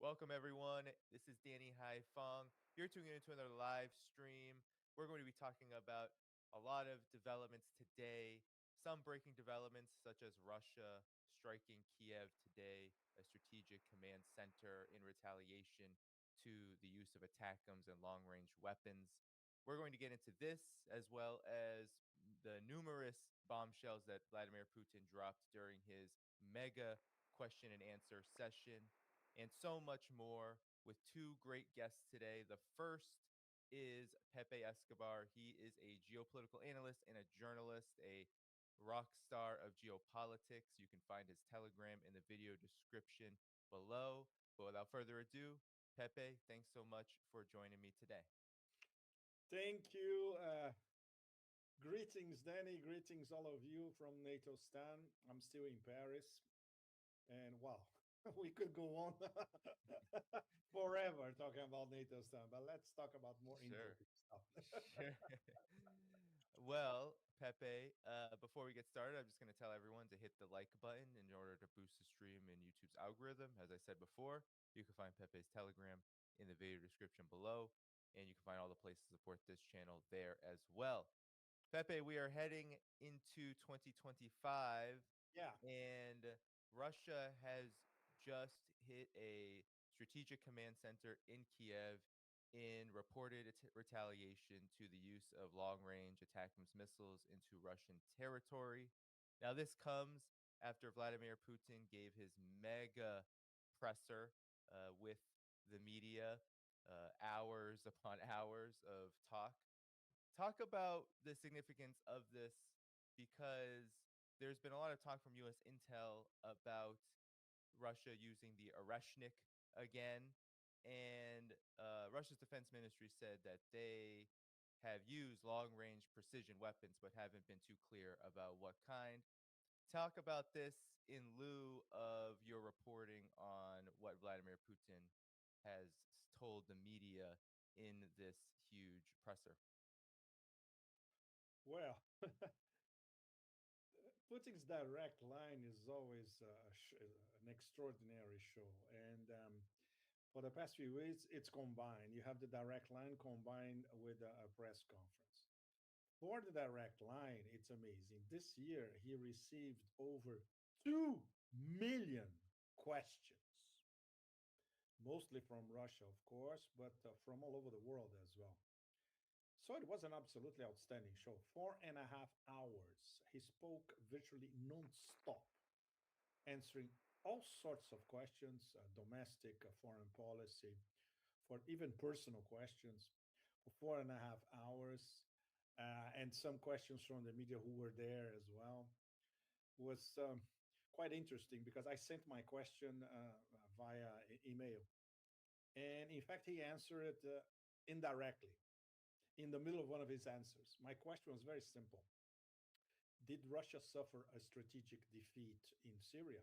Welcome, everyone. This is Danny Haifong. You're tuning into another live stream. We're going to be talking about a lot of developments today, some breaking developments, such as Russia striking Kiev today, a strategic command center in retaliation to the use of ATACMS and long range weapons. We're going to get into this as well as the numerous bombshells that Vladimir Putin dropped during his mega question and answer session and so much more with two great guests today. The first is Pepe Escobar. He is a geopolitical analyst and a journalist, a rock star of geopolitics. You can find his Telegram in the video description below. But without further ado, Pepe, thanks so much for joining me today. Thank you. Greetings, Danny. Greetings, all of you from NATO Stan. I'm still in Paris. And wow, we could go on forever talking about NATO Stan, but let's talk about more Sure. interesting stuff. Sure. Well, Pepe, before we get started, I'm just going to tell everyone to hit the like button in order to boost the stream in YouTube's algorithm. As I said before, you can find Pepe's Telegram in the video description below, and you can find all the places to support this channel there as well. Pepe, we are heading into 2025, Yeah. and Russia has just hit a strategic command center in Kiev in reported retaliation to the use of long-range ATACMS missiles into Russian territory. Now, this comes after Vladimir Putin gave his mega presser with the media, hours upon hours of talk. Talk about the significance of this because there's been a lot of talk from U.S. intel about Russia using the Oreshnik again. And Russia's defense ministry said that they have used long range precision weapons, but haven't been too clear about what kind. Talk about this in lieu of your reporting on what Vladimir Putin has told the media in this huge presser. Well, Putin's direct line is always an extraordinary show. And for the past few weeks, it's combined. You have the direct line combined with a press conference. For the direct line, it's amazing. This year, he received over 2 million questions, mostly from Russia, of course, but from all over the world as well. So it was an absolutely outstanding show. 4.5 hours. He spoke virtually non-stop, answering all sorts of questions, domestic, foreign policy, for even personal questions for 4.5 hours. And some questions from the media who were there as well. Was quite interesting because I sent my question via email. And in fact, he answered it indirectly in the middle of one of his answers. My question was very simple. Did Russia suffer a strategic defeat in Syria?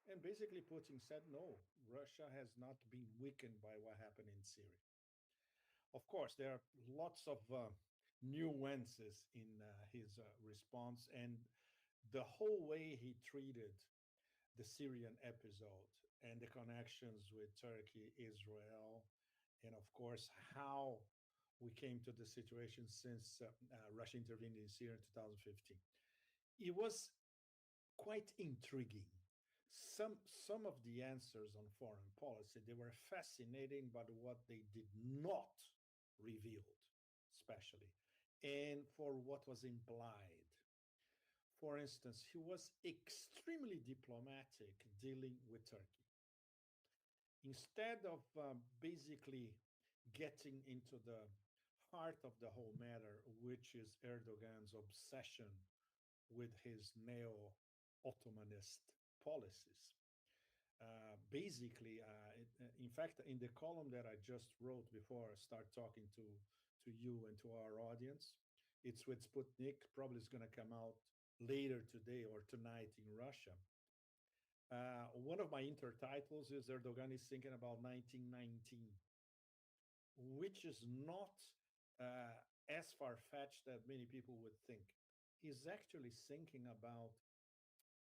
And basically, Putin said no, Russia has not been weakened by what happened in Syria. Of course, there are lots of nuances in his response, and the whole way he treated the Syrian episode and the connections with Turkey, Israel, and of course, how we came to the situation since Russia intervened in Syria in 2015. It was quite intriguing. Some of the answers on foreign policy, they were fascinating, but what they did not revealed, especially, and for what was implied. For instance, he was extremely diplomatic dealing with Turkey. Instead of basically getting into the heart of the whole matter, which is Erdogan's obsession with his neo Ottomanist policies. In fact, in the column that I just wrote before I start talking to you and to our audience, it's with Sputnik, probably is going to come out later today or tonight in Russia. One of my intertitles is Erdogan is thinking about 1919, which is not as far-fetched that many people would think. He's actually thinking about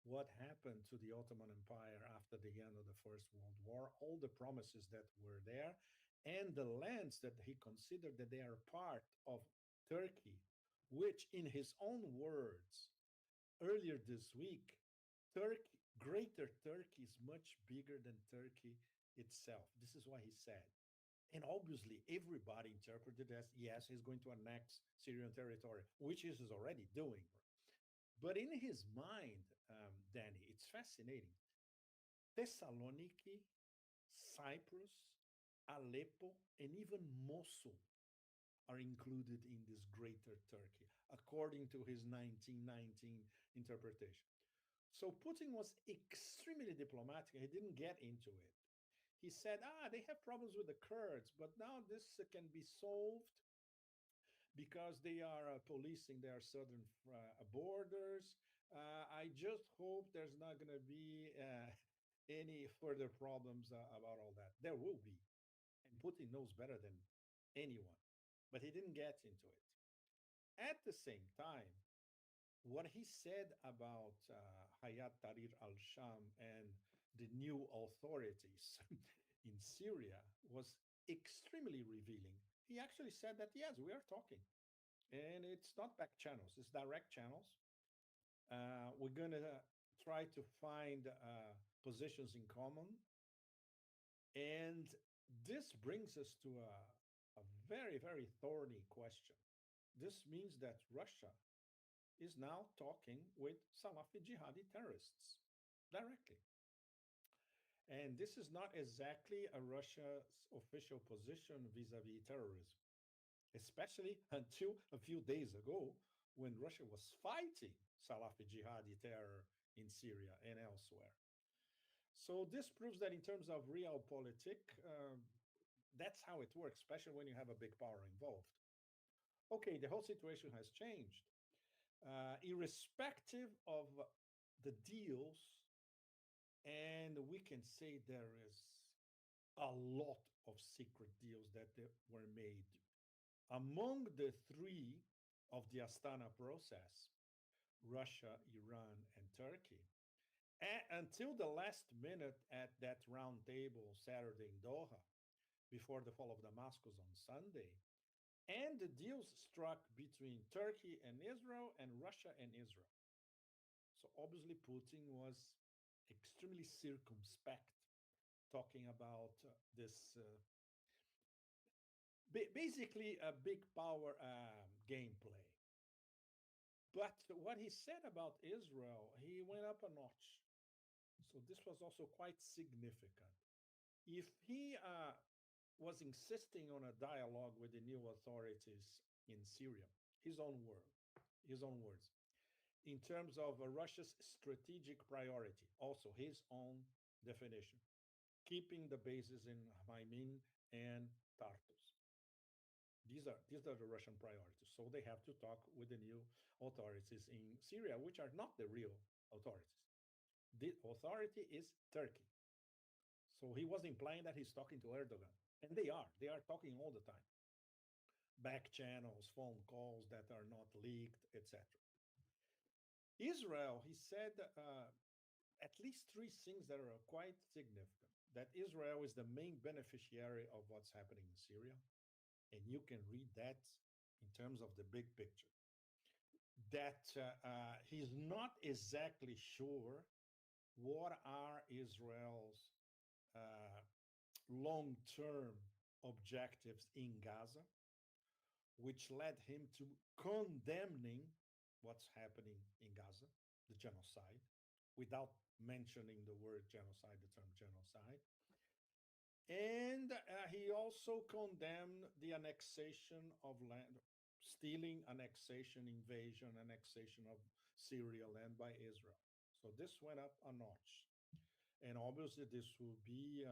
what happened to the Ottoman Empire after the end of the First World War, all the promises that were there, and the lands that he considered that they are part of Turkey, which, in his own words, earlier this week, Turkey, Greater Turkey is much bigger than Turkey itself. This is what he said. And obviously, everybody interpreted as yes, he's going to annex Syrian territory, which he is already doing. But in his mind, Danny, it's fascinating. Thessaloniki, Cyprus, Aleppo, and even Mosul are included in this greater Turkey, according to his 1919 interpretation. So Putin was extremely diplomatic. He didn't get into it. He said, they have problems with the Kurds, but now this can be solved because they are policing their southern borders. I just hope there's not going to be any further problems about all that. There will be, and Putin knows better than anyone, but he didn't get into it. At the same time, what he said about Hayat Tahrir al Sham and the new authorities in Syria was extremely revealing. He actually said that, yes, we are talking. And it's not back channels, it's direct channels. We're going to try to find positions in common. And this brings us to a very, very thorny question. This means that Russia is now talking with Salafi jihadi terrorists directly. And this is not exactly a Russia's official position vis a vis terrorism, especially until a few days ago when Russia was fighting Salafi jihadi terror in Syria and elsewhere. So this proves that in terms of realpolitik, that's how it works, especially when you have a big power involved. Okay, the whole situation has changed. Irrespective of the deals, and we can say there is a lot of secret deals that were made among the three of the Astana process, Russia, Iran, and Turkey. Until the last minute at that round table Saturday in Doha, before the fall of Damascus on Sunday, and the deals struck between Turkey and Israel and Russia and Israel. So obviously, Putin was extremely circumspect talking about this basically a big power gameplay. But what he said about Israel, he went up a notch. So this was also quite significant. If he was insisting on a dialogue with the new authorities in Syria, his own word, his own words, in terms of Russia's strategic priority, also his own definition, keeping the bases in Hmymin and Tartus. These are the Russian priorities. So they have to talk with the new authorities in Syria, which are not the real authorities. The authority is Turkey. So he was implying that he's talking to Erdogan. And they are. They are talking all the time. Back channels, phone calls that are not leaked, etc. Israel, he said at least three things that are quite significant. That Israel is the main beneficiary of what's happening in Syria. And you can read that in terms of the big picture. That he's not exactly sure what are Israel's long term objectives in Gaza, which led him to condemning what's happening in Gaza, the genocide, without mentioning the word genocide, the term genocide. And he also condemned the annexation of land, stealing, annexation, invasion, annexation of Syria land by Israel. So this went up a notch. And obviously, this will be,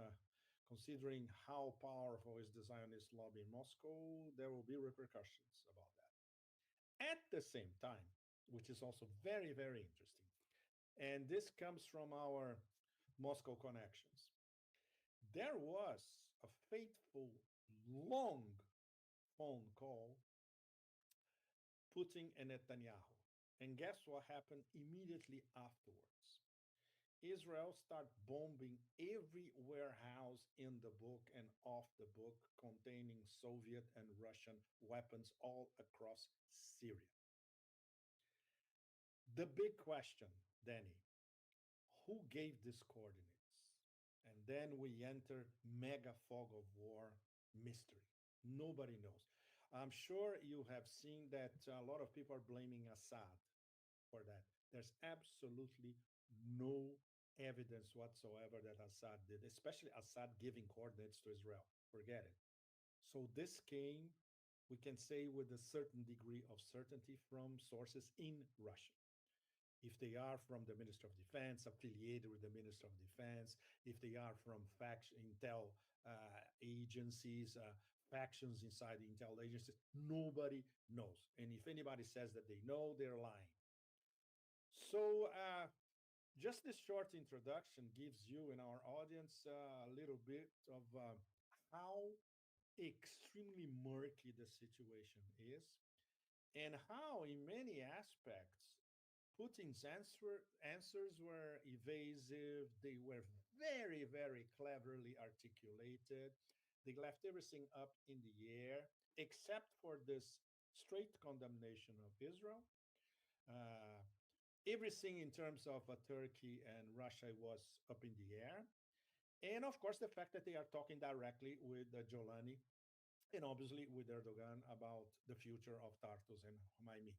considering how powerful is the Zionist lobby in Moscow, there will be repercussions about that. At the same time, which is also very, very interesting, and this comes from our Moscow connections, there was a fateful, long phone call Putin and Netanyahu. And guess what happened immediately afterwards? Israel start bombing every warehouse in the book and off the book containing Soviet and Russian weapons all across Syria. The big question, Danny, who gave these coordinates? And then we enter mega fog of war mystery. Nobody knows. I'm sure you have seen that a lot of people are blaming Assad for that. There's absolutely no evidence whatsoever that Assad did, especially Assad giving coordinates to Israel. Forget it. So this came, we can say, with a certain degree of certainty from sources in Russia. If they are from the Minister of Defense, affiliated with the Minister of Defense, if they are from faction intel agencies, factions inside the intel agencies, nobody knows. And if anybody says that they know, they're lying. So, just this short introduction gives you and our audience a little bit of how extremely murky the situation is, and how, in many aspects, Putin's answers were evasive. They were very, very cleverly articulated. They left everything up in the air, except for this straight condemnation of Israel. Uh, Everything in terms of Turkey and Russia was up in the air. And of course, the fact that they are talking directly with Jolani and obviously with Erdogan about the future of Tartus and Hmaimi.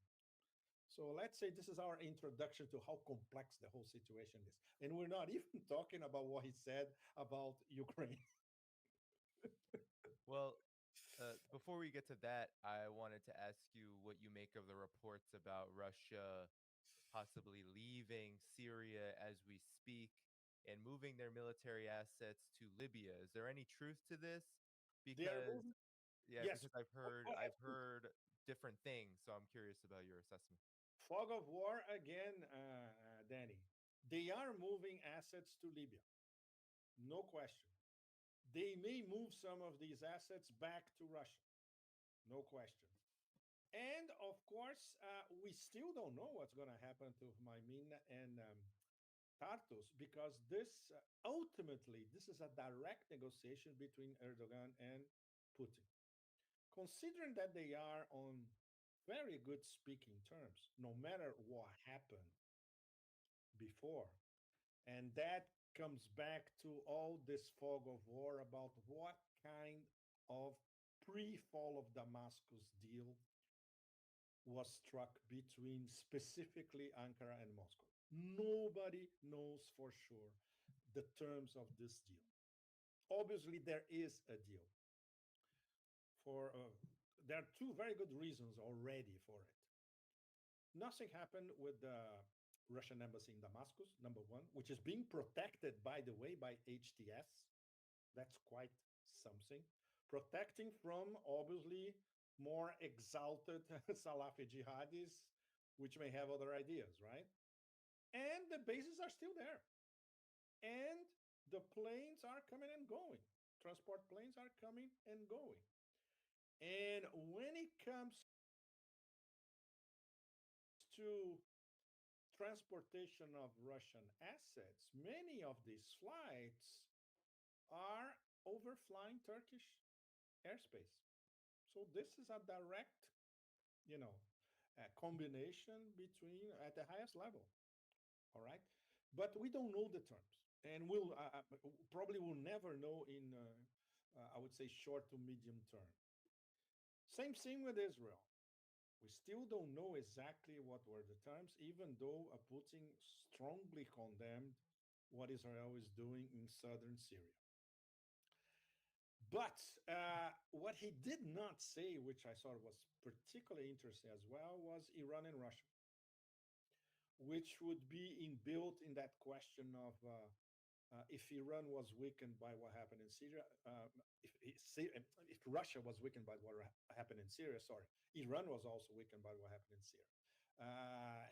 So let's say this is our introduction to how complex the whole situation is. And we're not even talking about what he said about Ukraine. Well, before we get to that, I wanted to ask you what you make of the reports about Russia possibly leaving Syria as we speak and moving their military assets to Libya. Is there any truth to this? They are Because moving. yeah, Yes, because go ahead. I've heard different things, so I'm curious about your assessment. Fog of war again, Danny. They are moving assets to Libya, no question. They may move some of these assets back to Russia, no question. And of course, we still don't know what's going to happen to Hmaimin and Tartus because this ultimately this is a direct negotiation between Erdogan and Putin. Considering that they are on very good speaking terms, no matter what happened before, and that comes back to all this fog of war about what kind of pre-fall of Damascus deal was struck between specifically Ankara and Moscow. Nobody knows for sure the terms of this deal. Obviously, there is a deal. For there are two very good reasons already for it. Nothing happened with the Russian embassy in Damascus, number one, which is being protected, by the way, by HTS. That's quite something. Protecting from obviously more exalted Salafi jihadis, which may have other ideas, right? And the bases are still there. And the planes are coming and going. Transport planes are coming and going. And when it comes to transportation of Russian assets, many of these flights are overflying Turkish airspace. So this is a direct, you know, combination between at the highest level. All right, but we don't know the terms, and we'll probably will never know in I would say short to medium term. Same thing with Israel. We still don't know exactly what were the terms, even though Putin strongly condemned what Israel is doing in southern Syria. But what he did not say, which I thought was particularly interesting as well, was Iran and Russia, which would be inbuilt in that question of if Iran was weakened by what happened in Syria, if Russia was weakened by what happened in Syria, sorry, Iran was also weakened by what happened in Syria.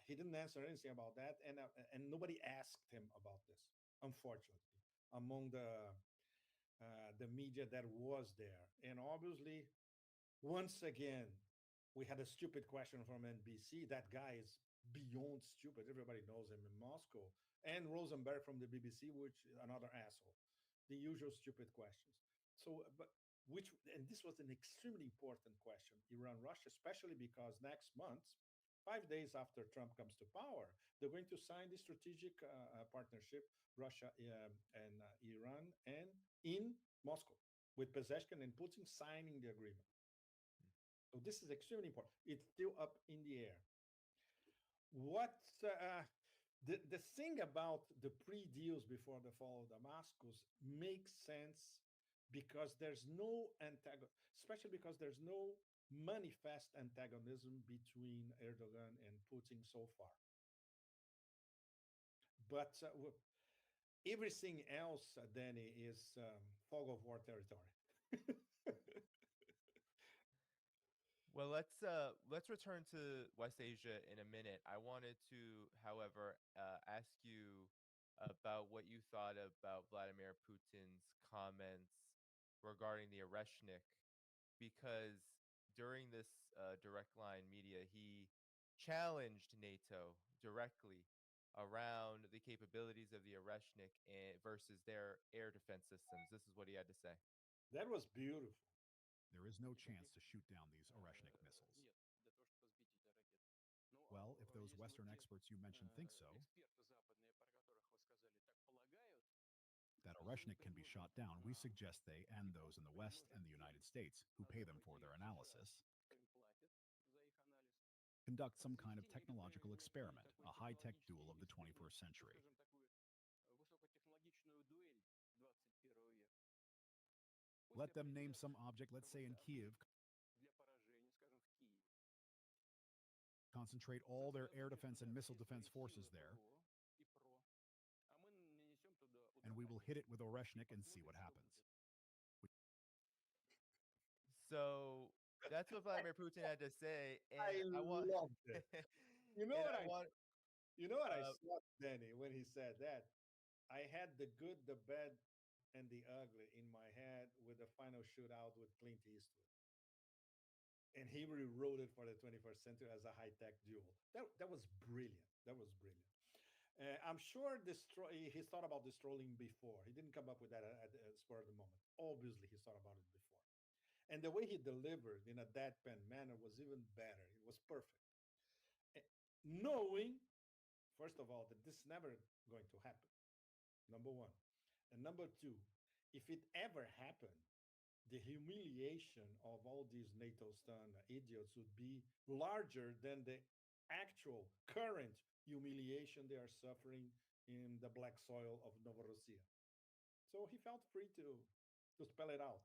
He didn't answer anything about that, and nobody asked him about this, unfortunately, among the media that was there. And obviously, once again, we had a stupid question from NBC. That guy is beyond stupid. Everybody knows him in Moscow. And Rosenberg from the BBC, which another asshole. The usual stupid questions. So, but which, and this was an extremely important question, Iran Russia, especially because next month, 5 days after Trump comes to power, they're going to sign the strategic partnership, Russia and Iran, and in Moscow, with Pezeshkian and Putin signing the agreement. So this is extremely important. It's still up in the air. What the thing about the pre-deals before the fall of Damascus makes sense because there's no especially because there's no manifest antagonism between Erdogan and Putin so far. But everything else, Danny, is fog of war territory. Well, let's return to West Asia in a minute. I wanted to, however, ask you about what you thought about Vladimir Putin's comments regarding the Oreshnik, because during this direct line media, he challenged NATO directly around the capabilities of the Oreshnik versus their air defense systems. This is what he had to say. That was beautiful. There is no chance to shoot down these Oreshnik missiles. Well, if those Western experts you mentioned think so, that Oreshnik can be shot down, we suggest they and those in the West and the United States, who pay them for their analysis, conduct some kind of technological experiment, a high-tech duel of the 21st century. Let them name some object, let's say in Kiev, concentrate all their air defense and missile defense forces there, and we will hit it with Oreshnik and see what happens. So that's what Vladimir Putin had to say, and I I want loved it. You know and what I I want you know what I uh, saw, Danny, when he said that? I had the good, the bad, and the ugly in my head with the final shootout with Clint Eastwood. And he rewrote it for the 21st century as a high-tech duel. That was brilliant. That was brilliant. I'm sure he's thought about this trolling before. He didn't come up with that at the spur of the moment. Obviously, he's thought about it before. And the way he delivered in a deadpan manner was even better. It was perfect. Eh, Knowing, first of all, that this is never going to happen. Number one. And number two, if it ever happened, the humiliation of all these NATO stun idiots would be larger than the actual current humiliation they are suffering in the black soil of Novorossiya. So he felt free to spell it out.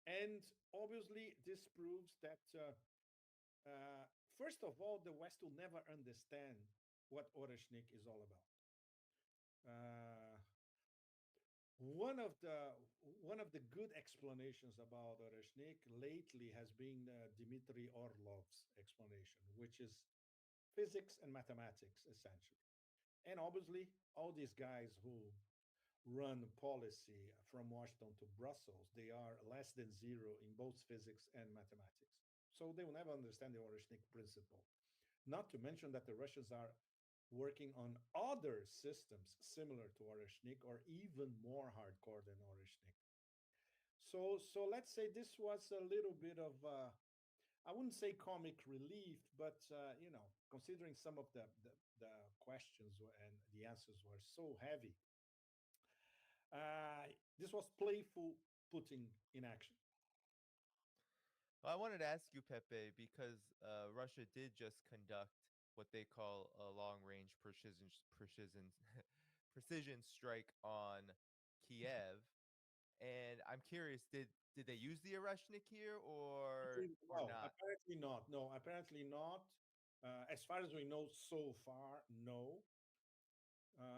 And obviously, this proves that, first of all, the West will never understand what Oreshnik is all about. Uh, one of the good explanations about Oreshnik lately has been Dmitry Orlov's explanation, which is physics and mathematics essentially. And obviously, all these guys who run policy from Washington to Brussels, they are less than zero in both physics and mathematics. So they will never understand the Oreshnik principle. Not to mention that the Russians are working on other systems similar to Oreshnik or even more hardcore than Oreshnik. So let's say this was a little bit of I wouldn't say comic relief, but considering some of the questions and the answers were so heavy, uh, this was playful putting in action. well, I wanted to ask you, Pepe, because Russia did just conduct what they call a long-range precision strike on Kiev, and I'm curious, did they use the Oreshnik here or No, not? apparently not. No, apparently not. As far as we know so far, no.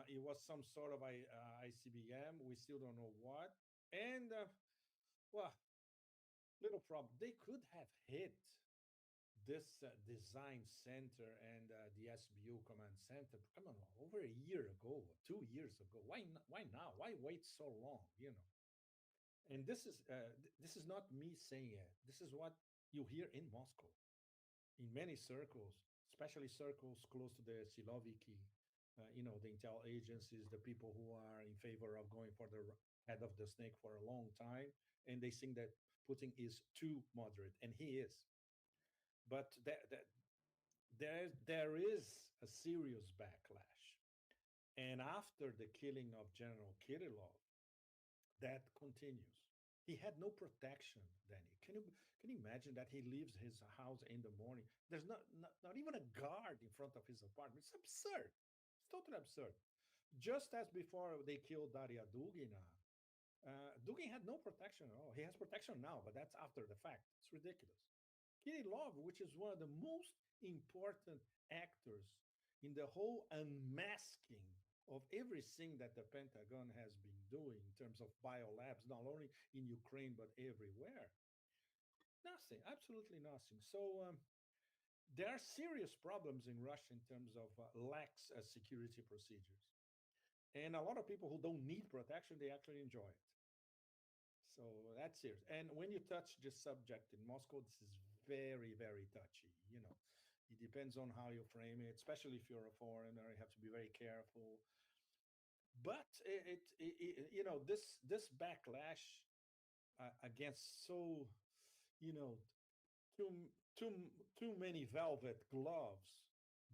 It was some sort of ICBM. We still don't know what. And well, little problem. They could have hit this design center and the SBU command center. Come on, over a year ago, 2 years ago. Why now? Why wait so long? And this is not me saying it. This is what you hear in Moscow, in many circles. especially circles close to the Siloviki, the intel agencies, the people who are in favor of going for the head of the snake for a long time, and they think that Putin is too moderate, and he is. But there is a serious backlash, and after the killing of General Kirillov, that continues. He had no protection, Danny. Can you imagine that he leaves his house in the morning? There's not even a guard in front of his apartment. It's absurd. It's totally absurd. Just as before they killed Daria Dugina, Dugin had no protection at all. He has protection now, but that's after the fact. It's ridiculous. Kirillov, which is one of the most important actors in the whole unmasking of everything that the Pentagon has been doing in terms of biolabs, not only in Ukraine, but everywhere. Nothing, absolutely nothing. So there are serious problems in Russia in terms of lax security procedures. And a lot of people who don't need protection, they actually enjoy it. So that's serious. And when you touch this subject in Moscow, this is very, very touchy. It depends on how you frame it, especially if you're a foreigner. You have to be very careful. But this backlash against you know, too too too many velvet gloves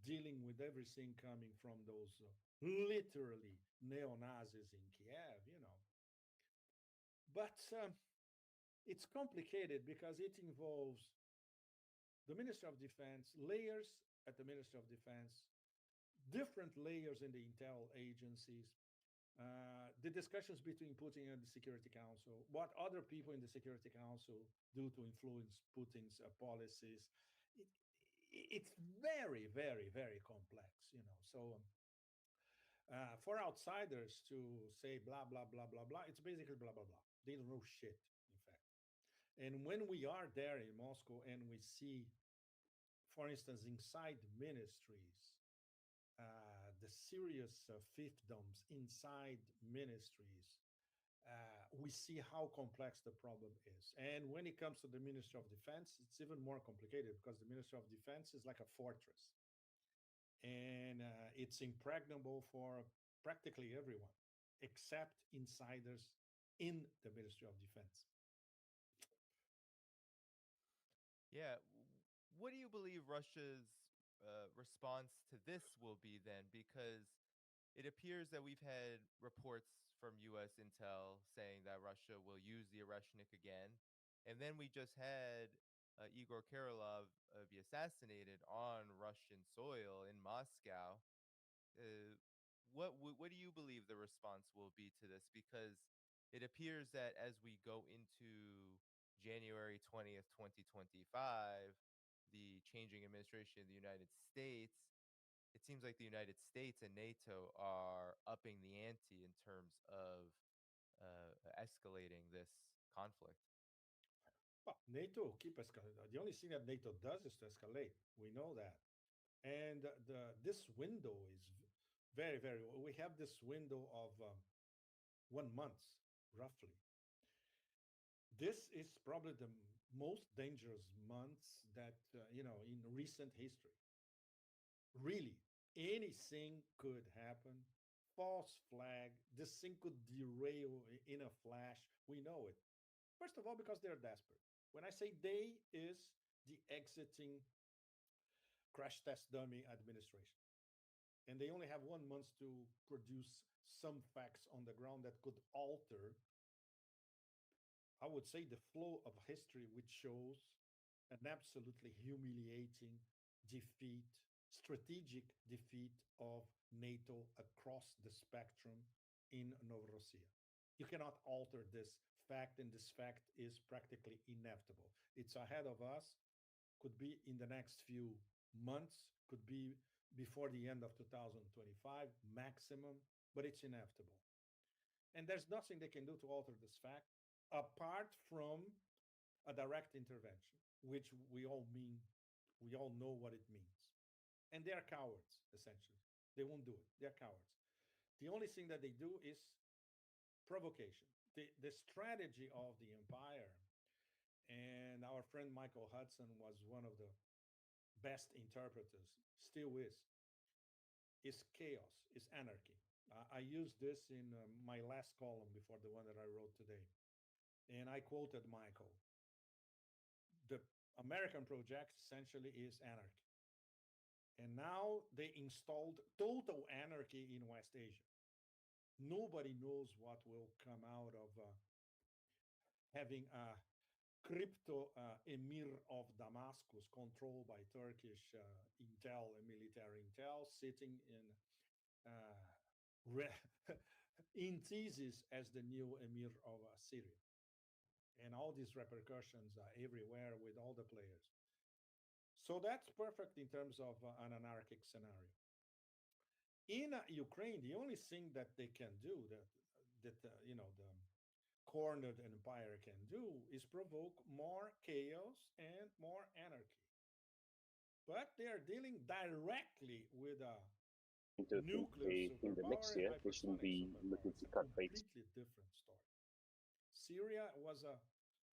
dealing with everything coming from those literally neo Nazis in Kiev. But it's complicated because it involves the Ministry of Defense, layers at the Ministry of Defense, different layers in the intel agencies, the discussions between Putin and the Security Council, what other people in the Security Council do to influence Putin's policies. It, it's very, very, very complex. So for outsiders to say blah, blah, blah, blah, blah, it's basically blah, blah, blah. They don't know shit, in fact. And when we are there in Moscow and we see, for instance, inside ministries, the serious fiefdoms inside ministries, we see how complex the problem is. And when it comes to the Ministry of Defense, it's even more complicated because the Ministry of Defense is like a fortress, and it's impregnable for practically everyone except insiders in the Ministry of Defense. Yeah. What do you believe Russia's response to this will be then? Because it appears that we've had reports from U.S. intel saying that Russia will use the Oreshnik again. And then we just had Igor Kirillov be assassinated on Russian soil in Moscow. Uh, what do you believe the response will be to this? Because it appears that as we go into January 20th, 2025, the changing administration in the United States, it seems like the United States and NATO are upping the ante in terms of escalating this conflict. Well, NATO keep escalating. The only thing that NATO does is to escalate. We know that. And this window is very, very. We have this window of 1 month, roughly. This is probably the most dangerous months that in recent history. Really, anything could happen. False flag. This thing could derail in a flash. We know it. First of all, because they're desperate. When I say they, is the exiting crash test dummy administration. And they only have 1 month to produce some facts on the ground that could alter, I would say, the flow of history, which shows an absolutely humiliating defeat, strategic defeat of NATO across the spectrum in Novorossiya. You cannot alter this fact, and this fact is practically inevitable. It's ahead of us, could be in the next few months, could be before the end of 2025 maximum, but it's inevitable. And there's nothing they can do to alter this fact apart from a direct intervention, which we all know what it means. And they are cowards, essentially. They won't do it. They're cowards. The only thing that they do is provocation. The strategy of the empire, and our friend Michael Hudson was one of the best interpreters still is chaos, is anarchy. I used this in my last column before the one that I wrote today. And I quoted Michael. The American project essentially is anarchy. And now they installed total anarchy in West Asia. Nobody knows what will come out of having a crypto emir of Damascus, controlled by Turkish intel and military intel, sitting uh, in thesis as the new emir of Syria. And all these repercussions are everywhere with all the players. So that's perfect in terms of an anarchic scenario. In Ukraine, the only thing that they can do, the cornered empire can do, is provoke more chaos and more anarchy. But they are dealing directly with a nuclear superpower and hypersonic superpower. It's a completely different story. Syria was a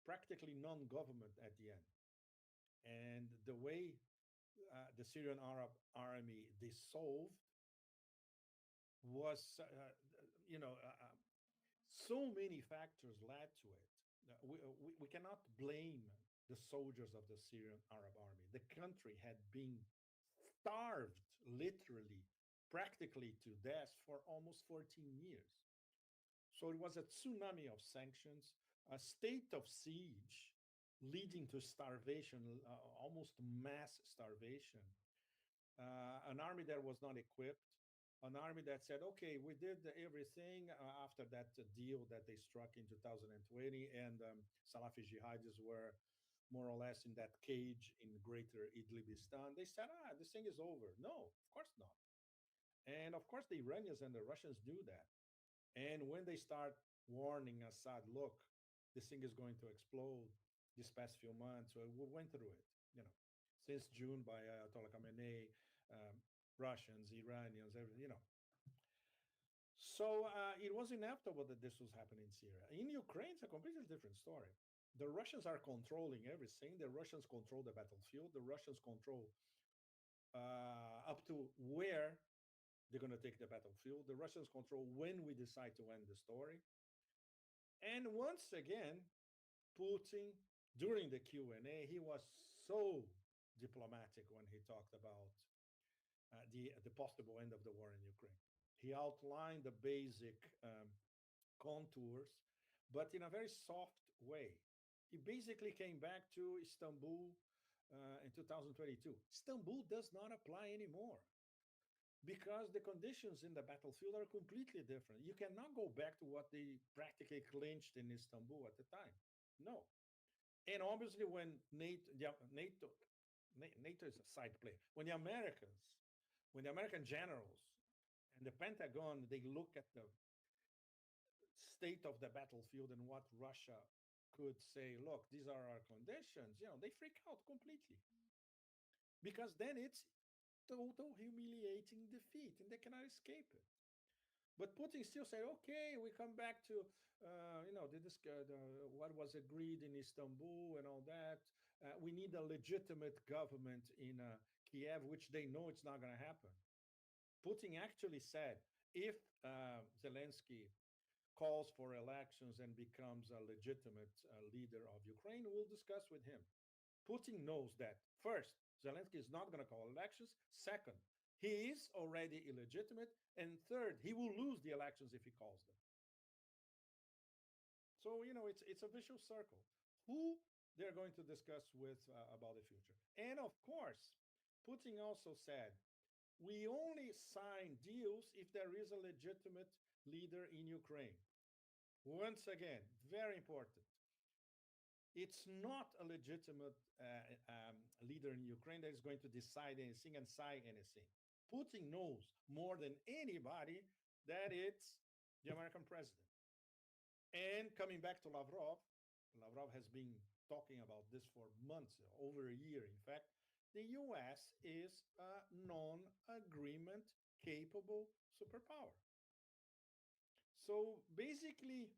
practically non-government at the end, and the way the Syrian Arab army dissolved was, so many factors led to it. We cannot blame the soldiers of the Syrian Arab army. The country had been starved, literally, practically to death for almost 14 years. So it was a tsunami of sanctions, a state of siege leading to starvation, almost mass starvation, an army that was not equipped, an army that said, okay, we did everything after that deal that they struck in 2020, and Salafi jihadis were more or less in that cage in greater Idlibistan. They said, this thing is over. No, of course not. And of course, the Iranians and the Russians do that. And when they start warning Assad, look, this thing is going to explode this past few months, we went through it, since June by Ayatollah Khamenei, um, Russians, Iranians, everything. So it was inevitable that this was happening in Syria. In Ukraine, it's a completely different story. The Russians are controlling everything. The Russians control the battlefield. The Russians control up to where they're going to take the battlefield. The Russians control when we decide to end the story. And once again, Putin, during the Q&A, he was so diplomatic when he talked about the possible end of the war in Ukraine. He outlined the basic contours, but in a very soft way. He basically came back to Istanbul in 2022. Istanbul does not apply anymore because the conditions in the battlefield are completely different. You cannot go back to what they practically clinched in Istanbul at the time. No. And obviously, when NATO is a side player. When the American generals and the Pentagon, they look at the state of the battlefield and what Russia could say, look, these are our conditions, they freak out completely. Because then it's total humiliating defeat and they cannot escape it. But Putin still said, okay, we come back to, what was agreed in Istanbul and all that. We need a legitimate government in Kiev, which they know it's not going to happen. Putin actually said, if Zelensky calls for elections and becomes a legitimate leader of Ukraine, we'll discuss with him. Putin knows that, first, Zelensky is not going to call elections. Second, he is already illegitimate. And third, he will lose the elections if he calls them. So, it's a vicious circle. Who they're going to discuss with about the future. And of course, Putin also said, we only sign deals if there is a legitimate leader in Ukraine. Once again, very important. It's not a legitimate leader in Ukraine that is going to decide anything and sign anything. Putin knows more than anybody that it's the American president. And coming back to Lavrov, Lavrov has been talking about this for months, over a year, in fact. The US is a non-agreement capable superpower. So basically,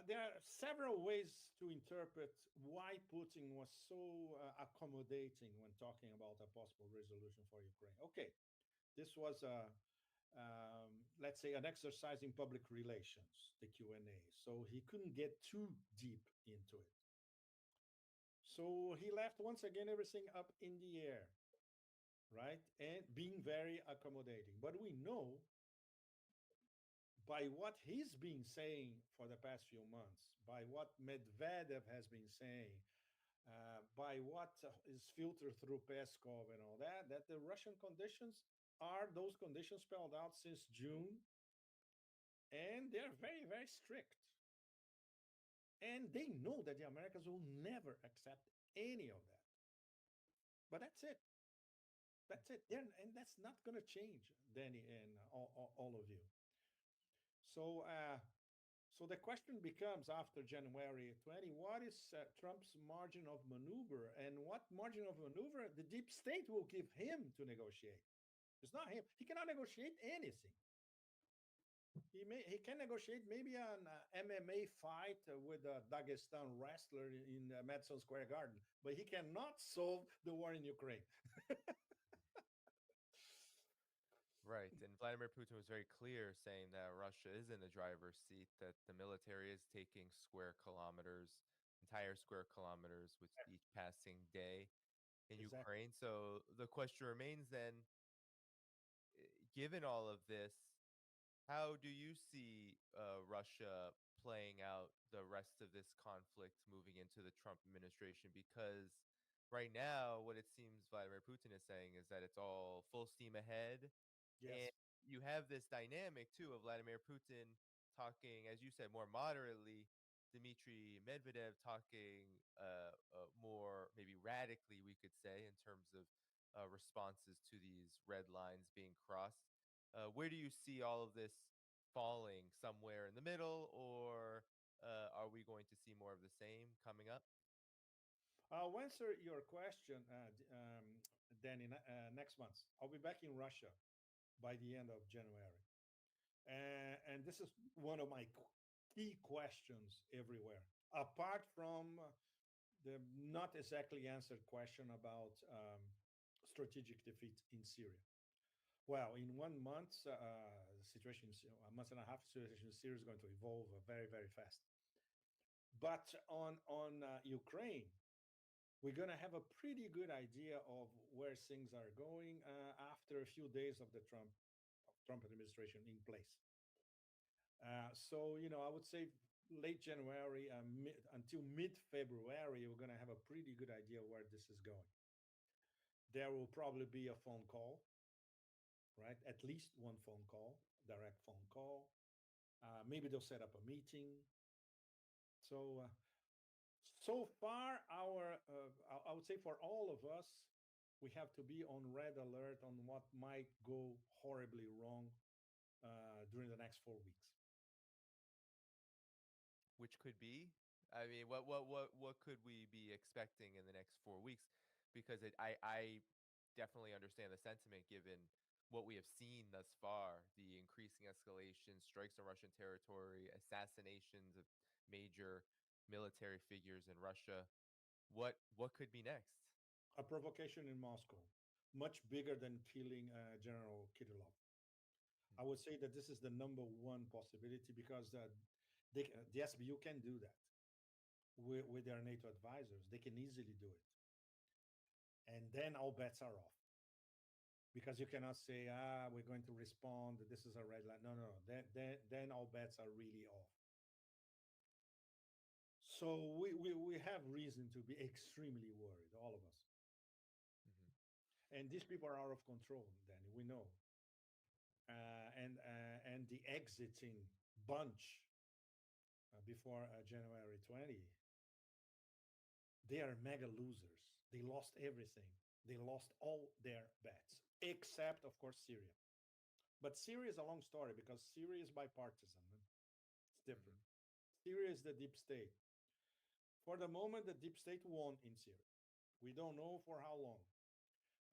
There are several ways to interpret why Putin was so accommodating when talking about a possible resolution for Ukraine. Okay, this was a let's say an exercise in public relations, the Q&A. So he couldn't get too deep into it. So he left once again everything up in the air, right? And being very accommodating. But we know by what he's been saying for the past few months, by what Medvedev has been saying, by what is filtered through Peskov and all that, that the Russian conditions are those conditions spelled out since June, and they're very, very strict. And they know that the Americans will never accept any of that. But that's it. That's it. And that's not going to change, Danny and all of you. So, so the question becomes after January 20, what is Trump's margin of maneuver, and what margin of maneuver the deep state will give him to negotiate? It's not him. He cannot negotiate anything. He can negotiate maybe an MMA fight with a Dagestan wrestler in Madison Square Garden, but he cannot solve the war in Ukraine. Right. And Vladimir Putin was very clear saying that Russia is in the driver's seat, that the military is taking square kilometers, entire square kilometers with each passing day in Exactly. Ukraine. So the question remains then, given all of this, how do you see Russia playing out the rest of this conflict moving into the Trump administration? Because right now, what it seems Vladimir Putin is saying is that it's all full steam ahead. Yes. And you have this dynamic too of Vladimir Putin talking, as you said, more moderately, Dmitry Medvedev talking more maybe radically, we could say, in terms of responses to these red lines being crossed. Where do you see all of this falling? Somewhere in the middle, or are we going to see more of the same coming up? I'll answer your question, Danny, next month. I'll be back in Russia by the end of January. And this is one of my key questions everywhere, apart from the not exactly answered question about strategic defeat in Syria. Well, in 1 month, the situation, a month and a half, the situation in Syria is going to evolve very, very fast. But on Ukraine, we're going to have a pretty good idea of where things are going after a few days of the Trump administration in place. So, I would say late January until mid-February, we're going to have a pretty good idea where this is going. There will probably be a phone call, right? At least one phone call, direct phone call. Maybe they'll set up a meeting. So, so far, I would say for all of us, we have to be on red alert on what might go horribly wrong during the next 4 weeks. Which could be? I mean, what could we be expecting in the next 4 weeks? Because I definitely understand the sentiment given what we have seen thus far, the increasing escalation, strikes on Russian territory, assassinations of major military figures in Russia. What could be next? A provocation in Moscow, much bigger than killing General Kirillov. I would say that this is the number one possibility because the SBU can do that with their NATO advisors. They can easily do it. And then all bets are off because you cannot say, we're going to respond. This is a red line. No, no, no. Then all bets are really off. So we have reason to be extremely worried, all of us. Mhm. And these people are out of control, Danny. We know. And the exiting bunch before January 20, they are mega losers. They lost everything. They lost all their bets, except, of course, Syria. But Syria is a long story because Syria is bipartisan. It's different. Mhm. Syria is the deep state. For the moment, the deep state won in Syria. We don't know for how long.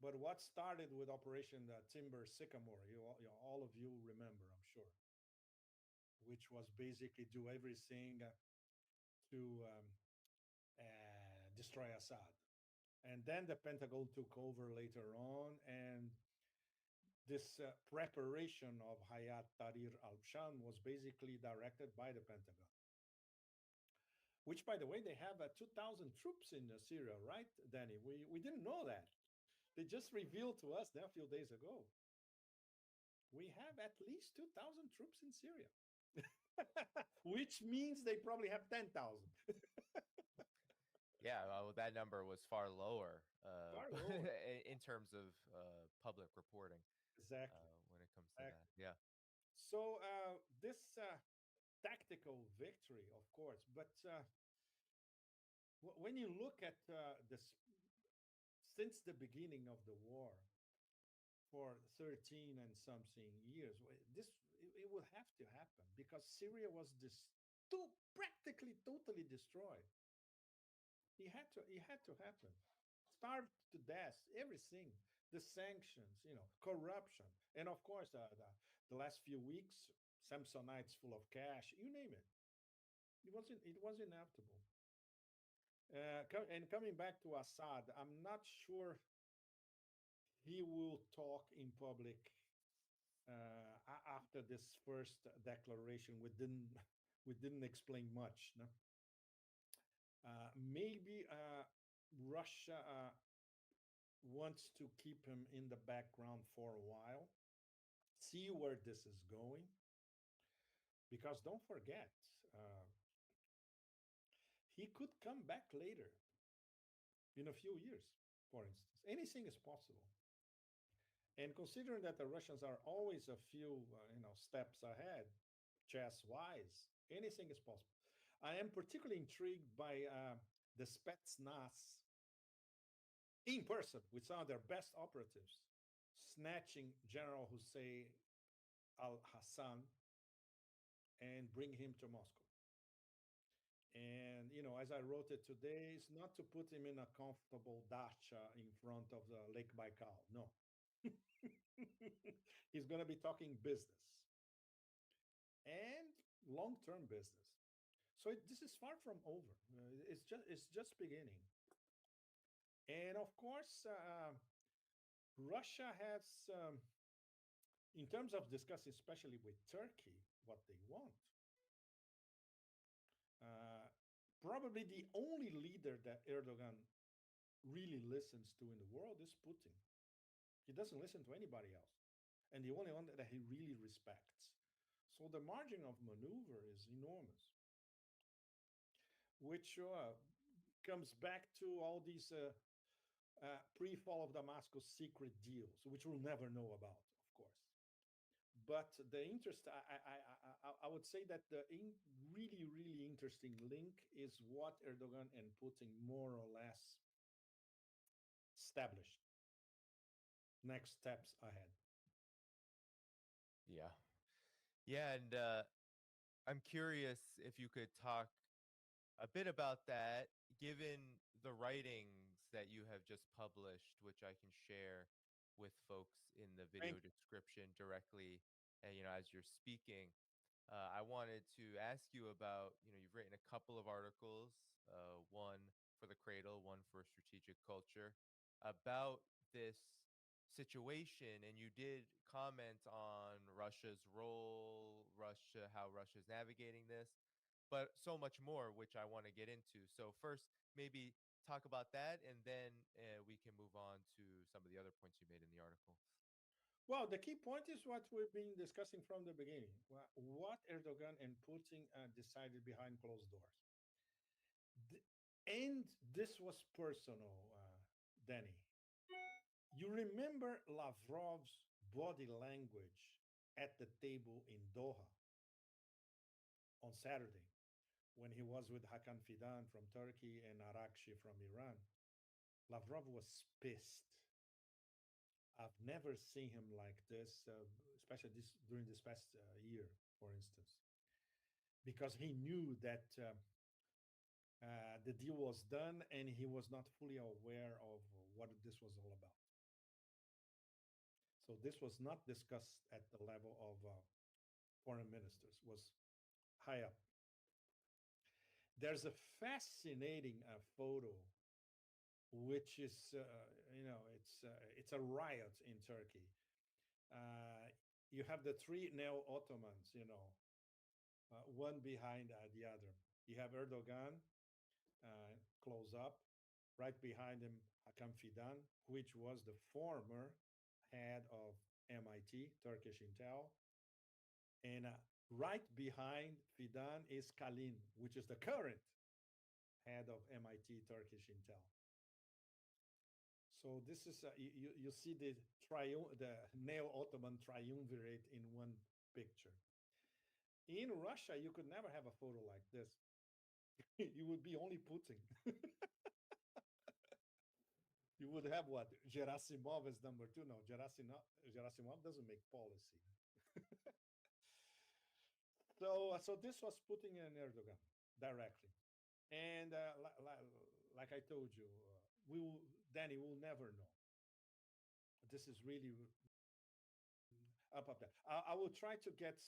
But what started with Operation Timber Sycamore, all of you remember, I'm sure, which was basically do everything to destroy Assad. And then the Pentagon took over later on, and this preparation of Hayat Tahrir al-Sham was basically directed by the Pentagon, which, by the way, they have 2,000 troops in Syria, right, Danny? We didn't know that. They just revealed to us there a few days ago. We have at least 2,000 troops in Syria, which means they probably have 10,000. Yeah, well, that number was far lower Far lower. in terms of public reporting Exactly. when it comes to that. Exactly. Yeah. So this tactical victory, of course, but when you look at this since the beginning of the war for 13 and something years, it would have to happen because Syria was practically totally destroyed. It had to happen. Starved to death, everything, the sanctions, corruption, and of course the last few weeks, Samsonites full of cash, you name it. It was inevitable. And coming back to Assad, I'm not sure he will talk in public after this first declaration. We didn't explain much. No? Maybe Russia wants to keep him in the background for a while, see where this is going, because don't forget, uh, he could come back later in a few years, for instance. Anything is possible. And considering that the Russians are always a few, steps ahead, chess wise, anything is possible. I am particularly intrigued by the Spetsnaz in person with some of their best operatives, snatching General Hussein al Hassan and bring him to Moscow. And, as I wrote it today, it's not to put him in a comfortable dacha in front of the Lake Baikal. No. He's going to be talking business and long term business. So this is far from over. It's just beginning. And of course, Russia has, in terms of discussing, especially with Turkey, what they want, uh, probably the only leader that Erdogan really listens to in the world is Putin. He doesn't listen to anybody else. And the only one that he really respects. So the margin of maneuver is enormous, which comes back to all these pre-fall of Damascus secret deals, which we'll never know about, of course. But the interest, I would say that the really, really interesting link is what Erdogan and Putin more or less established. Next steps ahead. Yeah. Yeah. And I'm curious if you could talk a bit about that, given the writings that you have just published, which I can share with folks in the Thank video description directly, as you're speaking. I wanted to ask you about, you've written a couple of articles, one for the Cradle, one for Strategic Culture, about this situation, and you did comment on Russia's role, how Russia's navigating this, but so much more, which I want to get into. So first, maybe talk about that, and then we can move on to some of the other points you made in the article. Well, the key point is what we've been discussing from the beginning. What Erdogan and Putin decided behind closed doors. And this was personal, Danny. You remember Lavrov's body language at the table in Doha on Saturday when he was with Hakan Fidan from Turkey and Arakshi from Iran. Lavrov was pissed. I've never seen him like this, especially during this past year, for instance, because he knew that the deal was done and he was not fully aware of what this was all about. So this was not discussed at the level of foreign ministers. Was high up. There's a fascinating photo, which is it's a riot in Turkey. You have the three neo Ottomans, one behind the other. You have Erdogan close up. Right behind him, Hakan Fidan, which was the former head of MIT, Turkish Intel. And right behind Fidan is Kalin, which is the current head of MIT, Turkish Intel. So this is you see the neo-Ottoman triumvirate in one picture. In Russia, you could never have a photo like this. You would be only Putin. You would have what? Gerasimov as number two. No, Gerasimov doesn't make policy. So this was Putin and Erdogan directly. And like I told you, we will, Danny will never know. This is really up there. I will try to get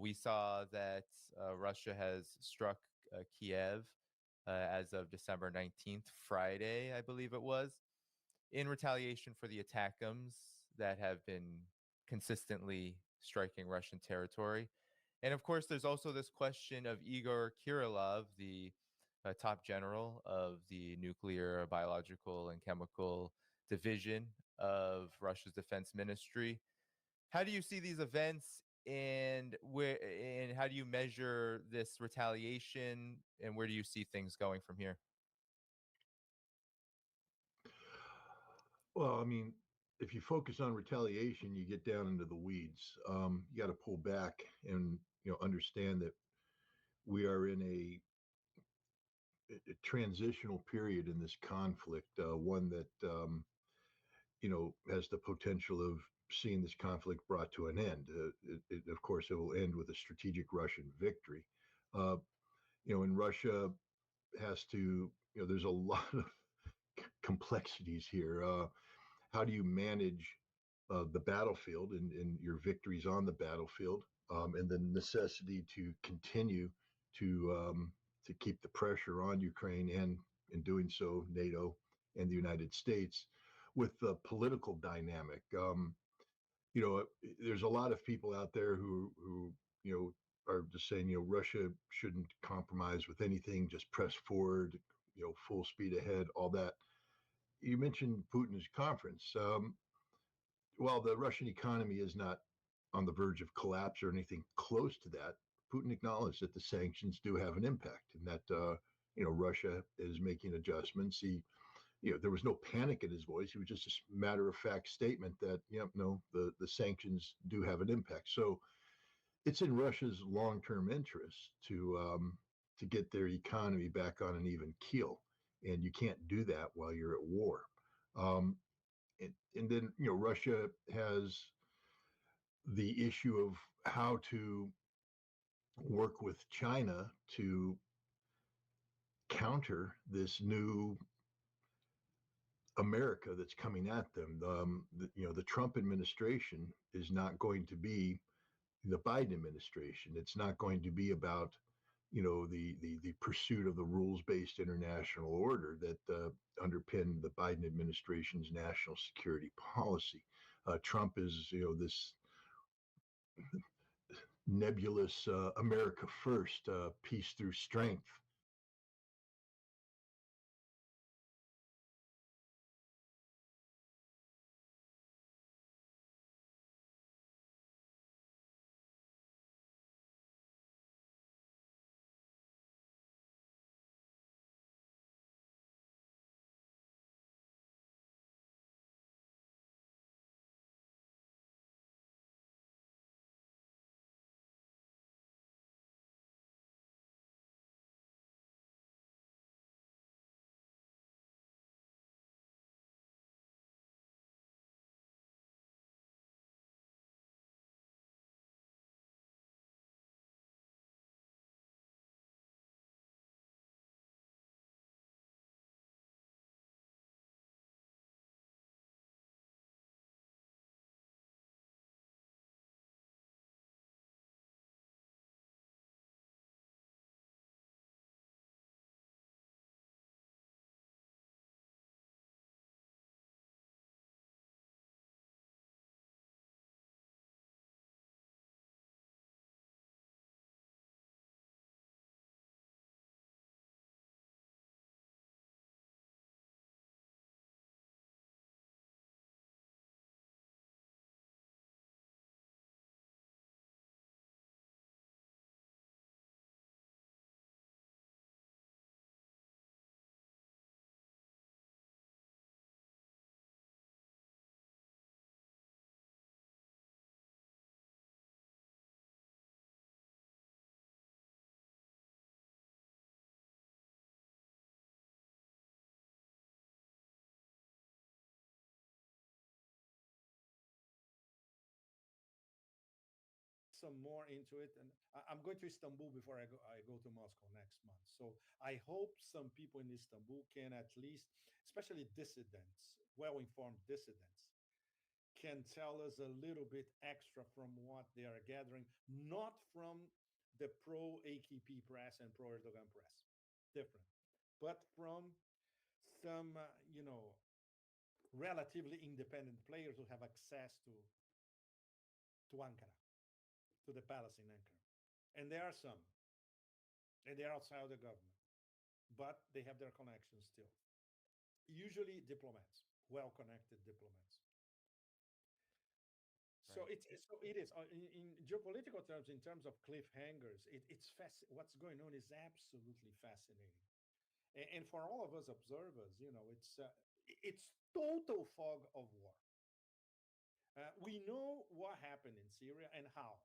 We saw that Russia has struck Kiev as of December 19th, Friday, I believe it was, in retaliation for the attackums that have been consistently striking Russian territory. And of course, there's also this question of Igor Kirilov, the top general of the nuclear, biological, and chemical division of Russia's defense ministry. How do you see these events, and how do you measure this retaliation, and where do you see things going from here? Well, I mean, if you focus on retaliation, you get down into the weeds. You got to pull back and understand that we are in a transitional period in this conflict, one that has the potential of seeing this conflict brought to an end. Of course, it will end with a strategic Russian victory. Uh, and Russia has to, there's a lot of complexities here. How do you manage the battlefield and your victories on the battlefield, and the necessity to continue to keep the pressure on Ukraine, and in doing so, NATO and the United States, with the political dynamic. You know, there's a lot of people out there who are just saying, Russia shouldn't compromise with anything, just press forward, full speed ahead, all that. You mentioned Putin's conference. While the Russian economy is not on the verge of collapse or anything close to that, Putin acknowledged that the sanctions do have an impact, and that Russia is making adjustments. There was no panic in his voice. It was just a matter of fact statement that no, the sanctions do have an impact. So it's in Russia's long term interest to get their economy back on an even keel, and you can't do that while you're at war. Um, and then Russia has the issue of how to work with China to counter this new America that's coming at them. The Trump administration is not going to be the Biden administration. It's not going to be about the pursuit of the rules-based international order that underpin the Biden administration's national security policy. Trump is this nebulous America first, peace through strength. Some more into it, and I'm going to Istanbul before I go to Moscow next month. So I hope some people in Istanbul can at least, especially dissidents, well-informed dissidents, can tell us a little bit extra from what they are gathering, not from the pro AKP press and pro Erdogan press, different, but from some, relatively independent players who have access to Ankara, to the palace in Ankara. And there are some, and they're outside the government, but they have their connections still. Usually diplomats, well-connected diplomats. So Right. it is in geopolitical terms, in terms of cliffhangers. What's going on is absolutely fascinating, and for all of us observers, it's total fog of war. We know what happened in Syria and how.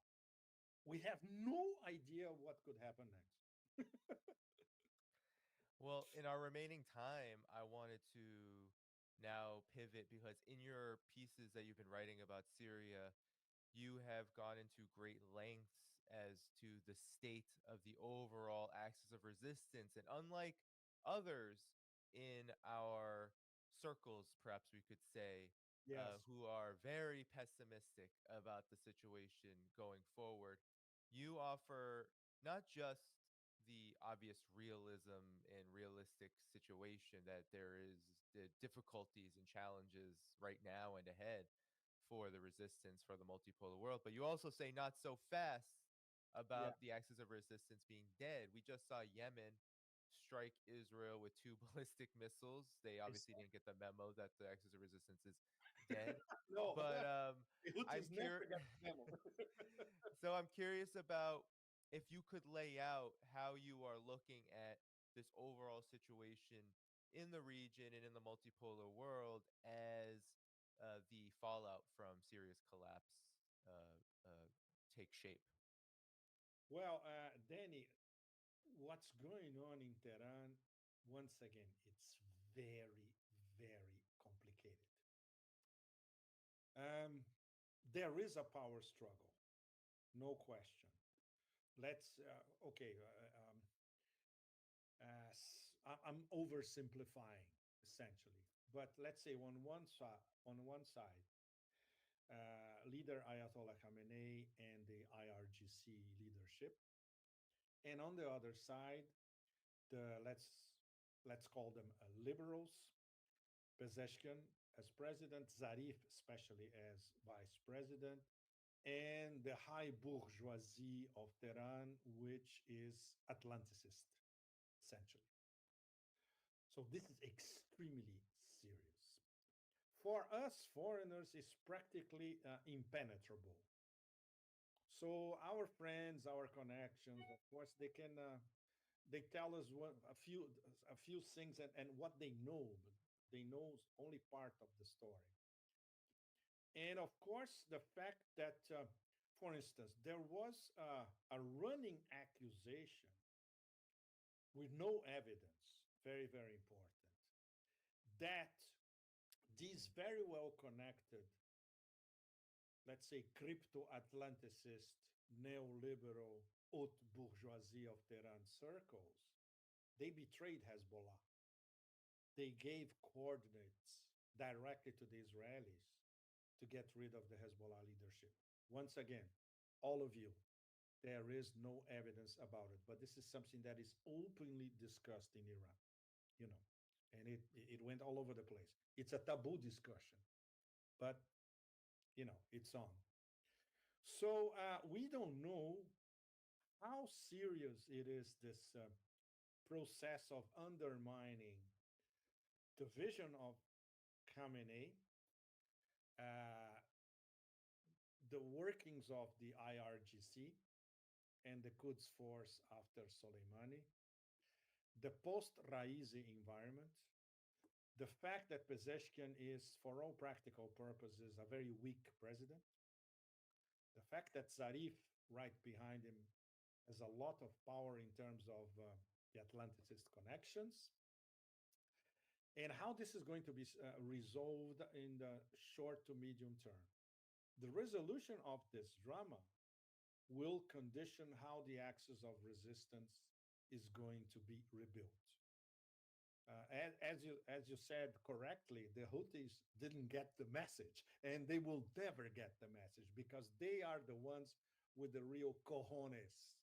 We have no idea what could happen next. Well, in our remaining time, I wanted to now pivot because in your pieces that you've been writing about Syria, you have gone into great lengths as to the state of the overall axis of resistance. And unlike others in our circles, perhaps we could say, Yes, who are very pessimistic about the situation going forward, you offer not just the obvious realism and realistic situation that there is the difficulties and challenges right now and ahead for the resistance for the multipolar world. But you also say not so fast yeah, about the axis of resistance being dead. We just saw Yemen strike Israel with two ballistic missiles. They I obviously saw. didn't get the memo that the axis of resistance is dead. No, But the I'm Houthis never curious. get the memo. So I'm curious about if you could lay out how you are looking at this overall situation in the region and in the multipolar world as the fallout from Syria's collapse take shape. Well, Danny, what's going on in Tehran, once again, it's very, very complicated. Um, there is a power struggle, no question. Okay, I'm oversimplifying essentially, but let's say on one side, leader Ayatollah Khamenei and the IRGC leadership, and on the other side, the let's call them liberals, Pezeshkian as president, Zarif especially as vice president, and the high bourgeoisie of Tehran, which is Atlanticist, essentially. So this is extremely serious. For us foreigners, it's practically impenetrable. So our friends, our connections, of course, they tell us a few things and what they know, but they know only part of the story. And of course, the fact that, for instance, there was a running accusation with no evidence, very, very important, that these very well connected, let's say, crypto Atlanticist, neoliberal, haute bourgeoisie of Tehran circles, they betrayed Hezbollah. They gave coordinates directly to the Israelis to get rid of the Hezbollah leadership. Once again, all of you, there is no evidence about it, but this is something that is openly discussed in Iran, you know, and it went all over the place. It's a taboo discussion, but it's on. So we don't know how serious it is, this process of undermining the vision of Khamenei, uh, the workings of the IRGC and the Quds Force after Soleimani, the post-Raisi environment, the fact that Pezeshkian is, for all practical purposes, a very weak president, the fact that Zarif, right behind him, has a lot of power in terms of the Atlanticist connections, and how this is going to be resolved in the short to medium term. The resolution of this drama will condition how the axis of resistance is going to be rebuilt. As you said correctly, the Houthis didn't get the message, and they will never get the message because they are the ones with the real cojones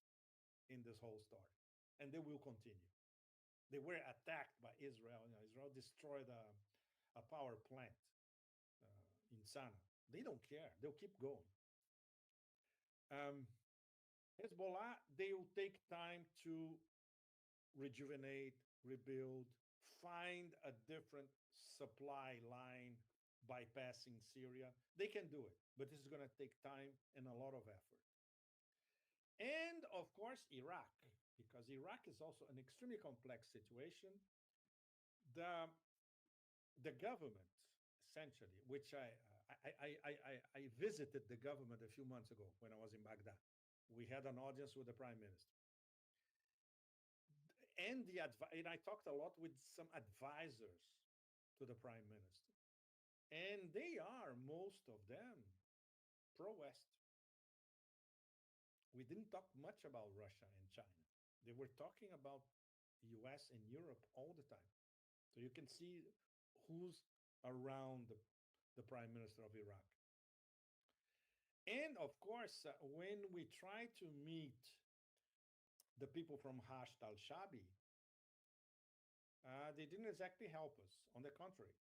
in this whole story, and they will continue. They were attacked by Israel. You know, Israel destroyed a power plant in Sana. They don't care. They'll keep going. Um, Hezbollah, they will take time to rejuvenate, rebuild, find a different supply line bypassing Syria. They can do it, but this is going to take time and a lot of effort. And of course, Iraq, because Iraq is also an extremely complex situation. The the government, essentially, which I visited the government a few months ago when I was in Baghdad. We had an audience with the prime minister and I talked a lot with some advisors to the prime minister, and they are most of them pro-West. We didn't talk much about Russia and China. They were talking about U.S. and Europe all the time. So you can see who's around the prime minister of Iraq. And of course, when we try to meet the people from Hasht al-Shabi, they didn't exactly help us. On the contrary,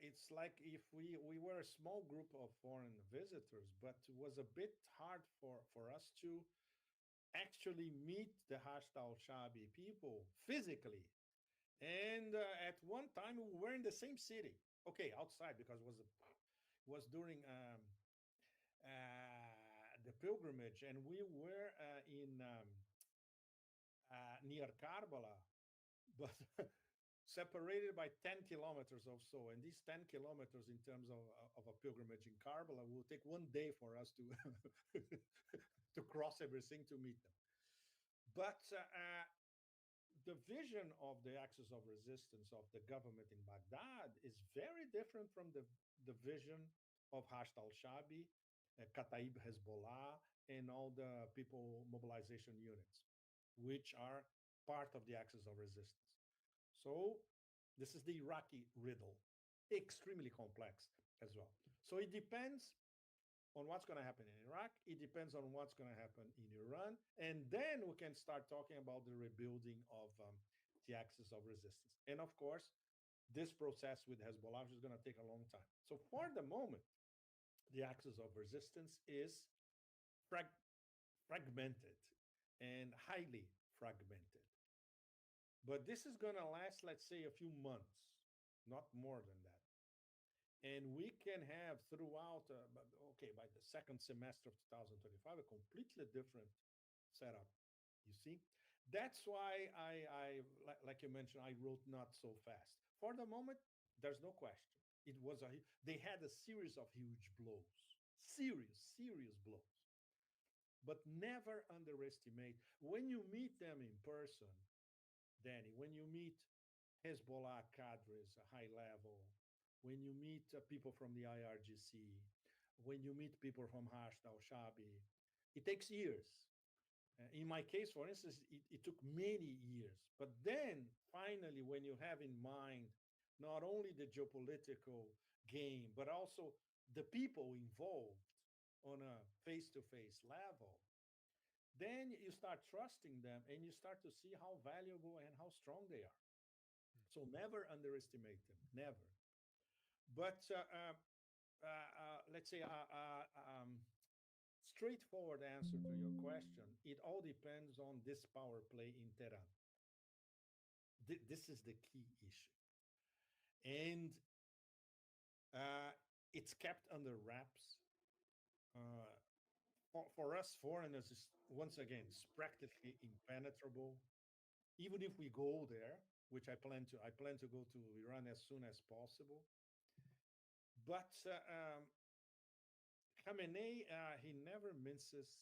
it's like if we were a small group of foreign visitors, but it was a bit hard for us to actually meet the Hasht al-Shabi people physically. And at one time, we were in the same city. Okay, outside because it was during the pilgrimage, and we were in near Karbala, but separated by 10 kilometers or so. And these 10 kilometers, in terms of a pilgrimage in Karbala, will take one day for us to to cross everything to meet them. But the vision of the axis of resistance of the government in Baghdad is very different from the vision of Hasht al-Shabi, Kataib Hezbollah, and all the people mobilization units, which are part of the axis of resistance. So this is the Iraqi riddle, extremely complex as well. So it depends on what's going to happen in Iraq. It depends on what's going to happen in Iran. And then we can start talking about the rebuilding of the axis of resistance. And of course, this process with Hezbollah is going to take a long time. So for the moment, the axis of resistance is fragmented and highly fragmented. But this is going to last, let's say, a few months, not more than that. And we can have throughout, by the second semester of 2025, a completely different setup. You see, that's why like you mentioned, I wrote not so fast. For the moment, there's no question. They had a series of huge blows, serious blows. But never underestimate when you meet them in person, Danny. When you meet Hezbollah cadres, high level, when you meet people from the IRGC, when you meet people from Hasht al-Shabi, it takes years. In my case, for instance, it took many years. But then, finally, when you have in mind not only the geopolitical game, but also the people involved on a face-to-face level, then you start trusting them and you start to see how valuable and how strong they are. So never underestimate them, never. But let's say straightforward answer to your question, it all depends on this power play in Tehran. This is the key issue. And it's kept under wraps. For us foreigners, once again, it's practically impenetrable. Even if we go there, which I plan to go to Iran as soon as possible. But Khamenei, he never minces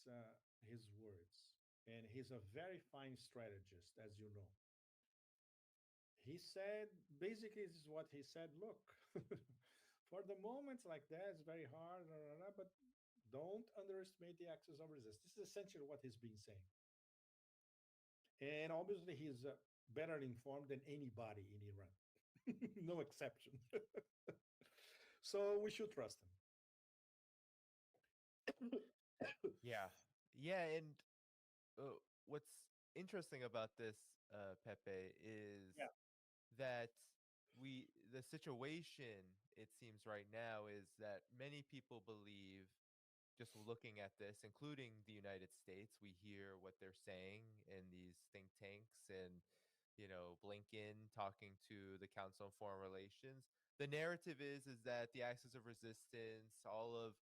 his words, and he's a very fine strategist, as you know. He said, basically, this is what he said. Look, for the moments like that, it's very hard, but don't underestimate the axis of resistance. This is essentially what he's been saying. And obviously, better informed than anybody in Iran, no exception. So we should trust them. Yeah. Yeah, and what's interesting about this, Pepe, is Yeah. that the situation, it seems right now, is that many people believe, just looking at this, including the United States, we hear what they're saying in these think tanks, and Blinken talking to the Council on Foreign Relations. The narrative is that the axis of resistance, all of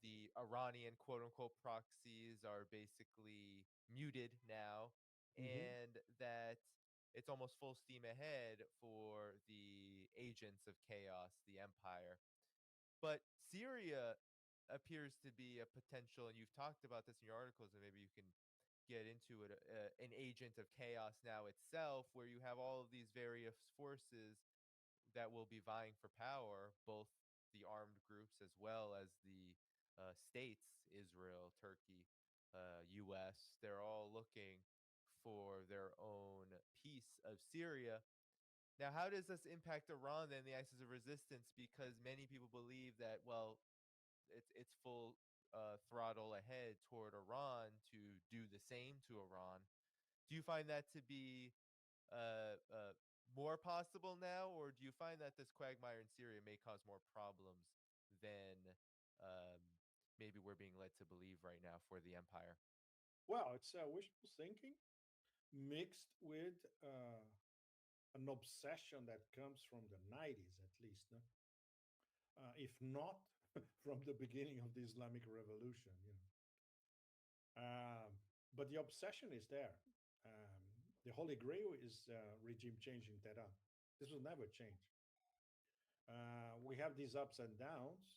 the Iranian quote unquote proxies are basically muted now, Hmm. and that it's almost full steam ahead for the agents of chaos, the empire. But Syria appears to be a potential, and you've talked about this in your articles, and maybe you can get into it, an agent of chaos now itself, where you have all of these various forces that will be vying for power, both the armed groups as well as the states, Israel, Turkey, US. They're all looking for their own piece of Syria. Now, how does this impact Iran then, the axis of resistance? Because many people believe that, well, it's full throttle ahead toward Iran to do the same to Iran. Do you find that to be uh, uh, more possible now, or do you find that this quagmire in Syria may cause more problems than um, maybe we're being led to believe right now for the empire? Well, it's wishful thinking mixed with an obsession that comes from the 90s, at least, no? If not from the beginning of the Islamic Revolution. But the obsession is there. Um, the Holy Grail is regime change in Tehran. This will never change. We have these ups and downs.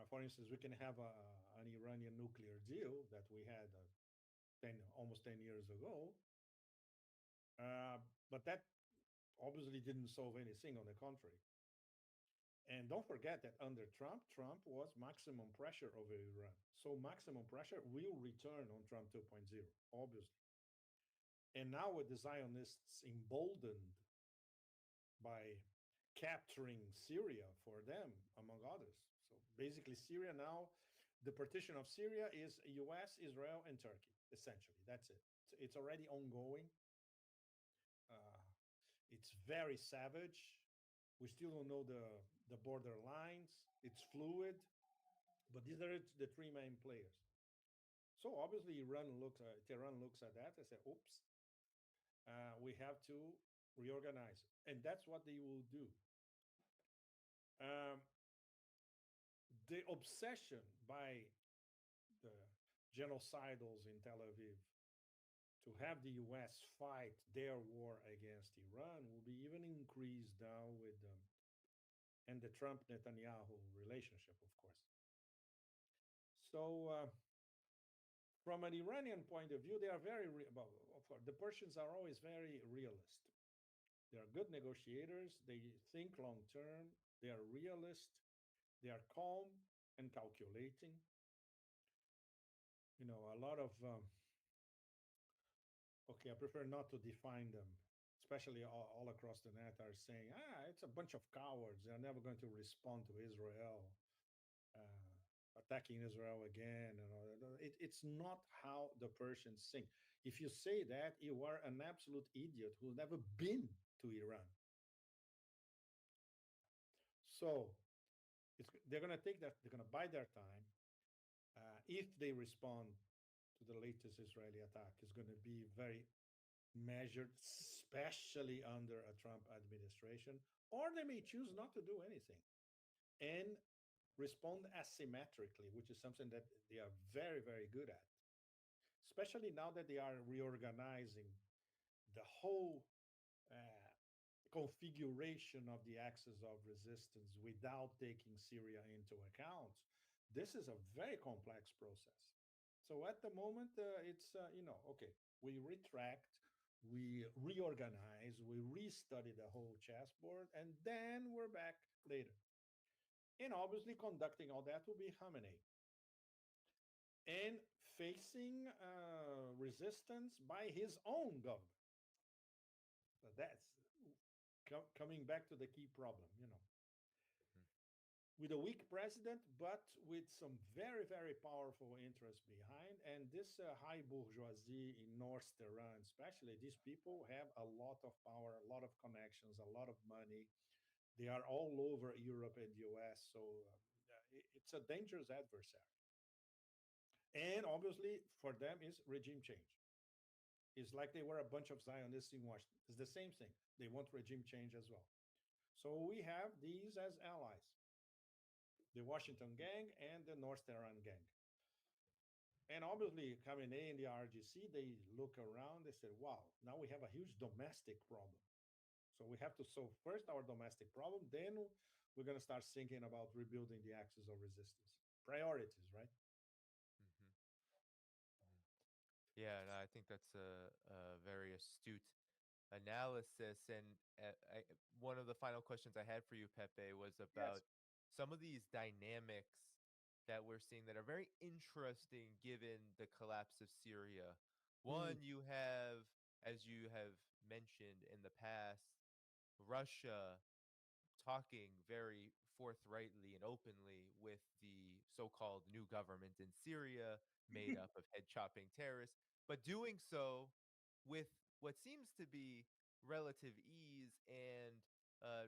For instance, we can have an Iranian nuclear deal that we had almost 10 years ago, uh, but that obviously didn't solve anything, on the contrary. And don't forget that under Trump, Trump was maximum pressure over Iran. So maximum pressure will return on Trump 2.0, obviously. And now with the Zionists emboldened by capturing Syria for them, among others. So basically, Syria now, the partition of Syria is US, Israel, and Turkey, essentially. That's it. It's already ongoing. Uh, it's very savage. We still don't know the border lines. It's fluid, but these are the three main players. So obviously, Tehran looks at that and say, "Oops, we have to reorganize," and that's what they will do. Um, the obsession by the genocidals in Tel Aviv to have the US fight their war against Iran will be even increased now with and the Trump Netanyahu relationship, of course. So, from an Iranian point of view, they are well, of course, the Persians are always very realist. They are good negotiators. They think long term. They are realist. They are calm and calculating. A lot of okay, I prefer not to define them, especially all across the net are saying, it's a bunch of cowards. They're never going to respond to Israel, attacking Israel again. And all that. It's not how the Persians think. If you say that, you are an absolute idiot who's never been to Iran. So they're going to take that, they're going to buy their time. If they respond to the latest Israeli attack, it's going to be very measured, especially under a Trump administration, or they may choose not to do anything and respond asymmetrically, which is something that they are very, very good at, especially now that they are reorganizing the whole configuration of the axis of resistance without taking Syria into account. This is a very complex process. So at the moment, it's, okay, we retract, we reorganize, we restudy the whole chessboard, and then we're back later. And obviously, conducting all that will be Khamenei and facing resistance by his own government. So that's coming back to the key problem, Mhm. with a weak president, but with some very, very powerful interests behind. And this high bourgeoisie in North Tehran, especially, these people have a lot of power, a lot of connections, a lot of money. They are all over Europe and US. So it's a dangerous adversary. And obviously, for them, is regime change. It's like they were a bunch of Zionists in Washington. It's the same thing. They want regime change as well. So we have these as allies, the Washington gang and the North Tehran gang. And obviously, Khamenei and the RGC, they look around, they say, wow, now we have a huge domestic problem. So we have to solve first our domestic problem, then we're going to start thinking about rebuilding the axis of resistance. Priorities, right? Mhm. Mhm. Yeah, and I think that's a very astute analysis. And one of the final questions I had for you, Pepe, was Yes. about some of these dynamics that we're seeing that are very interesting given the collapse of Syria. Mm, One, you have, as you have mentioned in the past, Russia talking very forthrightly and openly with the so-called new government in Syria, made up of head-chopping terrorists, but doing so with what seems to be relative ease and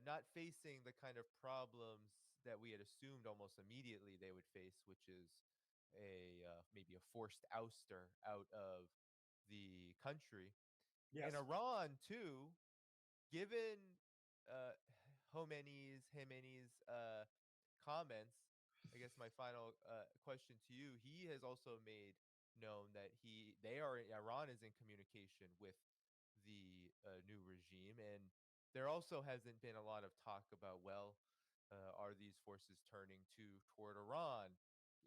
not facing the kind of problems that we had assumed almost immediately they would face, which is a maybe a forced ouster out of the country. And yes. Iran too, given uh, Khomeini's comments, I guess my final question to you: he has also made known that Iran is in communication with the new regime, and there also hasn't been a lot of talk about, well, are these forces turning toward Iran?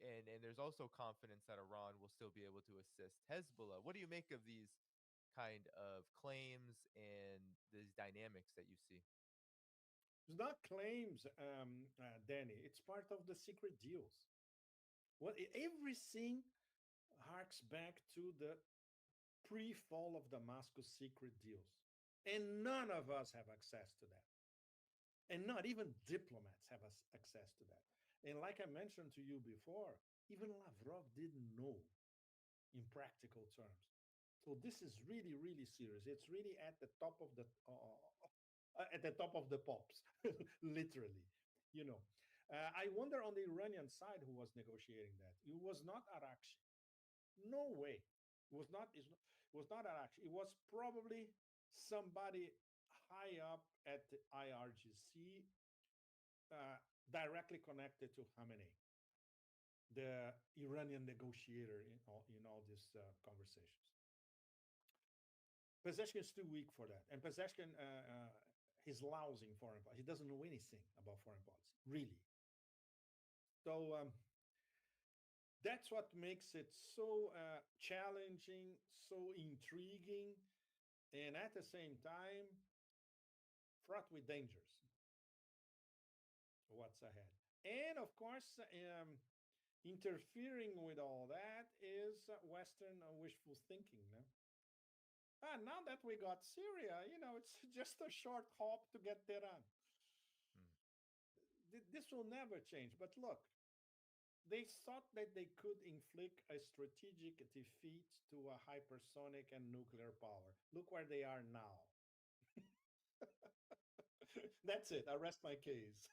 And there's also confidence that Iran will still be able to assist Hezbollah. What do you make of these kind of claims and these dynamics that you see? It's not claims, Danny. It's part of the secret deals. What everything harks back to the pre-fall of Damascus secret deals, and none of us have access to that, and not even diplomats have access to that. And like I mentioned to you before, even Lavrov didn't know in practical terms. So this is really, really serious. It's really at the top of the pops, literally. You know, I wonder on the Iranian side who was negotiating that. It was not Arakshi. No way. It was not. It was not Arakshi. It was probably somebody high up at the IRGC, uh, directly connected to Khamenei, the Iranian negotiator in all these conversations. Pezeshkian is too weak for that, and Pezeshkian he's lousy in foreign policy. He doesn't know anything about foreign policy, really. So that's what makes it so challenging, so intriguing, and at the same time fraught with dangers. What's ahead? And of course, interfering with all that is Western wishful thinking. No? Now that we got Syria, it's just a short hop to get Tehran. Hmm. This will never change. But look, they thought that they could inflict a strategic defeat to a hypersonic and nuclear power. Look where they are now. That's it. I rest my case.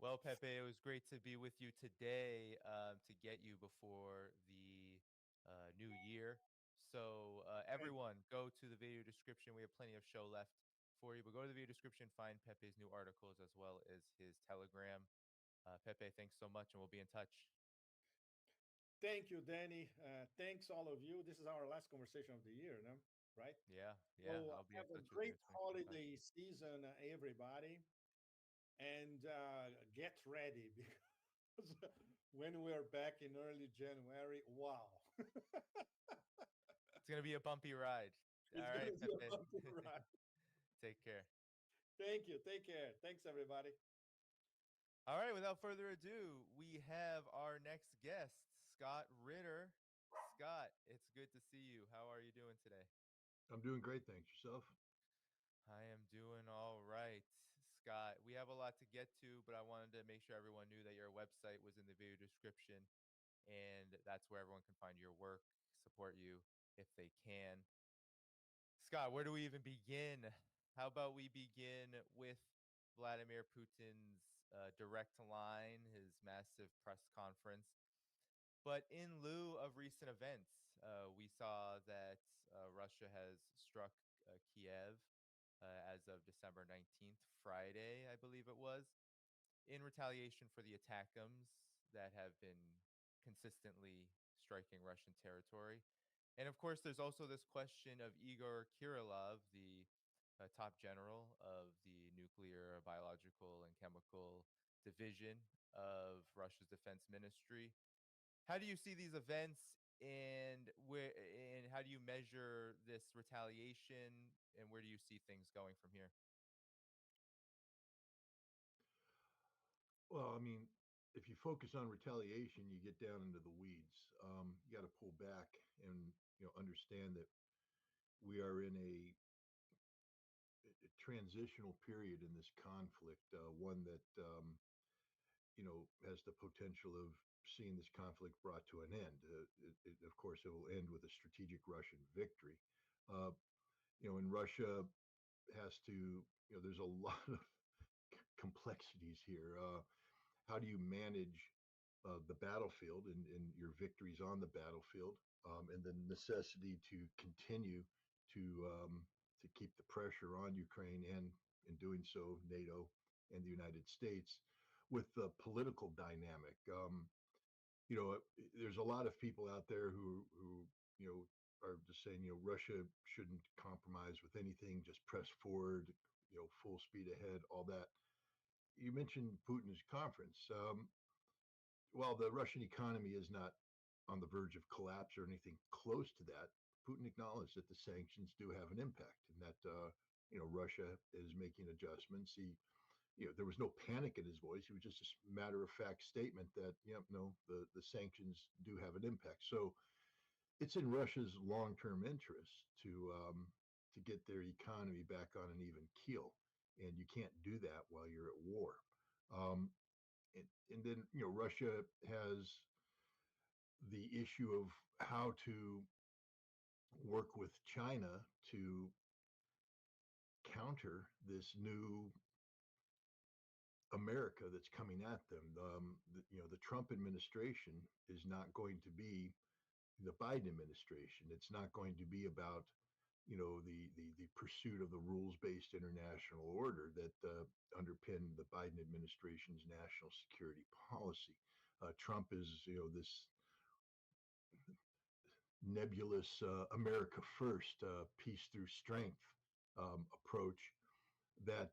Well, Pepe, it was great to be with you today, to get you before the new year. So, Thank everyone, go to the video description. We have plenty of show left for you, but go to the video description, find Pepe's new articles as well as his Telegram. Pepe, thanks so much, and we'll be in touch. Thank you, Danny. Thanks, all of you. This is our last conversation of the year, no? Right? Yeah, yeah, So I'll be in have a touch with you great in 2025. holiday season, everybody, and get ready because when we're back in early January, wow, It's gonna be a bumpy ride. All it's going right, to be a Pepe. bumpy ride. Take care. Thank you. Take care. Thanks, everybody. All right, without further ado, we have our next guest, Scott Ritter. Scott, it's good to see you. How are you doing today? I'm doing great, thanks. Yourself? I am doing all right, Scott. We have a lot to get to, but I wanted to make sure everyone knew that your website was in the video description, and that's where everyone can find your work, support you if they can. Scott, where do we even begin? How about we begin with Vladimir Putin's direct line, his massive press conference? But in lieu of recent events, we saw that Russia has struck Kiev as of December 19th, Friday, I believe it was, in retaliation for the attackums that have been consistently striking Russian territory. And of course, there's also this question of Igor Kirilov, the top general of the nuclear, biological, and chemical division of Russia's defense ministry. How do you see these events, and how do you measure this retaliation, and where do you see things going from here? Well, I mean, if you focus on retaliation, you get down into the weeds. You got to pull back and understand that we are in a transitional period in this conflict, one that has the potential of seeing this conflict brought to an end. Of course, it will end with a strategic Russian victory. Uh, and Russia has to. There's a lot of complexities here. How do you manage the battlefield and your victories on the battlefield, and the necessity to continue to keep the pressure on Ukraine, and in doing so, NATO and the United States, with the political dynamic. There's a lot of people out there who are just saying, Russia shouldn't compromise with anything, just press forward, full speed ahead, all that. You mentioned Putin's conference. While the Russian economy is not on the verge of collapse or anything close to that, Putin acknowledged that the sanctions do have an impact, and that Russia is making adjustments. There was no panic in his voice. It was just a matter of fact statement that no, the sanctions do have an impact. So it's in Russia's long term interest to get their economy back on an even keel, and you can't do that while you're at war. Um, and then Russia has the issue of how to work with China to counter this new America that's coming at them. The Trump administration is not going to be the Biden administration. It's not going to be about the pursuit of the rules-based international order that underpin the Biden administration's national security policy. Trump is this nebulous America first, peace through strength approach that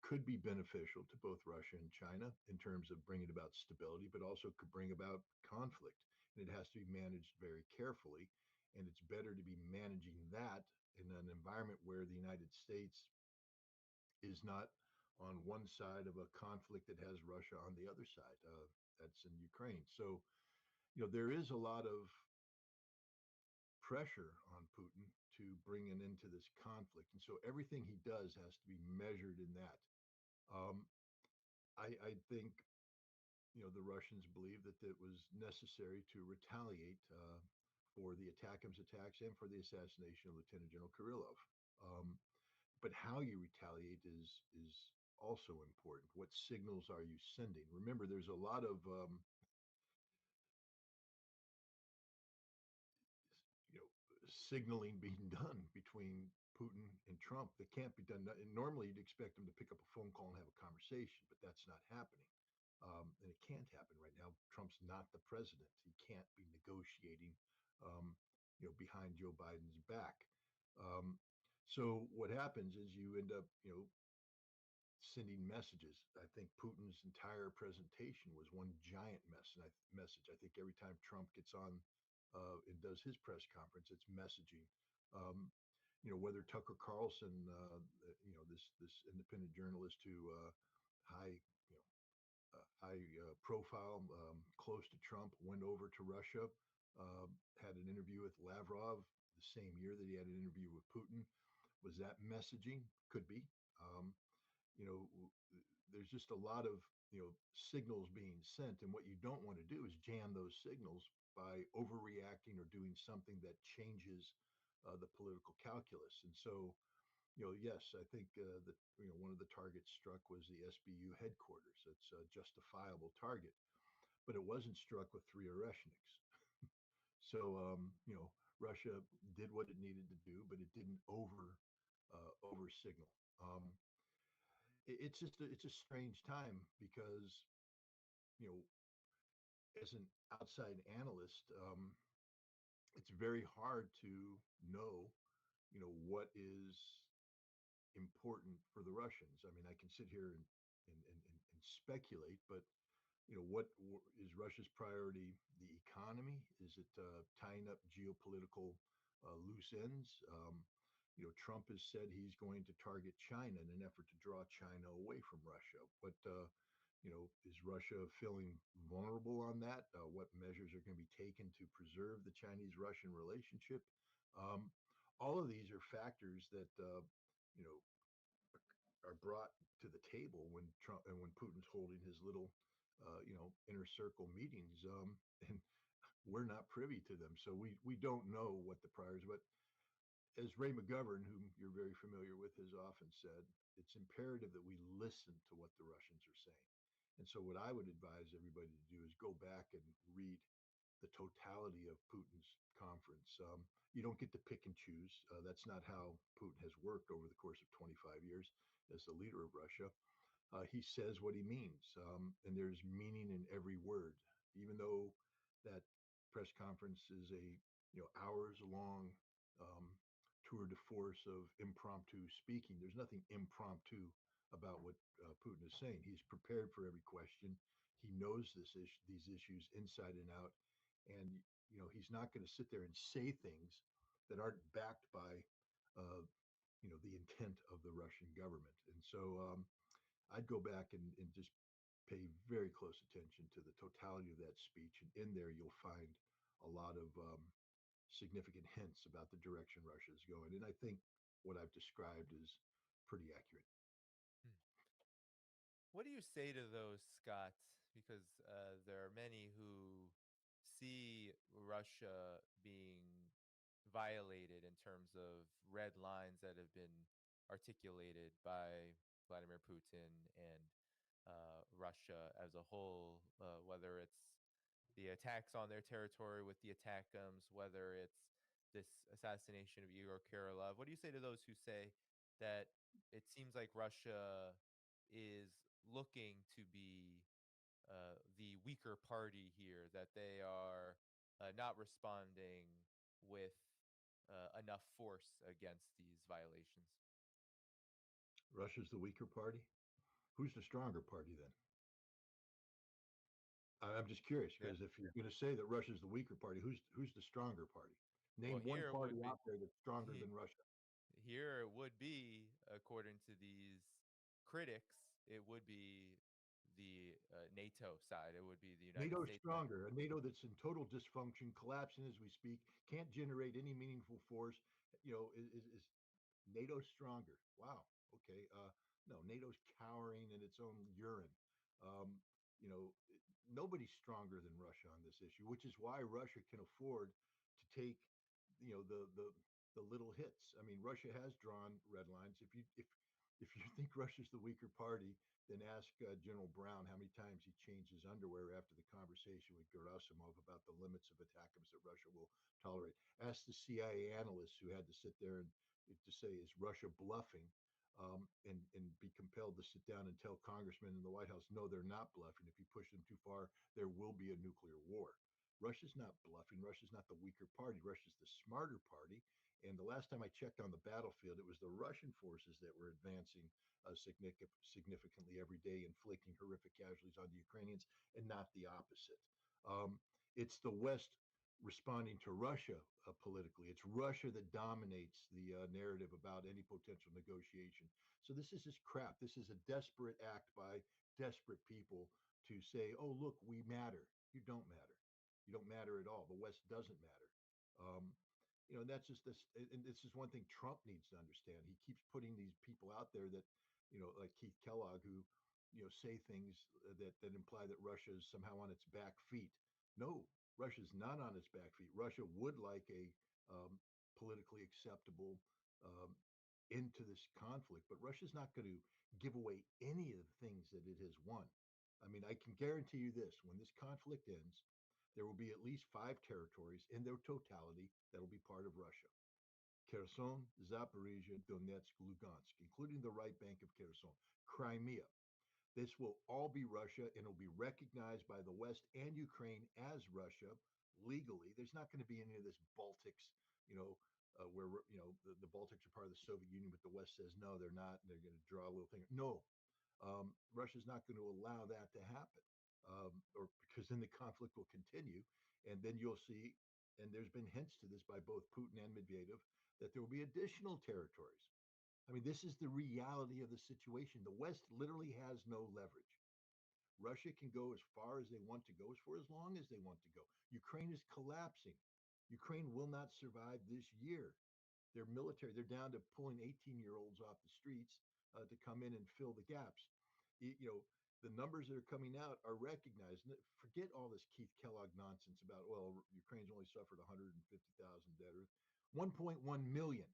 could be beneficial to both Russia and China in terms of bringing about stability, but also could bring about conflict. And it has to be managed very carefully. And it's better to be managing that in an environment where the United States is not on one side of a conflict that has Russia on the other side. That's in Ukraine. So, there is a lot of pressure on Putin to bring an end to this conflict. And so everything he does has to be measured in that. Um, I think, the Russians believe that it was necessary to retaliate for the ATACMS attacks and for the assassination of Lieutenant General Kirillov. Um, but how you retaliate is also important. What signals are you sending? Remember, there's a lot of you know signaling being done between Putin and Trump that can't be done. And normally, you'd expect them to pick up a phone call and have a conversation, but that's not happening. And it can't happen right now. Trump's not the president. He can't be negotiating, um, behind Joe Biden's back. Um, so what happens is you end up, sending messages. I think Putin's entire presentation was one giant message. I think every time Trump gets on and does his press conference, it's messaging. Um, whether Tucker Carlson, this independent journalist who high high profile, close to Trump, went over to Russia, had an interview with Lavrov, the same year that he had an interview with Putin. Was that messaging? Could be. Um, you know, there's just a lot of signals being sent, and what you don't want to do is jam those signals by overreacting or doing something that changes the political calculus. And so, yes, I think that one of the targets struck was the SBU headquarters. It's a justifiable target, but it wasn't struck with three Oreshniks. So, Russia did what it needed to do, but it didn't over signal. It's a strange time because you know as an outside analyst, it's very hard to know what is important for the Russians. I mean, I can sit here and speculate, but what is Russia's priority? The economy? Is it tying up geopolitical loose ends? Trump has said he's going to target China in an effort to draw China away from Russia. But is Russia feeling vulnerable on that? What measures are going to be taken to preserve the Chinese-Russian relationship? Um, all of these are factors that you know are brought to the table when Trump and when Putin's holding his little, inner circle meetings, and we're not privy to them, so we don't know what the priors. But as Ray McGovern, whom you're very familiar with, has often said, it's imperative that we listen to what the Russians are saying. And so, what I would advise everybody to do is go back and read the totality of Putin's conference. You don't get to pick and choose. That's not how Putin has worked over the course of 25 years as the leader of Russia. He says what he means, and there's meaning in every word, even though that press conference is a hours long um, tour de force of impromptu speaking. There's nothing impromptu about what Putin is saying. He's prepared for every question. He knows these issues inside and out, and he's not going to sit there and say things that aren't backed by uh, the intent of the Russian government. And so I'd go back and just pay very close attention to the totality of that speech. And in there, you'll find a lot of significant hints about the direction Russia is going. And I think what I've described is pretty accurate. Hmm. What do you say to those, Scott? Because there are many who see Russia being violated in terms of red lines that have been articulated by Vladimir Putin and Russia as a whole, whether it's the attacks on their territory with the ATACMs, whether it's this assassination of Igor Kirillov. What do you say to those who say that it seems like Russia is looking to be the weaker party here, that they are not responding with enough force against these violations? Russia's the weaker party. Who's the stronger party then? I'm just curious Yeah. because if you're going to say that Russia's the weaker party, who's the stronger party? Well, Name one here it party would be out there that's stronger than Russia. here it would be, according to these critics, it would be the NATO side. It would be the United NATO's States side. stronger. A NATO that's in total dysfunction, collapsing as we speak, can't generate any meaningful force. Is NATO's stronger? Wow. Okay. No, NATO's cowering in its own urine. Um, Nobody's stronger than Russia on this issue, which is why Russia can afford to take, the little hits. I mean, Russia has drawn red lines. If you think Russia's the weaker party, then ask General Brown how many times he changed his underwear after the conversation with Gerasimov about the limits of ATACMS that Russia will tolerate. Ask the CIA analysts who had to sit there and to say, is Russia bluffing? And be compelled to sit down and tell congressmen in the White House, no, they're not bluffing. If you push them too far, there will be a nuclear war. Russia's not bluffing. Russia's not the weaker party. Russia's the smarter party. And the last time I checked on the battlefield, it was the Russian forces that were advancing significantly every day, inflicting horrific casualties on the Ukrainians, and not the opposite. It's the West responding to Russia politically. It's Russia that dominates the narrative about any potential negotiation. So this is just crap. This is a desperate act by desperate people to say, "Oh, look, we matter." You don't matter. You don't matter at all. The West doesn't matter. Um, That's just this, and this is one thing Trump needs to understand. He keeps putting these people out there that, like Keith Kellogg, who, say things that imply that Russia is somehow on its back feet. No, Russia's not on its back feet. Russia would like a politically acceptable um, into this conflict, but Russia's not going to give away any of the things that it has won. I mean, I can guarantee you this: when this conflict ends, there will be at least five territories in their totality that will be part of Russia: Kherson, Zaporizhia, Donetsk, Lugansk, including the right bank of Kherson, Crimea. This will all be Russia, and it will be recognized by the West and Ukraine as Russia legally. There's not going to be any of this Baltics, you know, where the Baltics are part of the Soviet Union, but the West says no, they're not. And they're going to draw a little thing. No, Russia's not going to allow that to happen, or because then the conflict will continue, and then you'll see. And there's been hints to this by both Putin and Medvedev that there will be additional territories. I mean, this is the reality of the situation. The West literally has no leverage. Russia can go as far as they want to go, for as long as they want to go. Ukraine is collapsing. Ukraine will not survive this year. Their military, they're down to pulling 18-year-olds off the streets to come in and fill the gaps. The numbers that are coming out are recognized. Forget all this Keith Kellogg nonsense about, well, Ukraine's only suffered 150,000 dead, or 1.1 million.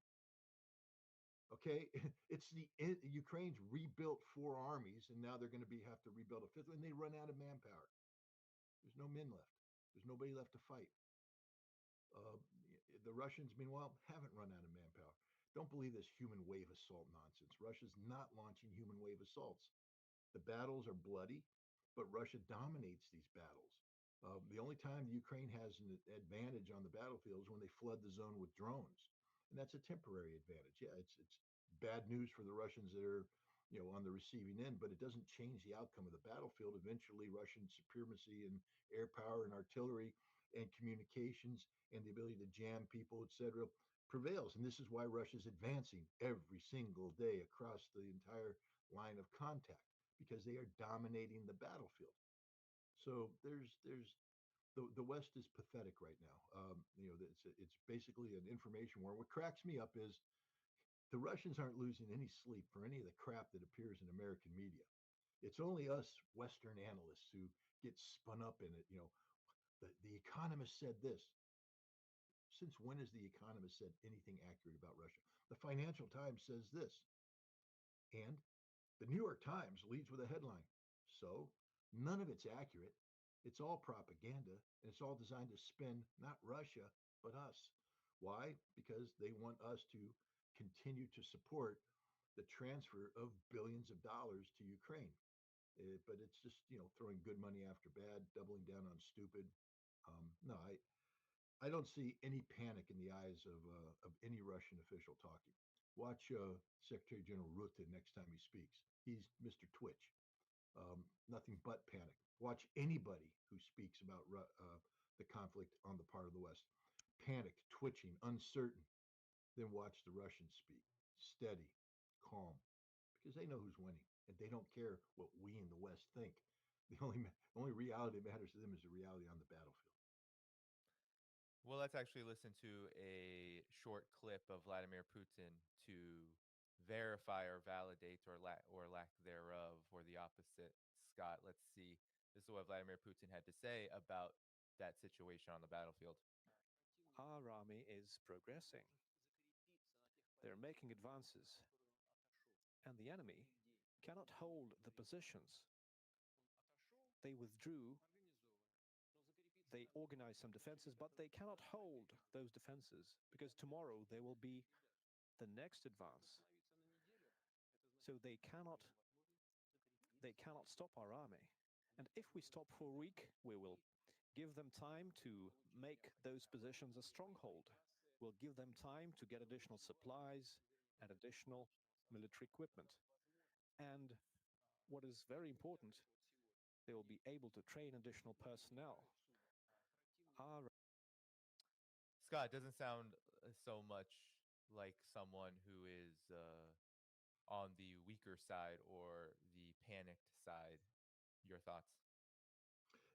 Okay, it's the Ukraine's rebuilt four armies, and now they're going to have to rebuild a fifth, and they run out of manpower. There's no men left. There's nobody left to fight. Uh, the Russians, meanwhile, haven't run out of manpower. Don't believe this human wave assault nonsense. Russia's not launching human wave assaults. The battles are bloody, but Russia dominates these battles. The only time Ukraine has an advantage on the battlefield is when they flood the zone with drones, and that's a temporary advantage. Yeah, it's bad news for the Russians that are, on the receiving end, but it doesn't change the outcome of the battlefield. Eventually, Russian supremacy in air power and artillery and communications and the ability to jam people, etc., prevails. And this is why Russia's advancing every single day across the entire line of contact, because they are dominating the battlefield. So there's the West is pathetic right now. It's basically an information war. What cracks me up is the Russians aren't losing any sleep for any of the crap that appears in American media. It's only us Western analysts who get spun up in it. The Economist said this. Since when has the Economist said anything accurate about Russia? The Financial Times says this, and the New York Times leads with a headline. So none of it's accurate. It's all propaganda, and it's all designed to spin not Russia, but us. Why? Because they want us to continue to support the transfer of billions of dollars to Ukraine. But it's just, throwing good money after bad, doubling down on stupid. No, I don't see any panic in the eyes of any Russian official talking. Watch Secretary General Rutte next time he speaks. He's Mr. Twitch. Nothing but panic. Watch anybody who speaks about the conflict on the part of the West. Panicked, twitching, uncertain. Then watch the Russians speak. Steady, calm, because they know who's winning, and they don't care what we in the West think. The only reality that matters to them is the reality on the battlefield. Well, let's actually listen to a short clip of Vladimir Putin to verify or validate or lack thereof, or the opposite. Scott, let's see. This is what Vladimir Putin had to say about that situation on the battlefield. Our army is progressing. They're making advances, and the enemy cannot hold the positions. They withdrew, they organized some defenses, but they cannot hold those defenses because tomorrow there will be the next advance. So they cannot stop our army. And if we stop for a week, we will give them time to make those positions a stronghold. We'll give them time to get additional supplies and additional military equipment. And what is very important, they will be able to train additional personnel. Our Scott, doesn't sound so much like someone who is on the weaker side or the panicked side. Your thoughts?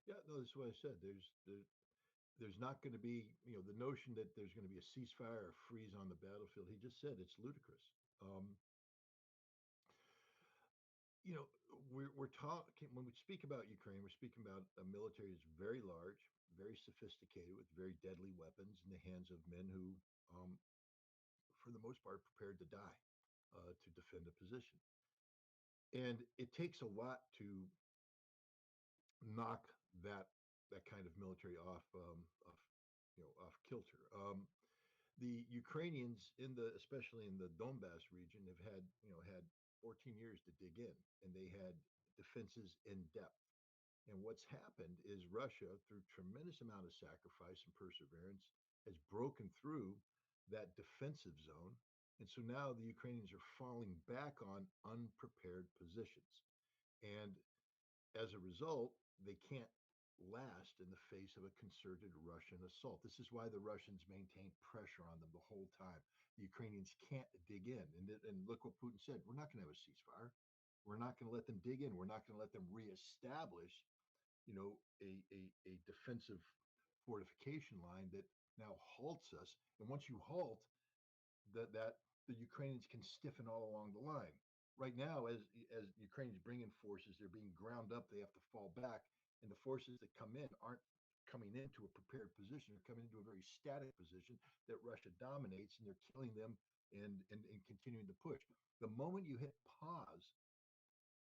Yeah, no, that's what I said. there's not going to be, the notion that there's going to be a ceasefire or freeze on the battlefield. He just said it's ludicrous. Um, you know, we're talking when we speak about Ukraine, we're speaking about a military that's very large, very sophisticated, with very deadly weapons in the hands of men who, um, for the most part, prepared to die to defend a position. And it takes a lot to knock that that kind of military off kilter. The Ukrainians in the especially in the Donbass region have had 14 years to dig in, and they had defenses in depth. And what's happened is Russia, through tremendous amount of sacrifice and perseverance, has broken through that defensive zone. And so now the Ukrainians are falling back on unprepared positions. And as a result, they can't last in the face of a concerted Russian assault. This is why the Russians maintain pressure on them the whole time. The Ukrainians can't dig in. And look what Putin said: we're not going to have a ceasefire. We're not going to let them dig in. We're not going to let them reestablish, a defensive fortification line that now halts us. And once you halt, that the Ukrainians can stiffen all along the line. Right now, as Ukrainians bring in forces, they're being ground up. They have to fall back, and the forces that come in aren't coming into a prepared position. They're coming into a very static position that Russia dominates, and they're killing them and continuing to push. The moment you hit pause,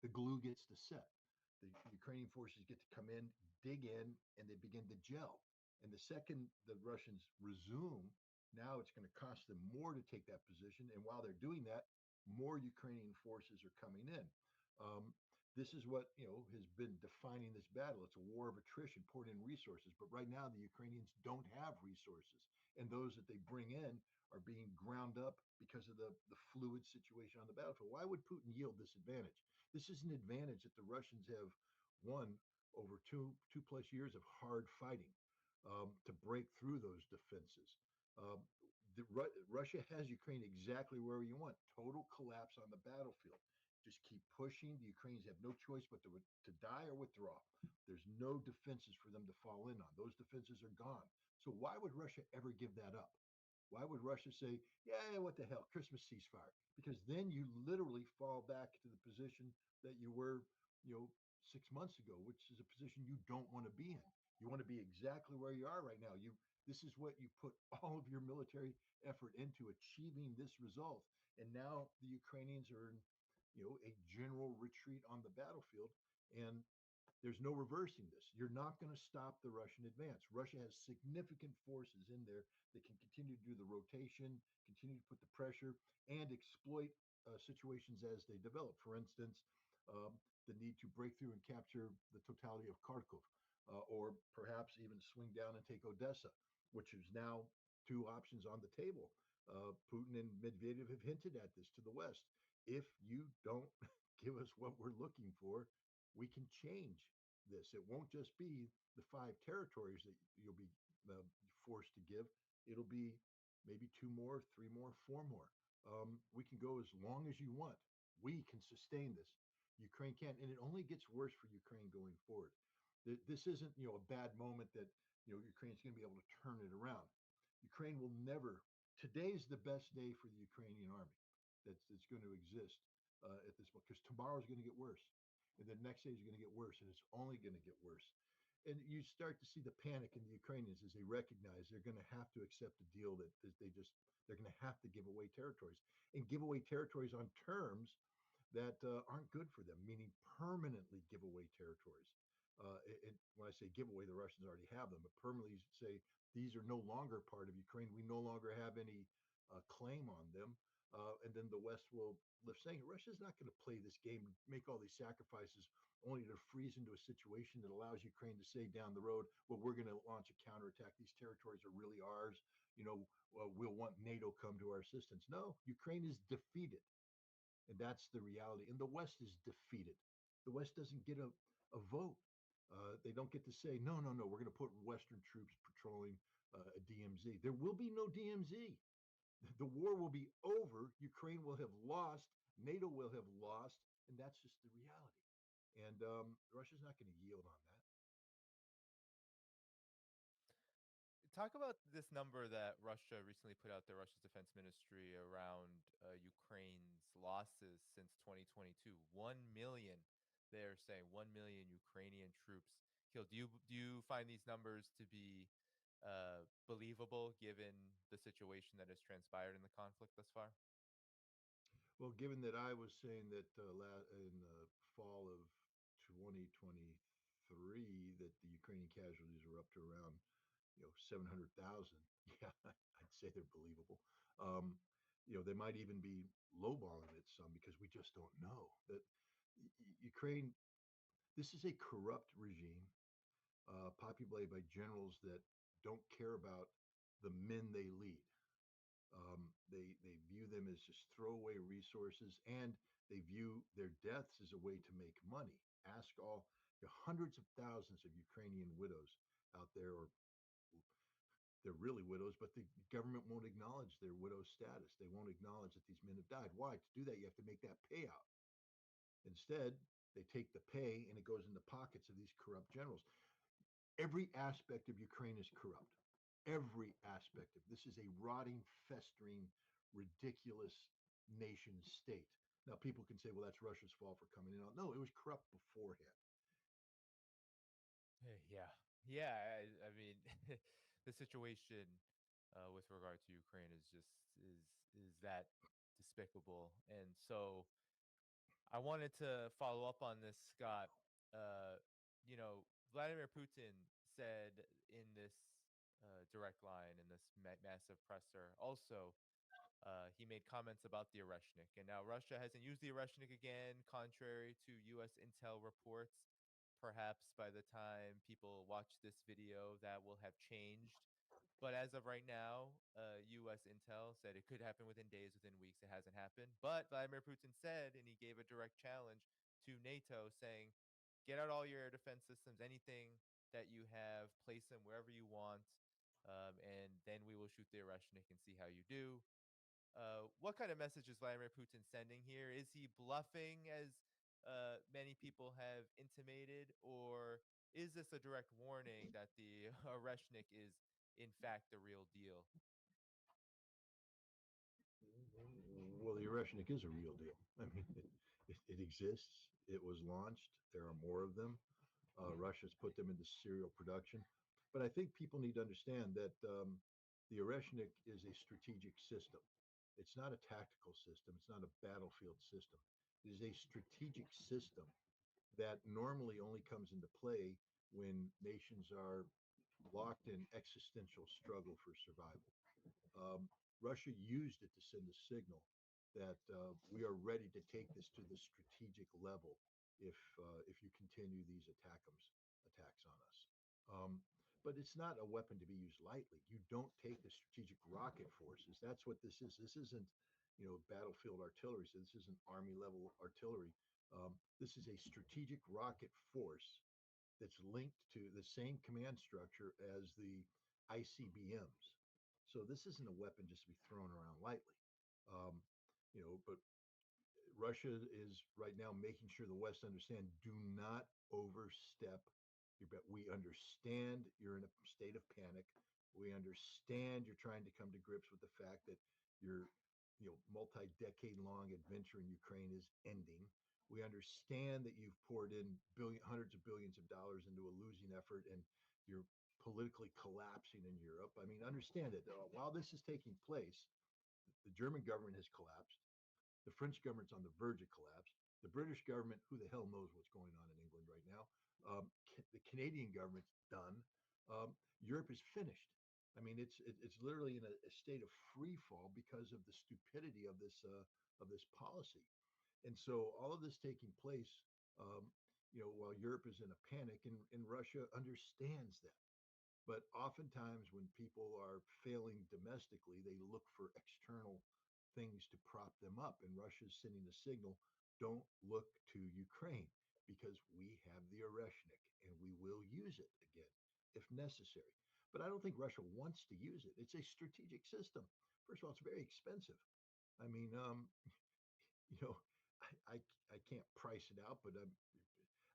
the glue gets to set. The Ukrainian forces get to come in, dig in, and they begin to gel. And the second the Russians resume, now it's going to cost them more to take that position. And while they're doing that, more Ukrainian forces are coming in. Um, this is what has been defining this battle. It's a war of attrition, poured in resources. But right now, the Ukrainians don't have resources, and those that they bring in are being ground up because of the fluid situation on the battlefield. Why would Putin yield this advantage? This is an advantage that the Russians have won over two plus years of hard fighting to break through those defenses. Um, Russia has Ukraine exactly where you want. Total collapse on the battlefield. Just keep pushing. The Ukrainians have no choice but to die or withdraw. There's no defenses for them to fall in on. Those defenses are gone. So why would Russia ever give that up? Why would Russia say, yeah, what the hell, Christmas ceasefire? Because then you literally fall back to the position that you were, you know, 6 months ago, which is a position you don't want to be in. You want to be exactly where you are right now. This is what you put all of your military effort into, achieving this result. And now the Ukrainians are in, a general retreat on the battlefield. And there's no reversing this. You're not going to stop the Russian advance. Russia has significant forces in there that can continue to do the rotation, continue to put the pressure, and exploit situations as they develop. For instance, um, the need to break through and capture the totality of Kharkov, or perhaps even swing down and take Odessa, which is now two options on the table. Putin and Medvedev have hinted at this to the West. If you don't give us what we're looking for, we can change this. It won't just be the five territories that you'll be uh, forced to give. It'll be maybe two more, three more, four more. We can go as long as you want. We can sustain this. Ukraine can't, and it only gets worse for Ukraine going forward. This isn't, a bad moment that Ukraine's going to be able to turn it around. Ukraine will never. Today's the best day for the Ukrainian army that's going to exist at this point, because tomorrow's going to get worse, and the next day is going to get worse, and it's only going to get worse. And you start to see the panic in the Ukrainians as they recognize they're going to have to accept a deal that they're going to have to give away territories, and give away territories on terms that aren't good for them, meaning permanently give away territories. And when I say give away, the Russians already have them, but permanently say these are no longer part of Ukraine. We no longer have any claim on them. And then the West will lift saying Russia's not going to play this game and make all these sacrifices only to freeze into a situation that allows Ukraine to say down the road, well, we're going to launch a counterattack. These territories are really ours. We'll want NATO come to our assistance. No, Ukraine is defeated. And that's the reality. And the West is defeated. The West doesn't get a vote. They don't get to say, no, no, no, we're going to put Western troops patrolling a DMZ. There will be no DMZ. The war will be over. Ukraine will have lost. NATO will have lost. And that's just the reality. And Russia's not going to yield on that. talk about this number that Russia recently put out there, Russia's defense ministry, around Ukraine's losses since 2022. 1 million, they're saying 1 million Ukrainian troops killed. Do you find these numbers to be believable given the situation that has transpired in the conflict thus far? Well, given that I was saying that in the fall of 2023 that the Ukrainian casualties were up to around 700,000, yeah, I'd say they're believable. Um, they might even be lowballing it some because we just don't know that Ukraine. This is a corrupt regime populated by generals that don't care about the men they lead. They view them as just throwaway resources, and they view their deaths as a way to make money. Ask all hundreds of thousands of Ukrainian widows out there, or they're really widows, but the government won't acknowledge their widow status. They won't acknowledge that these men have died. Why? To do that, you have to make that payout. Instead, they take the pay and it goes in the pockets of these corrupt generals. Every aspect of Ukraine is corrupt. Every aspect of this is a rotting, festering, ridiculous nation state. Now, people can say, well, that's Russia's fault for coming in. No, it was corrupt beforehand. Yeah, yeah. I mean, the situation with regard to Ukraine is that despicable, and so I wanted to follow up on this, Scott. Uh, Vladimir Putin said in this direct line in this massive presser also he made comments about the Oreshnik. And now Russia hasn't used the Oreshnik again, contrary to U.S. intel reports. Perhaps by the time people watch this video, that will have changed. But as of right now, U.S. intel said it could happen within days, within weeks. It hasn't happened. But Vladimir Putin said, and he gave a direct challenge to NATO, saying, get out all your air defense systems, anything that you have, place them wherever you want, and then we will shoot the Oreshnik and see how you do. What kind of message is Vladimir Putin sending here? Is he bluffing, as many people have intimated, or is this a direct warning that the Oreshnik is, in fact, the real deal? Well, the Oreshnik is a real deal. I mean, it exists. It was launched. There are more of them. Russia's put them into serial production. But I think people need to understand that the Oreshnik is a strategic system. It's not a tactical system. It's not a battlefield system. It is a strategic system that normally only comes into play when nations are locked in existential struggle for survival. Um, Russia used it to send a signal that we are ready to take this to the strategic level if you continue these attacks on us. But it's not a weapon to be used lightly. You don't take the strategic rocket forces. That's what this is. This isn't, battlefield artillery. So this isn't army level artillery. This is a strategic rocket force that's linked to the same command structure as the ICBMs. So this isn't a weapon just to be thrown around lightly. But Russia is right now making sure the West understand, do not overstep your bet. We understand you're in a state of panic. We understand you're trying to come to grips with the fact that your multi-decade long adventure in Ukraine is ending. We understand that you've poured in hundreds of billions of dollars into a losing effort and you're politically collapsing in Europe. I mean, understand that while this is taking place, the German government has collapsed. The French government's on the verge of collapse. The British government, who the hell knows what's going on in England right now? The Canadian government's done. Europe is finished. I mean, it's literally in a state of free fall because of the stupidity of this policy. And so all of this taking place, while Europe is in a panic, and Russia understands that. But oftentimes, when people are failing domestically, they look for external things to prop them up. And Russia's sending a signal, don't look to Ukraine because we have the Oreshnik and we will use it again if necessary. But I don't think Russia wants to use it. It's a strategic system. First of all, it's very expensive. I mean, you know, I can't price it out, but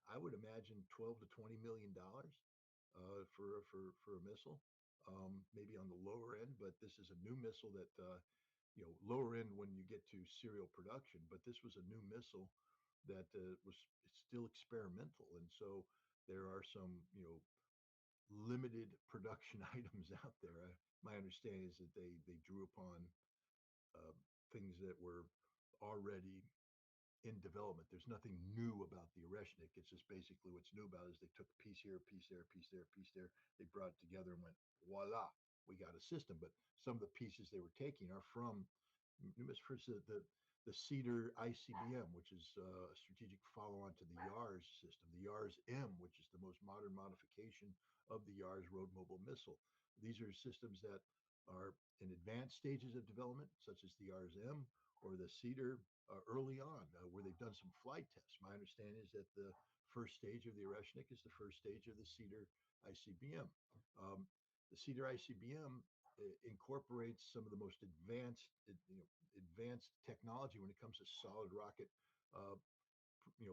I would imagine 12 to $20 million for a missile. maybe on the lower end, but this is a new missile that, lower end when you get to serial production, but this was a new missile that was still experimental. And so there are some, limited production items out there. My understanding is that they drew upon uh, things that were already in development. There's nothing new about the Oreshnik. It's just basically what's new about it is they took a piece here, a piece there, a piece there, a piece there. They brought it together and went, voila, we got a system. But some of the pieces they were taking are from, for instance, the Cedar ICBM, which is a strategic follow-on to the YARS system, the YARS M, which is the most modern modification of the YARS road mobile missile. These are systems that are in advanced stages of development, such as the YARS M or the Cedar early on, where they've done some flight tests. My understanding is that the first stage of the Oreshnik is the first stage of the Cedar ICBM. The Cedar ICBM incorporates some of the most advanced technology when it comes to solid rocket, uh,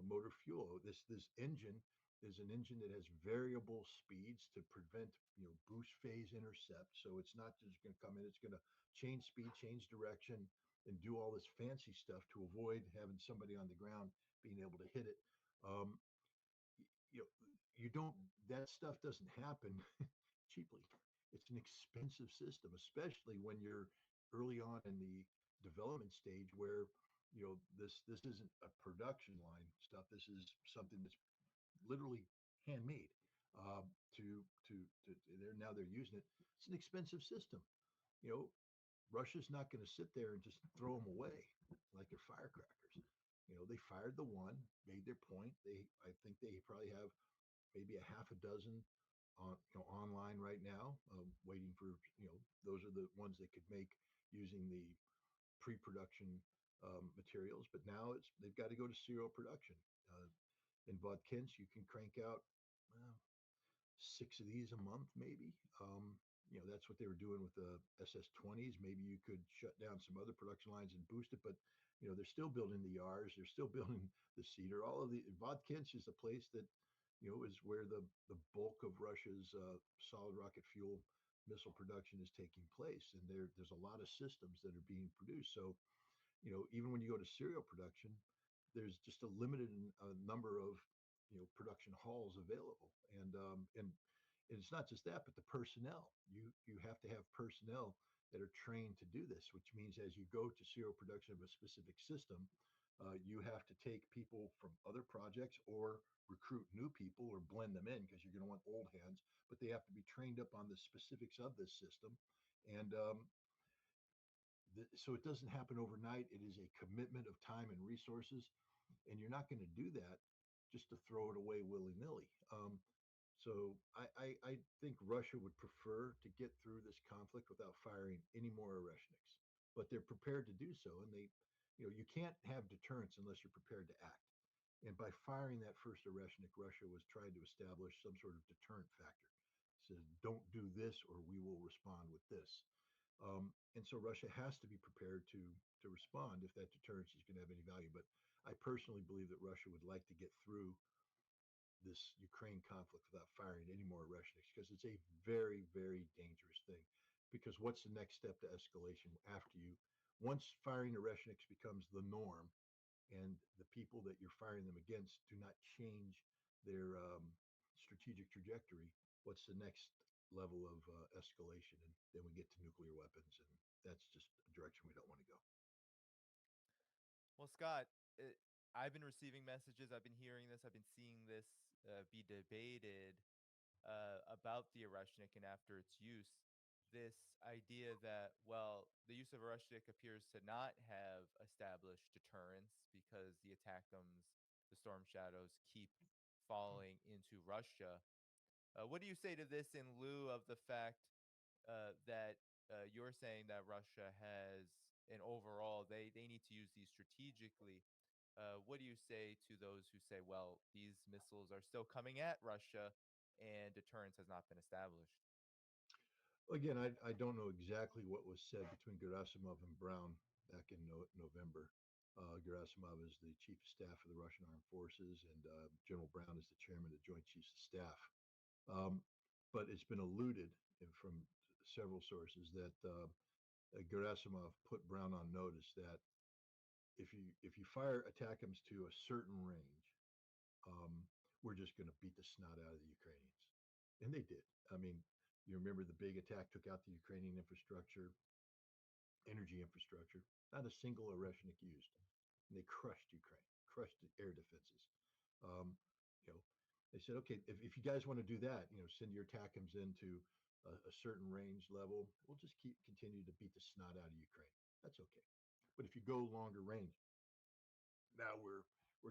motor fuel. This engine is an engine that has variable speeds to prevent boost phase intercept. So it's not just going to come in; it's going to change speed, change direction, and do all this fancy stuff to avoid having somebody on the ground being able to hit it. Um, you know, you don't. That stuff doesn't happen cheaply. It's an expensive system, especially when you're early on in the development stage where this isn't a production line stuff. This is something that's literally handmade. They're using it. It's an expensive system. You know, Russia's not going to sit there and just throw them away like they're firecrackers. They fired the one, made their point. I think they probably have maybe a half a dozen online right now, waiting for those are the ones they could make using the pre-production materials. But now they've got to go to serial production. Uh, in Vodkins, you can crank out well, 6 of these a month, maybe. That's what they were doing with the SS-20s. Maybe you could shut down some other production lines and boost it, but they're still building the Yars, they're still building the Cedar. All of the Vodkins is the place that is where the bulk of Russia's solid rocket fuel missile production is taking place, and there's a lot of systems that are being produced. So even when you go to serial production, there's just a limited number of production halls available, and it's not just that, but the personnel. You have to have personnel that are trained to do this, which means as you go to serial production of a specific system, you have to take people from other projects or recruit new people or blend them in because you're going to want old hands, but they have to be trained up on the specifics of this system. And so it doesn't happen overnight. It is a commitment of time and resources, and you're not going to do that just to throw it away willy nilly. So I think Russia would prefer to get through this conflict without firing any more Oreshniks, but they're prepared to do so. And you can't have deterrence unless you're prepared to act. And by firing that first Oreshnik, Russia was trying to establish some sort of deterrent factor. It says, don't do this or we will respond with this. And so Russia has to be prepared to respond if that deterrence is going to have any value. But I personally believe that Russia would like to get through this Ukraine conflict without firing any more Russians because it's a very, very dangerous thing. Because what's the next step to escalation after you? Once firing the Russians becomes the norm, and the people that you're firing them against do not change their strategic trajectory, what's the next level of escalation? And then we get to nuclear weapons, and that's just a direction we don't want to go. Well, Scott, I've been receiving messages. I've been hearing this. I've been seeing this be debated about the Oreshnik and after its use. This idea that, well, the use of Oreshnik appears to not have established deterrence because the ATACMS, the Storm Shadows, keep falling into Russia. What do you say to this in lieu of the fact that you're saying that Russia has, and overall, they need to use these strategically? What do you say to those who say, well, these missiles are still coming at Russia and deterrence has not been established? Again, I don't know exactly what was said between Gerasimov and Brown back in November. Gerasimov is the chief of staff of the Russian armed forces, and General Brown is the chairman of the Joint Chiefs of Staff. Um, but it's been alluded from several sources that Gerasimov put Brown on notice that if you fire ATACMS to a certain range, um, we're just going to beat the snot out of the Ukrainians, and they did. I mean, you remember the big attack took out the Ukrainian infrastructure, energy infrastructure. Not a single Oreshnik used. And they crushed Ukraine, crushed the air defenses. Um, you know, they said, okay, if you guys want to do that, send your TACMs into a certain range level. We'll just continue to beat the snot out of Ukraine. That's okay. But if you go longer range, now we're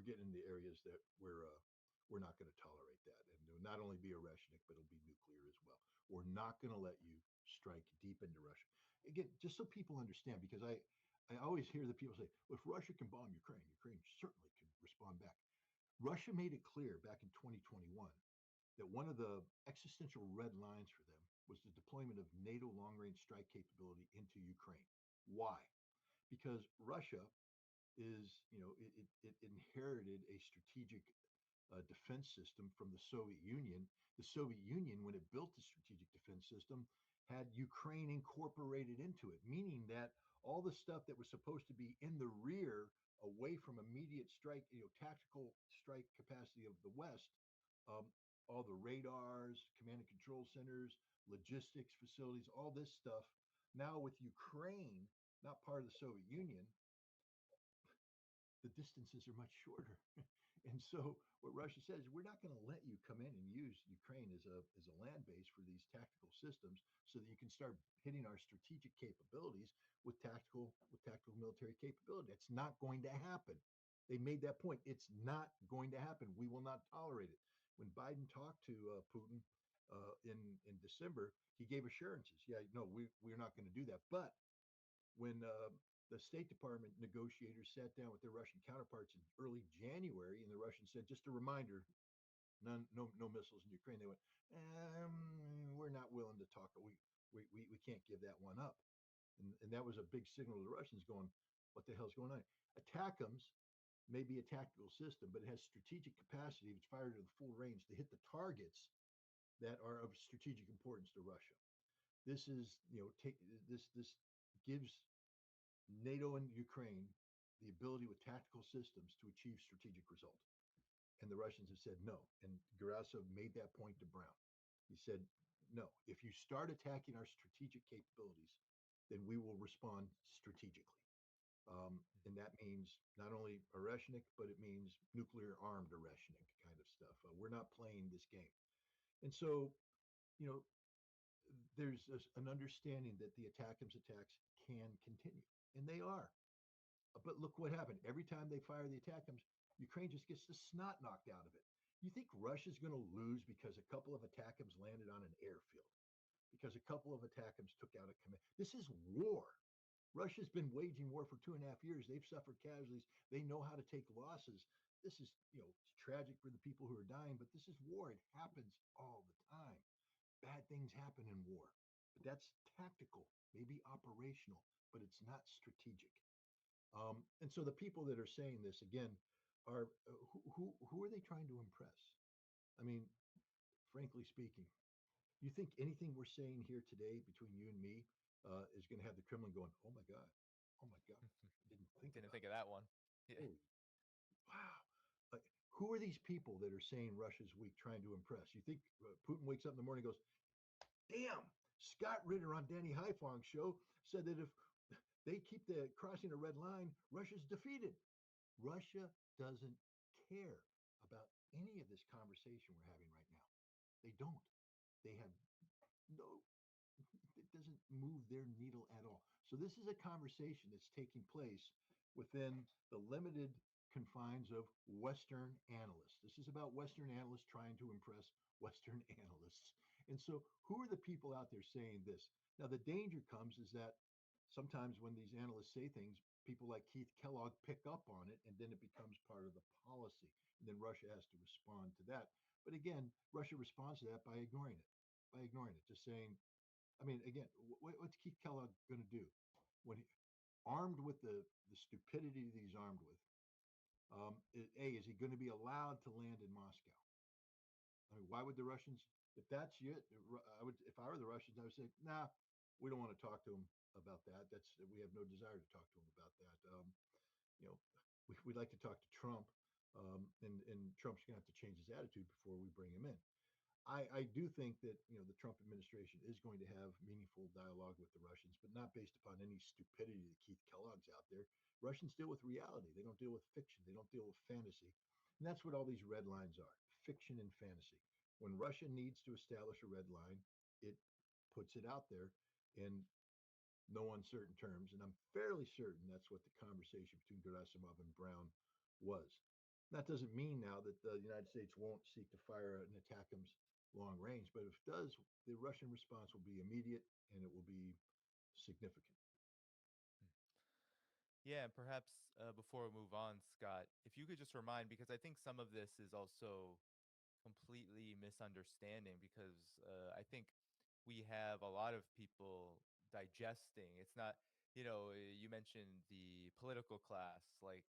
getting into areas that we're not going to tolerate that, and it'll not only be Oreshnik, but it'll be nuclear as well. We're not going to let you strike deep into Russia. Again, just so people understand, because I always hear the people say, well, if Russia can bomb Ukraine, Ukraine certainly can respond back. Russia made it clear back in 2021 that one of the existential red lines for them was the deployment of NATO long range strike capability into Ukraine. Why? Because Russia is, it inherited a strategic defense system from the Soviet Union. The Soviet Union, when it built the strategic defense system, had Ukraine incorporated into it, meaning that all the stuff that was supposed to be in the rear, away from immediate strike, tactical strike capacity of the West, um, all the radars, command and control centers, logistics facilities, all this stuff. Now with Ukraine, not part of the Soviet Union, the distances are much shorter. And so what Russia says, we're not going to let you come in and use Ukraine as a land base for these tactical systems so that you can start hitting our strategic capabilities with tactical military capability. That's not going to happen. They made that point. It's not going to happen. We will not tolerate it. When Biden talked to Putin in December, he gave assurances. Yeah, no, we're not going to do that. But when the State Department negotiators sat down with their Russian counterparts in early January, and the Russians said, "Just a reminder, no missiles in Ukraine." They went, "We're not willing to talk. We can't give that one up." And that was a big signal to the Russians going, "What the hell's going on?" ATACMS may be a tactical system, but it has strategic capacity if it's fired at the full range to hit the targets that are of strategic importance to Russia. This is, this gives NATO and Ukraine the ability with tactical systems to achieve strategic result. And the Russians have said no. And Gerasov made that point to Brown. He said, no, if you start attacking our strategic capabilities, then we will respond strategically. And that means not only Oreshnik, but it means nuclear armed Oreshnik kind of stuff. We're not playing this game. And so, you know, there's an understanding that the ATACMS attacks can continue, and they are. But look what happened. Every time they fire the ATACMS, Ukraine just gets the snot knocked out of it. You think Russia's going to lose because a couple of ATACMS landed on an airfield? Because a couple of ATACMS took out a command? This is war. Russia's been waging war for 2.5 years. They've suffered casualties. They know how to take losses. This is, it's tragic for the people who are dying, but this is war. It happens all the time. Bad things happen in war, but that's tactical, maybe operational, but it's not strategic. And so the people that are saying this again are who are they trying to impress? I mean, frankly speaking, you think anything we're saying here today between you and me is going to have the Kremlin going, oh my God, didn't think Didn't about think of that. that one. Yeah. Holy wow. Like, who are these people that are saying Russia's weak trying to impress? You think Putin wakes up in the morning and goes, damn, Scott Ritter on Danny Haifong's show said that if they keep the crossing a red line, Russia's defeated. Russia doesn't care about any of this conversation we're having right now. They don't. They have no, it doesn't move their needle at all. So this is a conversation that's taking place within the limited confines of Western analysts. This is about Western analysts trying to impress Western analysts. And so who are the people out there saying this? Now, the danger comes is that sometimes when these analysts say things, people like Keith Kellogg pick up on it, and then it becomes part of the policy. And then Russia has to respond to that. But again, Russia responds to that by ignoring it, just saying, I mean, again, what's Keith Kellogg going to do when armed with the stupidity that he's armed with? Is he going to be allowed to land in Moscow? I mean, why would the Russians If that's it, I would. If I were the Russians, I would say, nah, we don't want to talk to them about that. That's we have no desire to talk to them about that. You know, we'd like to talk to Trump, and Trump's going to have to change his attitude before we bring him in. I do think that the Trump administration is going to have meaningful dialogue with the Russians, but not based upon any stupidity that Keith Kellogg's out there. Russians deal with reality. They don't deal with fiction. They don't deal with fantasy, and that's what all these red lines are: fiction and fantasy. When Russia needs to establish a red line, it puts it out there in no uncertain terms, and I'm fairly certain that's what the conversation between Gerasimov and Brown was. That doesn't mean now that the United States won't seek to fire an ATACMS long range, but if it does, the Russian response will be immediate and it will be significant. Hmm. Yeah, and perhaps before we move on, Scott, if you could just remind, because I think some of this is also completely misunderstanding, because I think we have a lot of people digesting. It's not, you mentioned the political class, like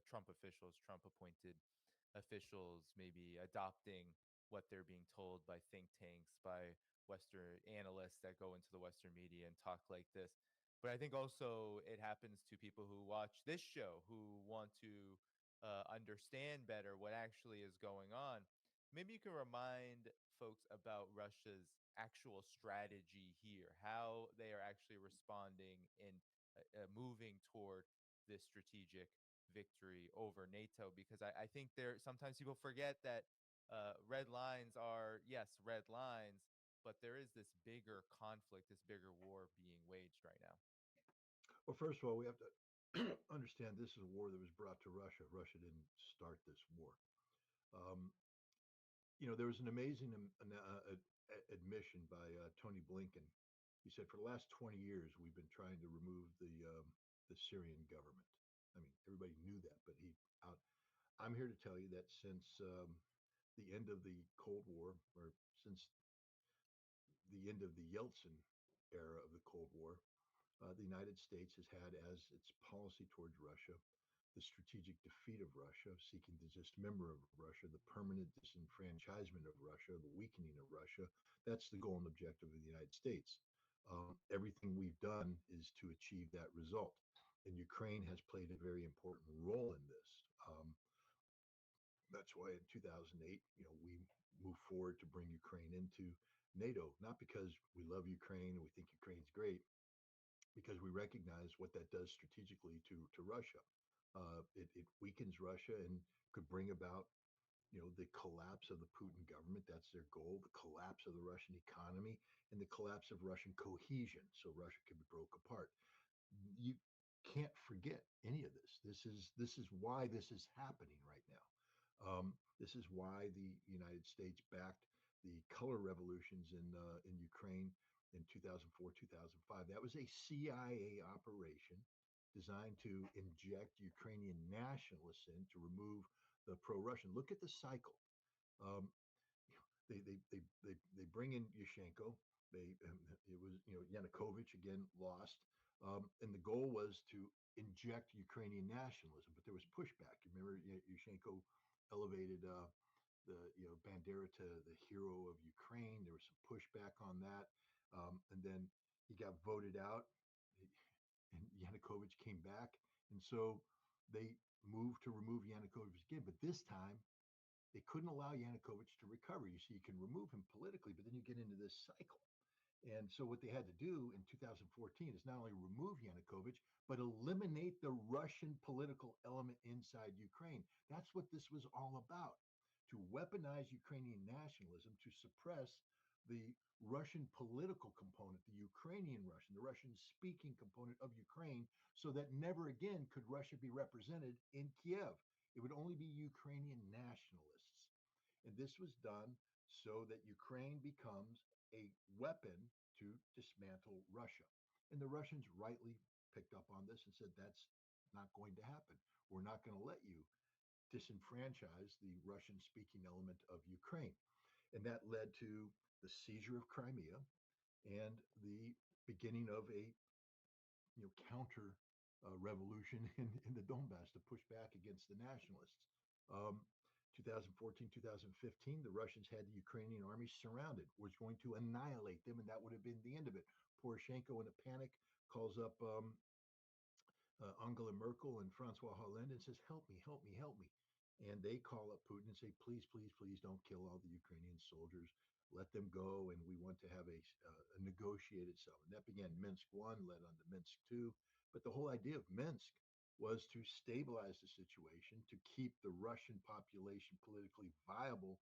Trump officials, Trump appointed officials, maybe adopting what they're being told by think tanks, by Western analysts that go into the Western media and talk like this. But I think also it happens to people who watch this show who want to understand better what actually is going on. Maybe you can remind folks about Russia's actual strategy here, how they are actually responding in moving toward this strategic victory over NATO, because I think there sometimes people forget that red lines are, yes, red lines, but there is this bigger conflict, this bigger war being waged right now. Well, first of all, we have to understand this is a war that was brought to Russia. Russia didn't start this war. Um, there was an amazing admission by Tony Blinken. He said, for the last 20 years, we've been trying to remove the Syrian government. I mean, everybody knew that, but out. I'm here to tell you that since the end of the Cold War, or since the end of the Yeltsin era of the Cold War, the United States has had as its policy towards Russia the strategic defeat of Russia, seeking to dismember of Russia, the permanent disenfranchisement of Russia, the weakening of Russia. That's the goal and objective of the United States. Everything we've done is to achieve that result. And Ukraine has played a very important role in this. That's why in 2008, we moved forward to bring Ukraine into NATO, not because we love Ukraine and we think Ukraine's great, because we recognize what that does strategically to Russia. It weakens Russia and could bring about, the collapse of the Putin government. That's their goal: the collapse of the Russian economy and the collapse of Russian cohesion. So Russia could be broke apart. You can't forget any of this. This is why this is happening right now. This is why the United States backed the color revolutions in Ukraine in 2004, 2005. That was a CIA operation designed to inject Ukrainian nationalists in to remove the pro-Russian. Look at the cycle. Um, they bring in Yushchenko. It was Yanukovych again lost, and the goal was to inject Ukrainian nationalism, but there was pushback. You remember Yushchenko elevated the Bandera to the hero of Ukraine. There was some pushback on that, and then he got voted out, and Yanukovych came back, and so they moved to remove Yanukovych again. But this time they couldn't allow Yanukovych to recover. You see, you can remove him politically, but then you get into this cycle. And so what they had to do in 2014 is not only remove Yanukovych, but eliminate the Russian political element inside Ukraine. That's what this was all about: to weaponize Ukrainian nationalism, to suppress the Russian political component, the Ukrainian Russian, the Russian speaking component of Ukraine, so that never again could Russia be represented in Kiev. It would only be Ukrainian nationalists. And this was done so that Ukraine becomes a weapon to dismantle Russia. And the Russians rightly picked up on this and said, that's not going to happen. We're not going to let you disenfranchise the Russian speaking element of Ukraine. And that led to the seizure of Crimea and the beginning of a counter revolution in the Donbass to push back against the nationalists. Um, 2014, 2015, the Russians had the Ukrainian army surrounded, was going to annihilate them, and that would have been the end of it. Poroshenko, in a panic, calls up Angela Merkel and Francois Hollande and says, "Help me, help me, help me." And they call up Putin and say, "Please, please, please don't kill all the Ukrainian soldiers. Let them go. And we want to have a negotiated settlement." That began Minsk 1, led on to Minsk 2. But the whole idea of Minsk was to stabilize the situation, to keep the Russian population politically viable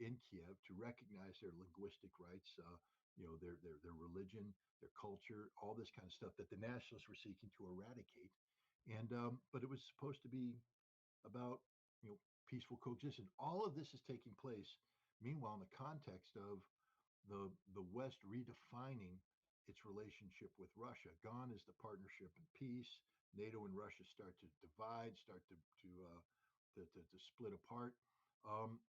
in Kiev, to recognize their linguistic rights, their religion, their culture, all this kind of stuff that the nationalists were seeking to eradicate. And but it was supposed to be about peaceful coexistence. All of this is taking place, meanwhile, in the context of the West redefining its relationship with Russia. Gone is the partnership and peace. NATO and Russia start to divide, start to split apart. Um,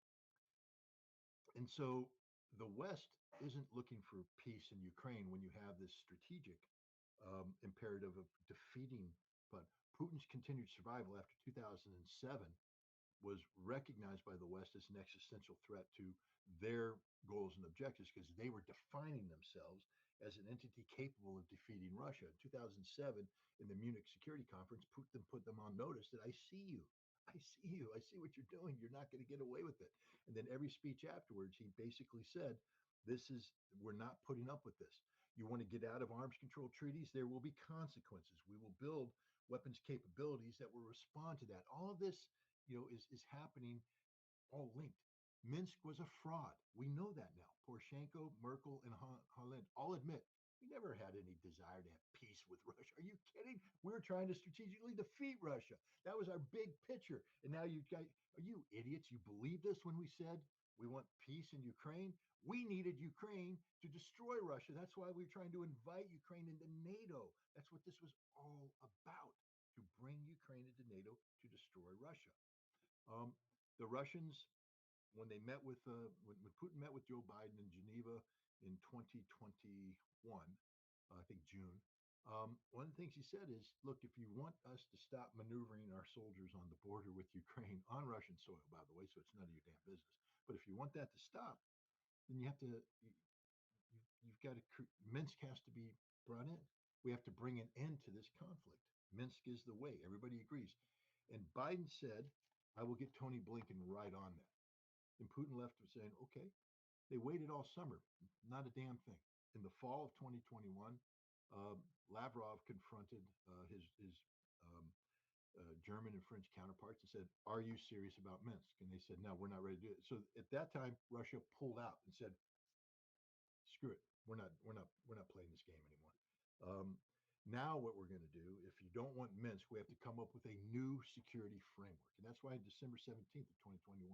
and so the West isn't looking for peace in Ukraine when you have this strategic imperative of defeating. But Putin's continued survival after 2007 was recognized by the West as an existential threat to their goals and objectives because they were defining themselves as an entity capable of defeating Russia. In 2007, in the Munich Security Conference, Putin put them on notice that I see you. I see you. I see what you're doing. You're not going to get away with it. And then every speech afterwards, he basically said, we're not putting up with this. You want to get out of arms control treaties? There will be consequences. We will build weapons capabilities that will respond to that. All of this is happening, all linked. Minsk was a fraud. We know that now. Poroshenko, Merkel, and Hollande all admit we never had any desire to have peace with Russia. Are you kidding? We were trying to strategically defeat Russia. That was our big picture. And now you guys, are you idiots? You believe this when we said we want peace in Ukraine? We needed Ukraine to destroy Russia. That's why we were trying to invite Ukraine into NATO. That's what this was all about, to bring Ukraine into NATO to destroy Russia. The Russians, when they met with when Putin met with Joe Biden in Geneva in 2021, I think June. One of the things he said is, "Look, if you want us to stop maneuvering our soldiers on the border with Ukraine on Russian soil, by the way, so it's none of your damn business. But if you want that to stop, then you have to you've got to Minsk has to be brought in. We have to bring an end to this conflict. Minsk is the way. Everybody agrees." And Biden said, "I will get Tony Blinken right on that." And Putin left with saying, "Okay." They waited all summer, not a damn thing. In the fall of 2021, Lavrov confronted his um, German and French counterparts and said, "Are you serious about Minsk?" And they said, "No, we're not ready to do it." So at that time, Russia pulled out and said, "Screw it, we're not playing this game anymore." Now what we're going to do, if you don't want Minsk, we have to come up with a new security framework. And that's why on December 17th of 2021,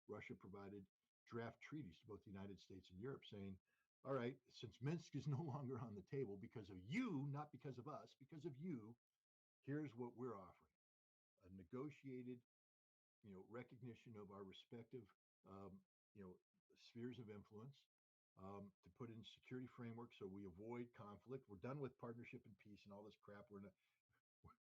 Russia provided draft treaties to both the United States and Europe saying, "All right, since Minsk is no longer on the table because of you, not because of us, because of you, here's what we're offering: a negotiated, recognition of our respective, um, spheres of influence, to put in security framework so we avoid conflict. We're done with partnership and peace and all this crap. We're not,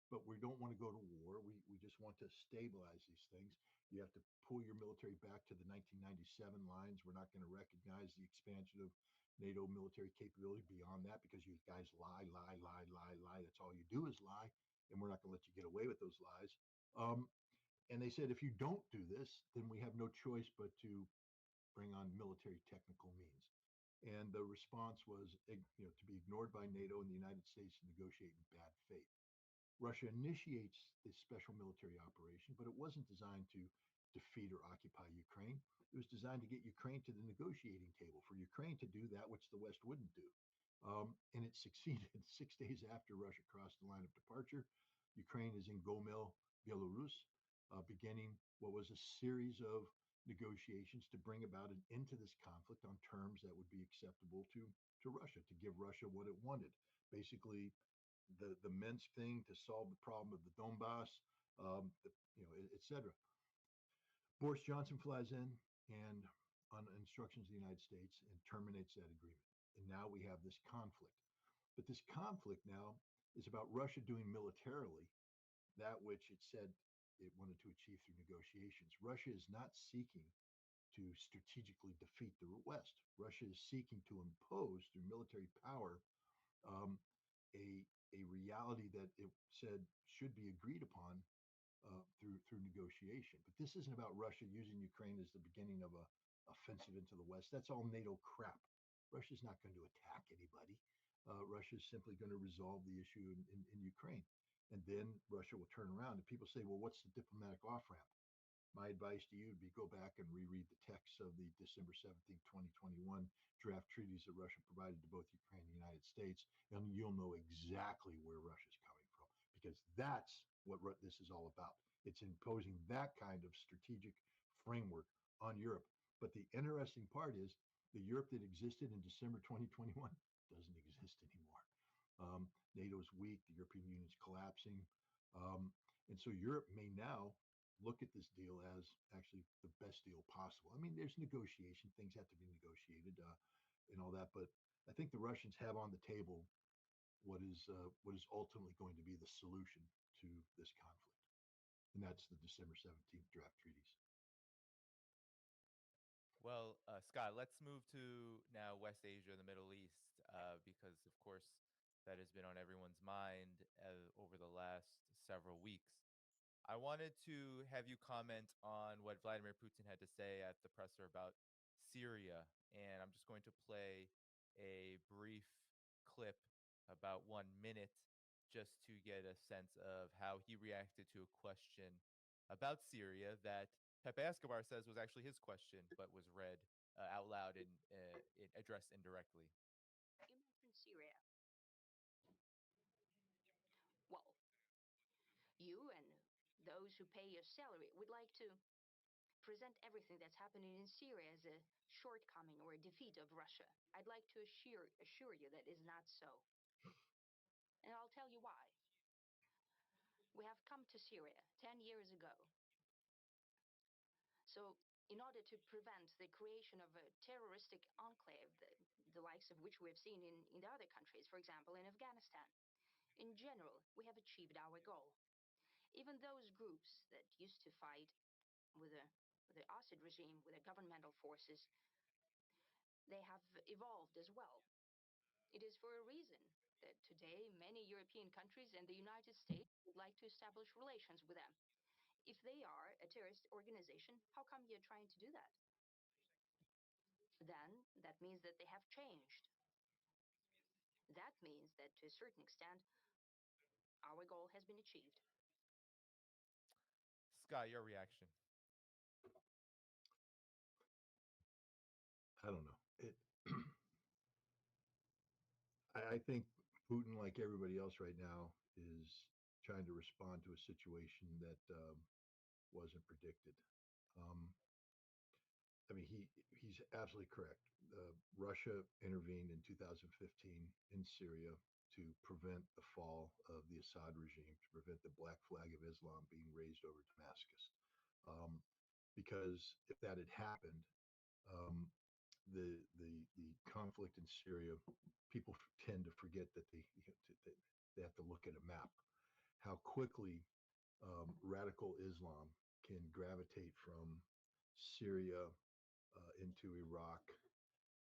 but we don't want to go to war. We just want to stabilize these things. You have to pull your military back to the 1997 lines. We're not going to recognize the expansion of NATO military capability beyond that because you guys lie, lie, lie, lie, lie. That's all you do is lie, and we're not going to let you get away with those lies." And they said, if you don't do this, then we have no choice but to bring on military technical means. And the response was, to be ignored by NATO and the United States to negotiate in bad faith. Russia initiates this special military operation, but it wasn't designed to defeat or occupy Ukraine. It was designed to get Ukraine to the negotiating table, for Ukraine to do that which the West wouldn't do. And it succeeded. 6 days after Russia crossed the line of departure, Ukraine is in Gomel, Belarus, beginning what was a series of negotiations to bring about an end to this conflict on terms that would be acceptable to Russia, to give Russia what it wanted. Basically, the Minsk thing to solve the problem of the Donbass, et cetera. Boris Johnson flies in and on instructions of the United States and terminates that agreement. And now we have this conflict. But this conflict now is about Russia doing militarily that which it said it wanted to achieve through negotiations. Russia is not seeking to strategically defeat the West. Russia is seeking to impose through military power um, a a reality that it said should be agreed upon through negotiation. But this isn't about Russia using Ukraine as the beginning of a offensive into the West. That's all NATO crap. Russia's not going to attack anybody. Russia is simply going to resolve the issue in Ukraine. And then Russia will turn around and people say, well, what's the diplomatic off ramp? My advice to you would be go back and reread the texts of the December 17th, 2021 draft treaties that Russia provided to both Ukraine and the United States, and you'll know exactly where Russia's coming from because that's what this is all about. It's imposing that kind of strategic framework on Europe. But the interesting part is the Europe that existed in December 2021 doesn't exist anymore. NATO's weak, the European Union's collapsing. And so Europe may now look at this deal as actually the best deal possible. I mean, there's negotiation, things have to be negotiated and all that, but I think the Russians have on the table what is ultimately going to be the solution to this conflict, and that's the December 17th draft treaties. Well, Scott, let's move to now West Asia, the Middle East, because of course that has been on everyone's mind over the last several weeks. I wanted to have you comment on what Vladimir Putin had to say at the presser about Syria, and I'm just going to play a brief clip, about 1 minute, just to get a sense of how he reacted to a question about Syria that Pepe Escobar says was actually his question, but was read out loud and addressed indirectly. You mentioned Syria. Well, you and those who pay your salary would like to present everything that's happening in Syria as a shortcoming or a defeat of Russia. I'd like to assure you that is not so. And I'll tell you why. We have come to Syria 10 years ago. So, in order to prevent the creation of a terroristic enclave, the likes of which we have seen in the other countries, for example, in Afghanistan, in general, we have achieved our goal. Even those groups that used to fight with the Assad regime, with the governmental forces, they have evolved as well. It is for a reason that today many European countries and the United States would like to establish relations with them. If they are a terrorist organization, how come you're trying to do that? Then that means that they have changed. That means that to a certain extent, our goal has been achieved. Scott, your reaction. I don't know. I think Putin, like everybody else right now, is trying to respond to a situation that wasn't predicted. Um, I mean, he's absolutely correct. Russia intervened in 2015 in Syria to prevent the fall of the Assad regime, to prevent the black flag of Islam being raised over Damascus. Um, because if that had happened, um, the conflict in Syria, people tend to forget that they have to look at a map. How quickly radical Islam can gravitate from Syria into Iraq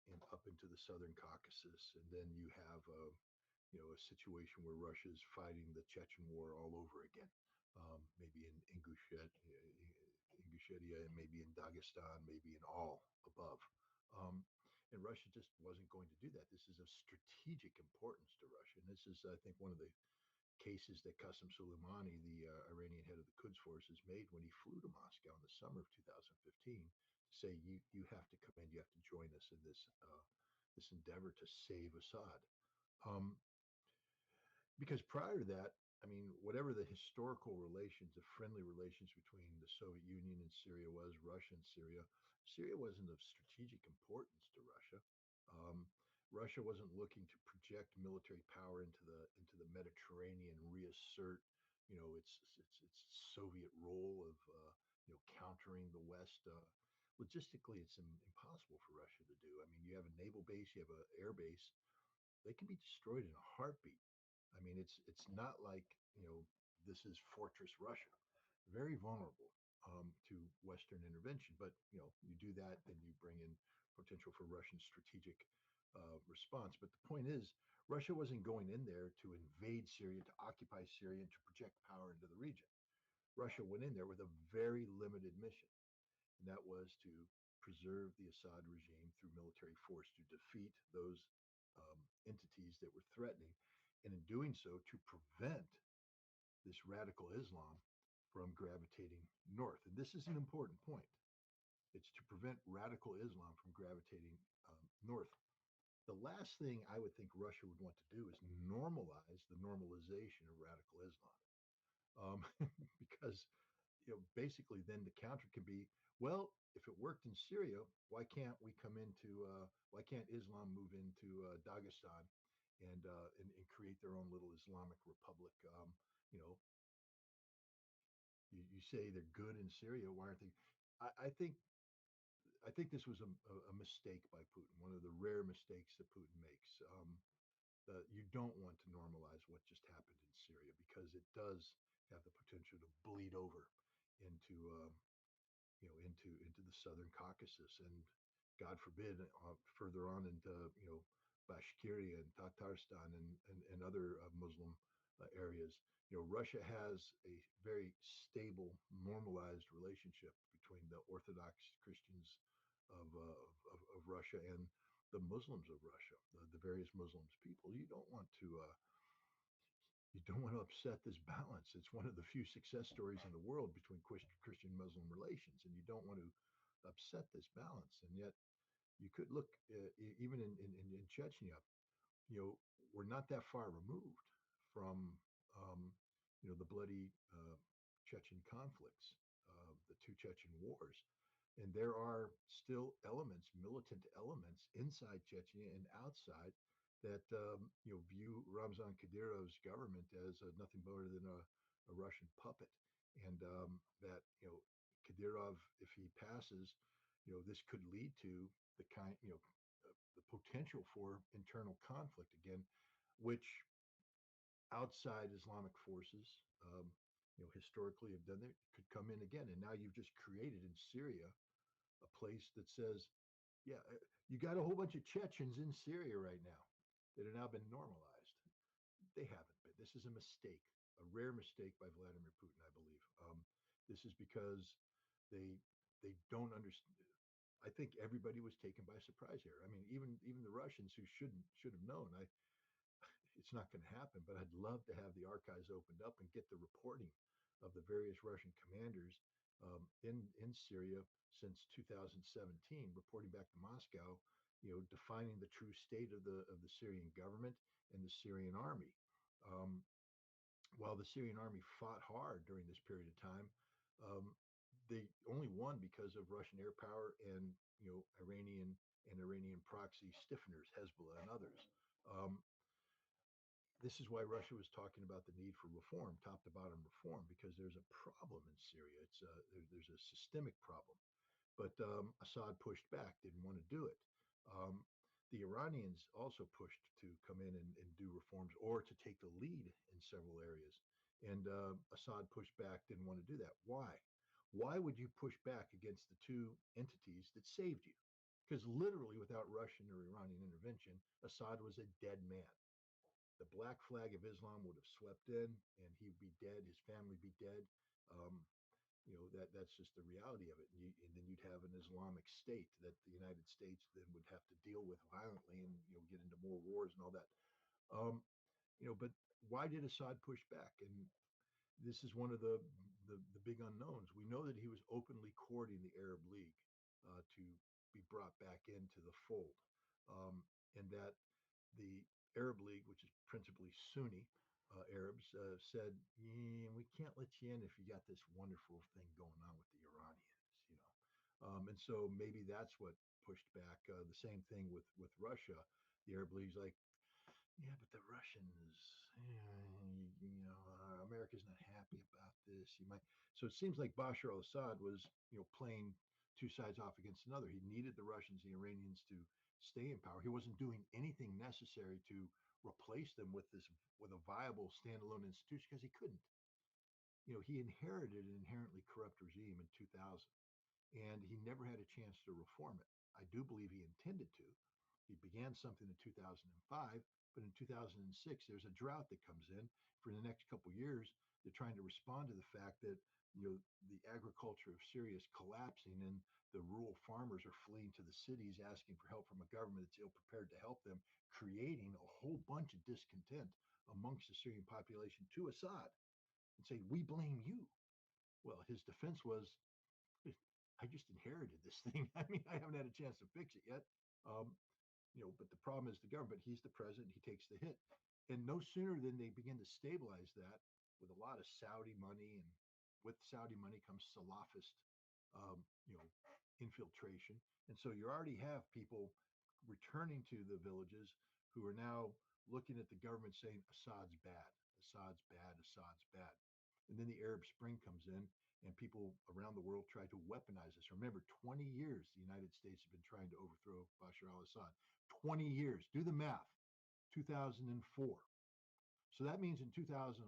and up into the southern Caucasus, and then you have a situation where Russia is fighting the Chechen War all over again, maybe in Ingushetia, and maybe in Dagestan, maybe in all above. Um, and Russia just wasn't going to do that. This is of strategic importance to Russia, and this is, I think, one of the cases that Qasem Soleimani, the Iranian head of the Quds forces, made when he flew to Moscow in the summer of 2015 to say, you have to come in, you have to join us in this endeavor to save Assad. Um, because prior to that, I mean, whatever the historical relations, the friendly relations between the Soviet Union and Syria was, Russia and Syria, Syria wasn't of strategic importance to Russia. Um, Russia wasn't looking to project military power into the Mediterranean, reassert, its Soviet role of countering the West. Logistically, it's impossible for Russia to do. I mean, you have a naval base, you have an air base, they can be destroyed in a heartbeat. I mean, it's not like this is Fortress Russia. very vulnerable to Western intervention. But you do that, then you bring in potential for Russian strategic response. But the point is, Russia wasn't going in there to invade Syria, to occupy Syria, and to project power into the region. Russia went in there with a very limited mission, and that was to preserve the Assad regime through military force, to defeat those entities that were threatening, and in doing so, to prevent this radical Islam from gravitating north. And this is an important point. It's to prevent radical Islam from gravitating north. The last thing I would think Russia would want to do is normalize the normalization of radical Islam, because basically then the counter can be, well, if it worked in Syria, why can't we come into why can't Islam move into Dagestan and create their own little Islamic republic? You know, you say they're good in Syria. Why aren't they? I think this was a mistake by Putin. One of the rare mistakes that Putin makes. You don't want to normalize what just happened in Syria because it does have the potential to bleed over into into the southern Caucasus, and God forbid further on into Bashkiria and Tatarstan and other Muslim areas. Russia has a very stable, normalized relationship between the Orthodox Christians of Russia and the Muslims of Russia, the various Muslims people. You don't want to upset this balance. It's one of the few success stories in the world between Christian Muslim relations, and you don't want to upset this balance. And yet, you could look even in Chechnya. You know, we're not that far removed from the bloody Chechen conflicts, the two Chechen wars. And there are still elements, militant elements inside Chechnya and outside that view Ramzan Kadyrov's government as nothing more than a Russian puppet, and that Kadyrov, if he passes, this could lead to the the potential for internal conflict again, which outside Islamic forces, historically have done that, could come in again. And now you've just created in Syria a place that says, yeah, you got a whole bunch of Chechens in Syria right now that have now been normalized. They haven't been. This is a mistake, a rare mistake by Vladimir Putin, I believe. This is because they don't understand. I think everybody was taken by surprise here. I mean, even the Russians who should have known. It's not going to happen, but I'd love to have the archives opened up and get the reporting of the various Russian commanders in Syria since 2017, reporting back to Moscow, defining the true state of the Syrian government and the Syrian army. Um, while the Syrian army fought hard during this period of time, um, they only won because of Russian air power and Iranian proxy stiffeners, Hezbollah and others. Um, this is why Russia was talking about the need for reform, top to bottom reform, because there's a problem in Syria. There's a systemic problem. But Assad pushed back, didn't want to do it. Um, the Iranians also pushed to come in and do reforms or to take the lead in several areas. And Assad pushed back, didn't want to do that. Why? Why would you push back against the two entities that saved you? Because literally, without Russian or Iranian intervention, Assad was a dead man. The black flag of Islam would have swept in, and he'd be dead. His family would be dead. Um, that's just the reality of it. And then you'd have an Islamic state that the United States then would have to deal with violently, and get into more wars and all that. Um, but why did Assad push back? And this is one of the big unknowns. We know that he was openly courting the Arab League to be brought back into the fold, and that the Arab League, which is principally Sunni Arabs, said, we can't let you in if you got this wonderful thing going on with the Iranians. And so maybe that's what pushed back. The same thing with Russia. The Arab League's like, yeah, but the Russians, America's not happy about this. You might. So it seems like Bashar al-Assad was, playing two sides off against another. He needed the Russians, the Iranians to stay in power. He wasn't doing anything necessary to replace them with a viable standalone institution because he couldn't. he inherited an inherently corrupt regime in 2000, and he never had a chance to reform it. I do believe he intended to. He began something in 2005, but in 2006, there's a drought that comes in. For the next couple of years, they're trying to respond to the fact that the agriculture of Syria is collapsing, and the rural farmers are fleeing to the cities asking for help from a government that's ill prepared to help them, creating a whole bunch of discontent amongst the Syrian population to Assad and say, "We blame you." Well, his defense was, "I just inherited this thing. I mean, I haven't had a chance to fix it yet." Um, but the problem is the government. He's the president. He takes the hit. And no sooner than they begin to stabilize that with a lot of Saudi money, and with Saudi money comes Salafist, um, you know, infiltration. And so you already have people returning to the villages who are now looking at the government saying Assad's bad, Assad's bad, Assad's bad. And then the Arab Spring comes in, and people around the world try to weaponize this. Remember, 20 years the United States have been trying to overthrow Bashar al-Assad. 20 years. Do the math. 2004. So that means in 2011,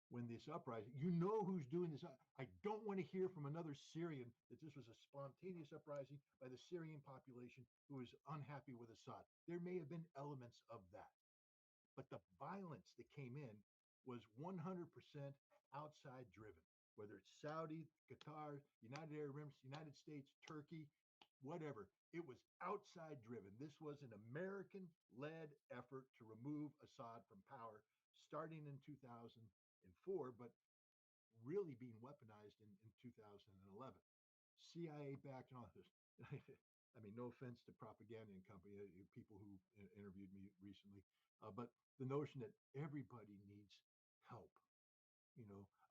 when this uprising, who's doing this. I don't want to hear from another Syrian that this was a spontaneous uprising by the Syrian population who is unhappy with Assad. There may have been elements of that, but the violence that came in was 100% outside driven, whether it's Saudi, Qatar, United Arab Emirates, United States, Turkey, whatever. It was outside driven. This was an American led effort to remove Assad from power starting in 2004, but really being weaponized in 2011. CIA backed and all this. I mean, no offense to propaganda and company, people who interviewed me recently, but the notion that everybody needs help.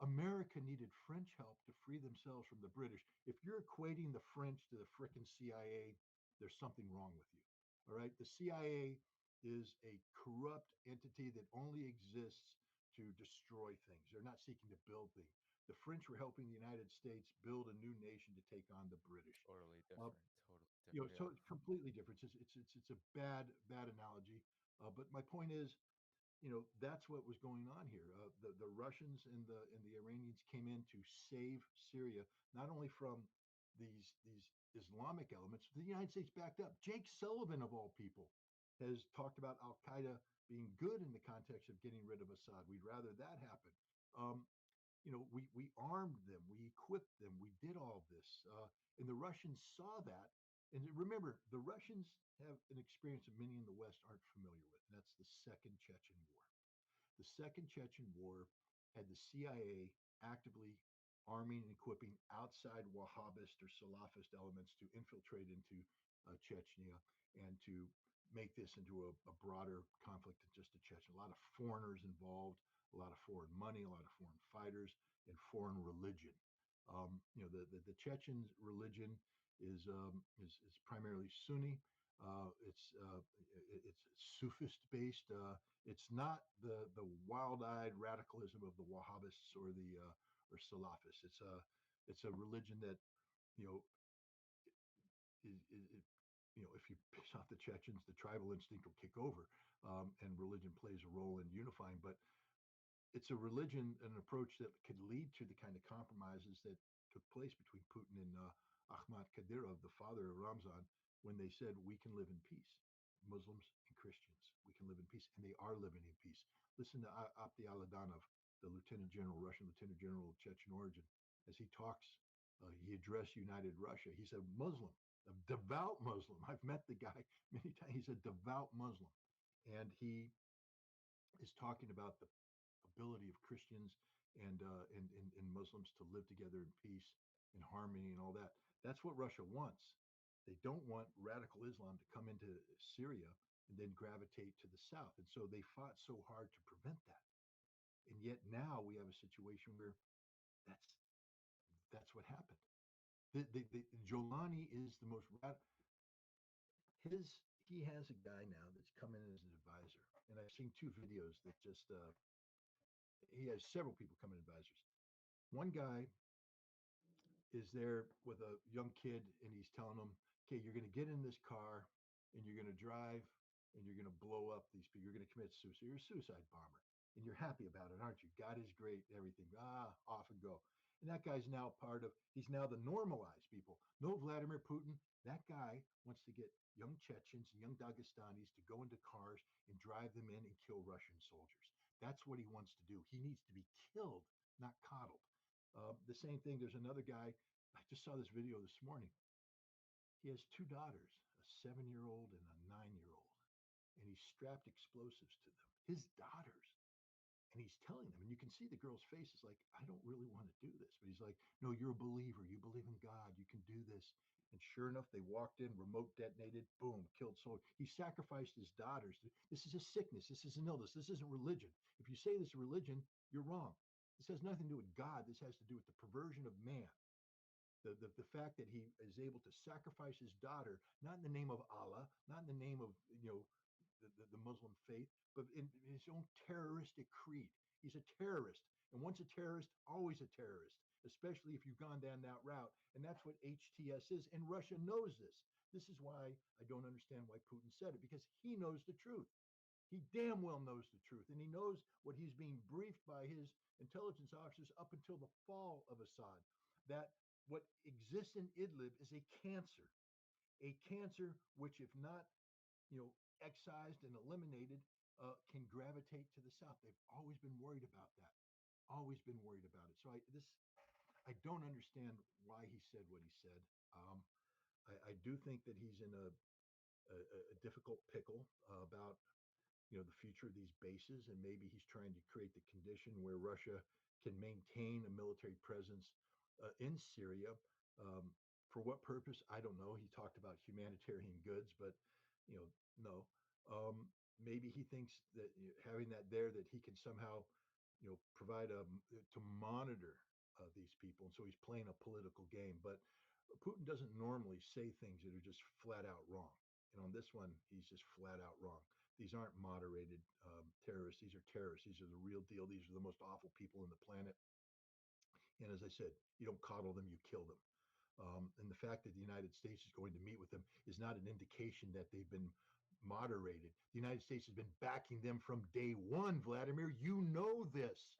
America needed French help to free themselves from the British. If you're equating the French to the frickin' CIA, there's something wrong with you. All right. The CIA is a corrupt entity that only exists to destroy things. They're not seeking to build things. The French were helping the United States build a new nation to take on the British. Totally Uh, different. Totally different. so Yeah. it's completely different. It's a bad analogy. But my point is, that's what was going on here. The Russians and the Iranians came in to save Syria, not only from these Islamic elements. The United States backed up. Jake Sullivan, of all people, has talked about Al Qaeda being good in the context of getting rid of Assad. We'd rather that happen. Um, we armed them, we equipped them, we did all of this, and the Russians saw that. And remember, the Russians have an experience that many in the West aren't familiar with, and that's the Second Chechen War. The Second Chechen War had the CIA actively arming and equipping outside Wahhabist or Salafist elements to infiltrate into Chechnya and to make this into a broader conflict than just a Chechen. A lot of foreigners involved, a lot of foreign money, a lot of foreign fighters, and foreign religion. The Chechen religion is primarily Sunni. It's Sufist based. It's not the wild-eyed radicalism of the Wahhabists or the or Salafists. It's a religion that you know if you piss off the Chechens, the tribal instinct will kick over, and religion plays a role in unifying. But it's a religion, an approach that could lead to the kind of compromises that took place between Putin and Ahmad Kadyrov, the father of Ramzan, when they said we can live in peace. Muslims and Christians, we can live in peace, and they are living in peace. Listen to Abdi Aladanov, the Lieutenant General, Russian Lieutenant General of Chechen origin, as he talks. He addressed United Russia. He's a Muslim, a devout Muslim. I've met the guy many times. He's a devout Muslim, and he is talking about the ability of Christians and Muslims to live together in peace and harmony and all that. That's what Russia wants. They don't want radical Islam to come into Syria and then gravitate to the south. And so they fought so hard to prevent that. And yet now we have a situation where that's that's what happened. Jolani is the most his he has a guy now that's come in as an advisor, and I've seen two videos that just he has several people come in advisors. One guy is there with a young kid, and he's telling them, okay, you're going to get in this car and you're going to drive and you're going to blow up these people. You're going to commit suicide. You're a suicide bomber. and you're happy about it, aren't you? God is great, everything. Off and go. And that guy's now he's now the normalized people. No, Vladimir Putin, that guy wants to get young Chechens and young Dagestanis to go into cars and drive them in and kill Russian soldiers. That's what he wants to do. He needs to be killed, not coddled. The same thing, there's another guy. I just saw this video this morning. He has two daughters, a 7-year old and a 9-year old, and he strapped explosives to them. His daughters. And he's telling them, and you can see the girl's face is like, I don't really want to do this. But he's like, no, you're a believer. You believe in God. You can do this. And sure enough, they walked in, remote detonated, boom, killed soldiers. He sacrificed his daughters. This is a sickness. This is an illness. This isn't religion. If you say this is religion, you're wrong. This has nothing to do with God. This has to do with the perversion of man. The fact that he is able to sacrifice his daughter, not in the name of Allah, not in the name of the Muslim faith, but in his own terroristic creed. He's a terrorist, and once a terrorist, always a terrorist, especially if you've gone down that route. And that's what HTS is, and Russia knows this. This is why I don't understand why Putin said it, because he knows the truth. He damn well knows the truth, and he knows what he's being briefed by his intelligence officers up until the fall of Assad, that what exists in Idlib is a cancer which, if not, excised and eliminated, can gravitate to the south. They've always been worried about that. Always been worried about it. So I don't understand why he said what he said. Um, I do think that he's in a difficult pickle about the future of these bases, and maybe he's trying to create the condition where Russia can maintain a military presence in Syria. Um, for what purpose? I don't know. He talked about humanitarian goods, but no. Maybe he thinks that having that there, that he can somehow provide to monitor these people, and so he's playing a political game. But Putin doesn't normally say things that are just flat out wrong. And on this one, he's just flat out wrong. These aren't moderated terrorists. These are terrorists. These are the real deal. These are the most awful people on the planet. And as I said, you don't coddle them, you kill them. And the fact that the United States is going to meet with them is not an indication that they've been moderated. The United States has been backing them from day one, Vladimir. You know this.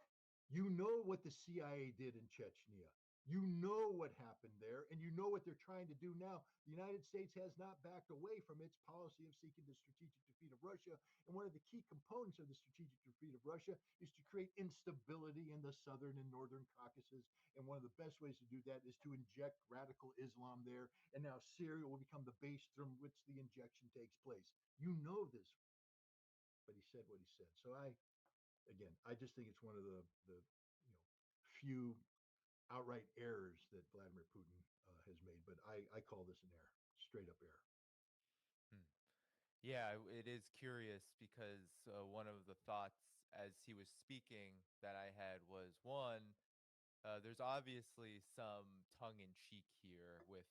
You know what the CIA did in Chechnya. You know what happened there, and you know what they're trying to do now. The United States has not backed away from its policy of seeking the strategic defeat of Russia. And one of the key components of the strategic defeat of Russia is to create instability in the southern and northern Caucasus. And one of the best ways to do that is to inject radical Islam there. And now Syria will become the base from which the injection takes place. You know this, but he said what he said. So I just think it's one of the few outright errors that Vladimir Putin has made. But I call this an error, straight up error. Hmm. Yeah, it is curious because one of the thoughts as he was speaking that I had was one, there's obviously some tongue in cheek here with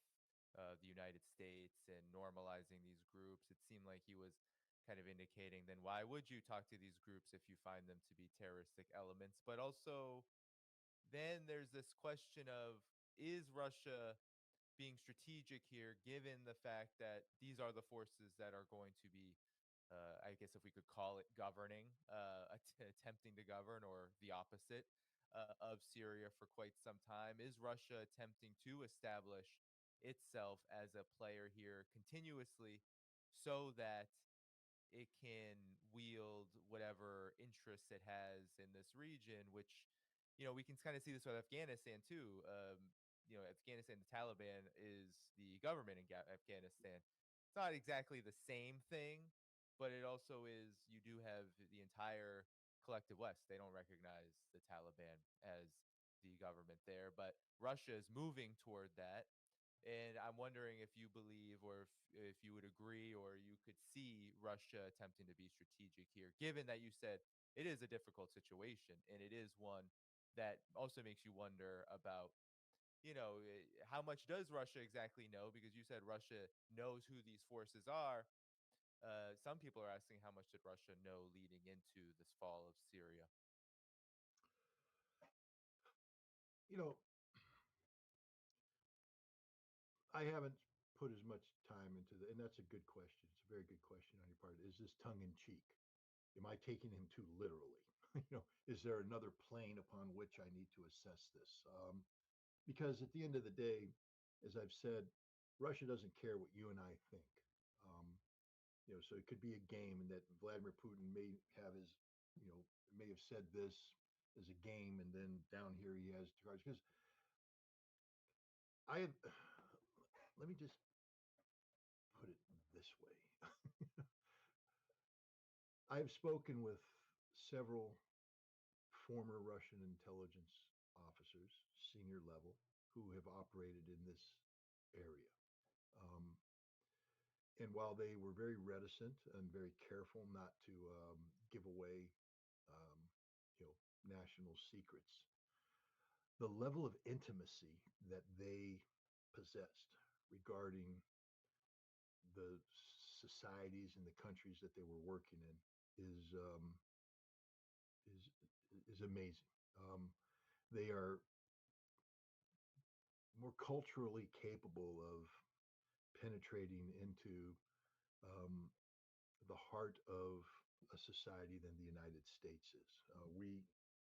the United States and normalizing these groups. It seemed like he was kind of indicating, then why would you talk to these groups if you find them to be terroristic elements? But also, then there's this question of, is Russia being strategic here, given the fact that these are the forces that are going to be, I guess if we could call it governing, attempting to govern, or the opposite of Syria for quite some time? Is Russia attempting to establish itself as a player here continuously so that it can wield whatever interests it has in this region, which, we can kind of see this with Afghanistan too. Afghanistan, the Taliban is the government in Afghanistan. It's not exactly the same thing, but it also is. You do have the entire collective West. They don't recognize the Taliban as the government there, but Russia is moving toward that. And I'm wondering if you believe, or if you would agree, or you could see Russia attempting to be strategic here, given that you said it is a difficult situation, and it is one that also makes you wonder about, how much does Russia exactly know? Because you said Russia knows who these forces are. Some people are asking, how much did Russia know leading into this fall of Syria? You know, I haven't put as much time into and that's a good question. It's a very good question on your part. Is this tongue in cheek? Am I taking him too literally? is there another plane upon which I need to assess this? Because at the end of the day, as I've said, Russia doesn't care what you and I think. Um, so it could be a game, and that Vladimir Putin may have his, you know, may have said this as a game, and then down here he has two cards. Because I have, let me just put it this way. I've spoken with several former Russian intelligence officers, senior level, who have operated in this area. Um, and while they were very reticent and very careful not to give away, um, you know, national secrets, the level of intimacy that they possessed regarding the societies and the countries that they were working in is is amazing. Um, they are more culturally capable of penetrating into um, the heart of a society than the United States is.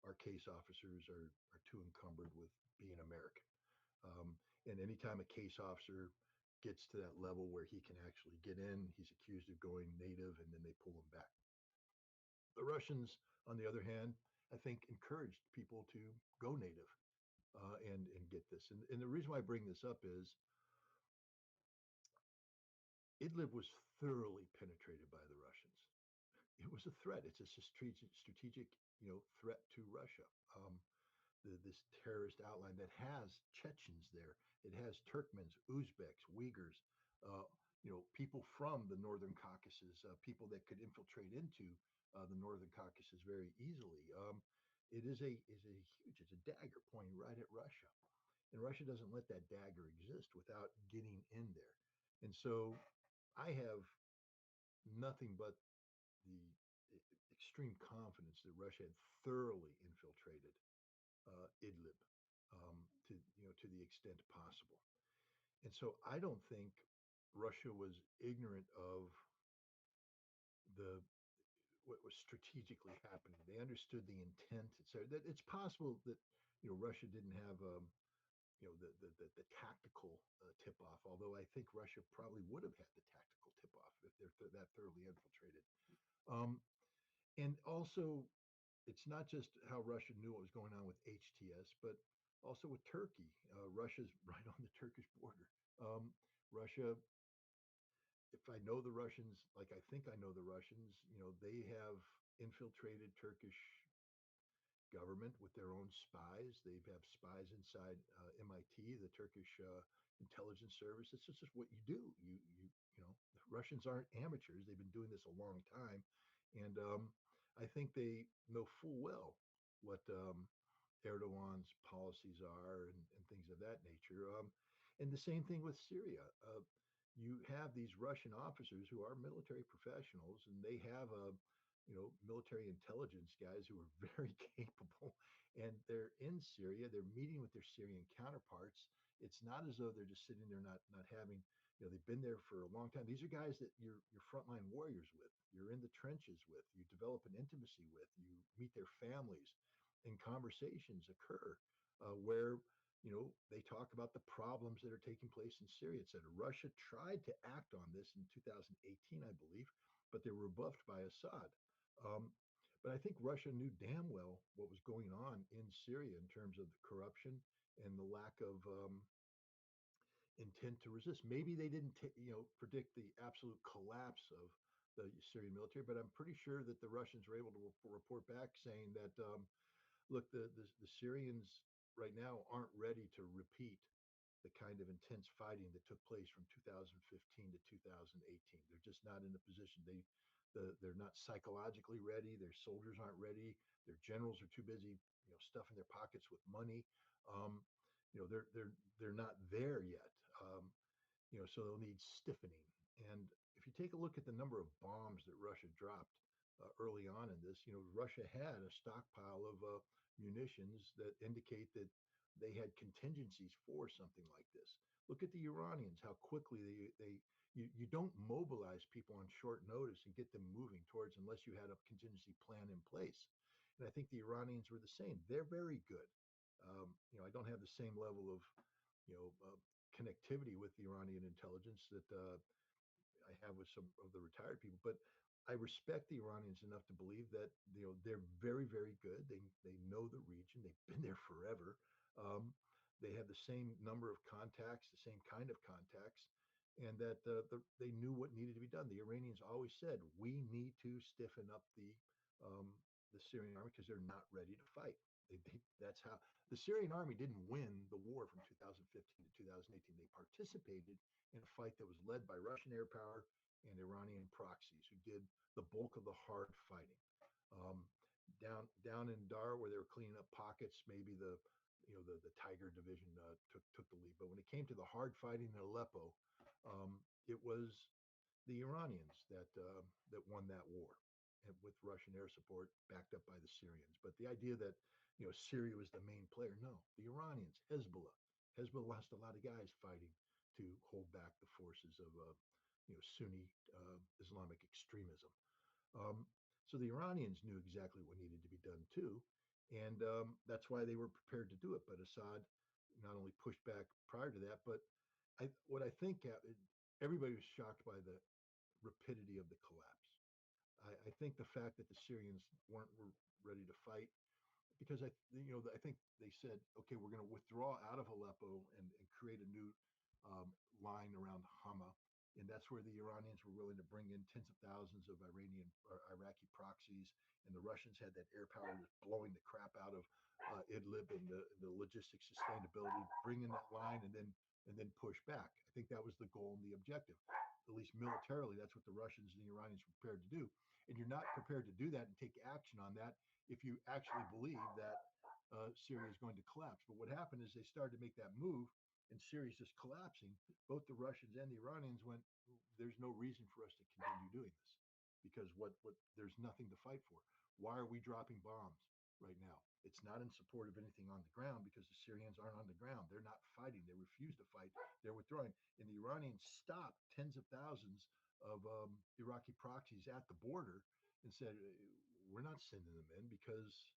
Our case officers are too encumbered with being American. Um, and anytime a case officer gets to that level where he can actually get in, he's accused of going native, and then they pull him back. The Russians, on the other hand, I think encouraged people to go native and get this. And the reason why I bring this up is Idlib was thoroughly penetrated by the Russians. It was a threat. It's a strategic, threat to Russia. This terrorist outline that has Chechens there. It has Turkmens, Uzbeks, Uyghurs, people from the Northern Caucasus, people that could infiltrate into the Northern Caucasus very easily. It is a huge. It's a dagger pointing right at Russia, and Russia doesn't let that dagger exist without getting in there. And so, I have nothing but the extreme confidence that Russia had thoroughly infiltrated Idlib to to the extent possible. And so I don't think Russia was ignorant of the what was strategically happening. They understood the intent. So that it's possible that Russia didn't have the tactical tip off. Although I think Russia probably would have had the tactical tip off if they're that thoroughly infiltrated. Um, and also, it's not just how Russia knew what was going on with HTS, but also with Turkey. Russia's right on the Turkish border. Russia, if I know the Russians, like I think I know the Russians, they have infiltrated Turkish government with their own spies. They have spies inside MIT, the Turkish intelligence service. It's just what you do. Russians aren't amateurs. They've been doing this a long time, and I think they know full well what Erdogan's policies are and things of that nature. And the same thing with Syria. You have these Russian officers who are military professionals, and they have military intelligence guys who are very capable, and they're in Syria. They're meeting with their Syrian counterparts. It's not as though they're just sitting there not having. They've been there for a long time. These are guys that you're frontline warriors with. You're in the trenches with. You develop an intimacy with. You meet their families, and conversations occur where they talk about the problems that are taking place in Syria, et cetera. Russia tried to act on this in 2018, I believe, but they were rebuffed by Assad. Um, but I think Russia knew damn well what was going on in Syria in terms of the corruption and the lack of intent to resist. Maybe they didn't, predict the absolute collapse of the Syrian military, but I'm pretty sure that the Russians were able to report back saying that, look, the Syrians right now aren't ready to repeat the kind of intense fighting that took place from 2015 to 2018. They're just not in a position. They're not psychologically ready. Their soldiers aren't ready. Their generals are too busy, stuffing their pockets with money. Um, they're not there yet. So they'll need stiffening. And if you take a look at the number of bombs that Russia dropped early on in this, Russia had a stockpile of munitions that indicate that they had contingencies for something like this. Look at the Iranians, how quickly you don't mobilize people on short notice and get them moving towards unless you had a contingency plan in place. And I think the Iranians were the same. They're very good. I don't have the same level of you know uh, connectivity with the Iranian intelligence that I have with some of the retired people, but I respect the Iranians enough to believe that they're very, very good. They know the region. They've been there forever. Um, they have the same number of contacts, the same kind of contacts, and that they knew what needed to be done. The Iranians always said we need to stiffen up um, the Syrian army because they're not ready to fight. That's how the Syrian army didn't win the war from 2015 to 2018. They participated in a fight that was led by Russian air power and Iranian proxies who did the bulk of the hard fighting. Um, down in Dar, where they were cleaning up pockets, maybe the Tiger Division took the lead. But when it came to the hard fighting in Aleppo, it was the Iranians that won that war, and with Russian air support backed up by the Syrians. But the idea that Syria was the main player, no, the Iranians, Hezbollah lost a lot of guys fighting to hold back the forces of Sunni Islamic extremism. Um, so the Iranians knew exactly what needed to be done too, and that's why they were prepared to do it. But Assad not only pushed back prior to that, but what I think everybody was shocked by the rapidity of the collapse. I think the fact that the Syrians were ready to fight because I think they said, okay, we're going to withdraw out of Aleppo and create a new line around Hama, and that's where the Iranians were willing to bring in tens of thousands of Iranian or Iraqi proxies, and the Russians had that air power was blowing the crap out of Idlib and the logistics sustainability, bring in that line and then push back. I think that was the goal and the objective. At least militarily, that's what the Russians and the Iranians were prepared to do. And you're not prepared to do that and take action on that if you actually believe that Syria is going to collapse. But what happened is they started to make that move, and Syria is just collapsing. Both the Russians and the Iranians went, "There's no reason for us to continue doing this because what there's nothing to fight for. Why are we dropping bombs right now? It's not in support of anything on the ground because the Syrians aren't on the ground. They're not fighting. They refuse to fight. They're withdrawing. And the Iranians stopped tens of thousands of Iraqi proxies at the border and said, we're not sending them in because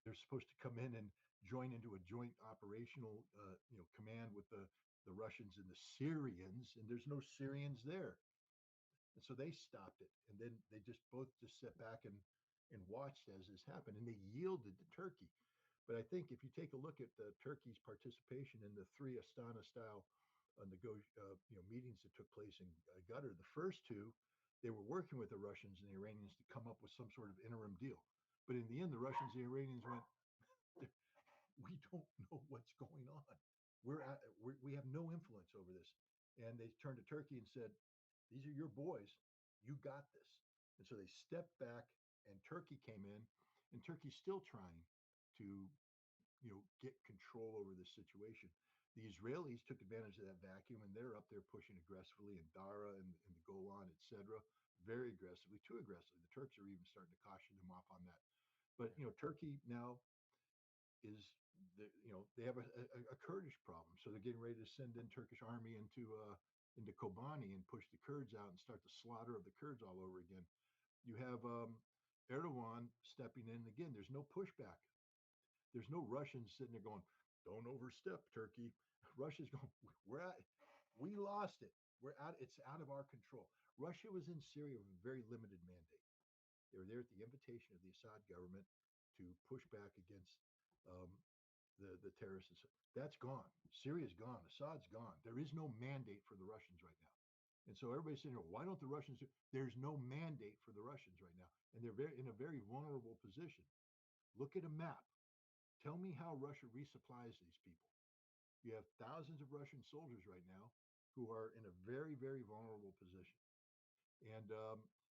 they're supposed to come in and join into a joint operational command with the Russians and the Syrians, and there's no Syrians there. And so they stopped it, and then they just sat back and watched as this happened, and they yielded to Turkey. But I think if you take a look at Turkey's participation in the three Astana style meetings that took place in Qatar, the first two, they were working with the Russians and the Iranians to come up with some sort of interim deal. But in the end, the Russians and the Iranians went, we don't know what's going on. We have no influence over this. And they turned to Turkey and said, these are your boys. You got this. And so they stepped back, and Turkey came in, and Turkey's still trying to get control over this situation. The Israelis took advantage of that vacuum, and they're up there pushing aggressively in Dara and the Golan, etc., very aggressively, too aggressively. The Turks are even starting to caution them off on that. But Turkey now is they have a Kurdish problem, so they're getting ready to send in Turkish army into Kobani and push the Kurds out and start the slaughter of the Kurds all over again. You have Erdogan stepping in again. There's no pushback. There's no Russians sitting there going, "Don't overstep, Turkey." Russia's going, we lost it. We're out. It's out of our control. Russia was in Syria with a very limited mandate. They were there at the invitation of the Assad government to push back against um, the terrorists. That's gone. Syria's gone. Assad's gone. There is no mandate for the Russians right now. And so everybody's saying, why don't the Russians? There's no mandate for the Russians right now. And they're in a very vulnerable position. Look at a map. Tell me how Russia resupplies these people. You have thousands of Russian soldiers right now who are in a very, very vulnerable position. And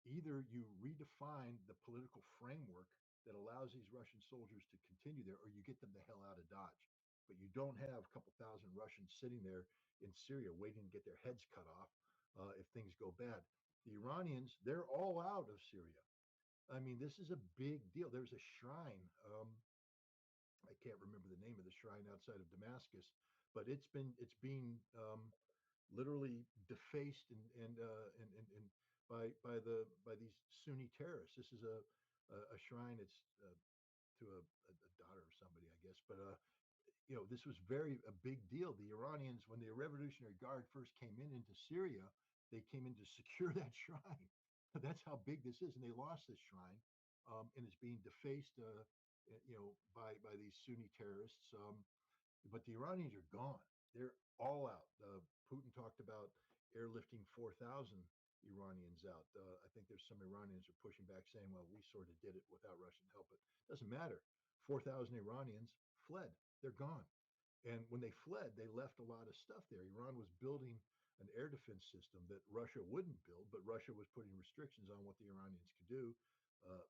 either you redefine the political framework that allows these Russian soldiers to continue there, or you get them the hell out of Dodge. But you don't have a couple thousand Russians sitting there in Syria waiting to get their heads cut off if things go bad. The Iranians, they're all out of Syria. I mean, this is a big deal. There's a shrine. I can't remember the name of the shrine outside of Damascus, but it's being literally defaced and by these Sunni terrorists. This is a shrine. It's to a daughter of somebody, I guess. But this was very a big deal. The Iranians, when the Revolutionary Guard first came in into Syria, they came in to secure that shrine. That's how big this is, and they lost this shrine, and it's being defaced, by these Sunni terrorists. But the Iranians are gone. They're all out. Putin talked about airlifting 4,000 Iranians out. I think there's some Iranians are pushing back, saying, "Well, we sort of did it without Russian help." But it doesn't matter. 4,000 Iranians fled. They're gone. And when they fled, they left a lot of stuff there. Iran was building an air defense system that Russia wouldn't build, but Russia was putting restrictions on what the Iranians could do.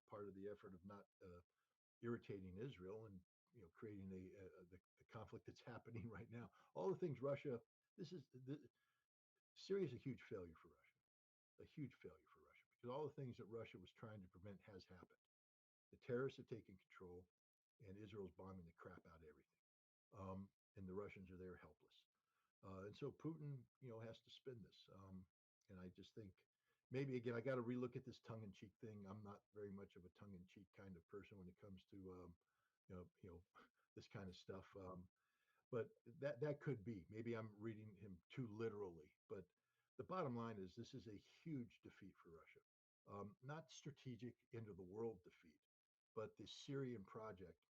Part of the effort of not irritating Israel and creating the conflict that's happening right now. All the things Russia. This is Syria is a huge failure for Russia. A huge failure for Russia because all the things that Russia was trying to prevent has happened. The terrorists have taken control, and Israel's bombing the crap out of everything. And the Russians are there helpless. And so Putin, has to spin this. And I just think maybe again, I got to relook at this tongue-in-cheek thing. I'm not very much of a tongue-in-cheek kind of person when it comes to, this kind of stuff. But that could be. Maybe I'm reading him too literally. But the bottom line is this is a huge defeat for Russia. Not strategic end of the world defeat, but the Syrian project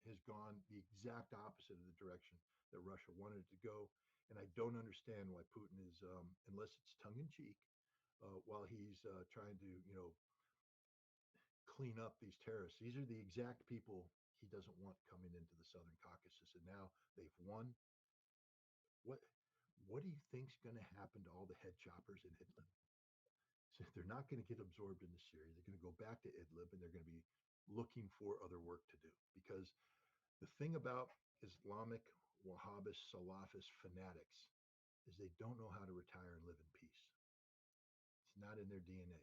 has gone the exact opposite of the direction that Russia wanted it to go. And I don't understand why Putin is, unless it's tongue in cheek, while he's trying to, clean up these terrorists. These are the exact people he doesn't want coming into the Southern Caucasus. And now they've won. What what do you think's going to happen to all the head choppers in Idlib? So they're not going to get absorbed into Syria. They're going to go back to Idlib and they're going to be looking for other work to do because the thing about Islamic Wahhabist Salafist fanatics is they don't know how to retire and live in peace. It's not in their DNA.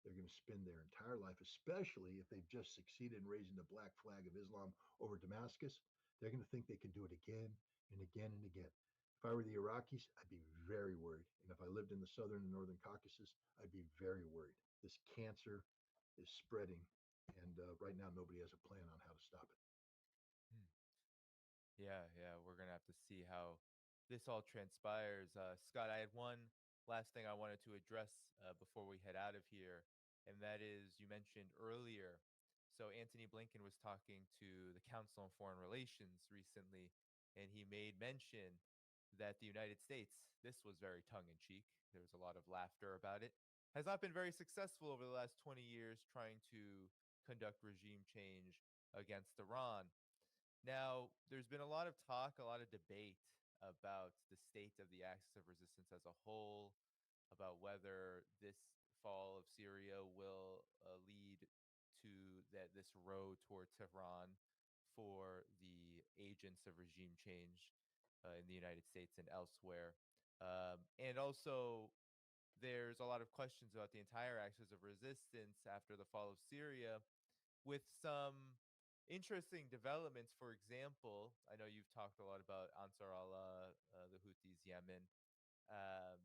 They're going to spend their entire life, especially if they've just succeeded in raising the black flag of Islam over Damascus. They're going to think they can do it again and again and again. If I were the Iraqis, I'd be very worried. And if I lived in the southern and northern Caucasus, I'd be very worried. This cancer is spreading, and right now nobody has a plan on how to stop it. Hmm. Yeah, yeah, we're gonna have to see how this all transpires. Scott, I had one last thing I wanted to address before we head out of here, and that is you mentioned earlier. So Anthony Blinken was talking to the Council on Foreign Relations recently, and he made mention that the United States, this was very tongue in cheek. There was a lot of laughter about it. Has not been very successful over the last 20 years trying to conduct regime change against Iran. Now, there's been a lot of talk, a lot of debate about the state of the axis of resistance as a whole, about whether this fall of Syria will lead to this road toward Tehran for the agents of regime change in the United States and elsewhere. And also, there's a lot of questions about the entire axis of resistance after the fall of Syria with some interesting developments. For example, I know you've talked a lot about Ansar Allah, the Houthis, Yemen, um,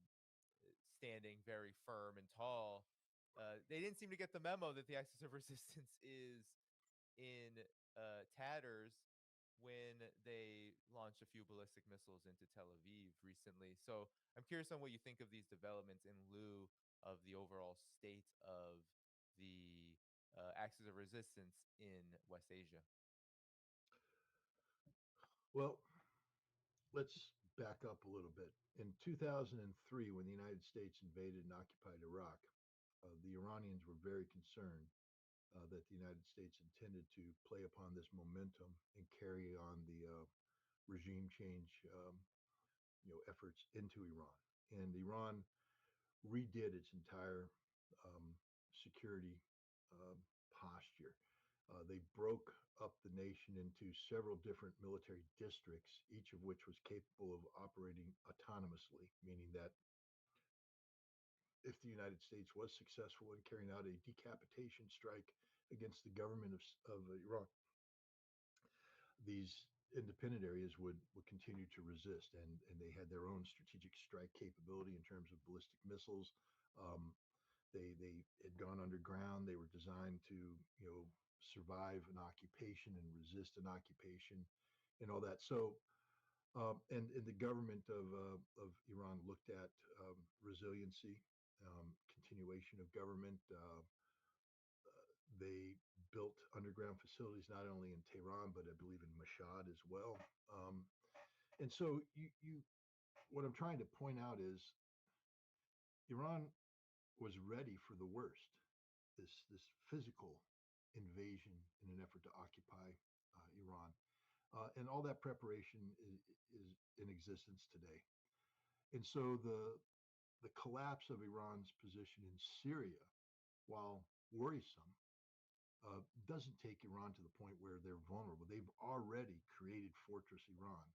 standing very firm and tall. They didn't seem to get the memo that the axis of resistance is in tatters when they launched a few ballistic missiles into Tel Aviv recently. So I'm curious on what you think of these developments in lieu of the overall state of the axis of resistance in West Asia. Well, let's back up a little bit. In 2003, when the United States invaded and occupied Iraq, the Iranians were very concerned that the United States intended to play upon this momentum and carry on the regime change, efforts into Iran. And Iran redid its entire um, security um, posture. They broke up the nation into several different military districts, each of which was capable of operating autonomously, meaning that if the United States was successful in carrying out a decapitation strike against the government of Iran, these independent areas would continue to resist, and they had their own strategic strike capability in terms of ballistic missiles. They had gone underground. They were designed to survive an occupation and resist an occupation and all that. So, and the government of Iran looked at resiliency, continuation of government. They built underground facilities not only in Tehran but I believe in Mashhad as well. And so what I'm trying to point out is Iran was ready for the worst, this physical invasion in an effort to occupy Iran, and all that preparation is in existence today. And so the collapse of Iran's position in Syria, while worrisome, doesn't take Iran to the point where they're vulnerable. They've already created Fortress Iran.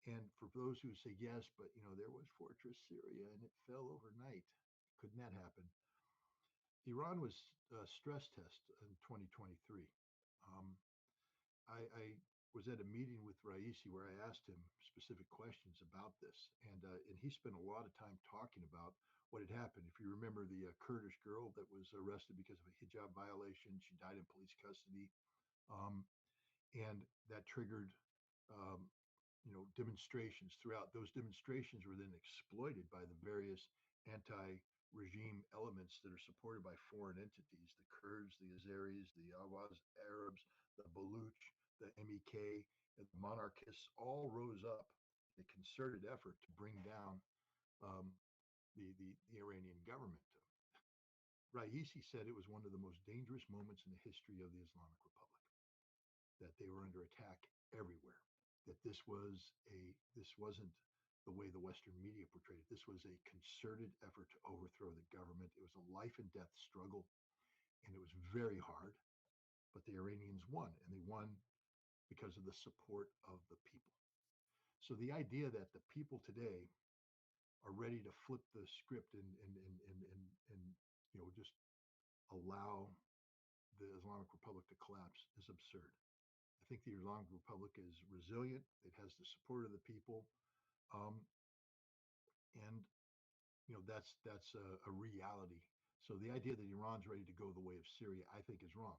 And for those who say yes, but there was Fortress Syria and it fell overnight, couldn't that happen? Iran was stress test in 2023. Um, I was at a meeting with Raisi where I asked him specific questions about this, and he spent a lot of time talking about what had happened. If you remember the Kurdish girl that was arrested because of a hijab violation, she died in police custody, um, and that triggered demonstrations throughout. Those demonstrations were then exploited by the various anti-regime elements that are supported by foreign entities: the Kurds, the Azeris, the Awaz Arabs, the Baluch, the MEK, and the monarchists all rose up in a concerted effort to bring down um, the Iranian government. Raisi said it was one of the most dangerous moments in the history of the Islamic Republic, that they were under attack everywhere, that this wasn't the way the Western media portrayed it. This was a concerted effort to overthrow the government. It was a life and death struggle, and it was very hard, but the Iranians won, and they won because of the support of the people. So the idea that the people today are ready to flip the script and just allow the Islamic Republic to collapse is absurd. I think the Islamic Republic is resilient. It has the support of the people, um, and that's a reality. So the idea that Iran's ready to go the way of Syria, I think, is wrong.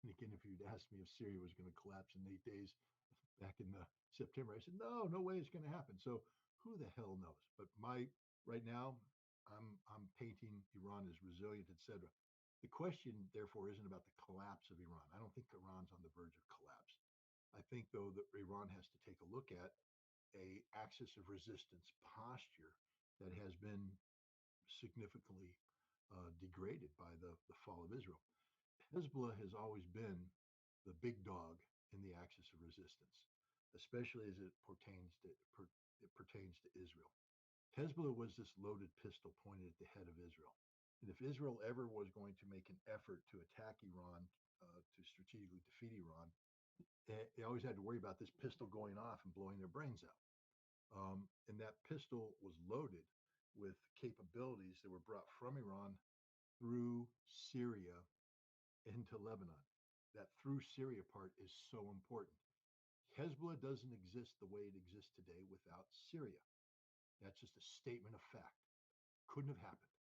And again, if you'd asked me if Syria was going to collapse in 8 days back in September, I said no way it's going to happen. So who the hell knows? But right now, I'm painting Iran as resilient, etc. The question, therefore, isn't about the collapse of Iran. I don't think Iran's on the verge of collapse. I think, though, that Iran has to take a look at a axis of resistance posture that has been significantly degraded by the fall of Israel. Hezbollah has always been the big dog in the axis of resistance, especially as it pertains to Israel. Hezbollah was this loaded pistol pointed at the head of Israel. And if Israel ever was going to make an effort to attack Iran, to strategically defeat Iran, they always had to worry about this pistol going off and blowing their brains out. And that pistol was loaded with capabilities that were brought from Iran through Syria into Lebanon. That through Syria part is so important. Hezbollah doesn't exist the way it exists today without Syria. That's just a statement of fact. Couldn't have happened.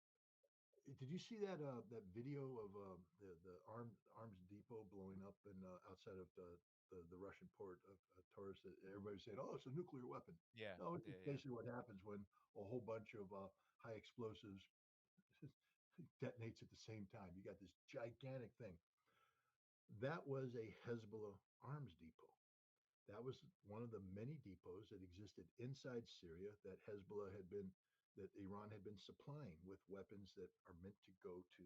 Did you see that video of the arms depot blowing up in outside of the Russian port of Taurus? That everybody's saying, "Oh, it's a nuclear weapon." Yeah, No, it's yeah, just yeah. basically what happens when a whole bunch of high explosives detonates at the same time. You got this gigantic thing. That was a Hezbollah arms depot. That was one of the many depots that existed inside Syria that that Iran had been supplying with weapons that are meant to go to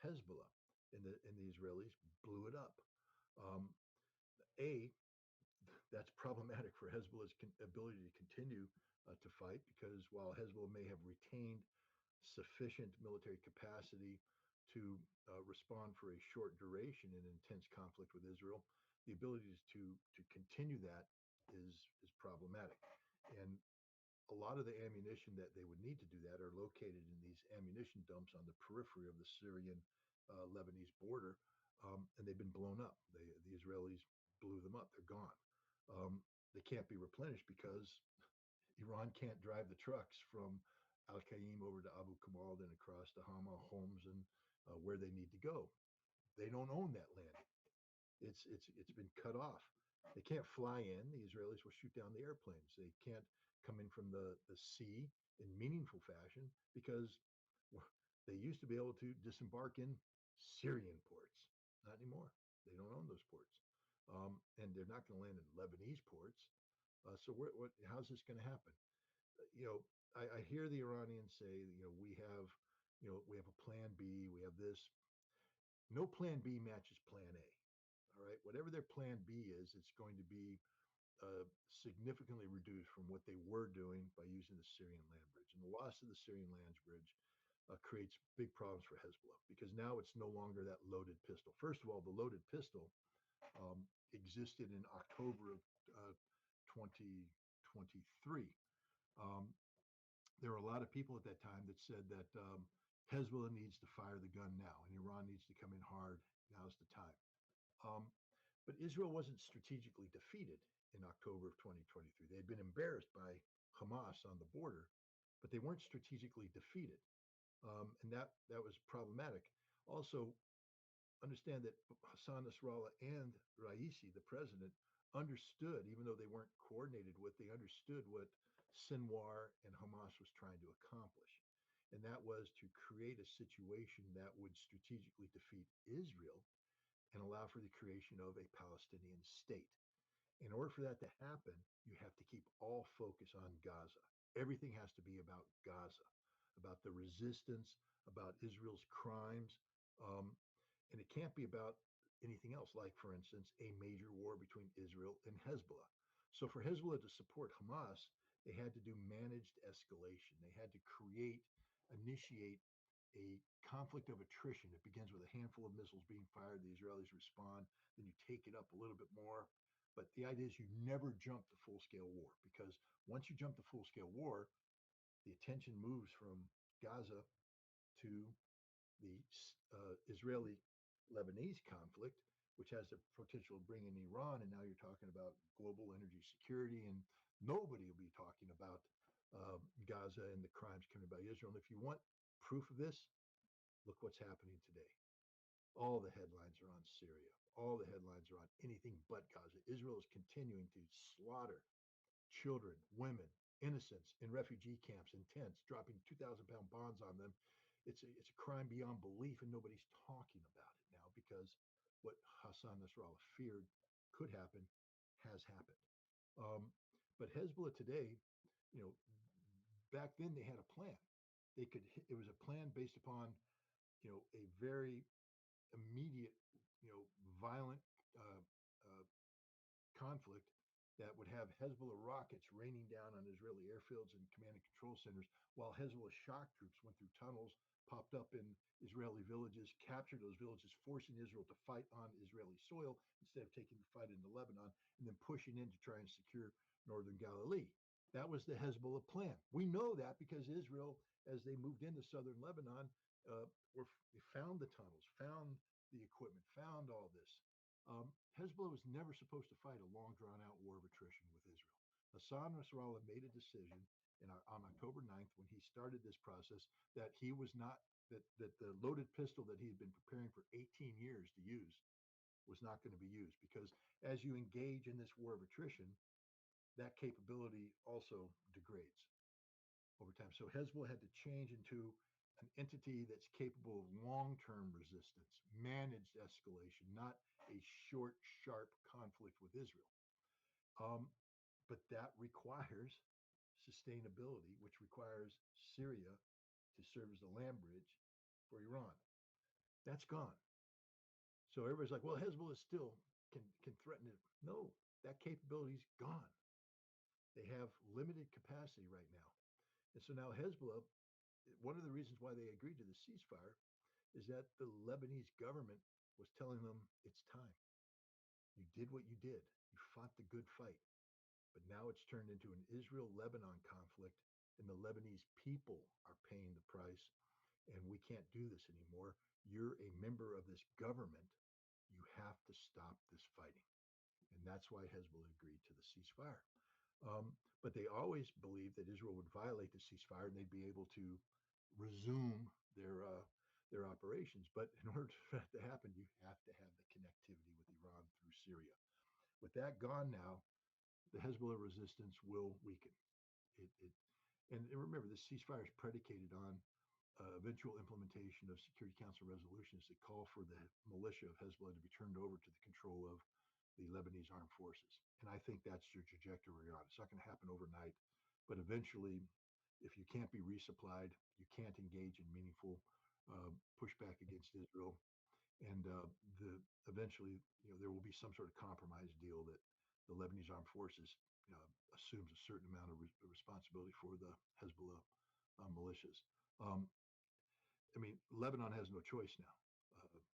Hezbollah, and the Israelis blew it up. Um, that's problematic for Hezbollah's ability to continue to fight, because while Hezbollah may have retained sufficient military capacity to respond for a short duration in intense conflict with Israel, the ability to continue that is problematic. And a lot of the ammunition that they would need to do that are located in these ammunition dumps on the periphery of the Syrian Lebanese border, and they've been blown up. The Israelis blew them up. They're gone. They can't be replenished because Iran can't drive the trucks from Al Qaim over to Abu Kamal, then across to Hama, Homs, and where they need to go. They don't own that land. It's been cut off. They can't fly in. The Israelis will shoot down the airplanes. They can't come in from the sea in meaningful fashion because they used to be able to disembark in Syrian ports. Not anymore. They don't own those ports, and they're not going to land in Lebanese ports. So how's this going to happen? I hear the Iranians say, we have a plan B, we have this. No plan B matches plan A. All right, whatever their plan B is, it's going to be significantly reduced from what they were doing by using the Syrian land bridge. And the loss of the Syrian land bridge creates big problems for Hezbollah because now it's no longer that loaded pistol. First of all, the loaded pistol existed in October of 2023. Um, there were a lot of people at that time that said that Hezbollah needs to fire the gun now and Iran needs to come in hard. Now's the time. Um, but Israel wasn't strategically defeated in October of 2023. They had been embarrassed by Hamas on the border, but they weren't strategically defeated. And that was problematic. Also, understand that Hassan Nasrallah and Raisi, the president, understood, even though they weren't coordinated with, they understood what Sinwar and Hamas was trying to accomplish. And that was to create a situation that would strategically defeat Israel and allow for the creation of a Palestinian state. In order for that to happen, you have to keep all focus on Gaza. Everything has to be about Gaza, about the resistance, about Israel's crimes. Um, and it can't be about anything else, like, for instance, a major war between Israel and Hezbollah. So, for Hezbollah to support Hamas, they had to do managed escalation. They had to initiate a conflict of attrition. It begins with a handful of missiles being fired. The Israelis respond. Then you take it up a little bit more. But the idea is you never jump to full scale war because once you jump to full scale war, the attention moves from Gaza to the Israeli Lebanese conflict, which has the potential of bringing Iran. And now you're talking about global energy security, and nobody will be talking about Gaza and the crimes committed by Israel. And if you want proof of this, look what's happening today. All the headlines are on Syria. All the headlines are on anything but Gaza. Israel is continuing to slaughter children, women, innocents in refugee camps and tents, dropping 2,000-pound bombs on them. It's a crime beyond belief, and nobody's talking about it now because what Hassan Nasrallah feared could happen has happened. Um, but Hezbollah today, you know, back then they had a plan. It was a plan based upon, a very immediate, violent uh, uh, conflict that would have Hezbollah rockets raining down on Israeli airfields and command and control centers, while Hezbollah shock troops went through tunnels, popped up in Israeli villages, captured those villages, forcing Israel to fight on Israeli soil instead of taking the fight into Lebanon, and then pushing in to try and secure northern Galilee. That was the Hezbollah plan. We know that because Israel, as they moved into southern Lebanon, found the tunnels, found the equipment, found all this. Hezbollah was never supposed to fight a long, drawn-out war of attrition with Israel. Hassan Nasrallah made a decision on October 9th when he started this process that he was not that the loaded pistol that he had been preparing for 18 years to use was not going to be used because as you engage in this war of attrition, that capability also degrades over time. So Hezbollah had to change into an entity that's capable of long-term resistance, managed escalation, not a short, sharp conflict with Israel. But that requires sustainability, which requires Syria to serve as the land bridge for Iran. That's gone. So everybody's like, well, Hezbollah still can threaten it. No, that capability's gone. They have limited capacity right now. And so now Hezbollah, one of the reasons why they agreed to the ceasefire is that the Lebanese government was telling them it's time. You did what you did. You fought the good fight. But now it's turned into an Israel-Lebanon conflict, and the Lebanese people are paying the price, and we can't do this anymore. You're a member of this government. You have to stop this fighting. And that's why Hezbollah agreed to the ceasefire. But they always believed that Israel would violate the ceasefire and they'd be able to resume their operations. But in order for that to happen, you have to have the connectivity with Iran through Syria. With that gone now, the Hezbollah resistance will weaken. And remember, this ceasefire is predicated on eventual implementation of Security Council resolutions that call for the militia of Hezbollah to be turned over to the control of the Lebanese armed forces. And I think that's your trajectory we're on. It's not going to happen overnight, but eventually, if you can't be resupplied, you can't engage in meaningful pushback against Israel, and the eventually, there will be some sort of compromise deal that the Lebanese armed forces assumes a certain amount of responsibility for the Hezbollah militias. Um, I mean, Lebanon has no choice now.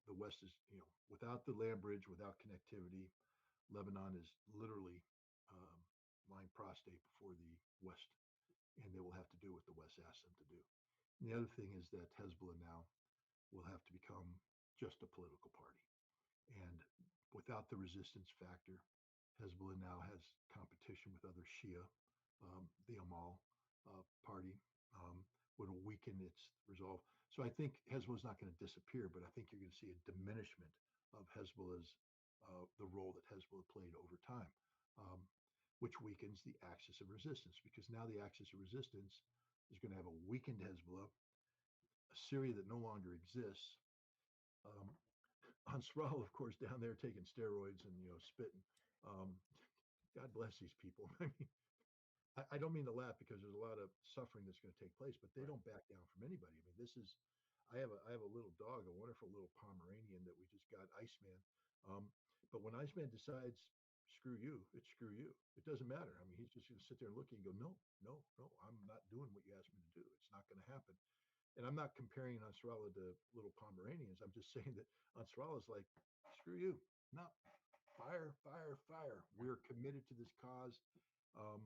The West is, without the land bridge, without connectivity, Lebanon is literally um, lying prostrate before the West, and they will have to do what the West asks them to do. And the other thing is that Hezbollah now will have to become just a political party. And without the resistance factor, Hezbollah now has competition with other Shia, the Amal party, would weaken its resolve. So I think Hezbollah is not going to disappear, but I think you're going to see a diminishment of Hezbollah's, the role that Hezbollah played over time, um, which weakens the axis of resistance, because now the axis of resistance is going to have a weakened Hezbollah, a Syria that no longer exists. Um, Ansral, of course, down there taking steroids and spitting. Um, God bless these people. I mean, I don't mean to laugh because there's a lot of suffering that's going to take place, but they Right. don't back down from anybody. I mean, this is. I have a little dog, a wonderful little Pomeranian that we just got, Iceman. Um, but when Iceman decides, screw you, it's screw you. It doesn't matter. I mean, he's just going to sit there and look and go, no, no, no, I'm not doing what you asked me to do. It's not going to happen. And I'm not comparing Ansarallah to little Pomeranians. I'm just saying that Ansarallah is like, screw you. No, fire, fire, fire. Right. We're committed to this cause. Um,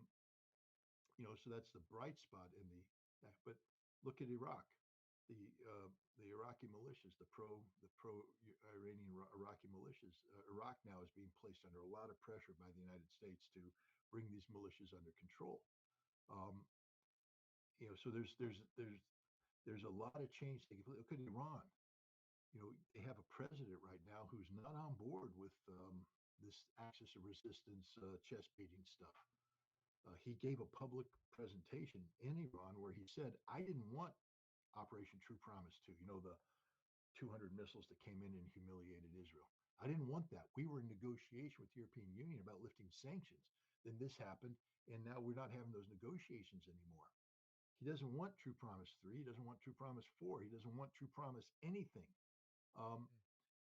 so that's the bright spot in the. But look at Iraq, the the Iraqi militias, the pro Iranian Iraqi militias. Iraq now is being placed under a lot of pressure by the United States to bring these militias under control. Um, so there's a lot of change taking place. Look at Iran. They have a president right now who's not on board with this axis of resistance chest beating stuff. He gave a public presentation in Iran where he said, I didn't want Operation True Promise 2, the 200 missiles that came in and humiliated Israel. I didn't want that. We were in negotiation with the European Union about lifting sanctions. Then this happened, and now we're not having those negotiations anymore. He doesn't want True Promise 3. He doesn't want True Promise 4. He doesn't want True Promise anything. Um,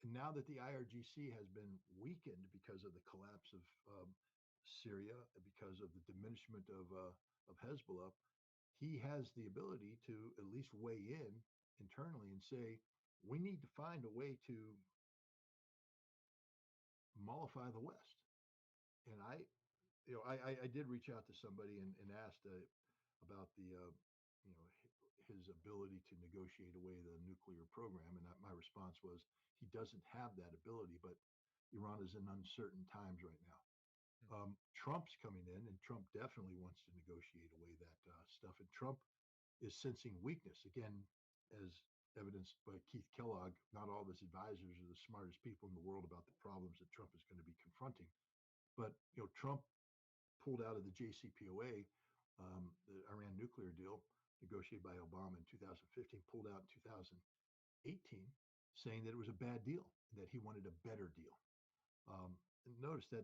and now that the IRGC has been weakened because of the collapse of Syria, because of the diminishment of Hezbollah, he has the ability to at least weigh in internally and say, we need to find a way to mollify the West. And I did reach out to somebody and asked about his ability to negotiate away the nuclear program, and my response was he doesn't have that ability. But Iran is in uncertain times right now. Trump's coming in, and Trump definitely wants to negotiate away that stuff. And Trump is sensing weakness again, as evidenced by Keith Kellogg. Not all of his advisors are the smartest people in the world about the problems that Trump is going to be confronting. But Trump pulled out of the JCPOA, the Iran nuclear deal negotiated by Obama in 2015, pulled out in 2018, saying that it was a bad deal, that he wanted a better deal. And notice that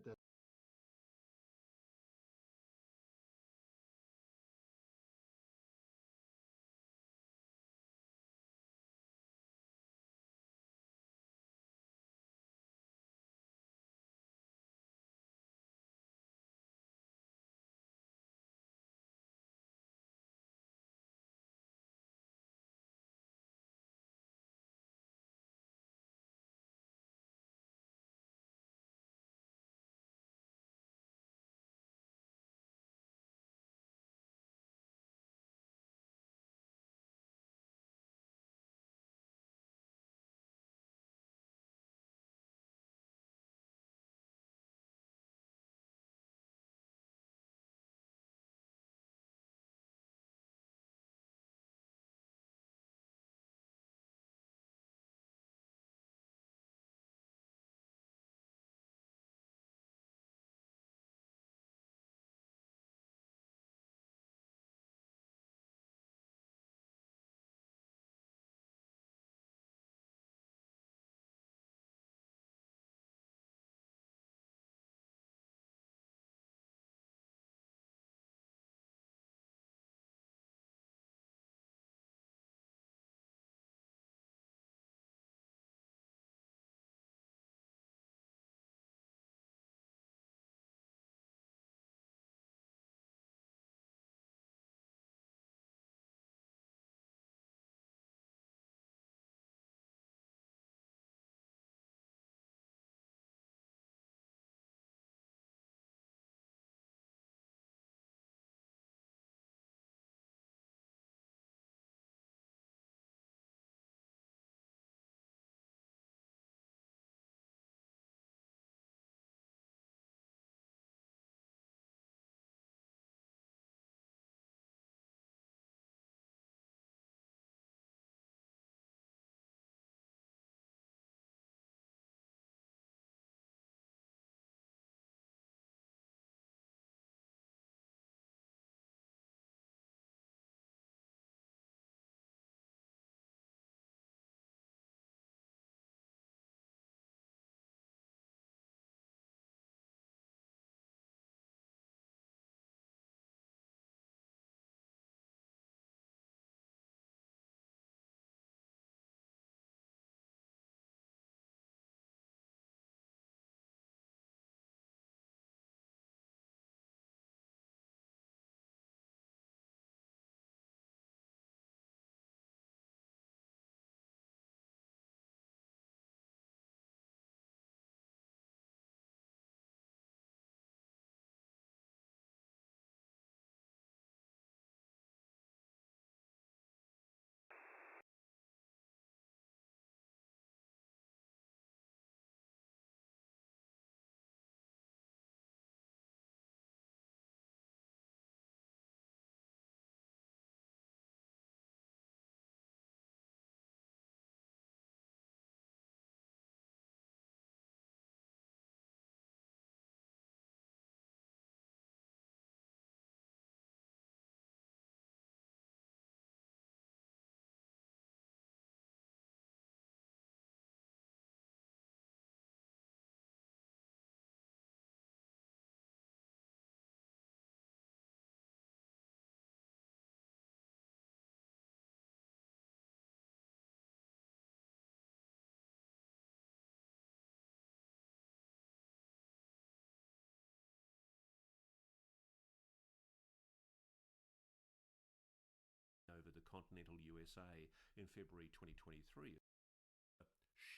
continental USA in February 2023,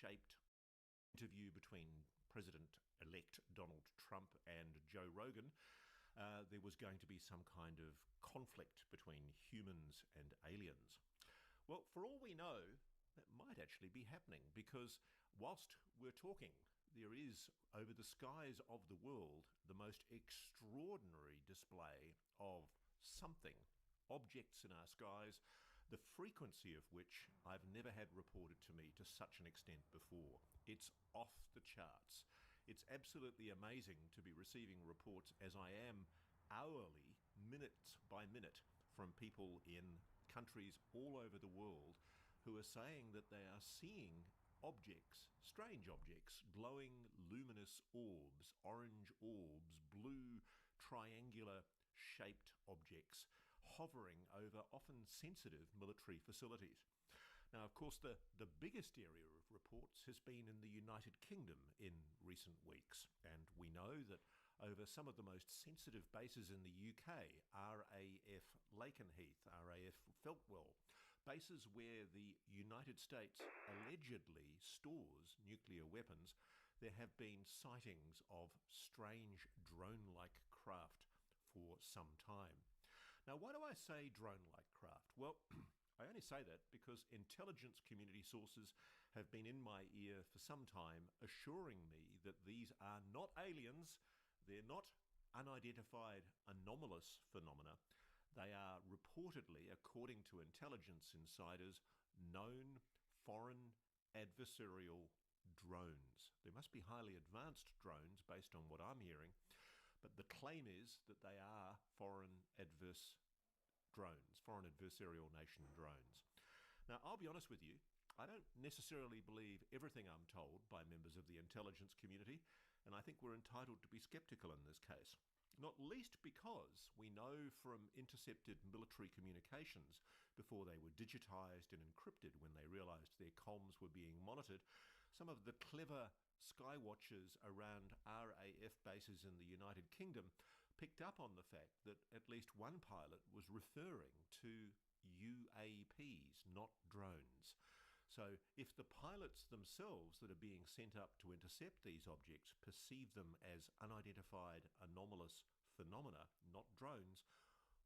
shaped interview between President-elect Donald Trump and Joe Rogan, there was going to be some kind of conflict between humans and aliens. Well, for all we know, that might actually be happening, because whilst we're talking, there is, over the skies of the world, the most extraordinary display of something, objects in our skies, the frequency of which I've never had reported to me to such an extent before. It's off the charts. It's absolutely amazing to be receiving reports, as I am hourly, minute by minute, from people in countries all over the world who are saying that they are seeing objects, strange objects, glowing luminous orbs, orange orbs, blue triangular shaped objects hovering over often sensitive military facilities. Now, of course, the biggest area of reports has been in the United Kingdom in recent weeks, and we know that over some of the most sensitive bases in the UK, RAF Lakenheath, RAF Feltwell, bases where the United States allegedly stores nuclear weapons, there have been sightings of strange drone-like craft for some time. Now, why do I say drone-like craft? Well, I only say that because intelligence community sources have been in my ear for some time, assuring me that these are not aliens, they're not unidentified anomalous phenomena. They are reportedly, according to intelligence insiders, known foreign adversarial drones. They must be highly advanced drones based on what I'm hearing, but the claim is that they are foreign adverse drones, foreign adversarial nation drones. Now, I'll be honest with you, I don't necessarily believe everything I'm told by members of the intelligence community, and I think we're entitled to be skeptical in this case. Not least because we know from intercepted military communications before they were digitized and encrypted when they realized their comms were being monitored, some of the clever skywatchers around RAF bases in the United Kingdom picked up on the fact that at least one pilot was referring to UAPs, not drones. So if the pilots themselves that are being sent up to intercept these objects perceive them as unidentified anomalous phenomena, not drones,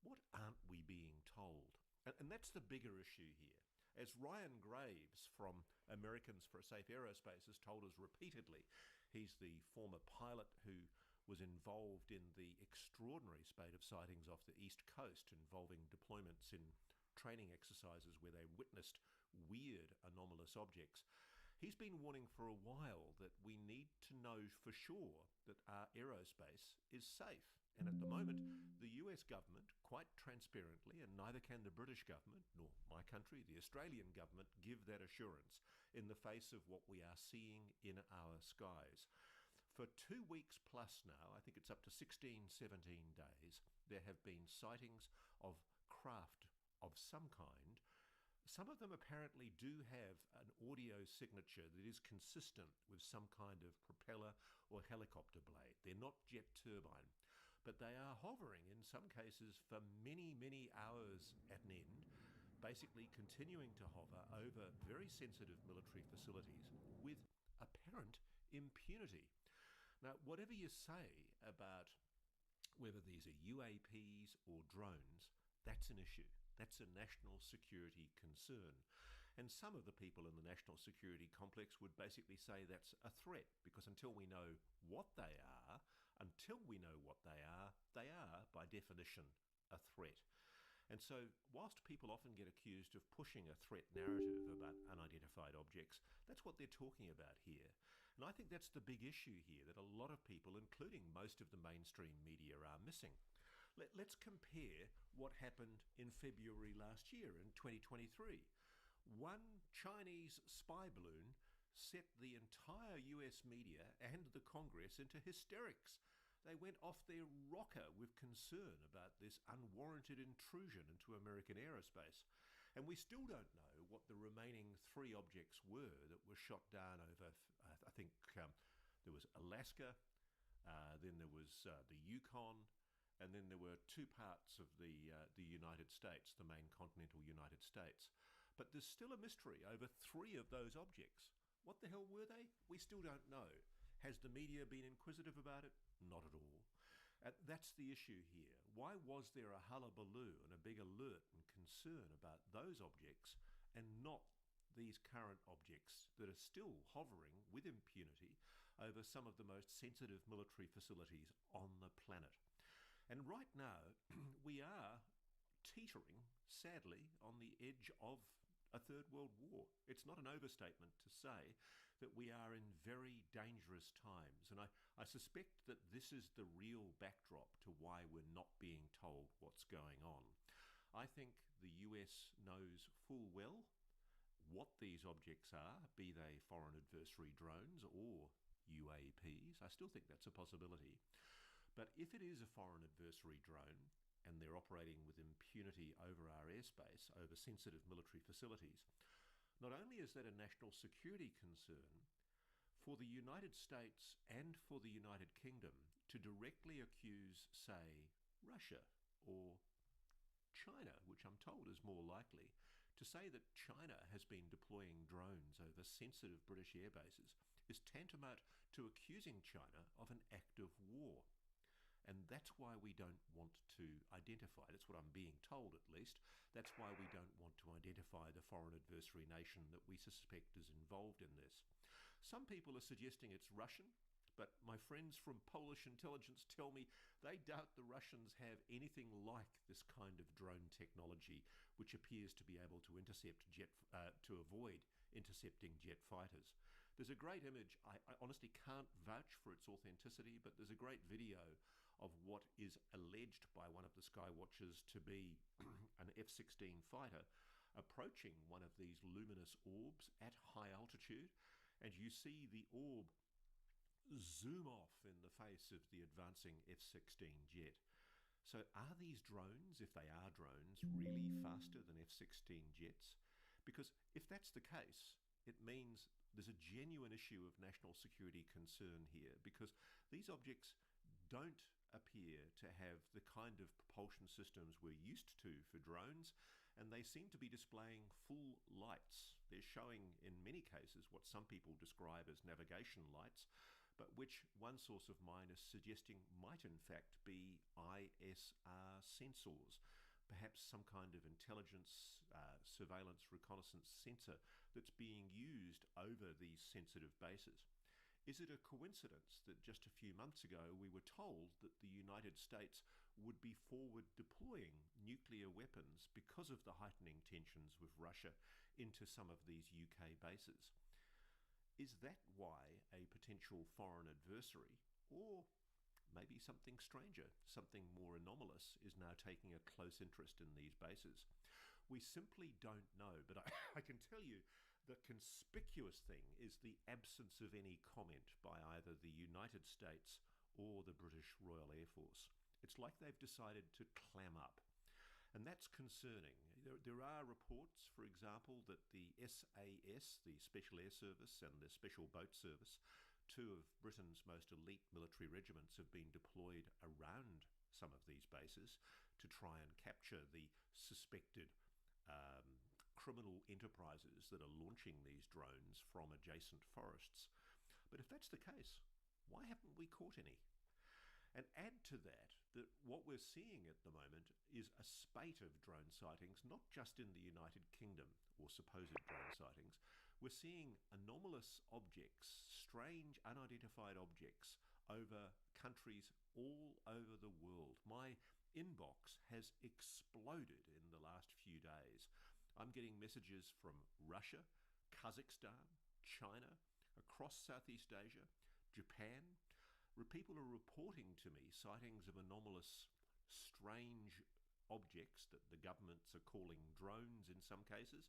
what aren't we being told? And that's the bigger issue here. As Ryan Graves from Americans for a Safe Aerospace has told us repeatedly, he's the former pilot who was involved in the extraordinary spate of sightings off the East Coast involving deployments in training exercises where they witnessed weird anomalous objects. He's been warning for a while that we need to know for sure that our aerospace is safe. And at the moment, the US government, quite transparently, and neither can the British government, nor my country, the Australian government, give that assurance in the face of what we are seeing in our skies. For 2 weeks plus now, I think it's up to 16, 17 days, there have been sightings of craft of some kind. Some of them apparently do have an audio signature that is consistent with some kind of propeller or helicopter blade. They're not jet turbine, but they are hovering in some cases for many, many hours at an end, basically continuing to hover over very sensitive military facilities with apparent impunity. Now, whatever you say about whether these are UAPs or drones, that's an issue. That's a national security concern. And some of the people in the national security complex would basically say that's a threat, because until we know what they are, they are, by definition, a threat. And so, whilst people often get accused of pushing a threat narrative about unidentified objects, that's what they're talking about here. And I think that's the big issue here that a lot of people, including most of the mainstream media, are missing. Let's compare what happened in February last year, in 2023. One Chinese spy balloon set the entire US media and the Congress into hysterics. They went off their rocker with concern about this unwarranted intrusion into American aerospace. And we still don't know what the remaining 3 objects were that were shot down over, I think there was Alaska, then there was the Yukon, and then there were two parts of the United States, the main continental United States. But there's still a mystery over three of those objects. What the hell were they? We still don't know. Has the media been inquisitive about it? Not at all. That's the issue here. Why was there a hullabaloo and a big alert and concern about those objects and not these current objects that are still hovering with impunity over some of the most sensitive military facilities on the planet? And right now, we are teetering, sadly, on the edge of a third world war. It's not an overstatement to say that we are in very dangerous times. And I suspect that this is the real backdrop to why we're not being told what's going on. I think the US knows full well what these objects are, be they foreign adversary drones or UAPs. I still think that's a possibility. But if it is a foreign adversary drone, and they're operating with impunity over our airspace, over sensitive military facilities, not only is that a national security concern, for the United States and for the United Kingdom to directly accuse, say, Russia or China, which I'm told is more likely, to say that China has been deploying drones over sensitive British air bases is tantamount to accusing China of an act of war. And that's why we don't want to identify, that's what I'm being told at least, that's why we don't want to identify the foreign adversary nation that we suspect is involved in this. Some people are suggesting it's Russian, but my friends from Polish intelligence tell me they doubt the Russians have anything like this kind of drone technology, which appears to be able to intercept to avoid intercepting jet fighters. There's a great image, I honestly can't vouch for its authenticity, but there's a great video of what is alleged by one of the Skywatchers to be an F-16 fighter approaching one of these luminous orbs at high altitude, and you see the orb zoom off in the face of the advancing F-16 jet. So are these drones, if they are drones, really faster than F-16 jets? Because if that's the case, it means there's a genuine issue of national security concern here, because these objects don't appear to have the kind of propulsion systems we're used to for drones, and they seem to be displaying full lights. They're showing, in many cases, what some people describe as navigation lights, but which one source of mine is suggesting might in fact be ISR sensors, perhaps some kind of intelligence, surveillance, reconnaissance sensor that's being used over these sensitive bases. Is it a coincidence that just a few months ago we were told that the United States would be forward deploying nuclear weapons because of the heightening tensions with Russia into some of these UK bases? Is that why a potential foreign adversary, or maybe something stranger, something more anomalous, is now taking a close interest in these bases? We simply don't know, but I can tell you the conspicuous thing is the absence of any comment by either the United States or the British Royal Air Force. It's like they've decided to clam up. And that's concerning. There are reports, for example, that the SAS, the Special Air Service, and the Special Boat Service, two of Britain's most elite military regiments, have been deployed around some of these bases to try and capture the suspected criminal enterprises that are launching these drones from adjacent forests. But if that's the case, why haven't we caught any? And add to that what we're seeing at the moment is a spate of drone sightings, not just in the United Kingdom, or supposed drone sightings. We're seeing anomalous objects, strange unidentified objects over countries all over the world. My inbox has exploded in the last few days. I'm getting messages from Russia, Kazakhstan, China, across Southeast Asia, Japan, where people are reporting to me sightings of anomalous, strange objects that the governments are calling drones in some cases,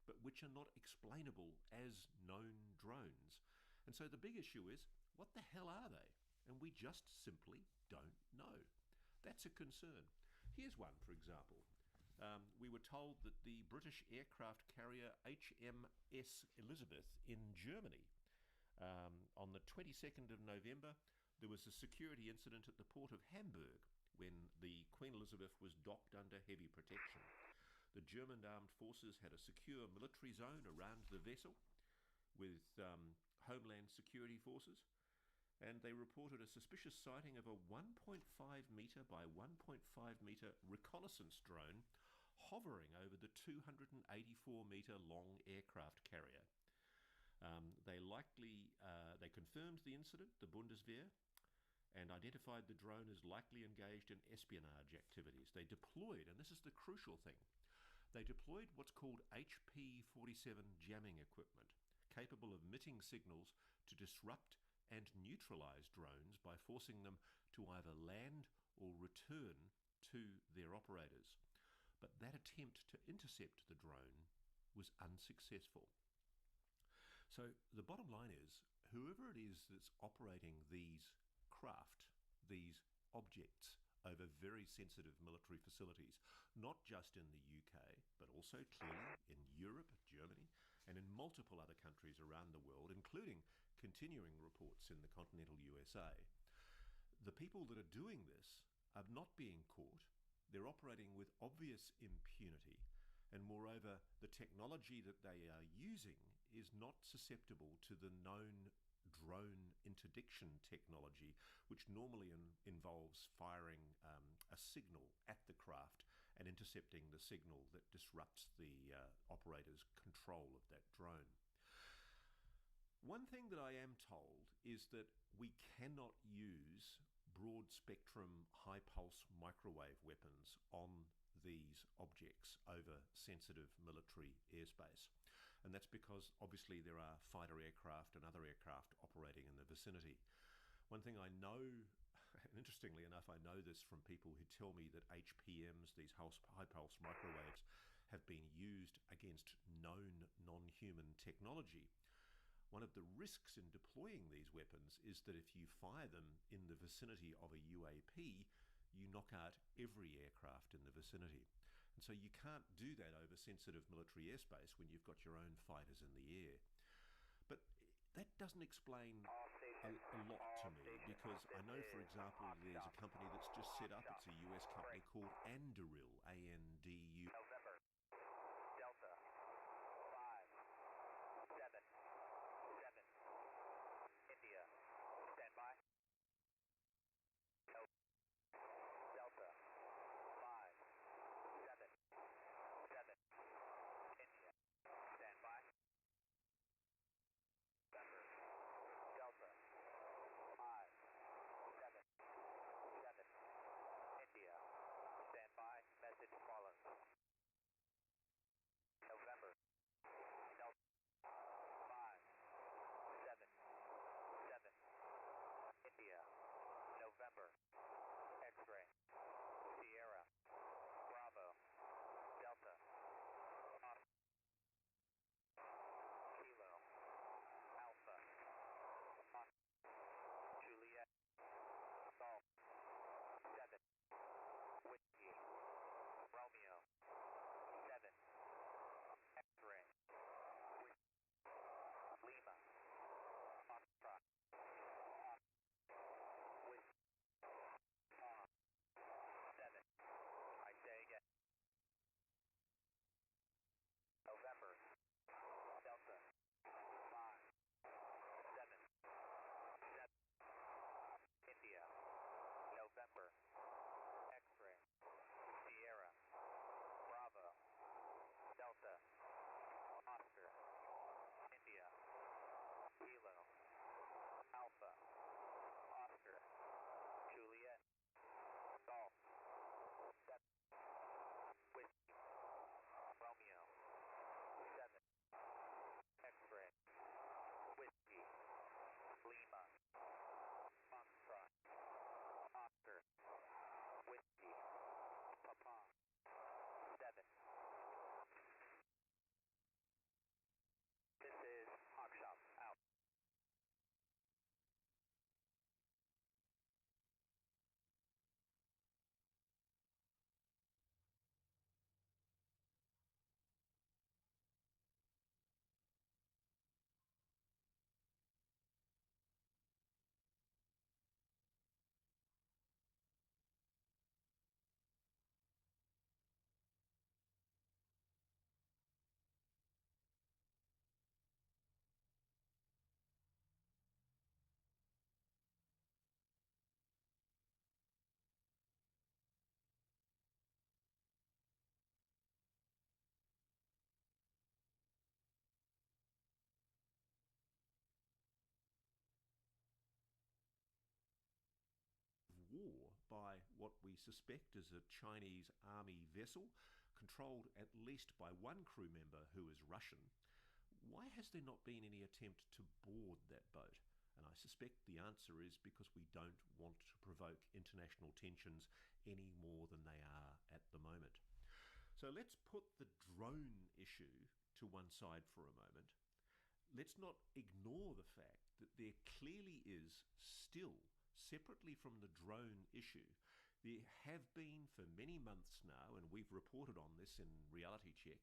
but which are not explainable as known drones. And so the big issue is, what the hell are they? And we just simply don't know. That's a concern. Here's one, for example. We were told that the British aircraft carrier HMS Elizabeth in Germany, on the 22nd of November, there was a security incident at the port of Hamburg when the Queen Elizabeth was docked under heavy protection. The German armed forces had a secure military zone around the vessel with Homeland Security forces, and they reported a suspicious sighting of a 1.5 metre by 1.5 metre reconnaissance drone hovering over the 284 metre long aircraft carrier. They confirmed the incident, the Bundeswehr, and identified the drone as likely engaged in espionage activities. They deployed, and this is the crucial thing, they deployed what's called HP-47 jamming equipment, capable of emitting signals to disrupt and neutralize drones by forcing them to either land or return to their operators. But that attempt to intercept the drone was unsuccessful. So the bottom line is, whoever it is that's operating these craft, these objects over very sensitive military facilities, not just in the UK, but also clearly in Europe, Germany, and in multiple other countries around the world, including continuing reports in the continental USA. The people that are doing this are not being caught. They're operating with obvious impunity, and moreover, the technology that they are using is not susceptible to the known drone interdiction technology, which normally involves firing a signal at the craft and intercepting the signal that disrupts the operator's control of that drone. One thing that I am told is that we cannot use broad spectrum high pulse microwave weapons on these objects over sensitive military airspace. And that's because obviously there are fighter aircraft and other aircraft operating in the vicinity. One thing I know, and interestingly enough, I know this from people who tell me that HPMs, these high pulse microwaves, have been used against known non-human technology. One of the risks in deploying these weapons is that if you fire them in the vicinity of a UAP, you knock out every aircraft in the vicinity. And so you can't do that over sensitive military airspace when you've got your own fighters in the air. But that doesn't explain a lot to me, because I know, for example, there's a company that's just set up, it's a US company called Anduril, A-N-D-U. November, Delta, 5, 7, 7, India, stand by. Delta, 5, 7, 7, India, stand by. November, Delta, 5, 7, 7, India, stand by, message follows. war by what we suspect is a Chinese army vessel, controlled at least by one crew member who is Russian. Why has there not been any attempt to board that boat? And I suspect the answer is because we don't want to provoke international tensions any more than they are at the moment. So let's put the drone issue to one side for a moment. Let's not ignore the fact that there clearly is still, separately from the drone issue, there have been for many months now, and we've reported on this in Reality Check,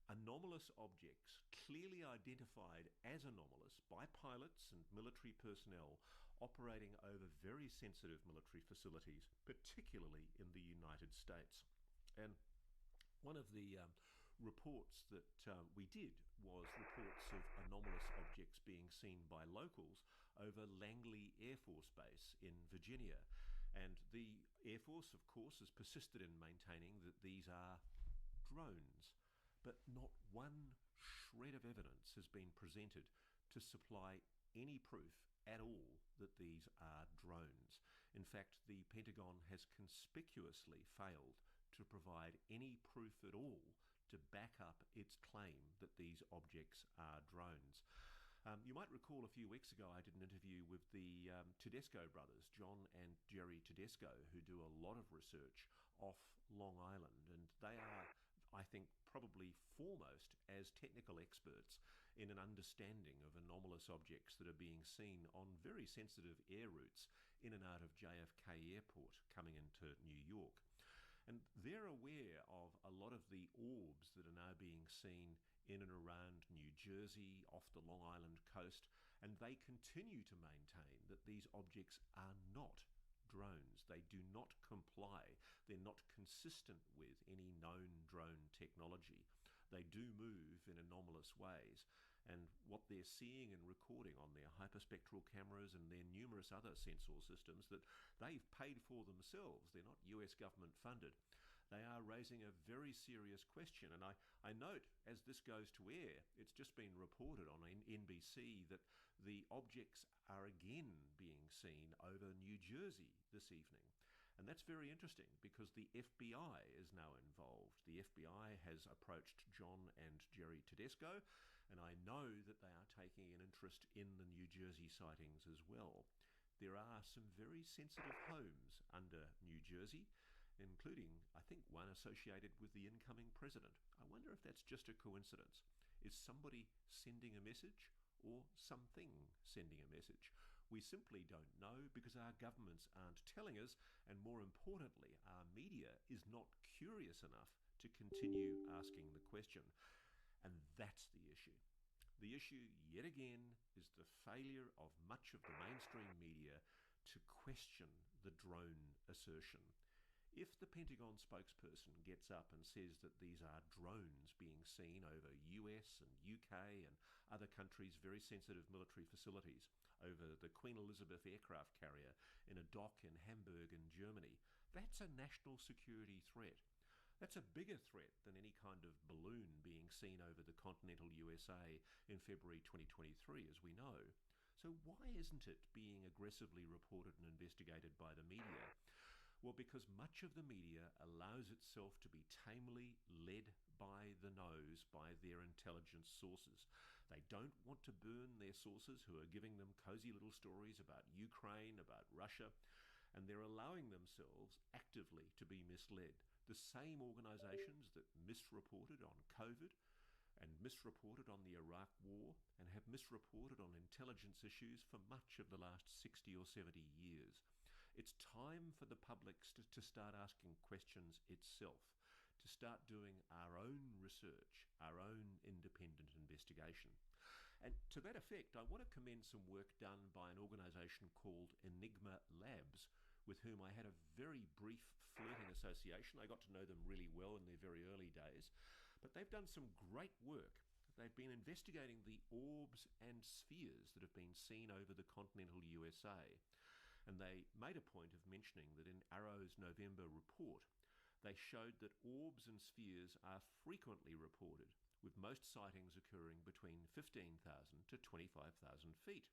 anomalous objects clearly identified as anomalous by pilots and military personnel operating over very sensitive military facilities, particularly in the United States. And one of the reports that we did was reports of anomalous objects being seen by locals over Langley Air Force Base in Virginia. And the Air Force, of course, has persisted in maintaining that these are drones. But not one shred of evidence has been presented to supply any proof at all that these are drones. In fact, the Pentagon has conspicuously failed to provide any proof at all to back up its claim that these objects are drones. You might recall a few weeks ago I did an interview with the Tedesco brothers, John and Jerry Tedesco, who do a lot of research off Long Island, and they are, I think, probably foremost as technical experts in an understanding of anomalous objects that are being seen on very sensitive air routes in and out of JFK Airport coming into New York. And they're aware of a lot of the orbs that are now being seen in and around New Jersey, off the Long Island coast, and they continue to maintain that these objects are not drones. They do not comply. They're not consistent with any known drone technology. They do move in anomalous ways. And what they're seeing and recording on their hyperspectral cameras and their numerous other sensor systems that they've paid for themselves, they're not US government funded, they are raising a very serious question. And I note, as this goes to air, it's just been reported on NBC that the objects are again being seen over New Jersey this evening. And that's very interesting because the FBI is now involved. The FBI has approached John and Jerry Tedesco, and I know that they are taking an interest in the New Jersey sightings as well. There are some very sensitive homes under New Jersey, including, I think, one associated with the incoming president. I wonder if that's just a coincidence. Is somebody sending a message or something sending a message? We simply don't know because our governments aren't telling us, and more importantly, our media is not curious enough to continue asking the question. And that's the issue. The issue, yet again, is the failure of much of the mainstream media to question the drone assertion. If the Pentagon spokesperson gets up and says that these are drones being seen over US and UK and other countries' very sensitive military facilities, over the Queen Elizabeth aircraft carrier in a dock in Hamburg in Germany, that's a national security threat. That's a bigger threat than any kind of balloon being seen over the continental USA in February 2023, as we know. So why isn't it being aggressively reported and investigated by the media? Well, because much of the media allows itself to be tamely led by the nose by their intelligence sources. They don't want to burn their sources who are giving them cozy little stories about Ukraine, about Russia, and they're allowing themselves actively to be misled. The same organizations that misreported on COVID and misreported on the Iraq War and have misreported on intelligence issues for much of the last 60 or 70 years. It's time for the public to start asking questions itself, to start doing our own research, our own independent investigation. And to that effect, I want to commend some work done by an organization called Enigma Labs, with whom I had a very brief flirting association. I got to know them really well in their very early days, but they've done some great work. They've been investigating the orbs and spheres that have been seen over the continental USA. And they made a point of mentioning that in Arrow's November report, they showed that orbs and spheres are frequently reported, with most sightings occurring between 15,000 to 25,000 feet.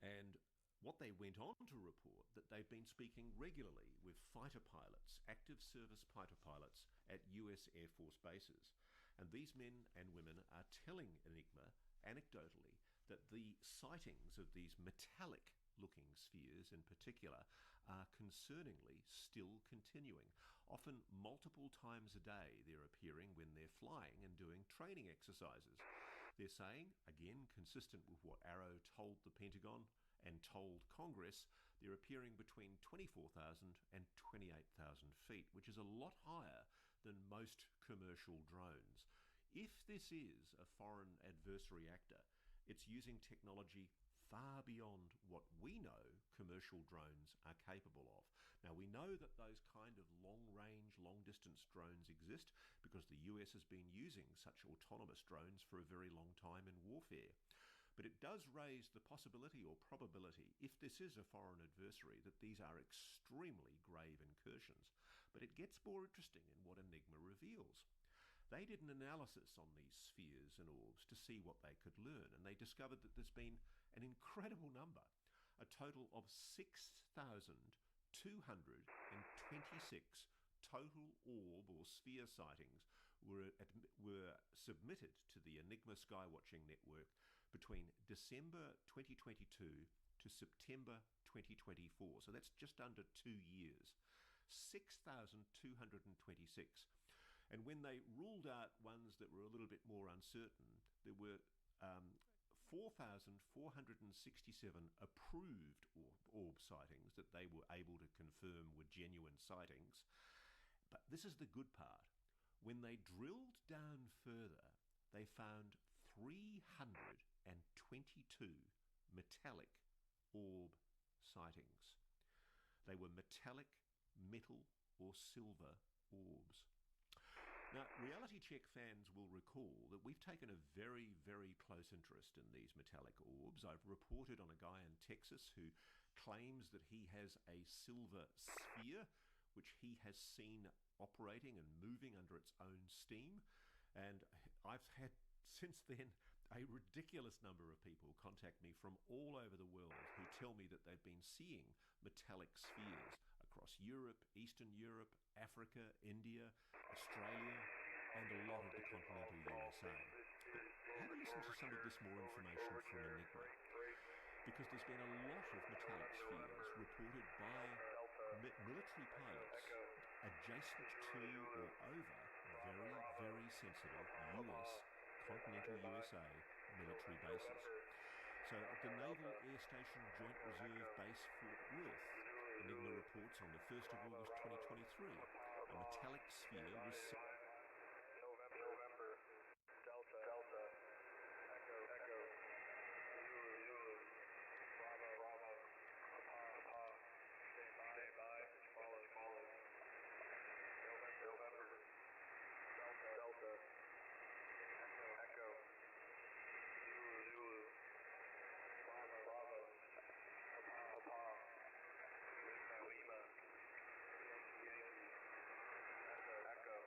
And What they went on to report that they've been speaking regularly with fighter pilots, active service fighter pilots at US Air Force bases. And these men and women are telling Enigma anecdotally that the sightings of these metallic looking spheres in particular are concerningly still continuing. Often multiple times a day they're appearing when they're flying and doing training exercises. They're saying, again consistent with what Arrow told the Pentagon and told Congress, they're appearing between 24,000 and 28,000 feet, which is a lot higher than most commercial drones. If this is a foreign adversary actor, it's using technology far beyond what we know commercial drones are capable of. Now, we know that those kind of long-range, long-distance drones exist because the US has been using such autonomous drones for a very long time in warfare. But it does raise the possibility or probability, if this is a foreign adversary, that these are extremely grave incursions. But it gets more interesting in what Enigma reveals. They did an analysis on these spheres and orbs to see what they could learn, and they discovered that there's been an incredible number, a total of 6,226 total orb or sphere sightings were submitted to the Enigma Skywatching Network between December 2022 to September 2024. So that's just under 2 years. 6,226. And when they ruled out ones that were a little bit more uncertain, there were 4,467 approved orb sightings that they were able to confirm were genuine sightings. But this is the good part. When they drilled down further, they found 322 metallic orb sightings. They were metallic, metal, or silver orbs. Now, reality check fans will recall that we've taken a very, very close interest in these metallic orbs. I've reported on a guy in Texas who claims that he has a silver sphere, which he has seen operating and moving under its own steam. And I've had since then a ridiculous number of people contact me from all over the world who tell me that they've been seeing metallic spheres across Europe, Eastern Europe, Africa, India, Australia, and a lot of the continental USA. But have a listen to some of this more information from Enigma, because there's been a lot of metallic spheres reported by military pilots adjacent to or over very, very sensitive US, continental USA military bases. So at the Naval Air Station Joint Reserve Base Fort Worth, Enigma reports on the 1st of August 2023, a metallic sphere was seen. November, Delta, Echo, Zulu, Bravo, Papa, stand by, follow, November, Delta, Echo, Zulu, Bravo, Papa, Lima, Yankee, Echo,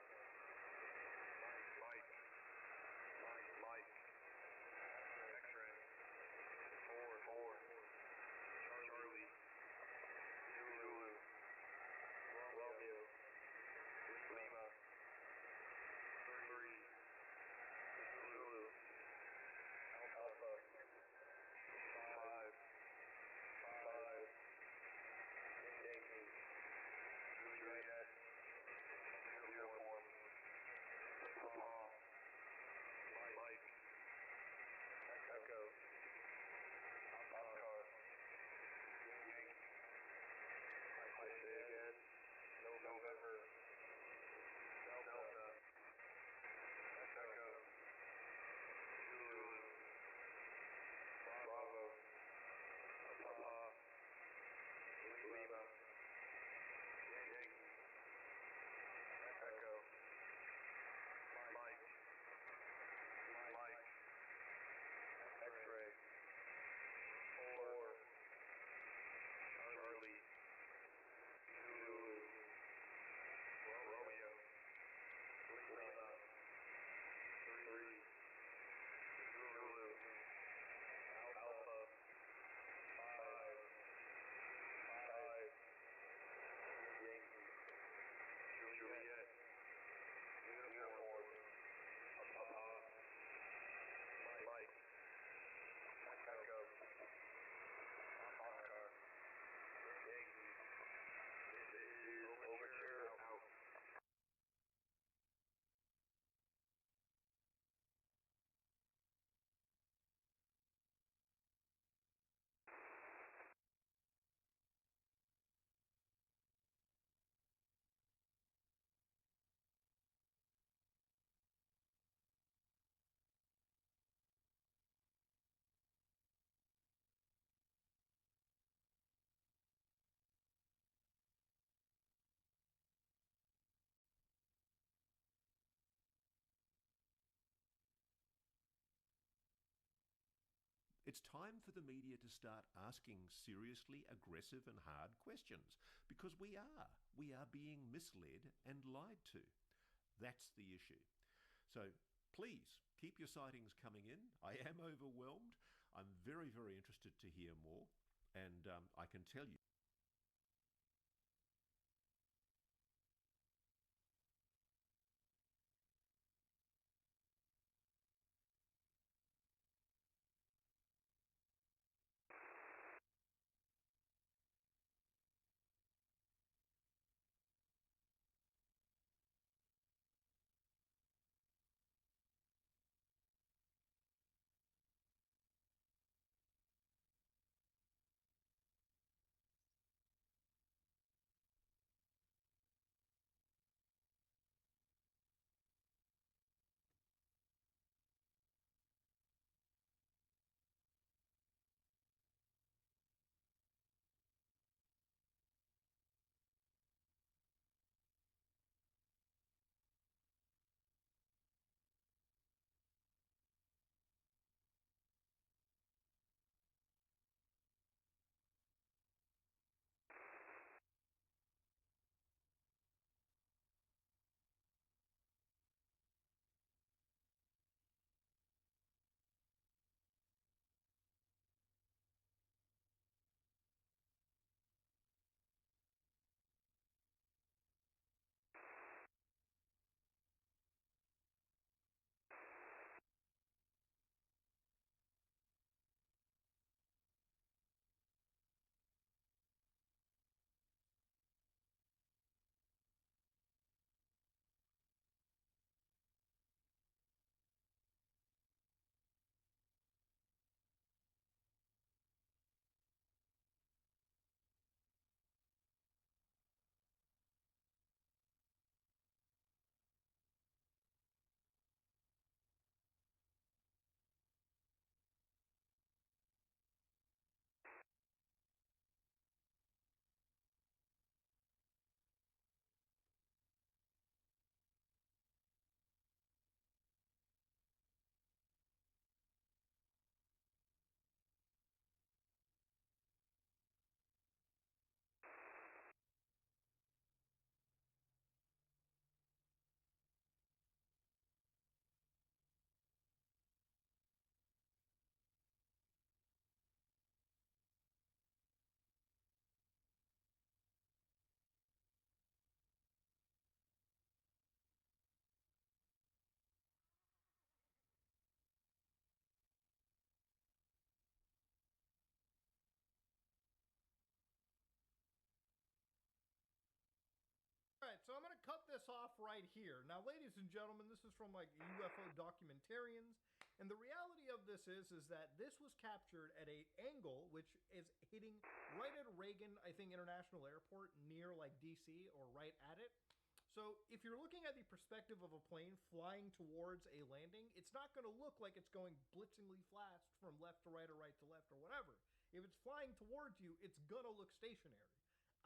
It's time for the media to start asking seriously aggressive and hard questions, because we are being misled and lied to. That's the issue. So please keep your sightings coming in. I am overwhelmed. I'm very, very interested to hear more, and I can tell you. All right, so I'm going to cut this off right here. Now, ladies and gentlemen, this is from like UFO documentarians, and the reality of this is that this was captured at a angle which is hitting right at Reagan, I think, International Airport near like DC or right at it. So if you're looking at the perspective of a plane flying towards a landing, it's not going to look like it's going blitzingly fast from left to right or right to left or whatever. If it's flying towards you, it's going to look stationary.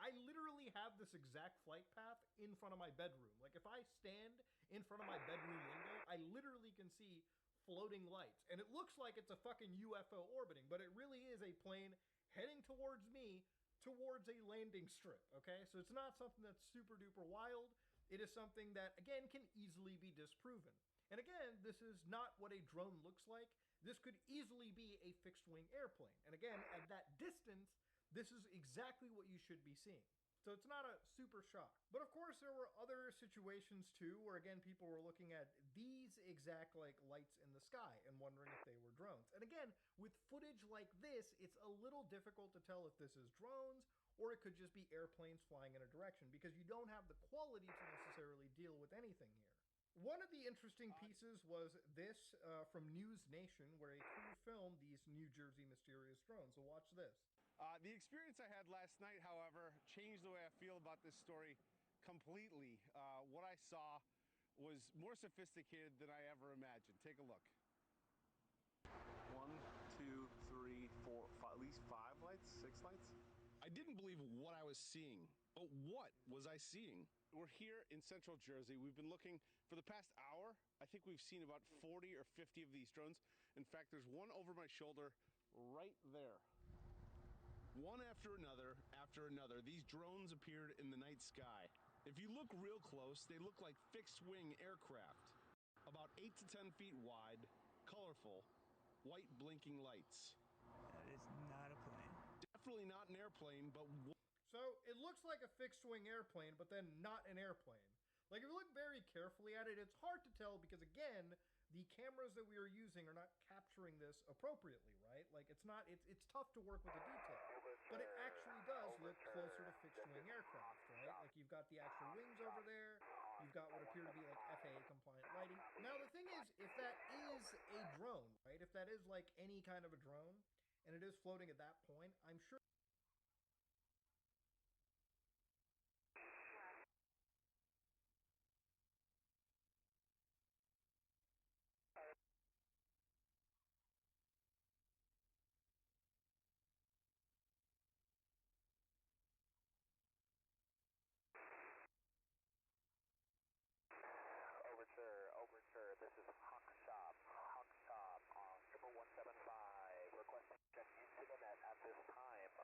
I literally have this exact flight path in front of my bedroom. Like if I stand in front of my bedroom window, I literally can see floating lights. And it looks like it's a fucking UFO orbiting, but it really is a plane heading towards me towards a landing strip, okay? So it's not something that's super duper wild. It is something that, again, can easily be disproven. And again, this is not what a drone looks like. This could easily be a fixed wing airplane. And again, at that distance, this is exactly what you should be seeing. So it's not a super shock. But of course, there were other situations too where, again, people were looking at these exact like lights in the sky and wondering if they were drones. And again, with footage like this, it's a little difficult to tell if this is drones or it could just be airplanes flying in a direction because you don't have the quality to necessarily deal with anything here. One of the interesting pieces was this from News Nation, where a crew filmed these New Jersey mysterious drones. So watch this. The experience I had last night, however, changed the way I feel about this story completely. What I saw was more sophisticated than I ever imagined. Take a look. 1, 2, 3, 4, 5, at least 5 lights, 6 lights. I didn't believe what I was seeing. But what was I seeing? We're here in central Jersey. We've been looking for the past hour. I think we've seen about 40 or 50 of these drones. In fact, there's one over my shoulder right there. One after another, these drones appeared in the night sky. If you look real close, they look like fixed-wing aircraft, about 8 to 10 feet wide, colorful, white blinking lights. That is not a plane. Definitely not an airplane, but So it looks like a fixed-wing airplane, but then not an airplane. Like, if you look very carefully at it, it's hard to tell because, again, the cameras that we are using are not capturing this appropriately, right? Like, it's tough to work with the detail. But it actually does look closer to fixed-wing aircraft, right? Like, you've got the actual wings over there. You've got what appear to be, like, FAA-compliant lighting. Now, the thing is, if that is a drone, right? If that is, like, any kind of a drone, and it is floating at that point, I'm sure Overture, this is Hawk Shop on triple 175, requesting check into the net at this time.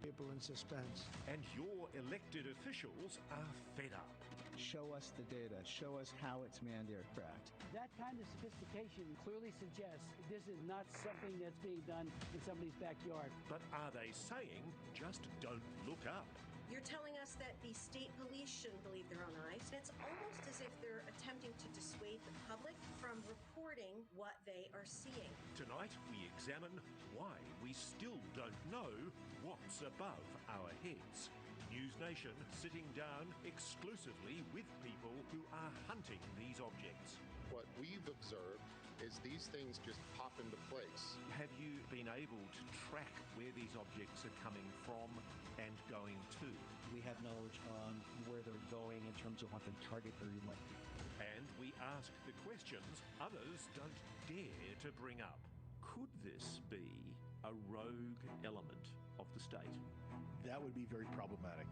People in suspense. And your elected officials are fed up. Show us the data. Show us how it's manned aircraft. That kind of sophistication clearly suggests this is not something that's being done in somebody's backyard. But are they saying just don't look up? You're telling us that the state police shouldn't believe their own eyes. It's almost as if they're attempting to dissuade the public from reporting what they are seeing. Tonight, we examine why we still don't know what's above our heads. News Nation sitting down exclusively with people who are hunting these objects. What we've observed is these things just pop into place. Have you been able to track where these objects are coming from and going to? We have knowledge on where they're going in terms of what the target area might be. And we ask the questions others don't dare to bring up. Could this be a rogue element of the state? That would be very problematic.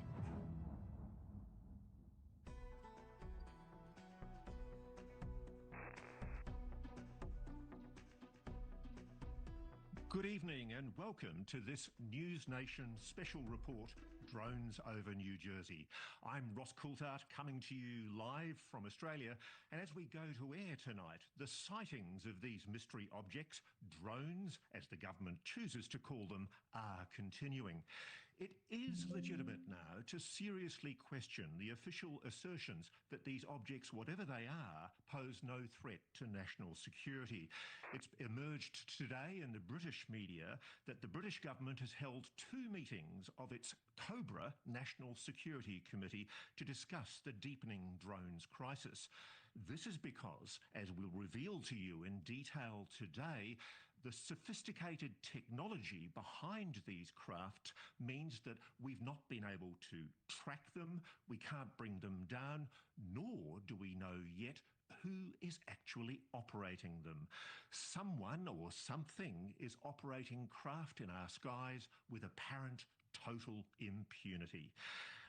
Good evening and welcome to this News Nation special report, Drones over New Jersey. I'm Ross Coulthart coming to you live from Australia, and as we go to air tonight, the sightings of these mystery objects, drones as the government chooses to call them, are continuing. It is legitimate now to seriously question the official assertions that these objects, whatever they are, pose no threat to national security. It's emerged today in the British media that the British government has held 2 meetings of its COBRA National Security Committee to discuss the deepening drones crisis. This is because, as we'll reveal to you in detail today, the sophisticated technology behind these craft means that we've not been able to track them, we can't bring them down, nor do we know yet who is actually operating them. Someone or something is operating craft in our skies with apparent total impunity.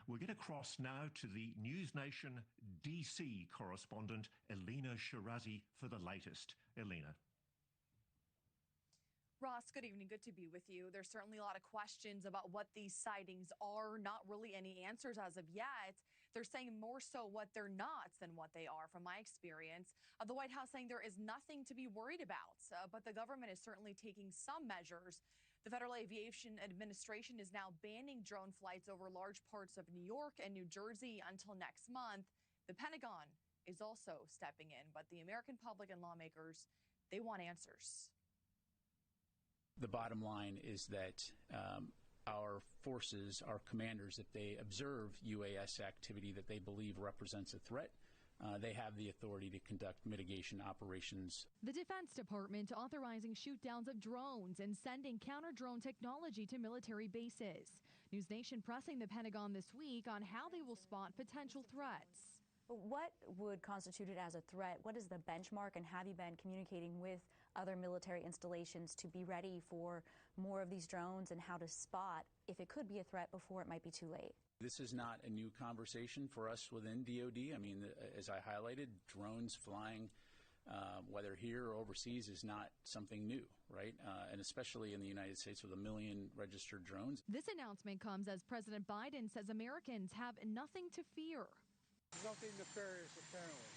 We'll get across now to the News Nation DC correspondent, Elena Shirazi, for the latest. Elena. Ross, good evening. Good to be with you. There's certainly a lot of questions about what these sightings are. Not really any answers as of yet. They're saying more so what they're not than what they are, from my experience. The White House saying there is nothing to be worried about, but the government is certainly taking some measures. The Federal Aviation Administration is now banning drone flights over large parts of New York and New Jersey until next month. The Pentagon is also stepping in, but the American public and lawmakers, they want answers. The bottom line is that our forces, our commanders, if they observe UAS activity that they believe represents a threat, they have the authority to conduct mitigation operations. The Defense Department authorizing shoot-downs of drones and sending counter-drone technology to military bases. News Nation pressing the Pentagon this week on how they will spot potential threats. What would constitute it as a threat? What is the benchmark, and have you been communicating with other military installations to be ready for more of these drones and how to spot if it could be a threat before it might be too late? This is not a new conversation for us within DoD. I mean, as I highlighted, drones flying, whether here or overseas, is not something new, right? And especially in the United States with 1 million registered drones. This announcement comes as President Biden says Americans have nothing to fear. Nothing nefarious, apparently,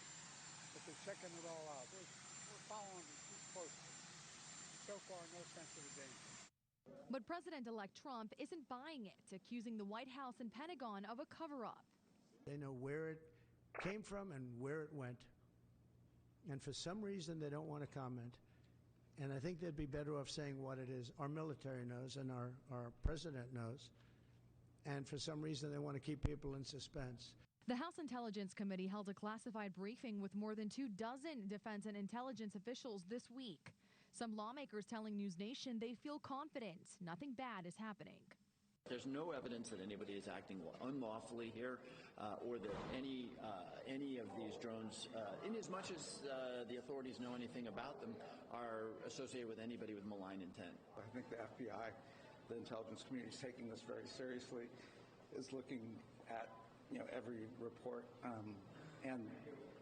but they're checking it all out. We're following it closely. So far, no sense of danger. But President-elect Trump isn't buying it, accusing the White House and Pentagon of a cover-up. They know where it came from and where it went. And for some reason, they don't want to comment. And I think they'd be better off saying what it is. Our military knows and our president knows. And for some reason, they want to keep people in suspense. The House Intelligence Committee held a classified briefing with more than 24 defense and intelligence officials this week. Some lawmakers telling News Nation they feel confident nothing bad is happening. There's no evidence that anybody is acting unlawfully here, or that any of these drones, in as much as the authorities know anything about them, are associated with anybody with malign intent. I think the FBI, the intelligence community, is taking this very seriously, is looking at every report, and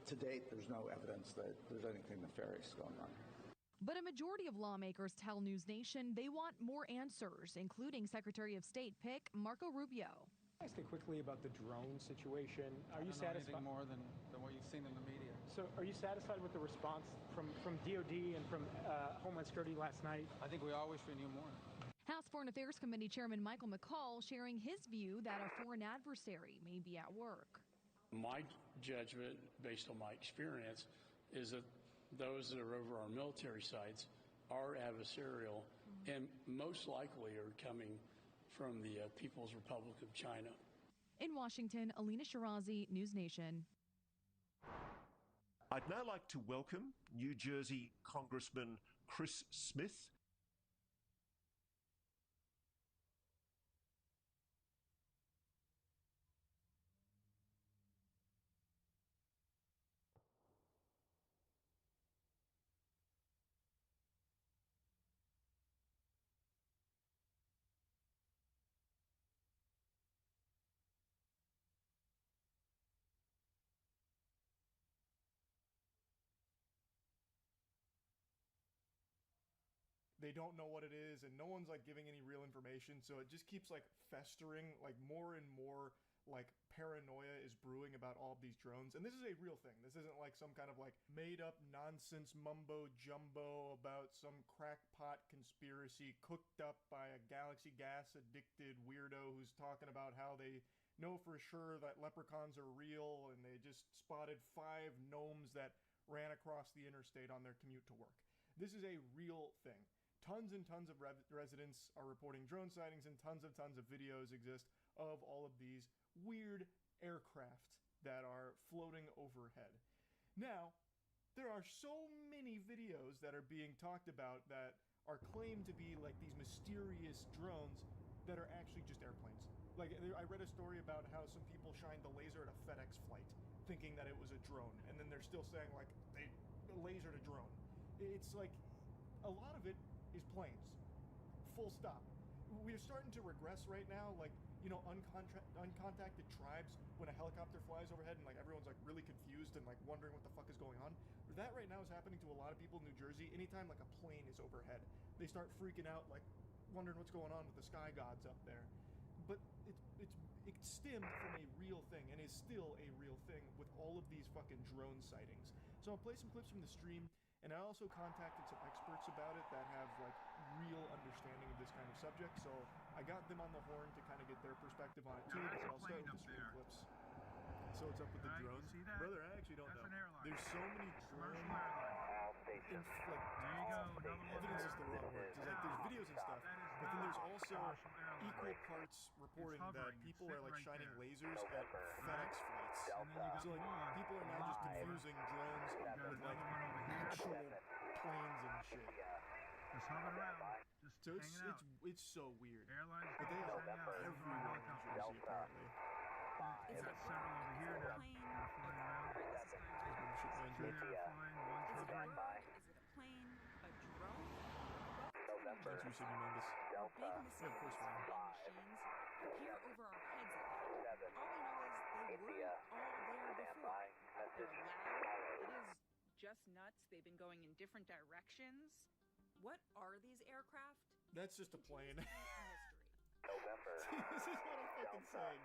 to date, there's no evidence that there's anything nefarious going on. But a majority of lawmakers tell News Nation they want more answers, including Secretary of State pick Marco Rubio. Ask you quickly about the drone situation. Are you satisfied? Anything more than what you've seen in the media? So, are you satisfied with the response from DoD and from Homeland Security last night? I think we all wish we knew more. House Foreign Affairs Committee Chairman Michael McCall sharing his view that a foreign adversary may be at work. My judgment, based on my experience, is that those that are over our military sites are adversarial and most likely are coming from the People's Republic of China. In Washington, Elena Shirazi, News Nation. I'd now like to welcome New Jersey Congressman Chris Smith. They don't know what it is, and no one's like giving any real information, so it just keeps like festering. Like more and more like paranoia is brewing about all of these drones, and this is a real thing. This isn't like some kind of like made up nonsense mumbo jumbo about some crackpot conspiracy cooked up by a galaxy gas addicted weirdo who's talking about how they know for sure that leprechauns are real and they just spotted 5 gnomes that ran across the interstate on their commute to work. This is a real thing. Tons and tons of residents are reporting drone sightings, and tons of videos exist of all of these weird aircraft that are floating overhead. Now, there are so many videos that are being talked about that are claimed to be like these mysterious drones that are actually just airplanes. Like, I read a story about how some people shined the laser at a FedEx flight thinking that it was a drone, and then they're still saying like they lasered a drone. It's like a lot of it is planes. Full stop. We're starting to regress right now, like, you know, uncontacted tribes when a helicopter flies overhead and like everyone's like really confused and like wondering what the fuck is going on. That right now is happening to a lot of people in New Jersey. Anytime like a plane is overhead, they start freaking out, like wondering what's going on with the sky gods up there. But it stemmed from a real thing, and is still a real thing with all of these fucking drone sightings. So I'll play some clips from the stream, and I also contacted some experts about it that have like real understanding of this kind of subject. So I got them on the horn to kind of get their perspective on it too. But I'll start with the stream clips. So what's up with the drones? Brother, I actually don't know. There's so many drones. Like, evidence is the wrong word. Like, there's videos and stuff, but then there's also equal parts reporting that people are like shining lasers at FedEx flights. So like people are now just confusing drones with like actual planes and shit. Just hovering around. Just so it's so weird. But they are everywhere in New Jersey apparently. We've got several over here now that are flying around. Two there are flying, one's hovering. Is it a plane? A drone? That's Mr. Humongous. Big missiles machines appear over our heads at night. All we know is they weren't all there before. They're loud. It is just nuts. They've been going in different directions. What are these aircraft? That's just a plane. November. This is what I'm fucking saying.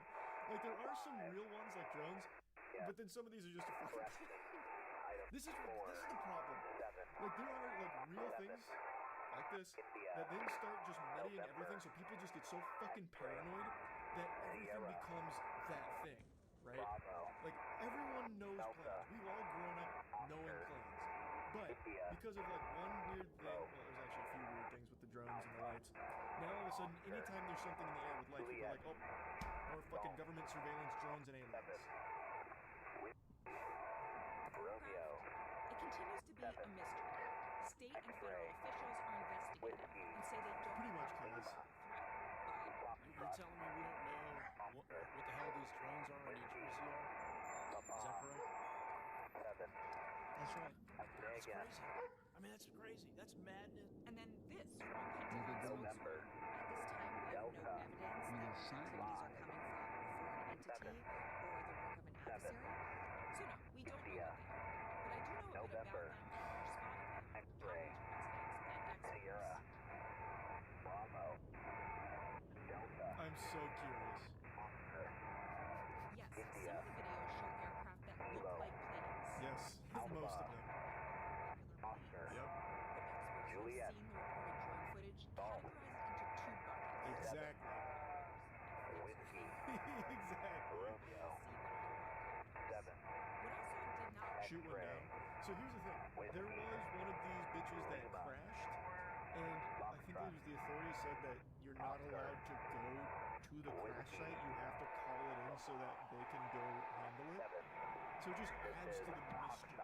Like, there are some real ones like drones, but then some of these are just a fucking This is the problem. Like, there are like real things like this that then start just muddying everything, so people just get so fucking paranoid that everything becomes that thing, right? Like, everyone knows planes. We've all grown up knowing planes. But because of like one weird thing, well, there's actually a few weird things with the drones and the lights. Now all of a sudden, anytime there's something in the air with lights, people are like, oh, more fucking government surveillance drones and aliens. It continues to be a mystery. State and federal officials are investigating and say they don't pretty much cause. You're telling me we don't know what the hell these drones are in New Jersey are? Is that correct? That's right. That's crazy. I mean, that's crazy. That's madness. And then this from Pentagon spokesman. At this time, we have no evidence that these activities are coming from a foreign entity or the work of an adversary. So no, we don't know what they are. But I do know a bit about them from our spotting them, talking to residents and experts. Bravo. Delta. I'm so curious. Yes, some of the videos show aircraft that look like planes. Yes, most of them. Oscar. Yep. But experts who have seen the reported drone footage categorize it into 2 buckets. Exactly. Whiskey. Exactly. Romeo. 7. What also did not shoot one down. So here's the thing. There was one of these bitches that crashed, and I think it was the authorities said that you're not allowed to go to the crash site. You have to call it in so that they can go handle it. So it just adds to the mystery.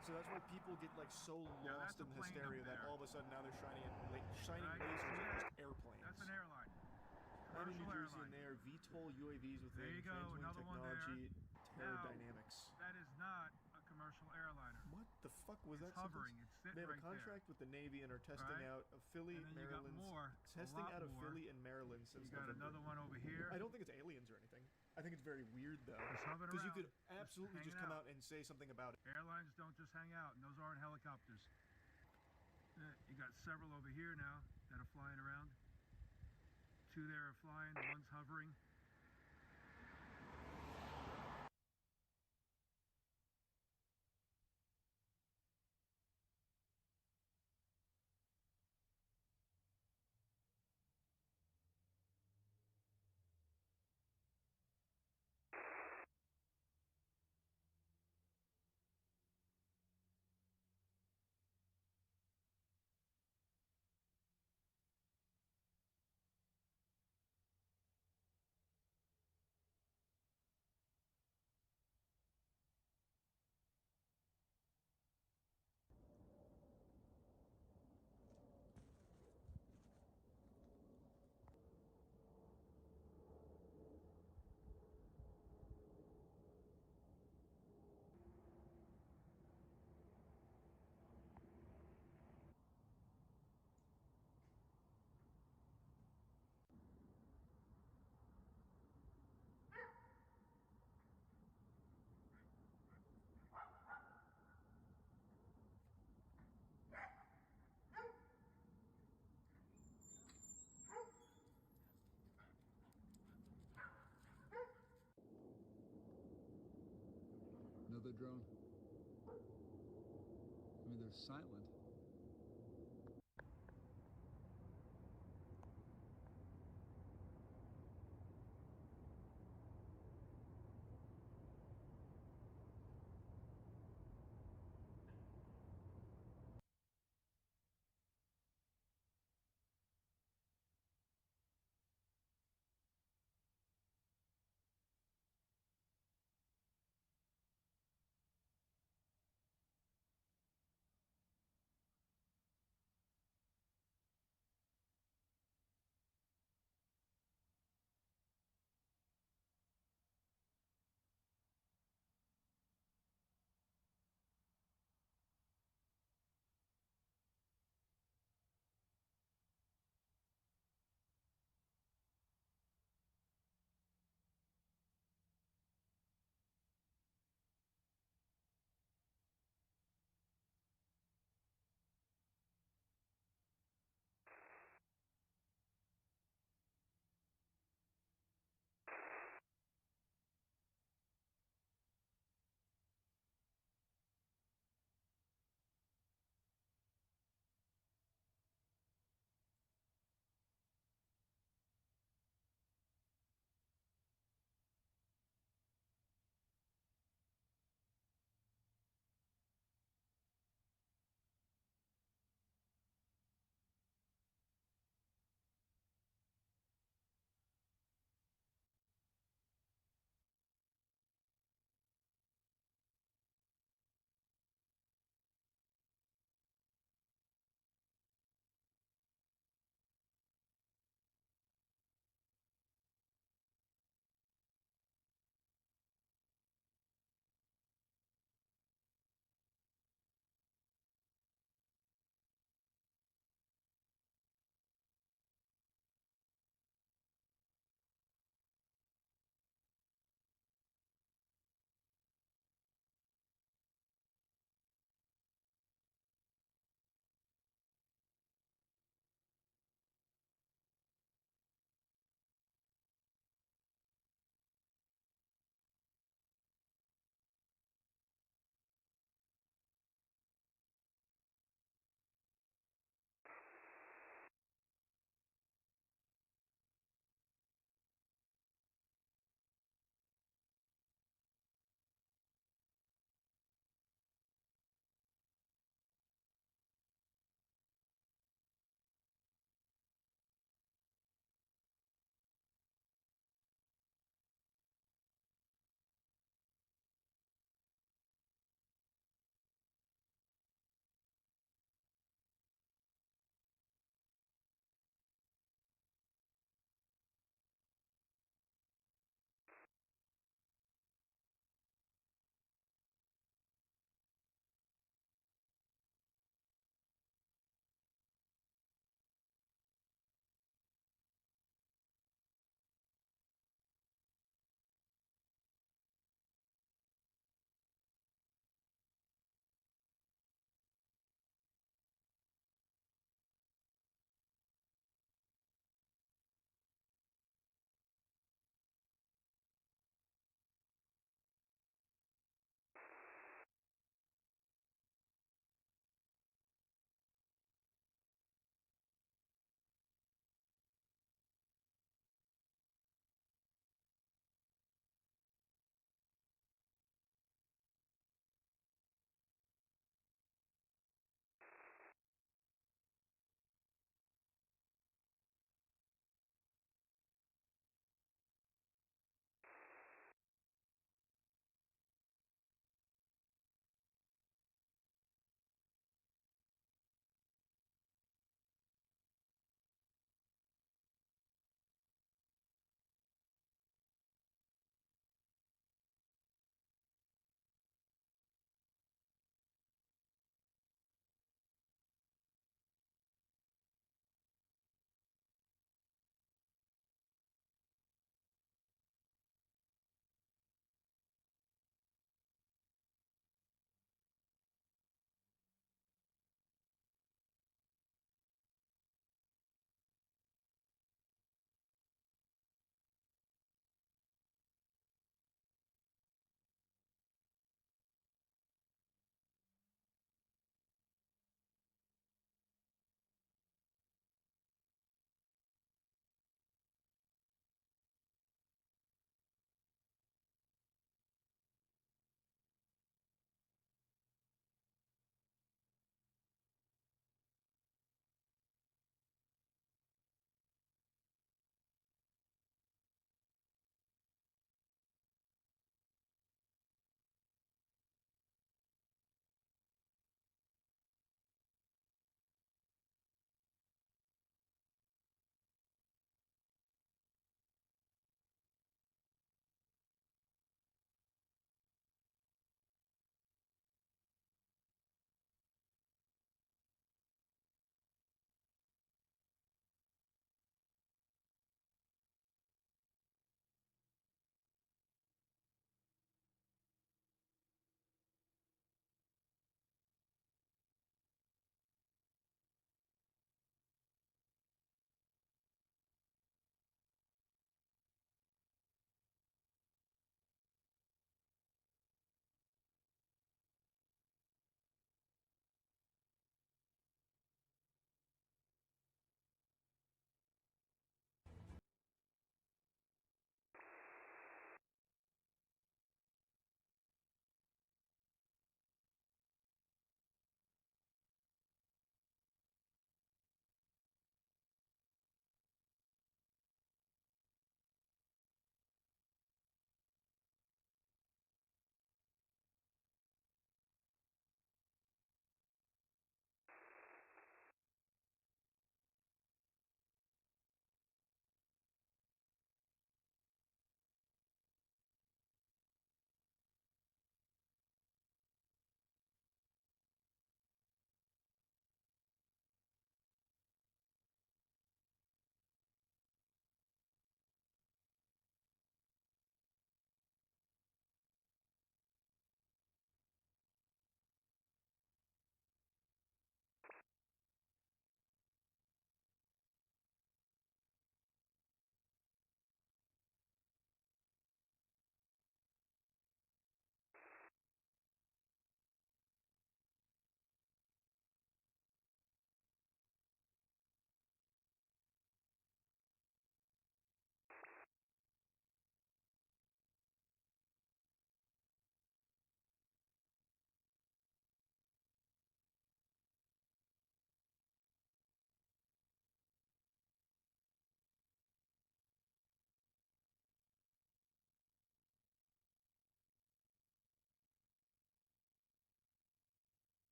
So that's why people get like so lost in the hysteria that all of a sudden now they're shining lasers at just airplanes. That's an airline. Right in New Jersey, and they are VTOL UAVs with transmitting technology, aerodynamics. That is not a commercial airliner. What the fuck was that? Hovering. It's sitting they have right a contract there. with the Navy and are testing out of Philly, Maryland. Testing out of Philly and Maryland since November. You got another one over here. I don't think it's aliens or anything. I think it's very weird though, because you could absolutely just come out and say something about it. Airlines don't just hang out, and those aren't helicopters. You got several over here now that are flying around. 2 there are flying, one's hovering. drone. I mean, they're silent.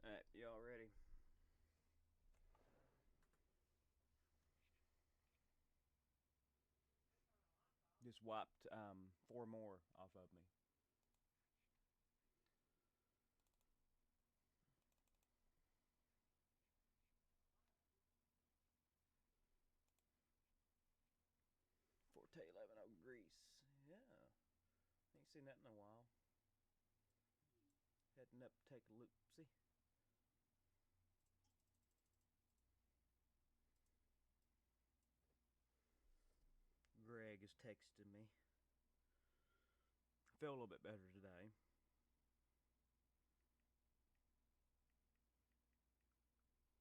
Alright, y'all ready? Just wiped 4 more off of me. Forte 11 oh grease. Yeah. Ain't seen that in a while. Heading up to take a look. See? Greg is texting me. I feel a little bit better today.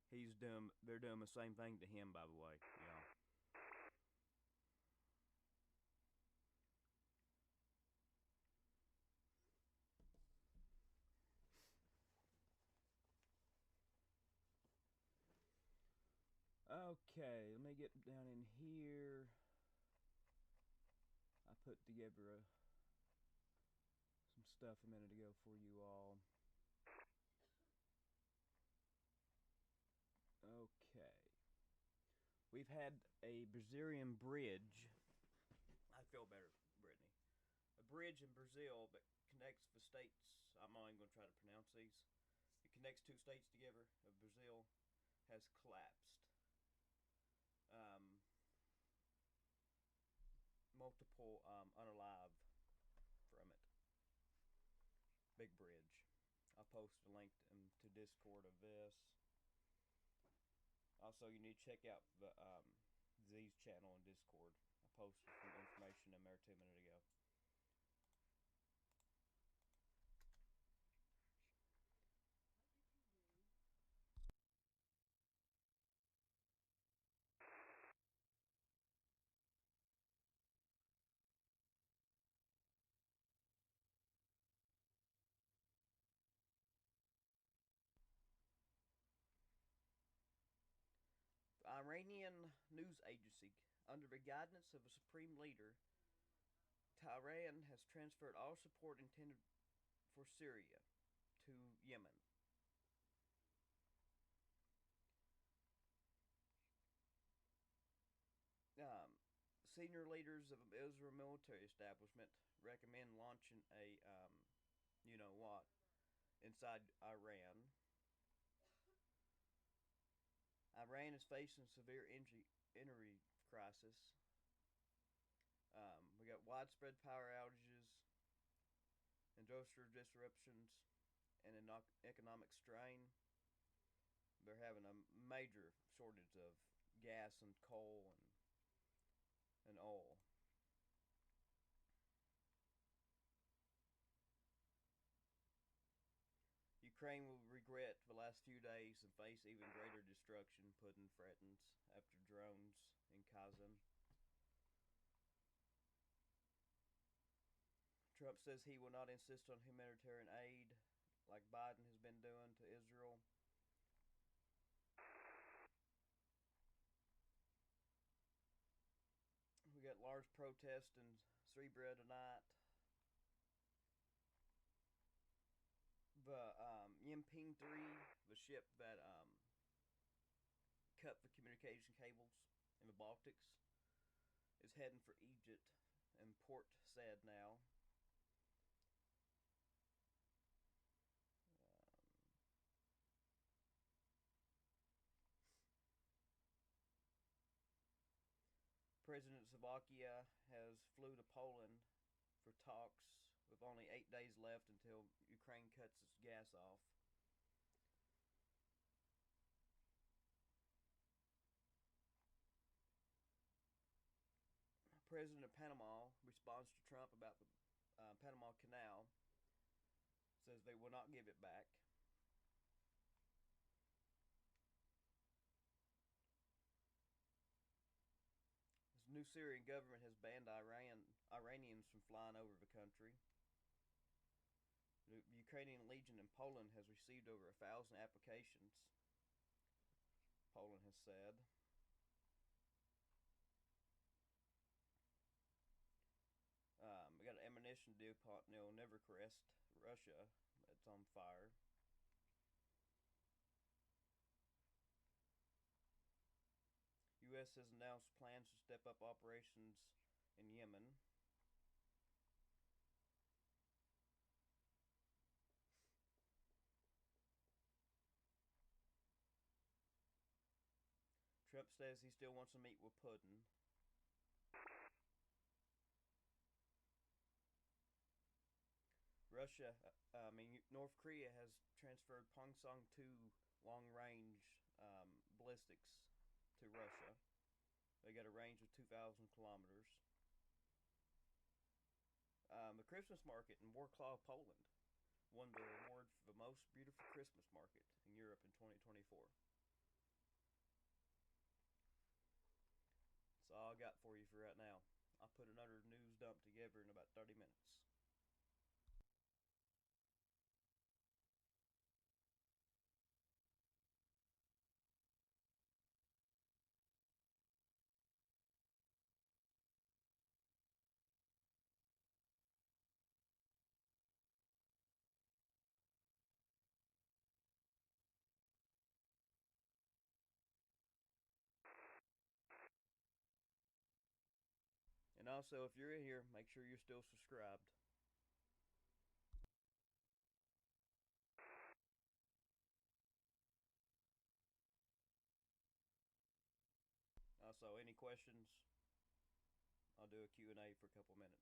They're doing the same thing to him, by the way. Yeah. Okay, let me get down in here. I put together some stuff a minute ago for you all. Okay. We've had a Brazilian bridge. I feel better, Brittany. A bridge in Brazil that connects the states. I'm not even going to try to pronounce these. It connects 2 states together of Brazil. Has collapsed. Multiple unalive from it. Big bridge. I'll post a link to Discord of this. Also, you need to check out the Z's channel on Discord. I posted some information in there 2 minutes ago. Iranian news agency, under the guidance of a supreme leader, Tehran has transferred all support intended for Syria to Yemen. Senior leaders of the Israel military establishment recommend launching a, you know what, inside Iran. Iran is facing severe energy crisis. We got widespread power outages, industrial disruptions, and an economic strain. They're having a major shortage of gas and coal and oil. Ukraine will regret the last few days and face even greater destruction, Putin threatens after drones in Kazan. Trump says he will not insist on humanitarian aid like Biden has been doing to Israel. We got large protests in Srebrenica tonight. The Yinping 3, the ship that cut the communication cables in the Baltics, is heading for Egypt and Port Said now. President Slovakia has flew to Poland for talks with only 8 days left until Ukraine cuts its gas off. President of Panama responds to Trump about the Panama Canal, says they will not give it back. This new Syrian government has banned Iranians from flying over the country. The Ukrainian Legion in Poland has received over 1,000 applications, Poland has said. We got an ammunition depot near Nevercrest, Russia, that's on fire. U.S. has announced plans to step up operations in Yemen. Trump says he still wants to meet with Putin. North Korea has transferred Pongsang 2 long-range ballistics to Russia. They got a range of 2,000 kilometers. The Christmas market in Warsaw, Poland, won the award for the most beautiful Christmas market in Europe in 2024. That's all I got for you for right now. I'll put another news dump together in about 30 minutes. And also, if you're in here, make sure you're still subscribed. Also, any questions? I'll do a Q&A for a couple minutes.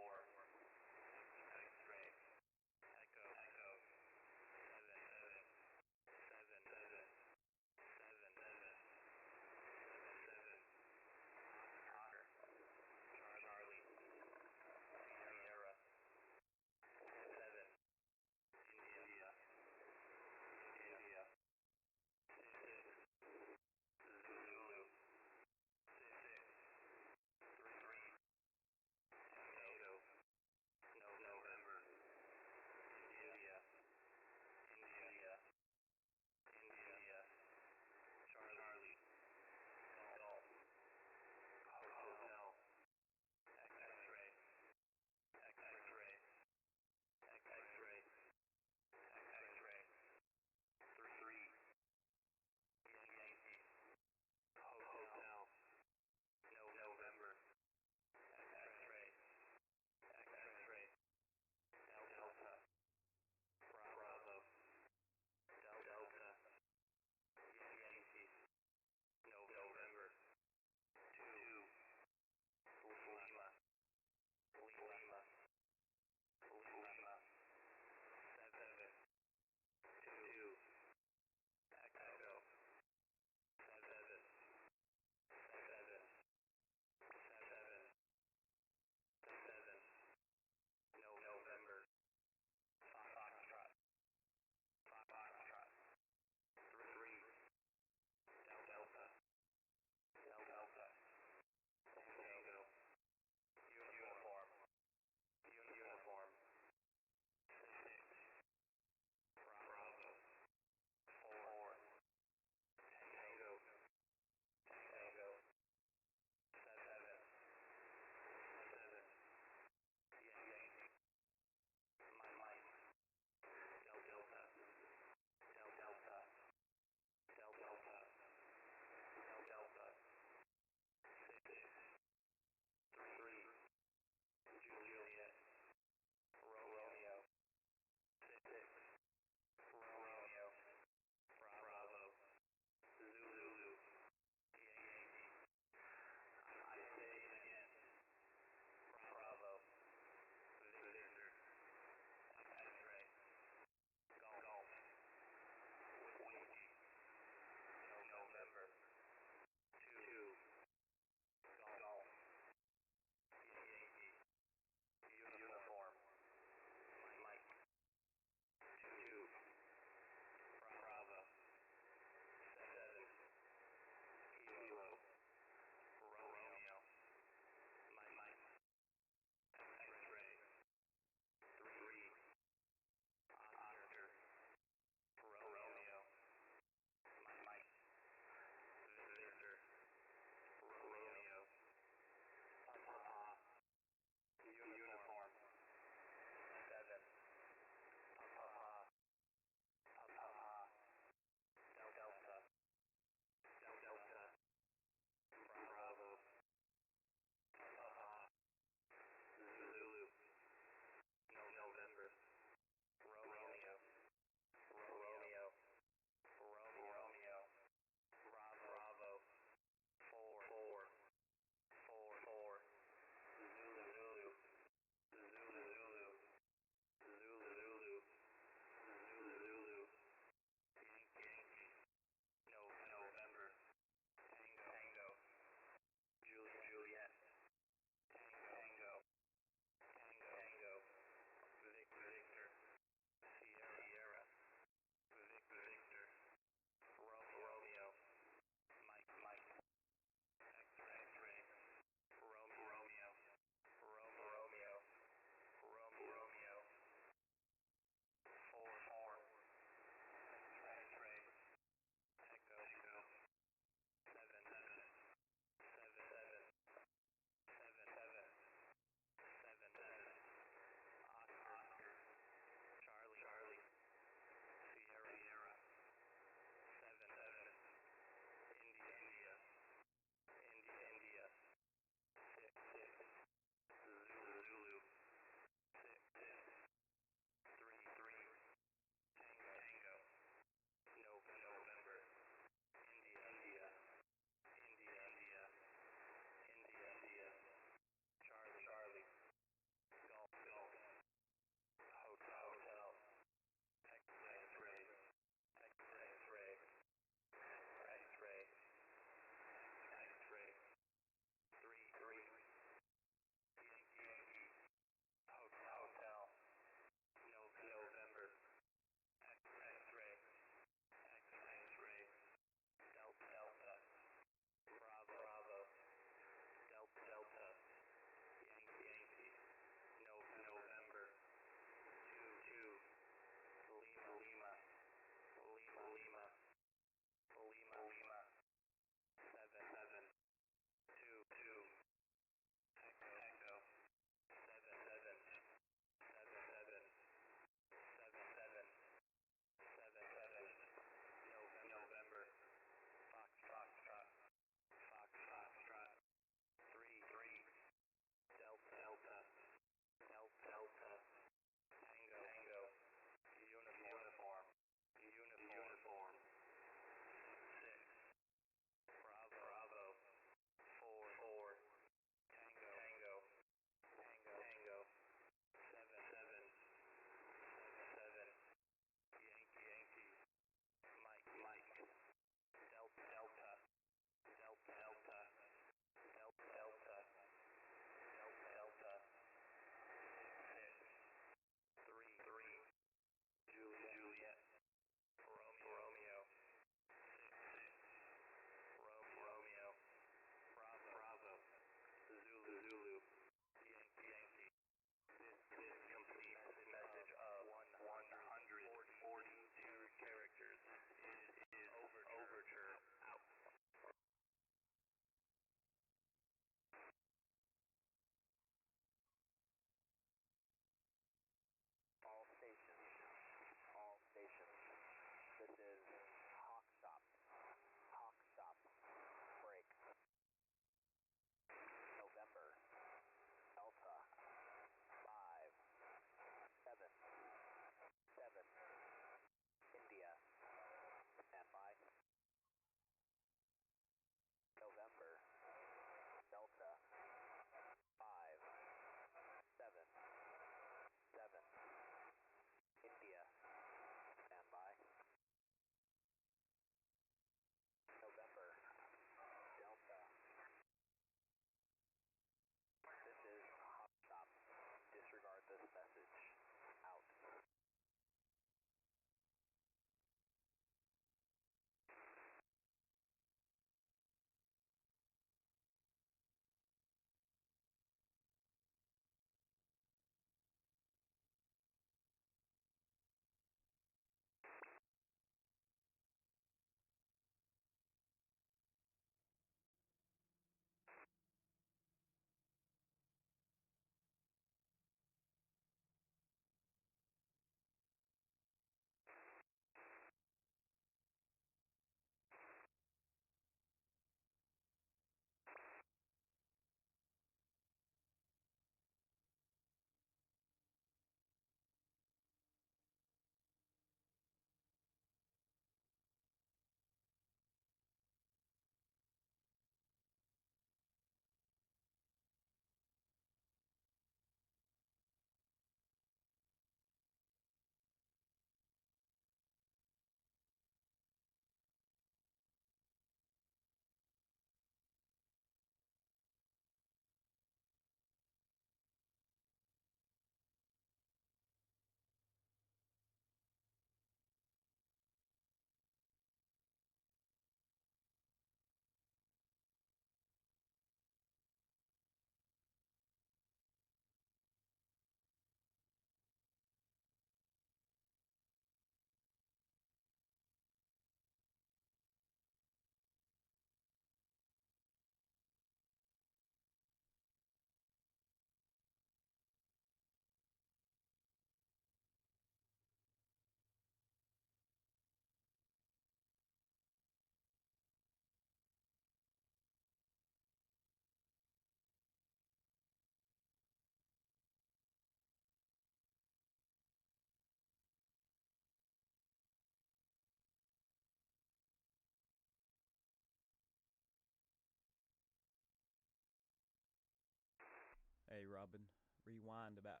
Robin, rewind about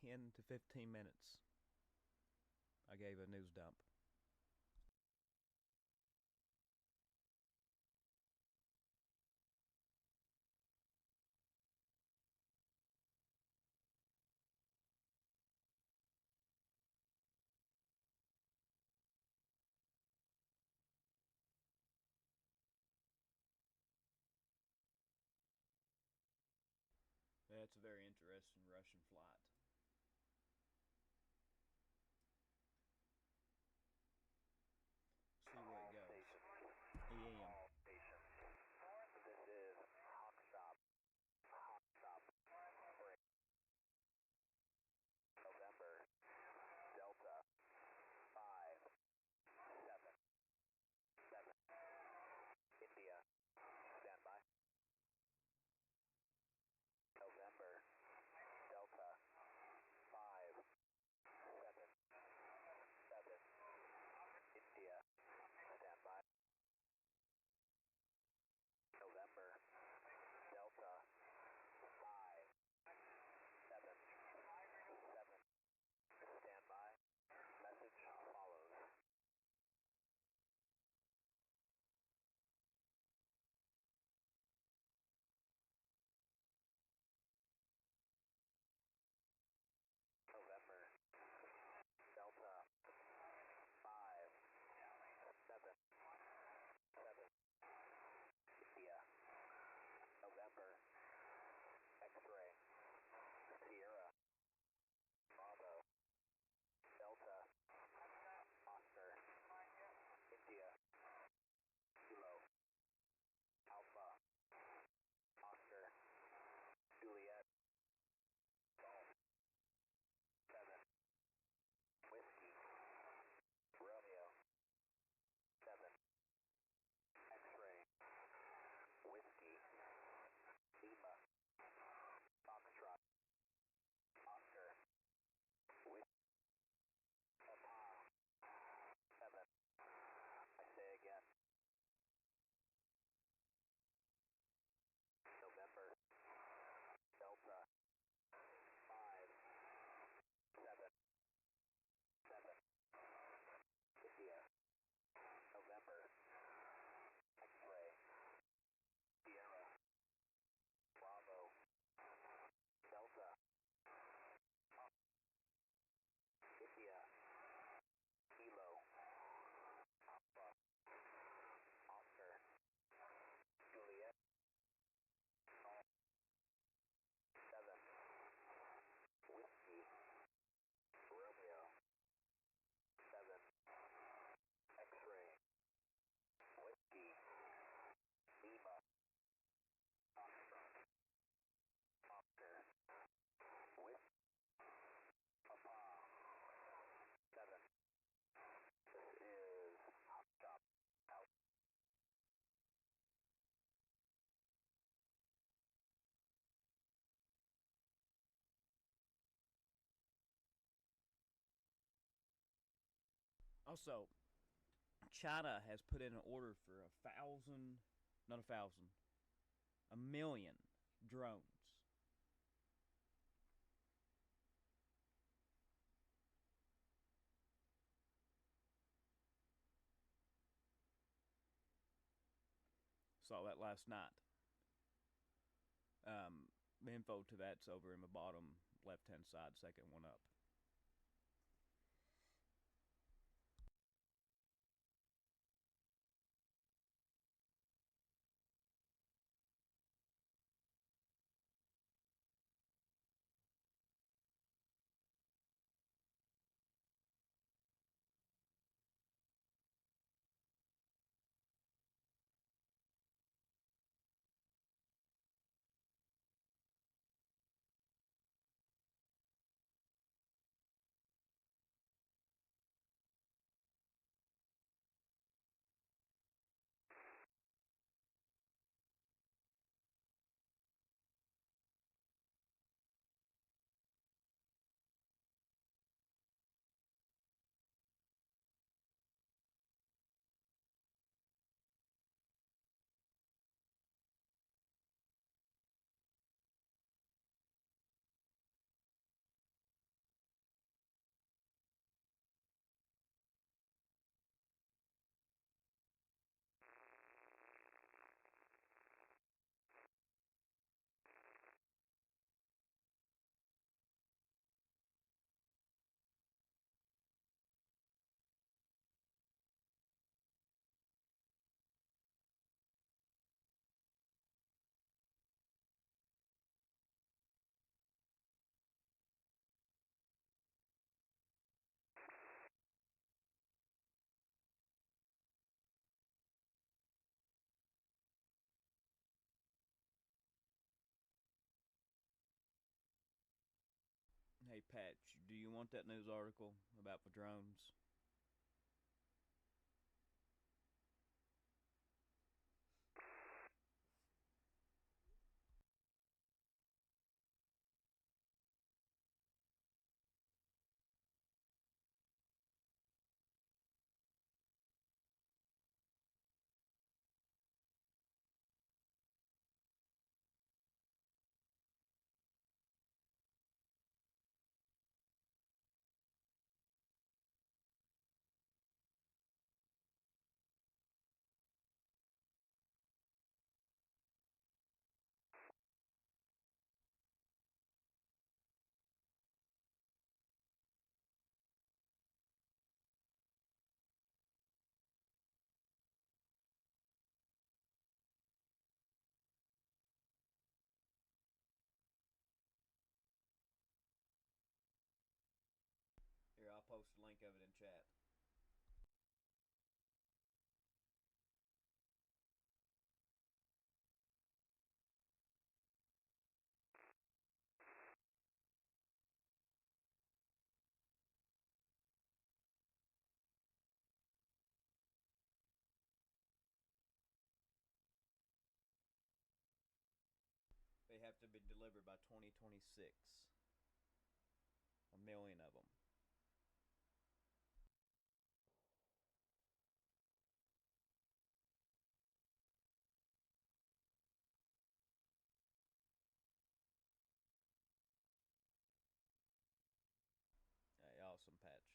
10 to 15 minutes. I gave a news dump. That's a very interesting Russian flight. See where it goes. EM. Also, China has put in an order for 1,000, not 1,000, 1,000,000 drones. Saw that last night. The info to that's over in the bottom left-hand side, second one up. Hey, Patch, do you want that news article about the drones? Here, I'll post a link of it in chat. They have to be delivered by 2026. A million of them. Hey, awesome, Patch.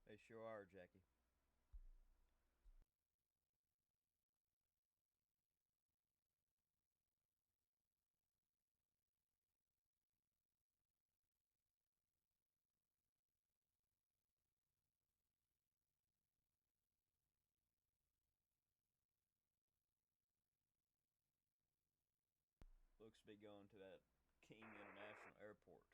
They sure are, Jackie. Looks to be going to that King International Airport.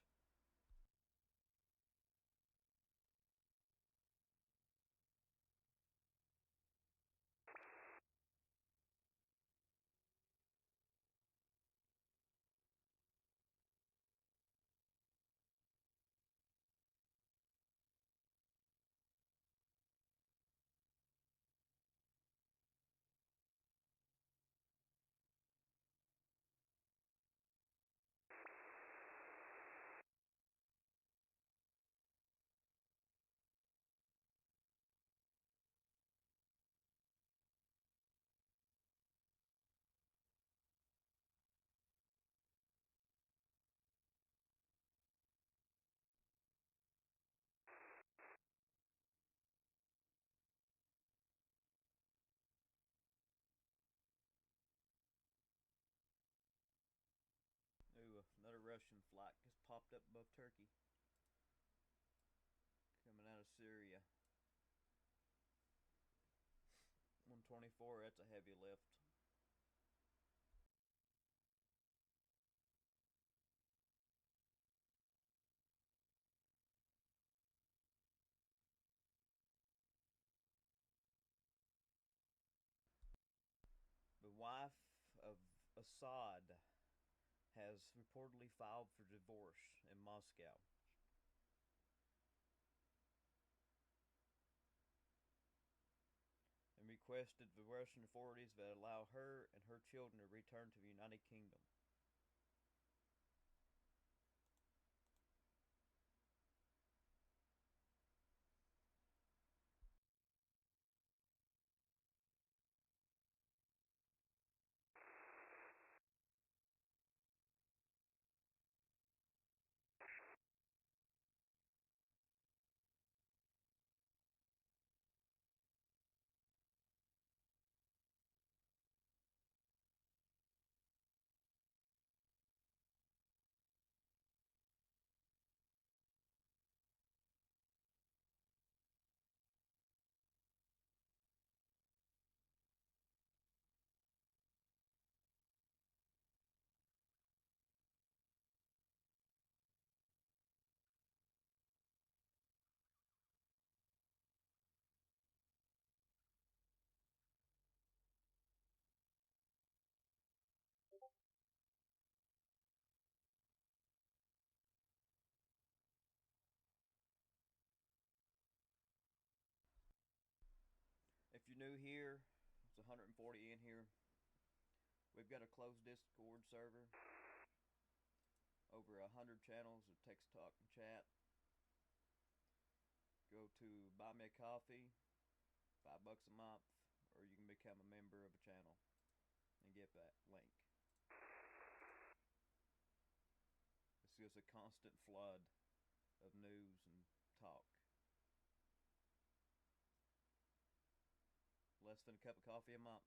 Russian flight has popped up above Turkey, coming out of Syria. 124, that's a heavy lift. The wife of Assad has reportedly filed for divorce in Moscow. And requested the Russian authorities that allow her and her children to return to the United Kingdom. If you're new here, it's 140 in here. We've got a closed Discord server, over 100 channels of text, talk, and chat. Go to Buy Me a Coffee, $5 a month, or you can become a member of a channel and get that link. It's just a constant flood of news and talk. Less than a cup of coffee a month.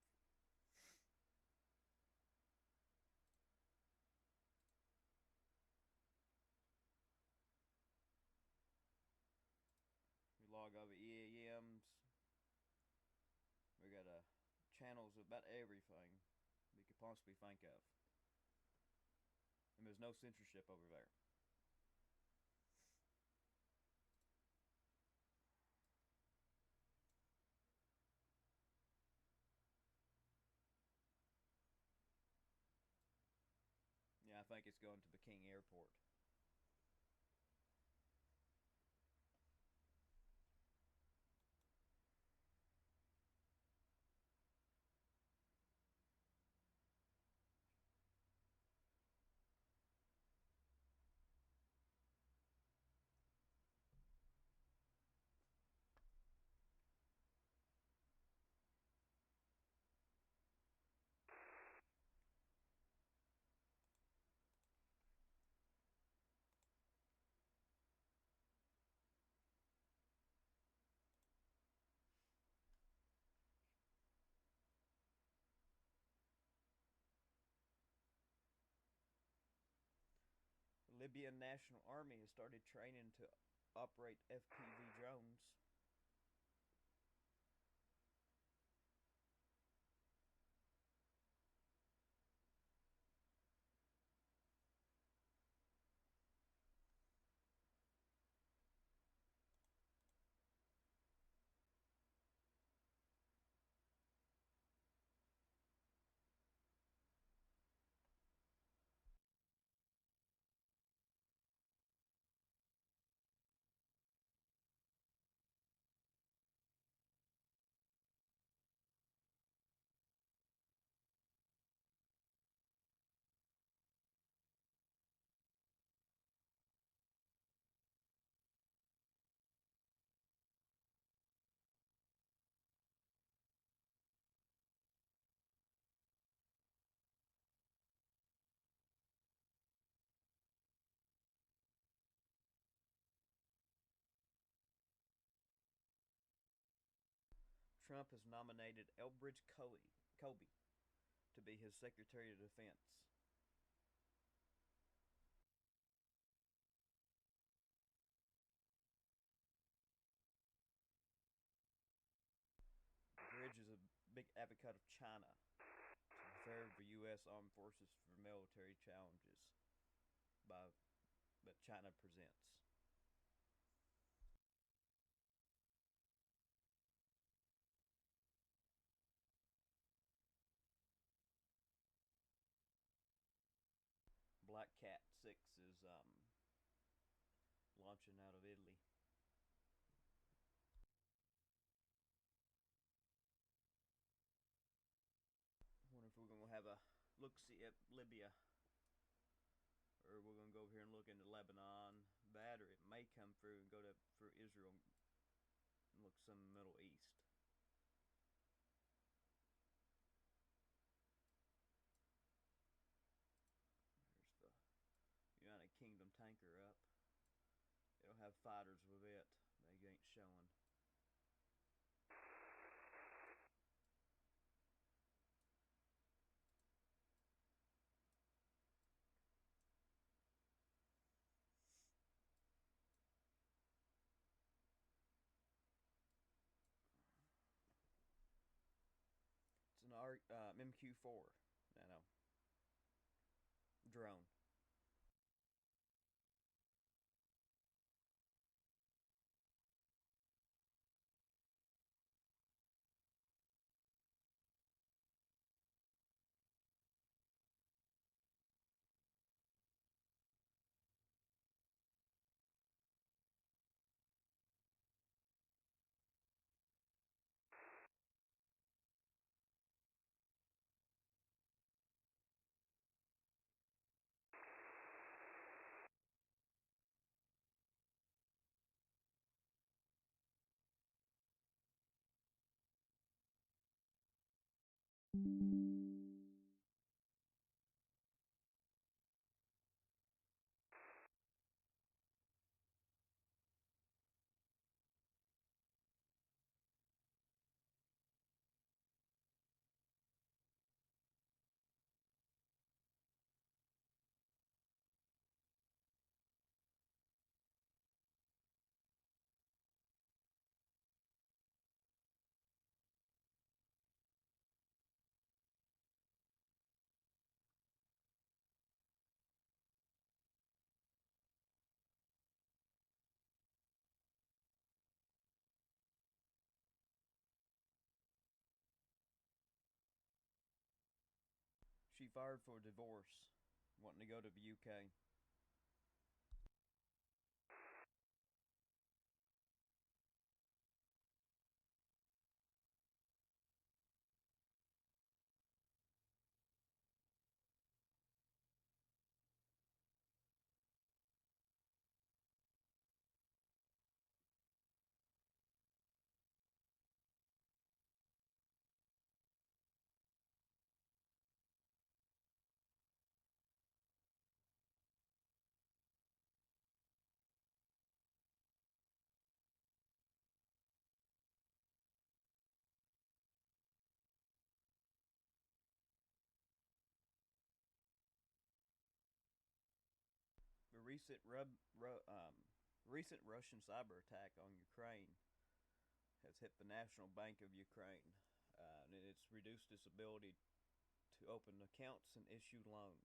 We log over EAMs. We got channels of about everything we could possibly think of. And there's no censorship over there. Yeah, I think it's going to the King Airport. The Libyan National Army has started training to operate FPV drones. Trump has nominated Elbridge Colby to be his Secretary of Defense. advocate of China to prepare the U.S. Armed Forces for military challenges that China presents. Black Cat 6 is launching out of Italy. I wonder if we're going to have a look-see at Libya. Or we're going to go over here and look into Lebanon, that, or it may come through and go to for Israel and look some Middle East. There's the United Kingdom tanker up. It'll have fighters with it. They ain't showing. It's an MQ-4 nano drone. She fired for divorce, wanting to go to the UK. The recent Russian cyber attack on Ukraine has hit the National Bank of Ukraine, and it's reduced its ability to open accounts and issue loans.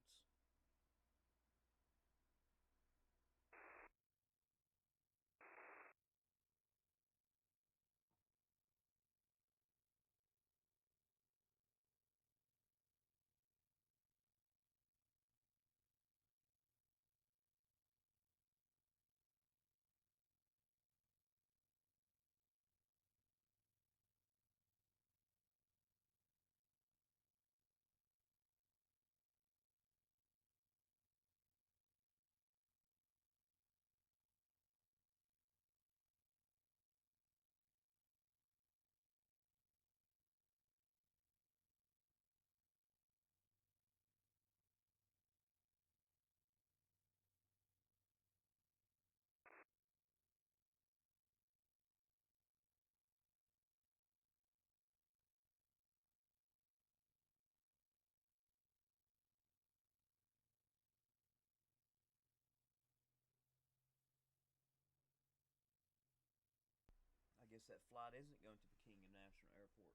I guess that flight isn't going to the King International Airport.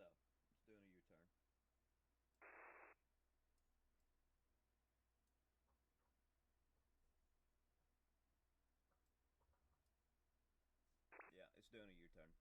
so. It's doing a U-turn. Yeah, it's doing a U-turn.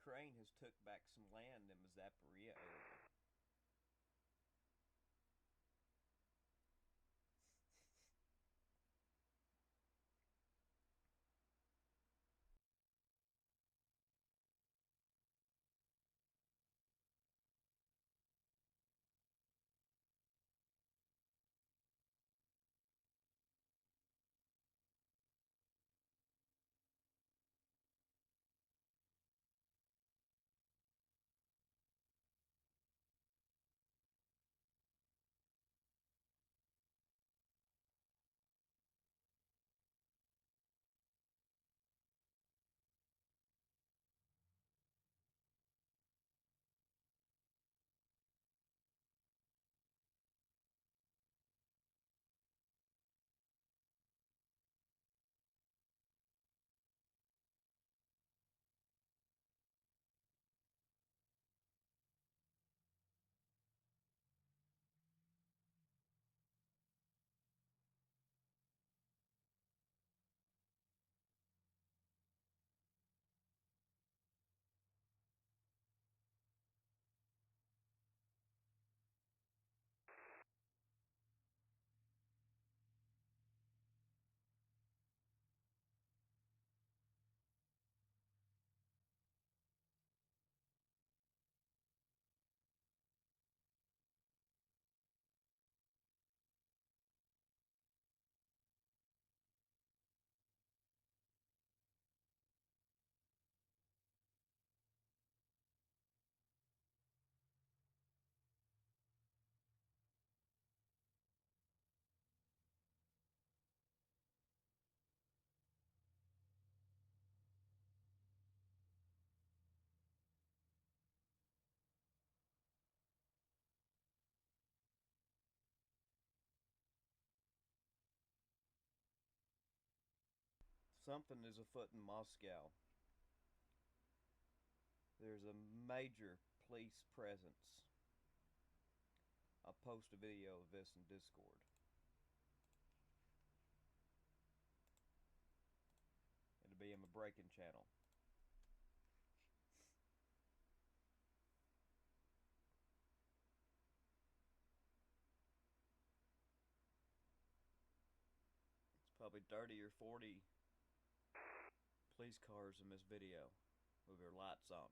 Ukraine has took back some land in the Zaporizhia area. Something is afoot in Moscow. There's a major police presence. I'll post a video of this in Discord. It'll be in my breaking channel. It's probably 30 or 40 police cars in this video with their lights on.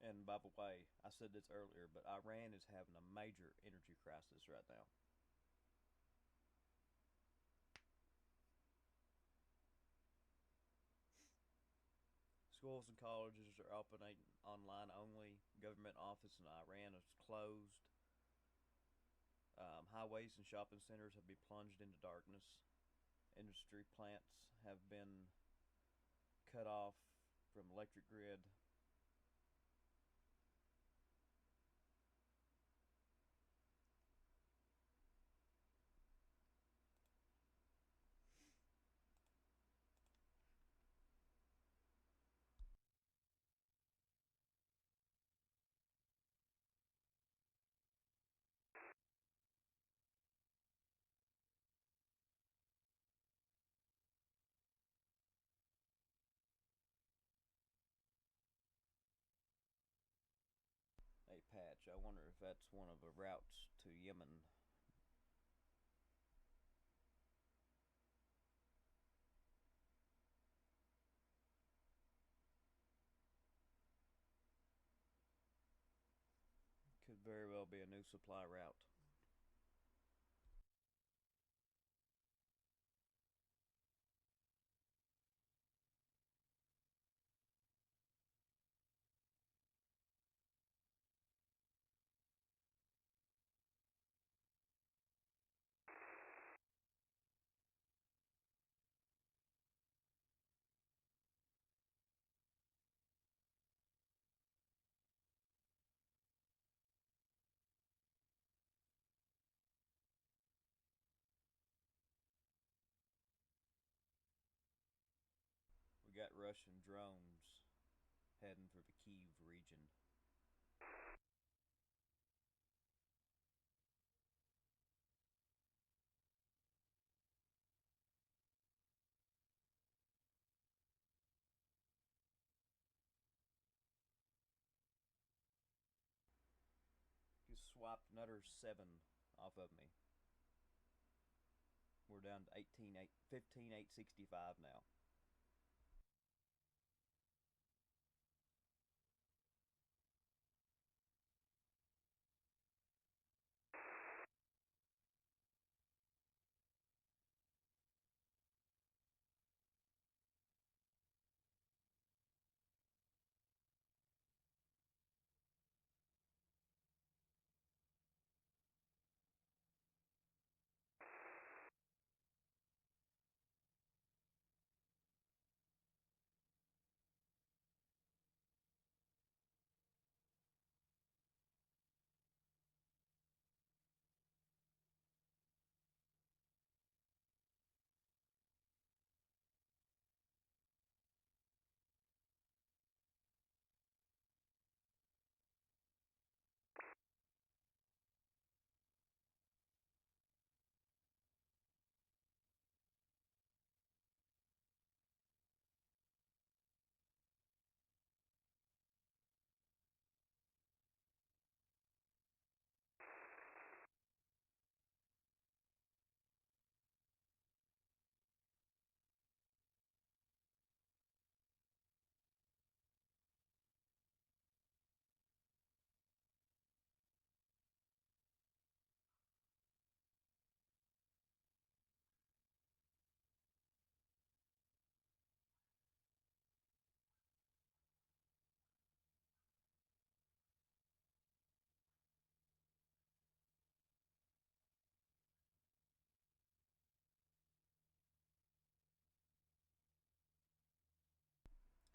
And by the way, I said this earlier, but Iran is having a major energy crisis right now. Schools and colleges are opening online only. Government office in Iran is closed. Highways and shopping centers have been plunged into darkness. Industry plants have been cut off from electric grid. Hey, Patch, I wonder if that's one of the routes to Yemen. Could very well be a new supply route. We got Russian drones heading for the Kyiv region. He swiped another 7 off of me. We're down to 15,865 now.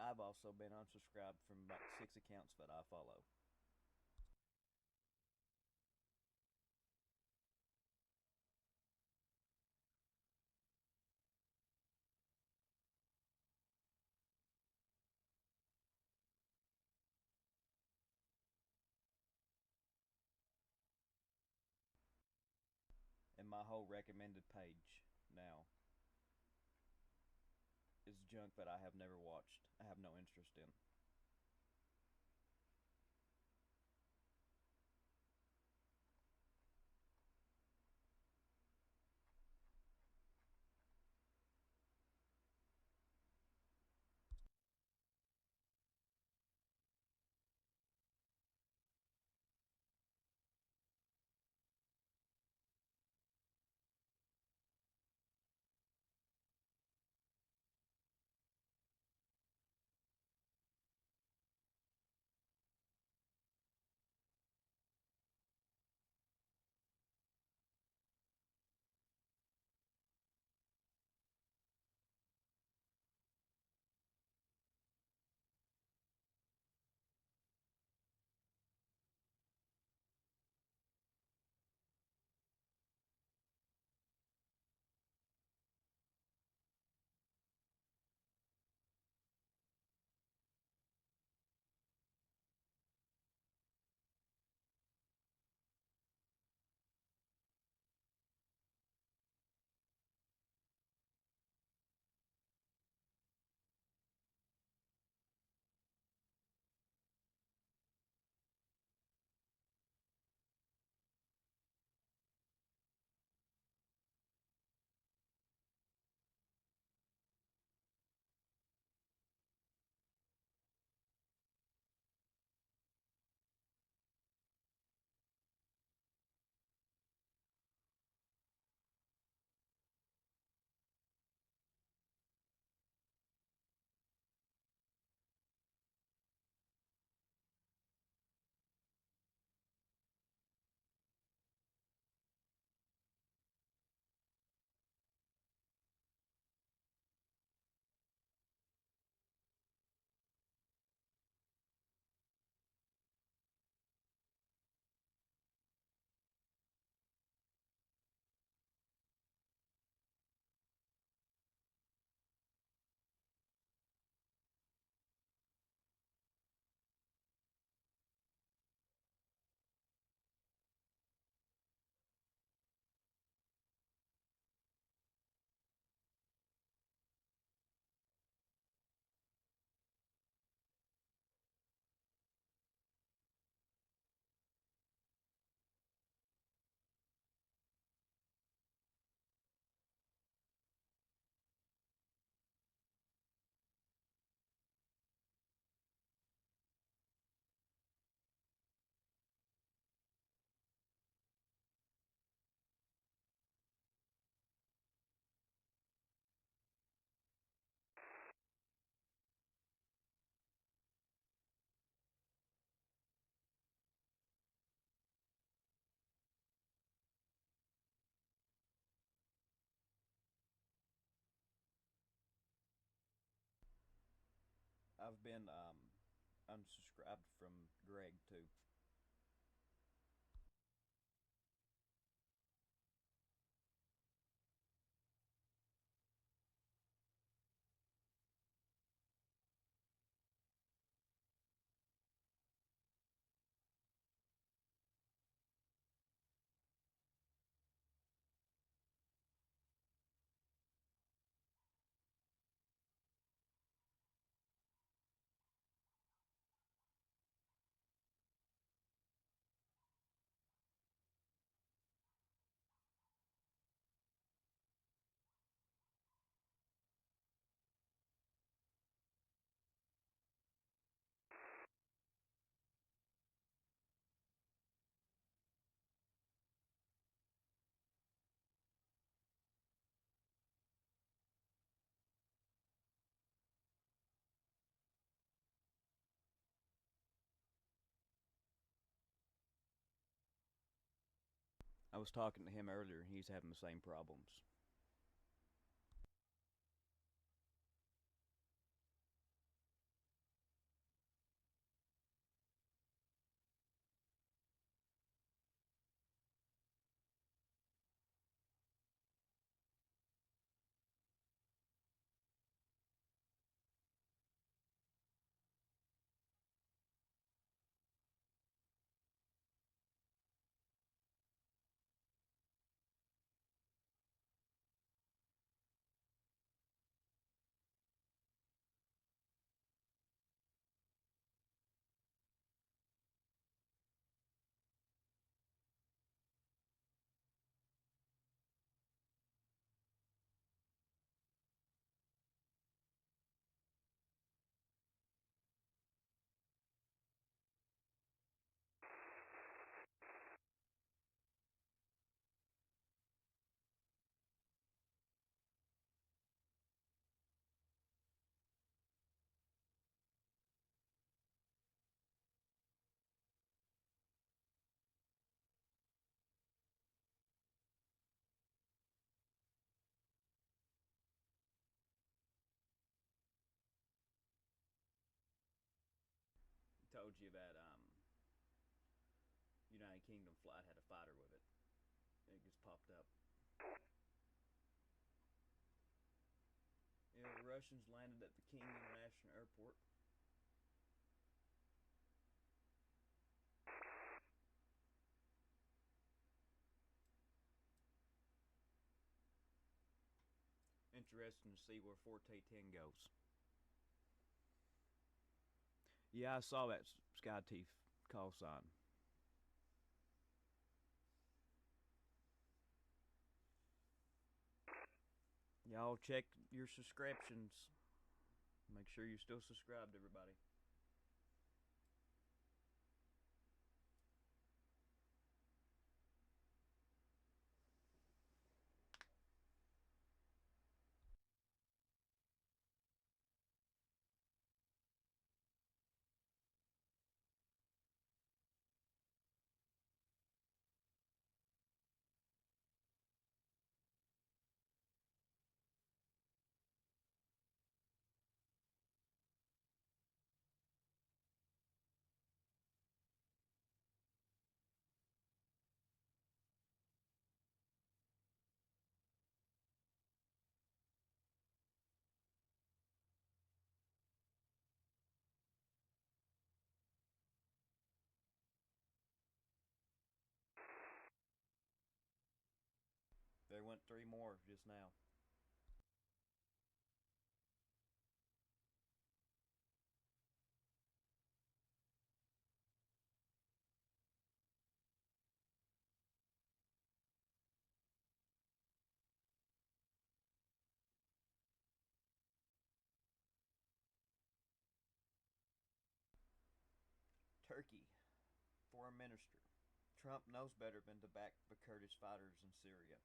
I've also been unsubscribed from about 6 accounts that I follow. And my whole recommended page now is junk that I have never watched. I have no interest in. I've been unsubscribed from Greg too. I was talking to him earlier, and he's having the same problems. Told you that United Kingdom flight had a fighter with it. It just popped up. Yeah, the Russians landed at the King International Airport. Interesting to see where Forte 10 goes. Yeah, I saw that Sky Teeth call sign. Y'all check your subscriptions. Make sure you're still subscribed, everybody. There went 3 more just now. Turkey, Foreign Minister. Trump knows better than to back the Kurdish fighters in Syria.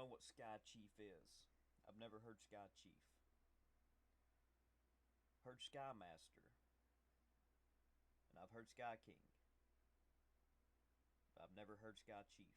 know what Sky Chief is. I've never heard Sky Chief. Heard Sky Master. And I've heard Sky King. But I've never heard Sky Chief.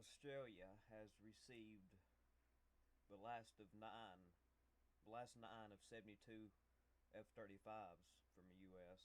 Australia has received the last nine of 72 F-35s from the U.S.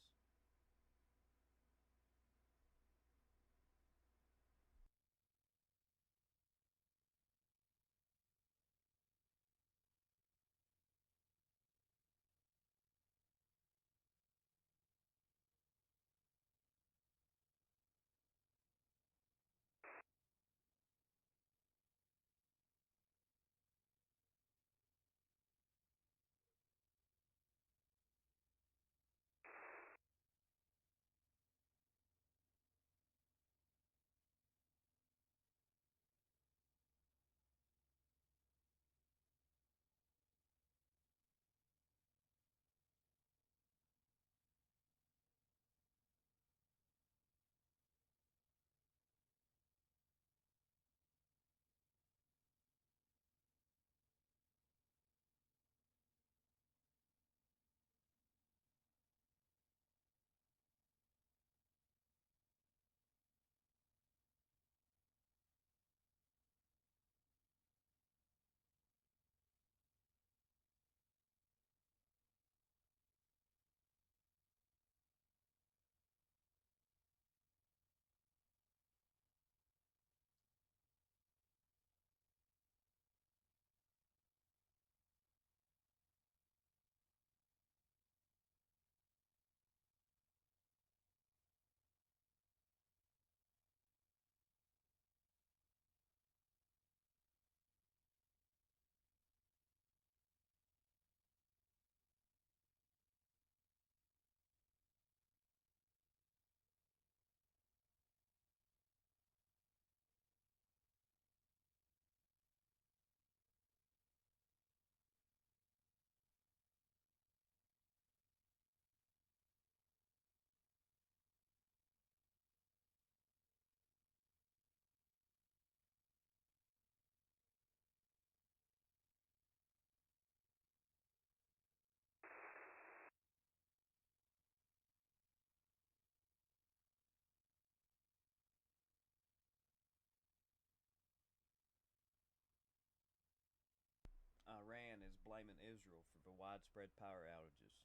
blaming Israel for the widespread power outages.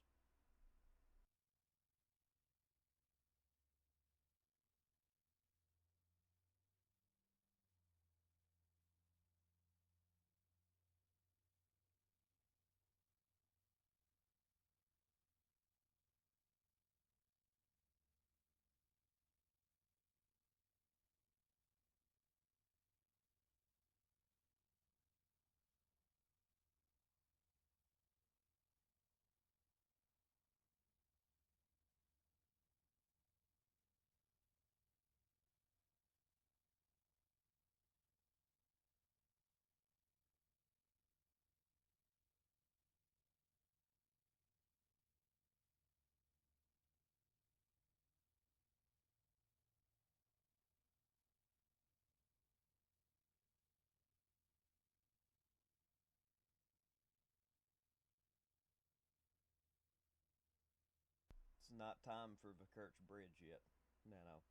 It's not time for the Kirch Bridge yet, Nano.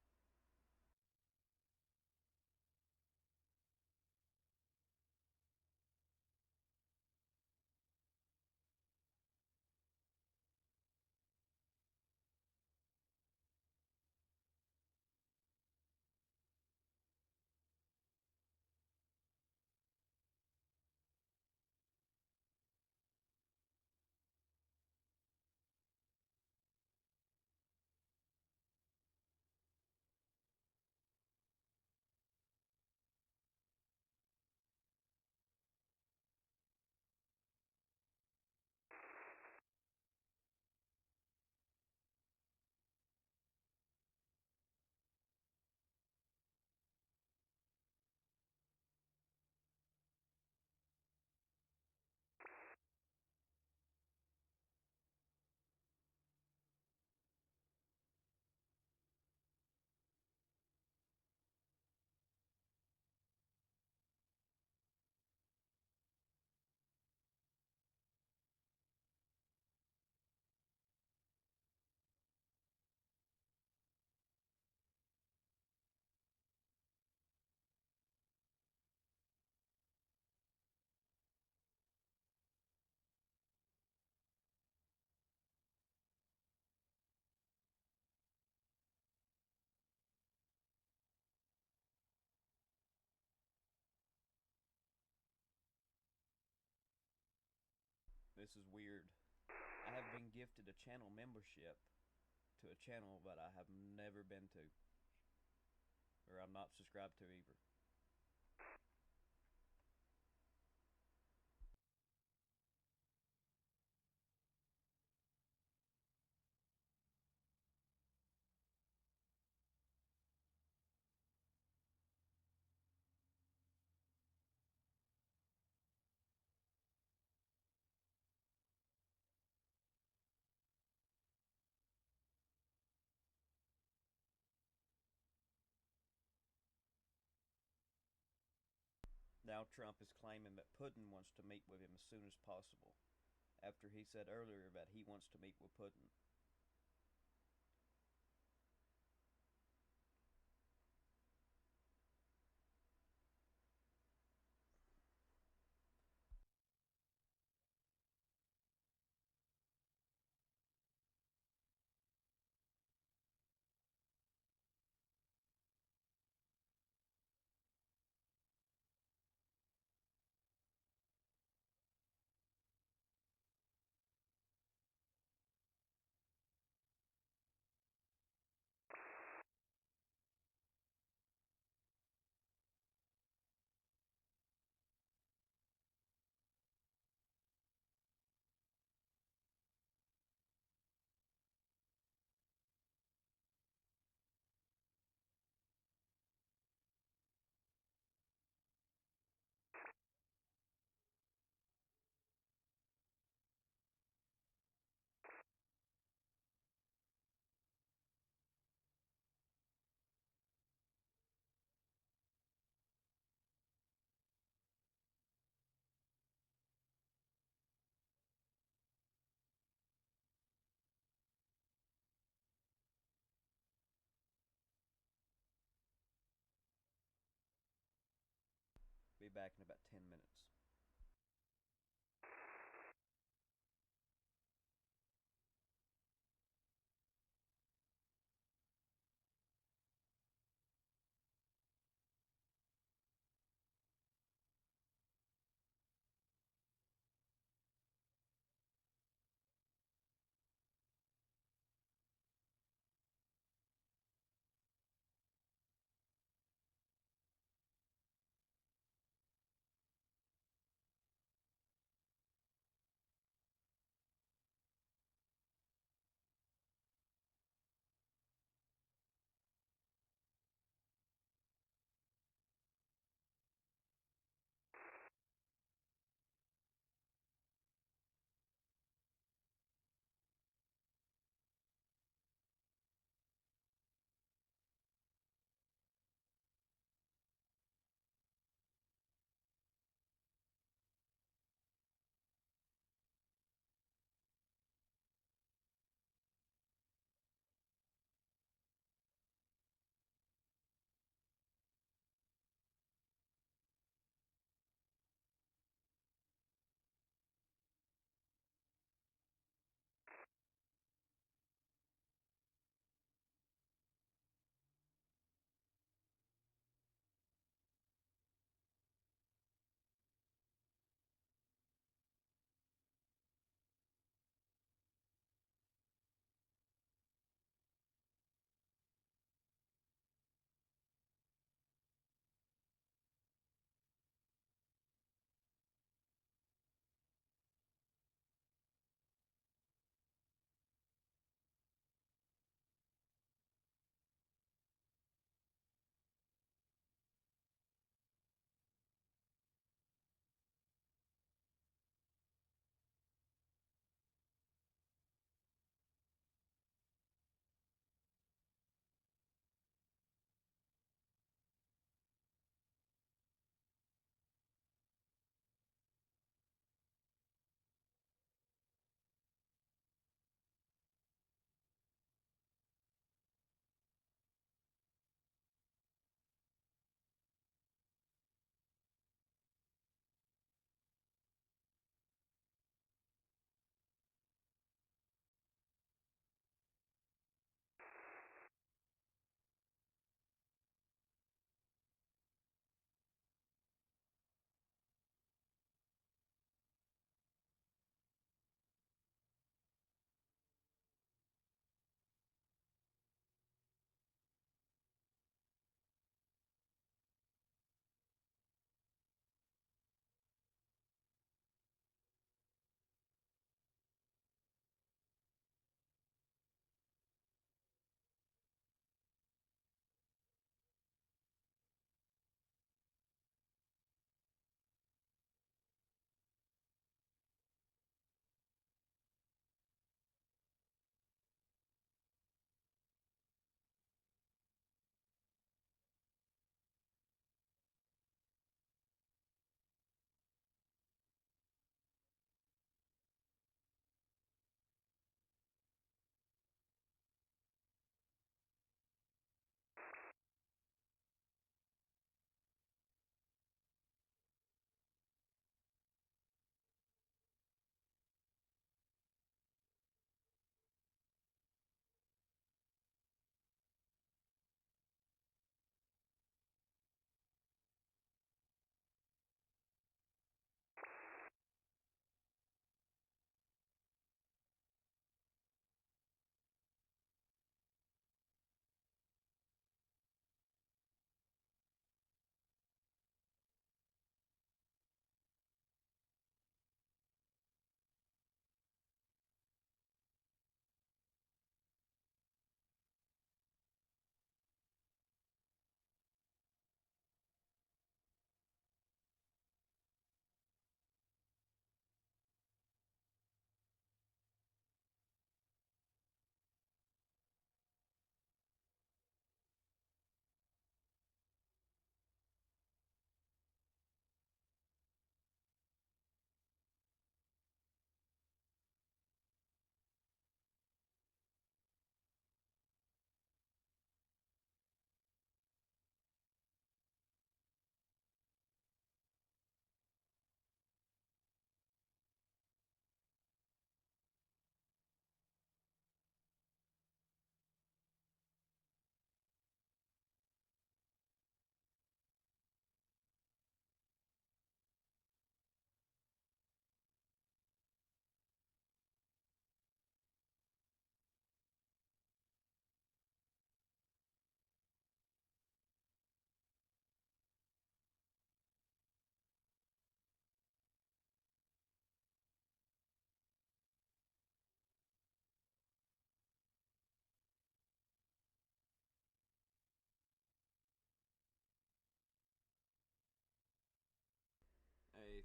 This is weird. I have been gifted a channel membership to a channel that I have never been to. Or I'm not subscribed to either. Now Trump is claiming that Putin wants to meet with him as soon as possible, after he said earlier that he wants to meet with Putin. Be back in about 10 minutes.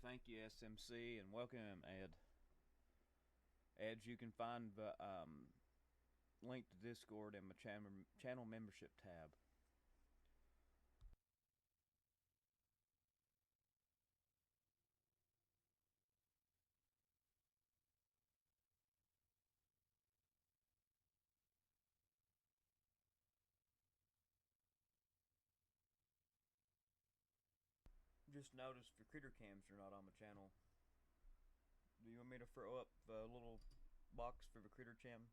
Thank you, SMC, and welcome, Ed. Ed, you can find the link to Discord in my channel membership tab. Just noticed the critter cams are not on my channel. Do you want me to throw up the little box for the critter cam?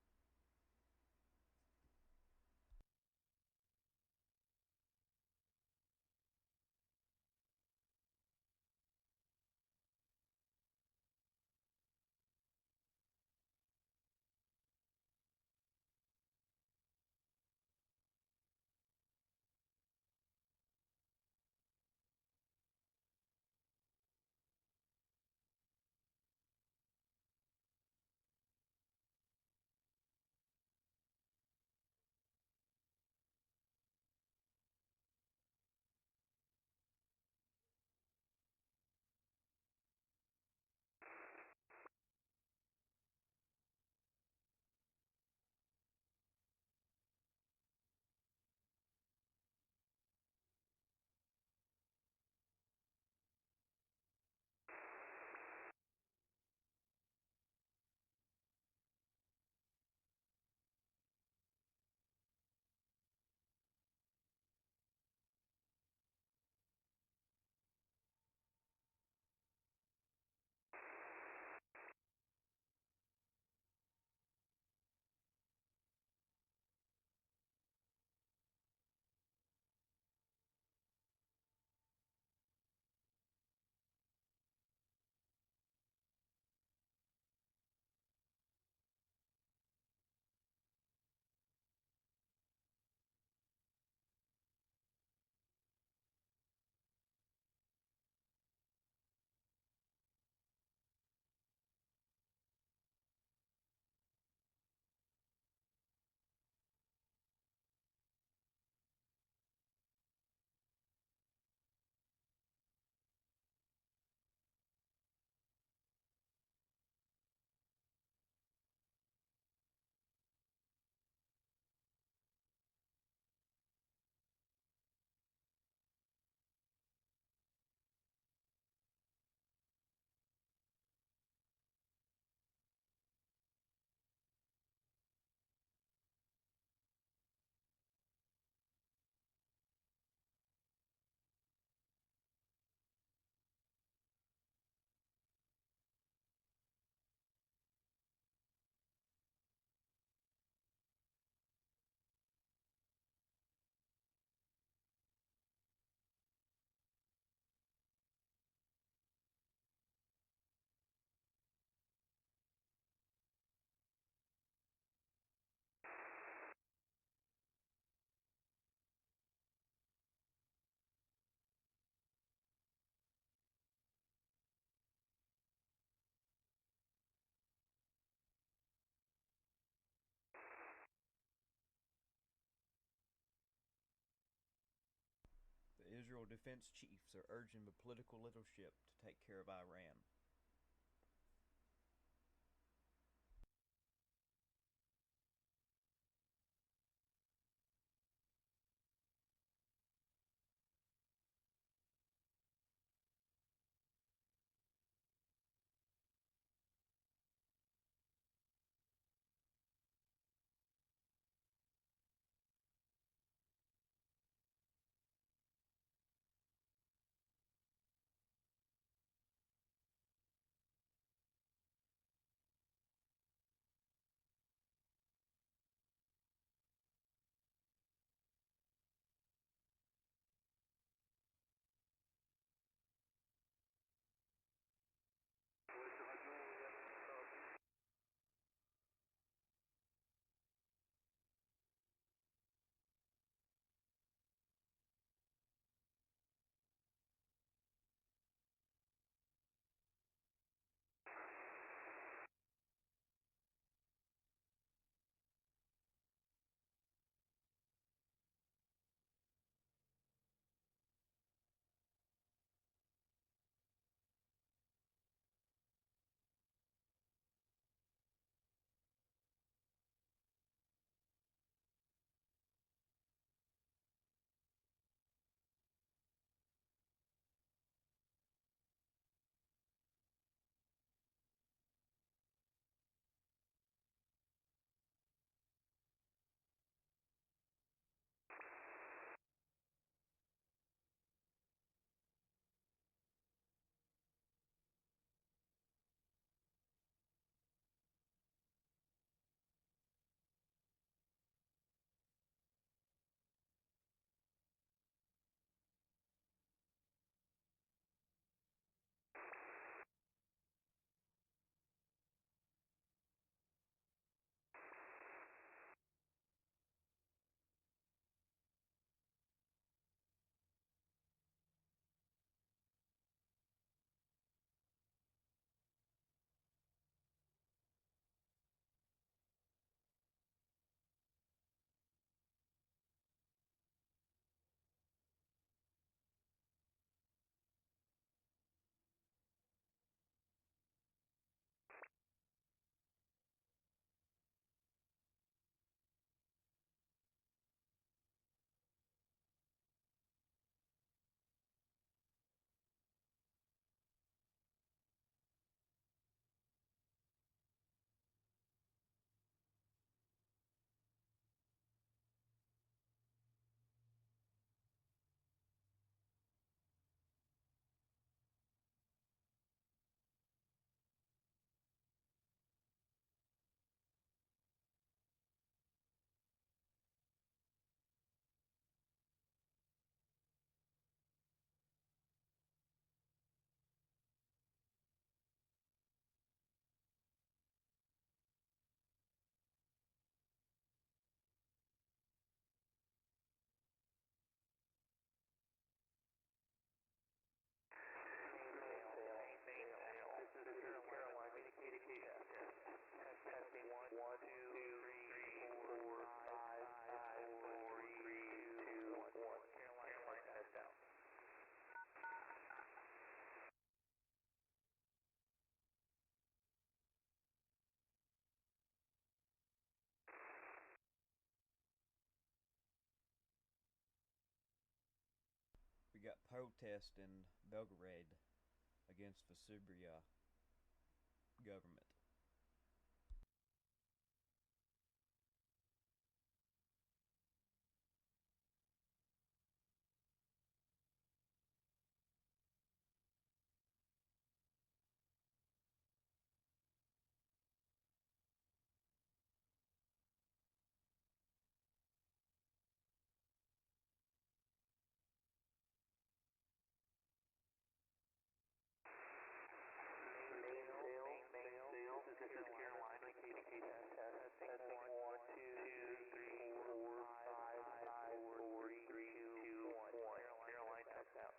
The Israel defense chiefs are urging the political leadership to take care of Iran. protest in Belgrade against the Serbia government. This is Carolina, KDK testing 1, 2, 3, 4, 5, 4, 3, 2, 1. Carolina test out.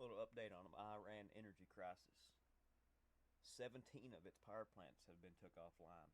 Little update on the Iran energy crisis. 17 of its power plants have been took offline.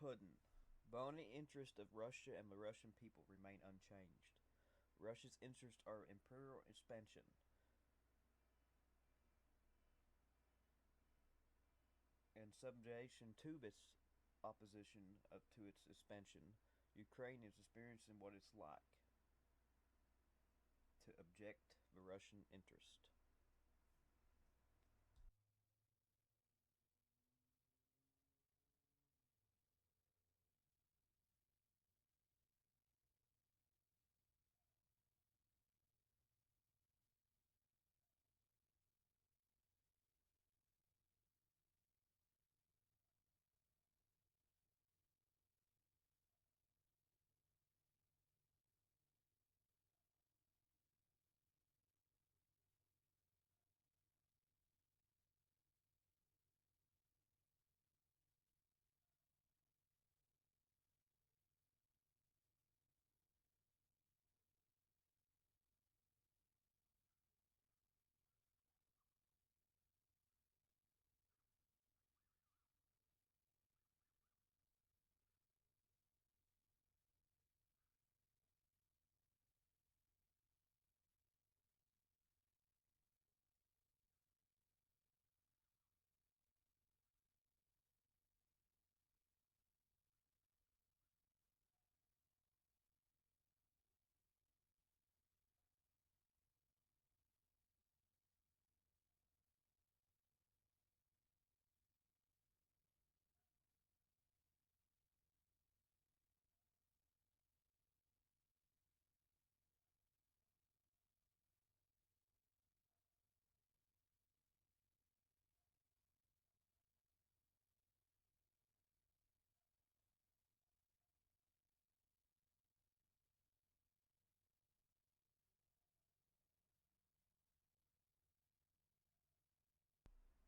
Putin. Bony interest of Russia and the Russian people remain unchanged. Russia's interests are imperial expansion. And subjugation to its opposition to its expansion, Ukraine is experiencing what it's like to object the Russian interest.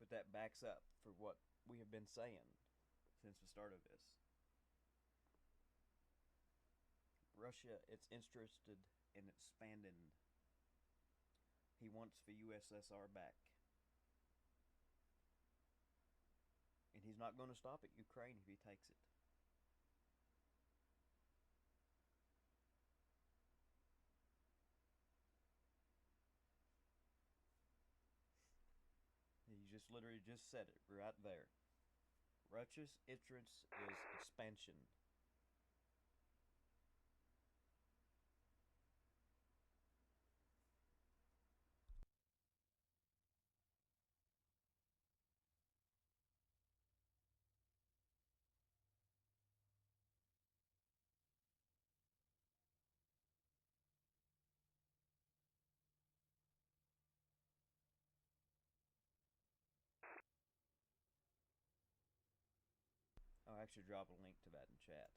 But that backs up for what we have been saying since the start of this. Russia is interested in expanding. He wants the USSR back. And he's not going to stop at Ukraine if he takes it. He just literally just said it right there. Russia's interest is expansion. I'll actually drop a link to that in chat.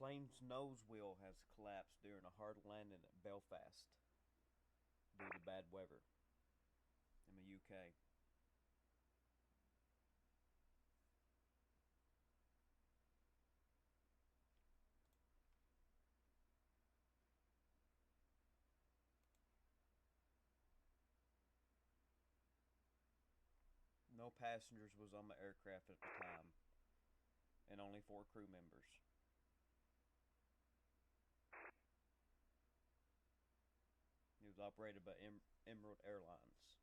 plane's nose wheel has collapsed during a hard landing at Belfast due to bad weather in the UK. No passengers was on the aircraft at the time, and only 4 crew members. It was operated by Emerald Airlines.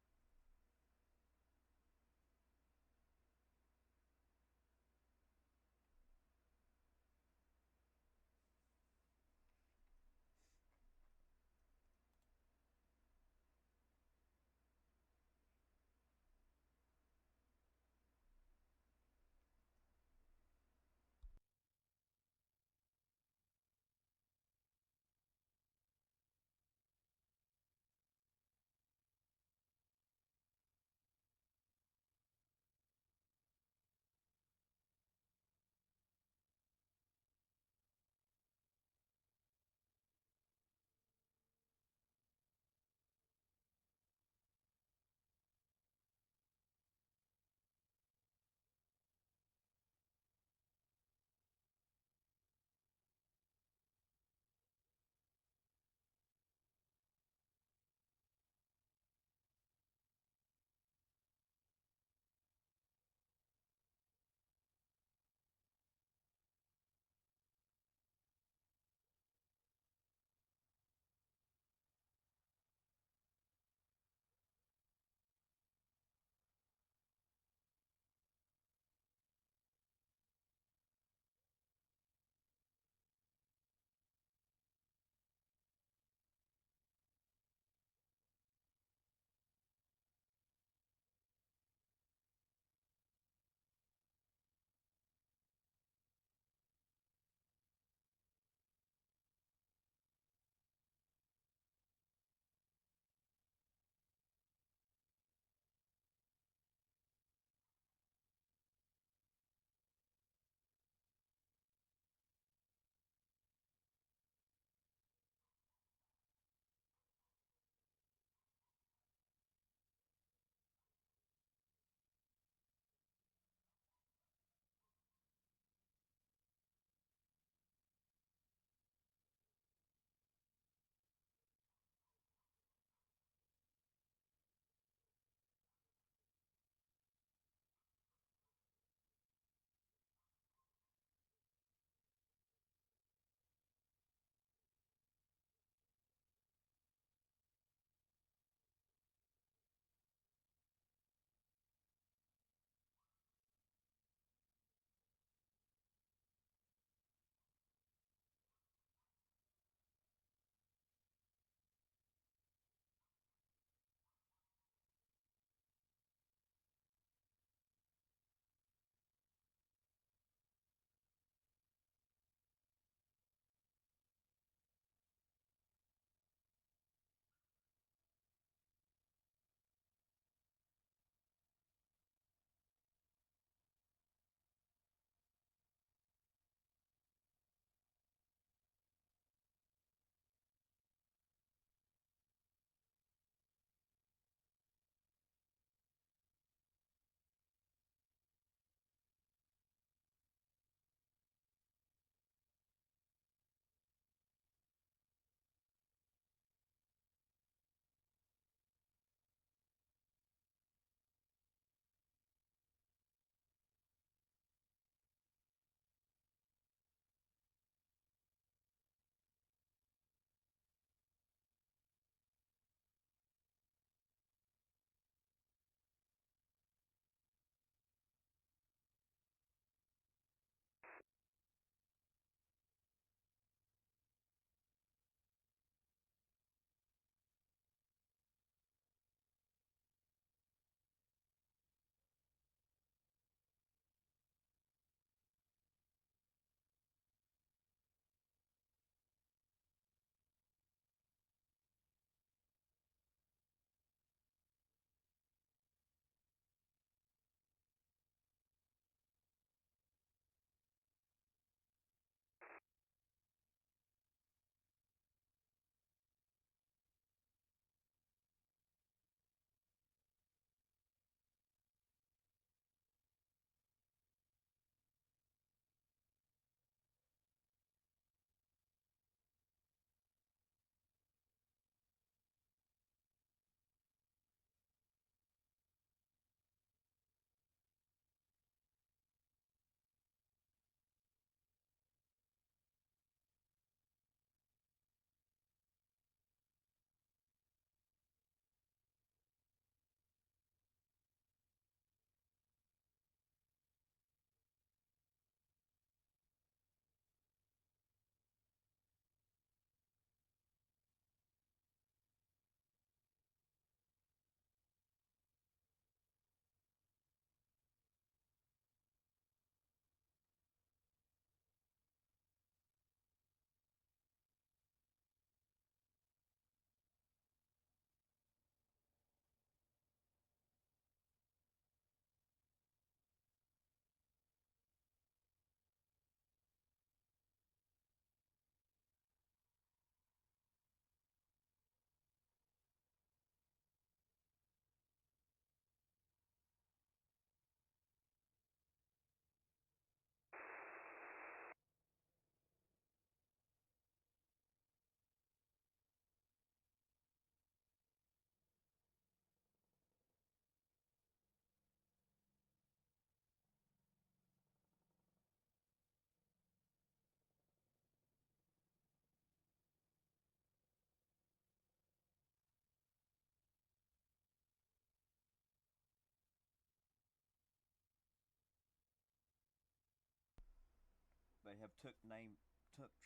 They have took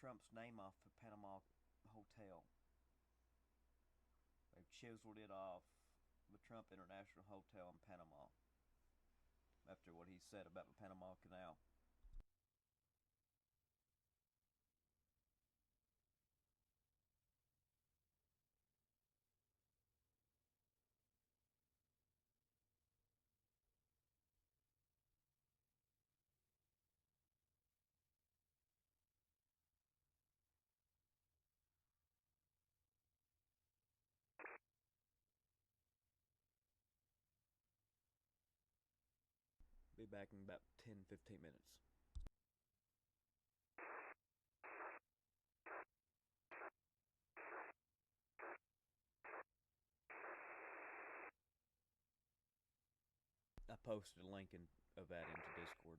Trump's name off the Panama Hotel. They've chiseled it off the Trump International Hotel in Panama after what he said about the Panama Canal. Be back in about 10-15 minutes. I posted a link of that into Discord.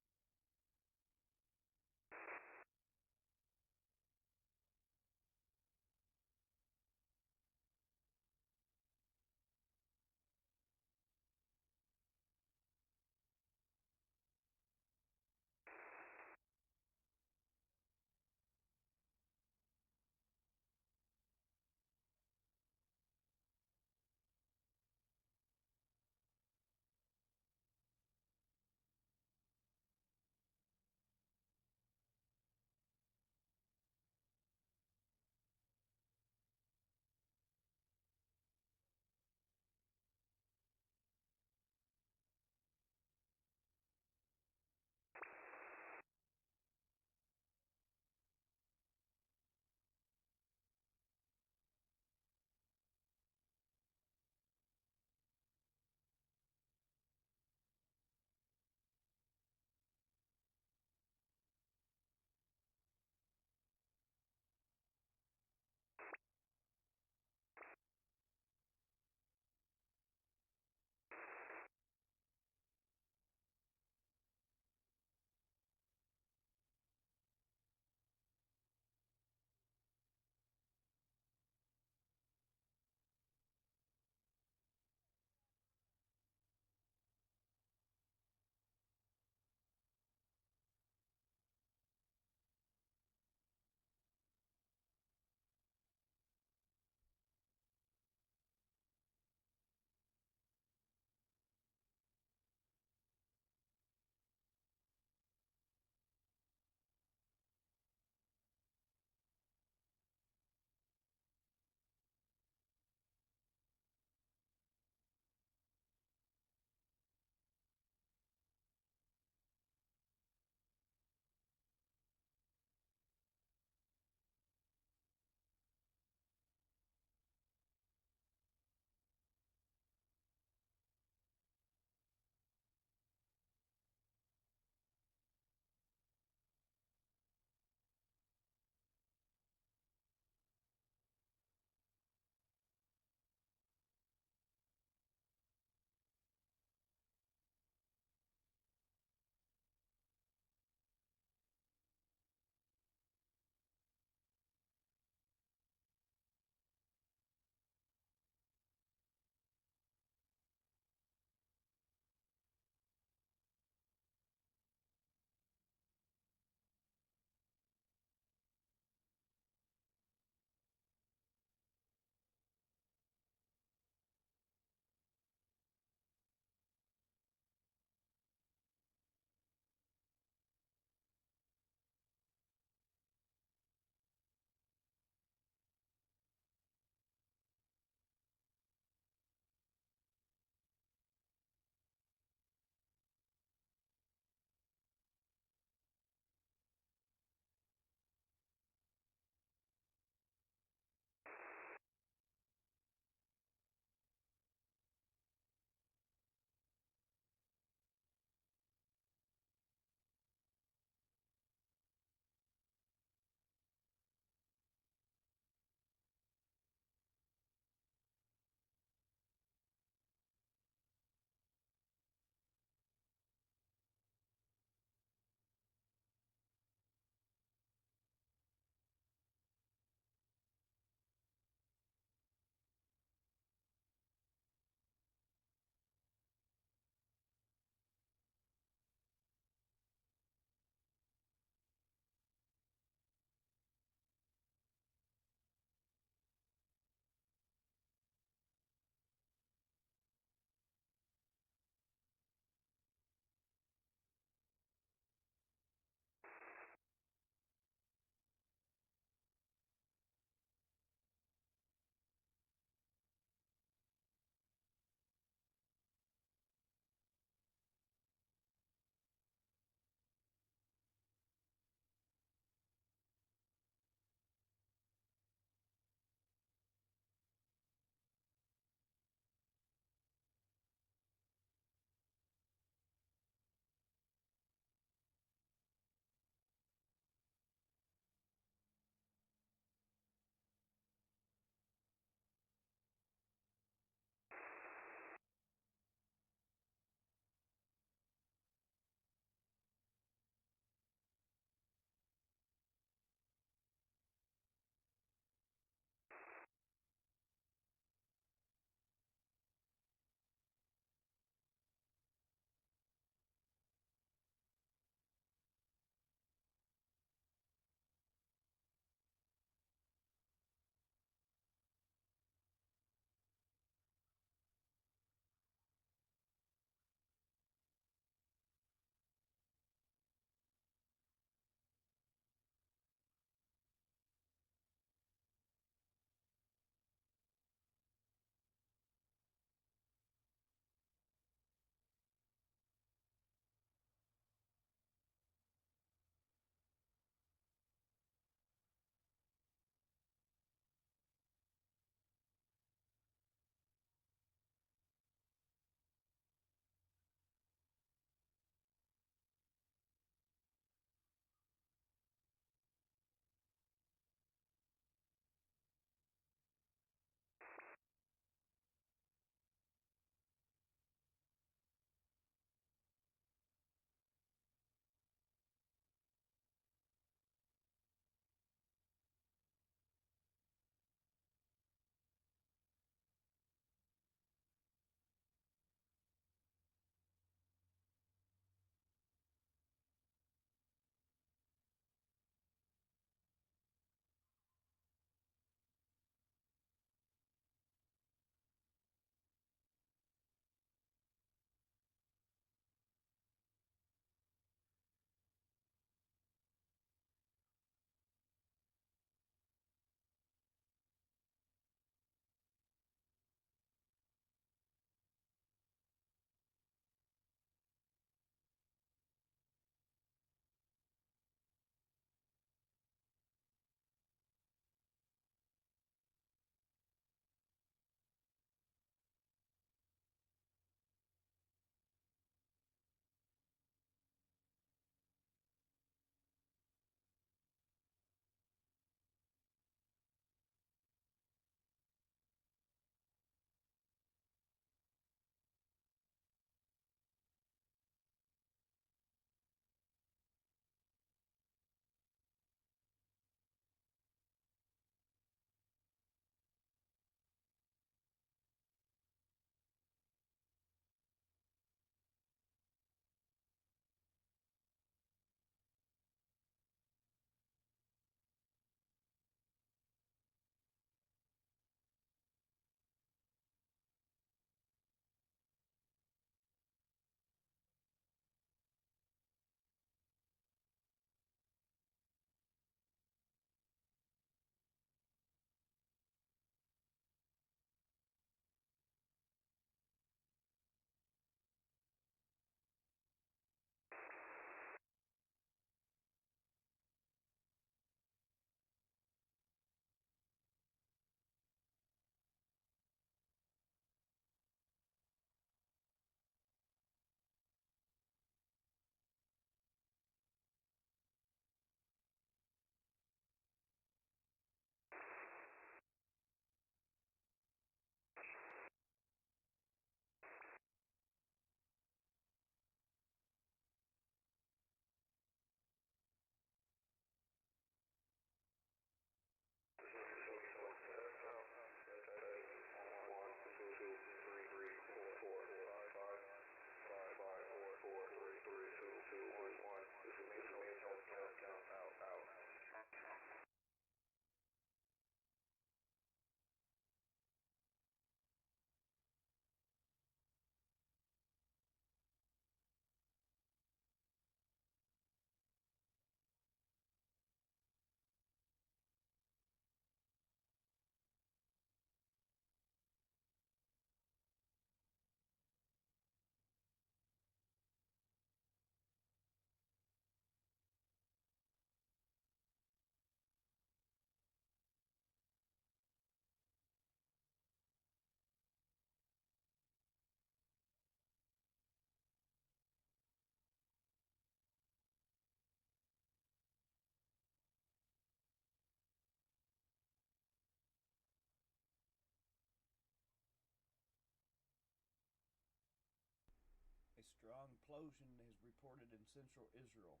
Strong implosion is reported in central Israel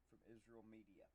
from Israel media.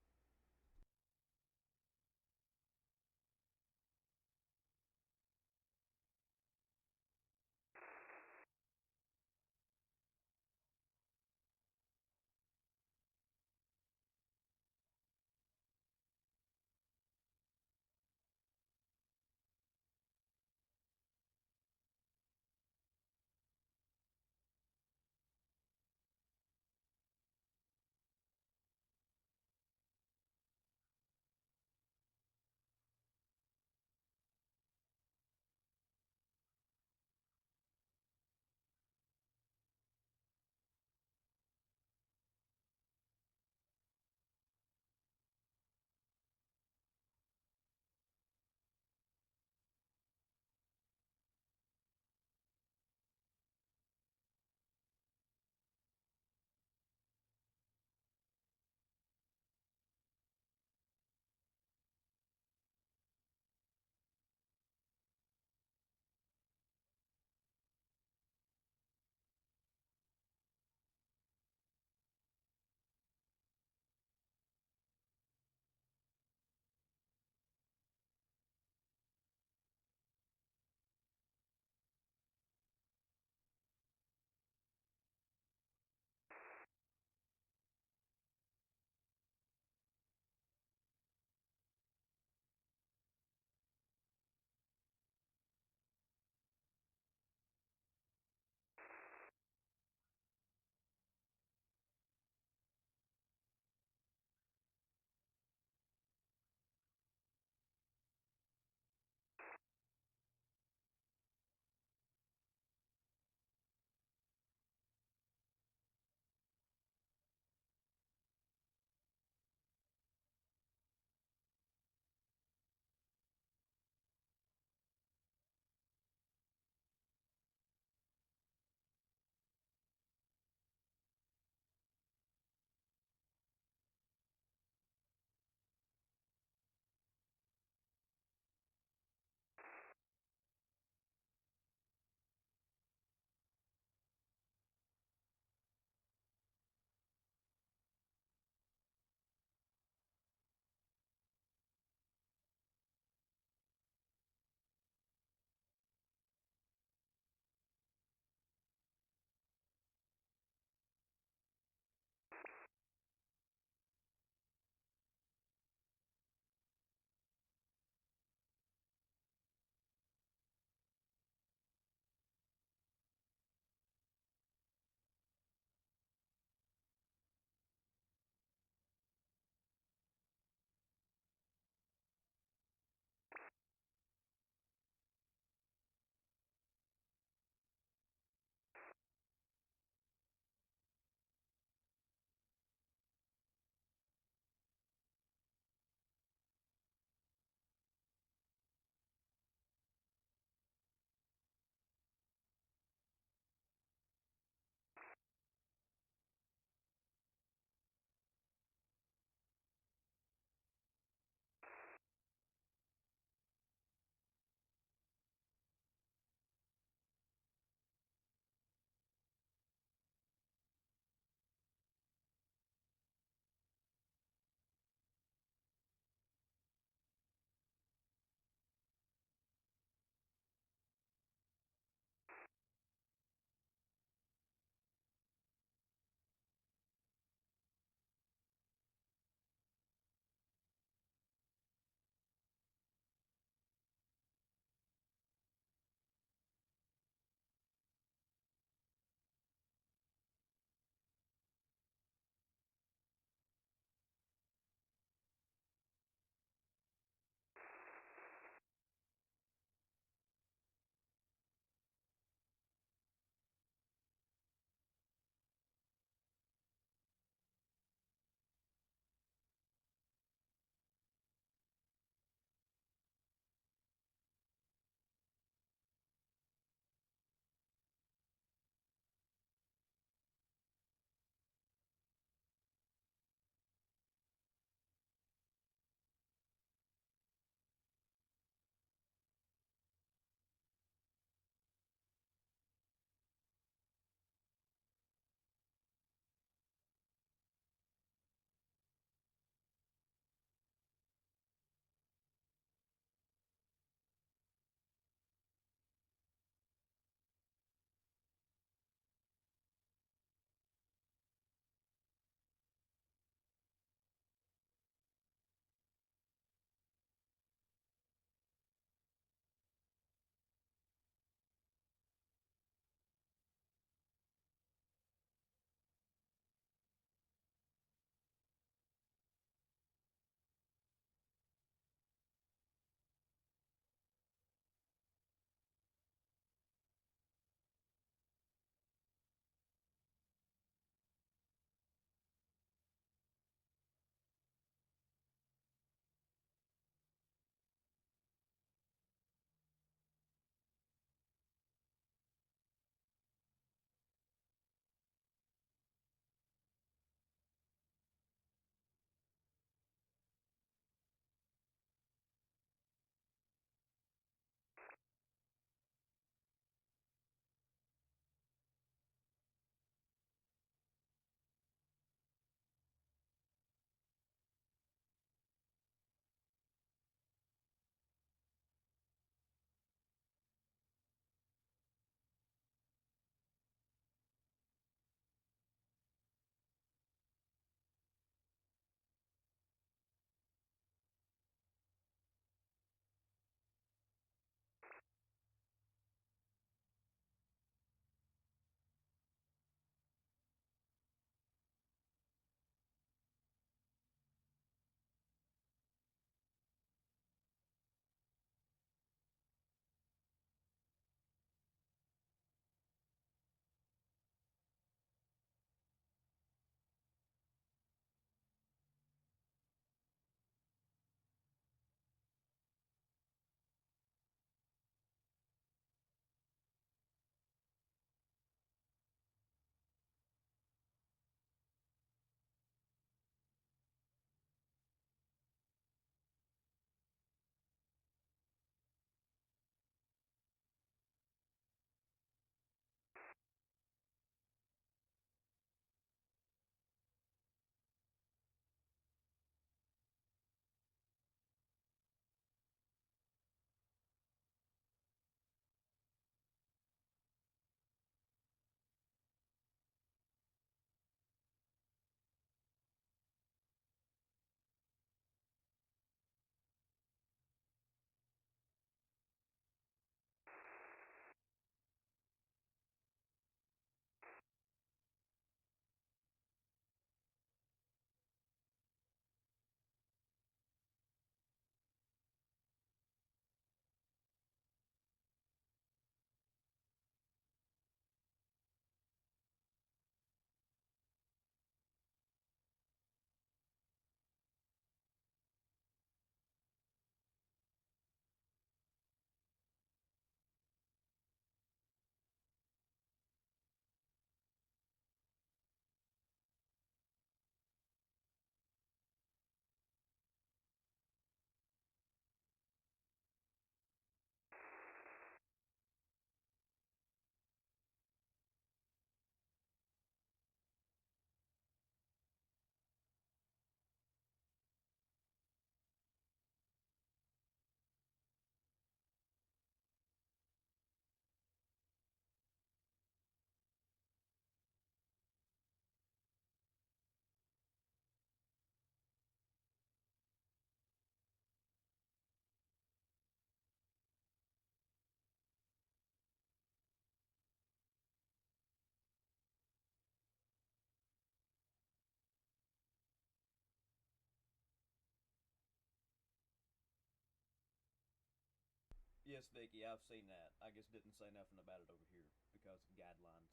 Yes, Vicky, I've seen that. I just didn't say nothing about it over here because of guidelines.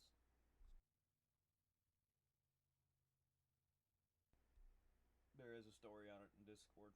There is a story on it in Discord.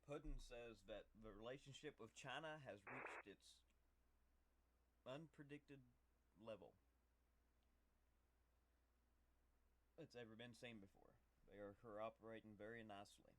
Puddin says that the relationship with China has reached its unpredicted level it's ever been seen before. They are cooperating very nicely.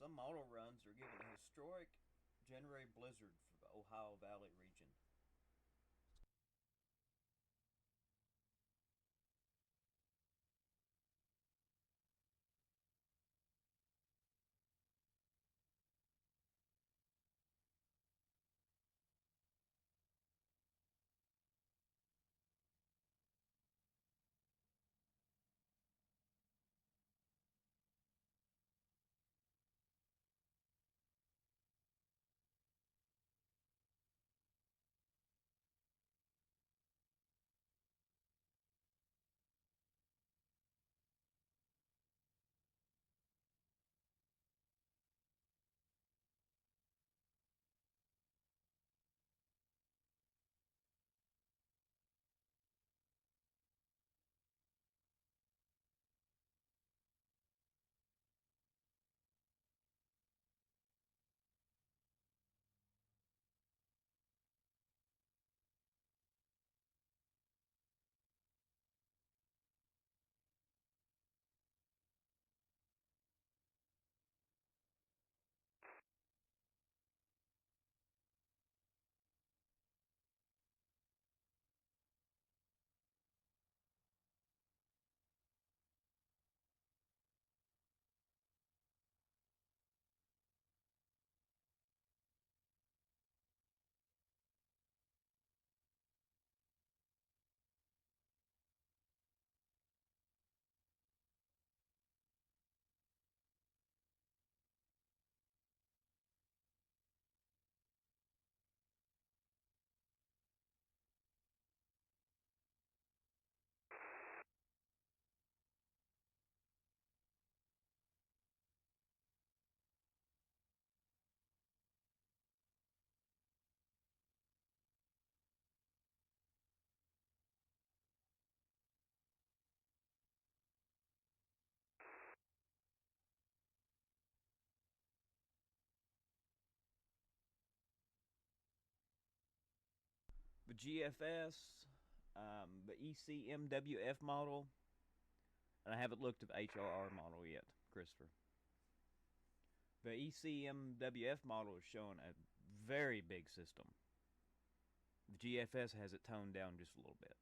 Some model runs are given a historic January blizzard for the Ohio Valley region. The GFS, the ECMWF model, and I haven't looked at the HRR model yet, Christopher. The ECMWF model is showing a very big system. The GFS has it toned down just a little bit.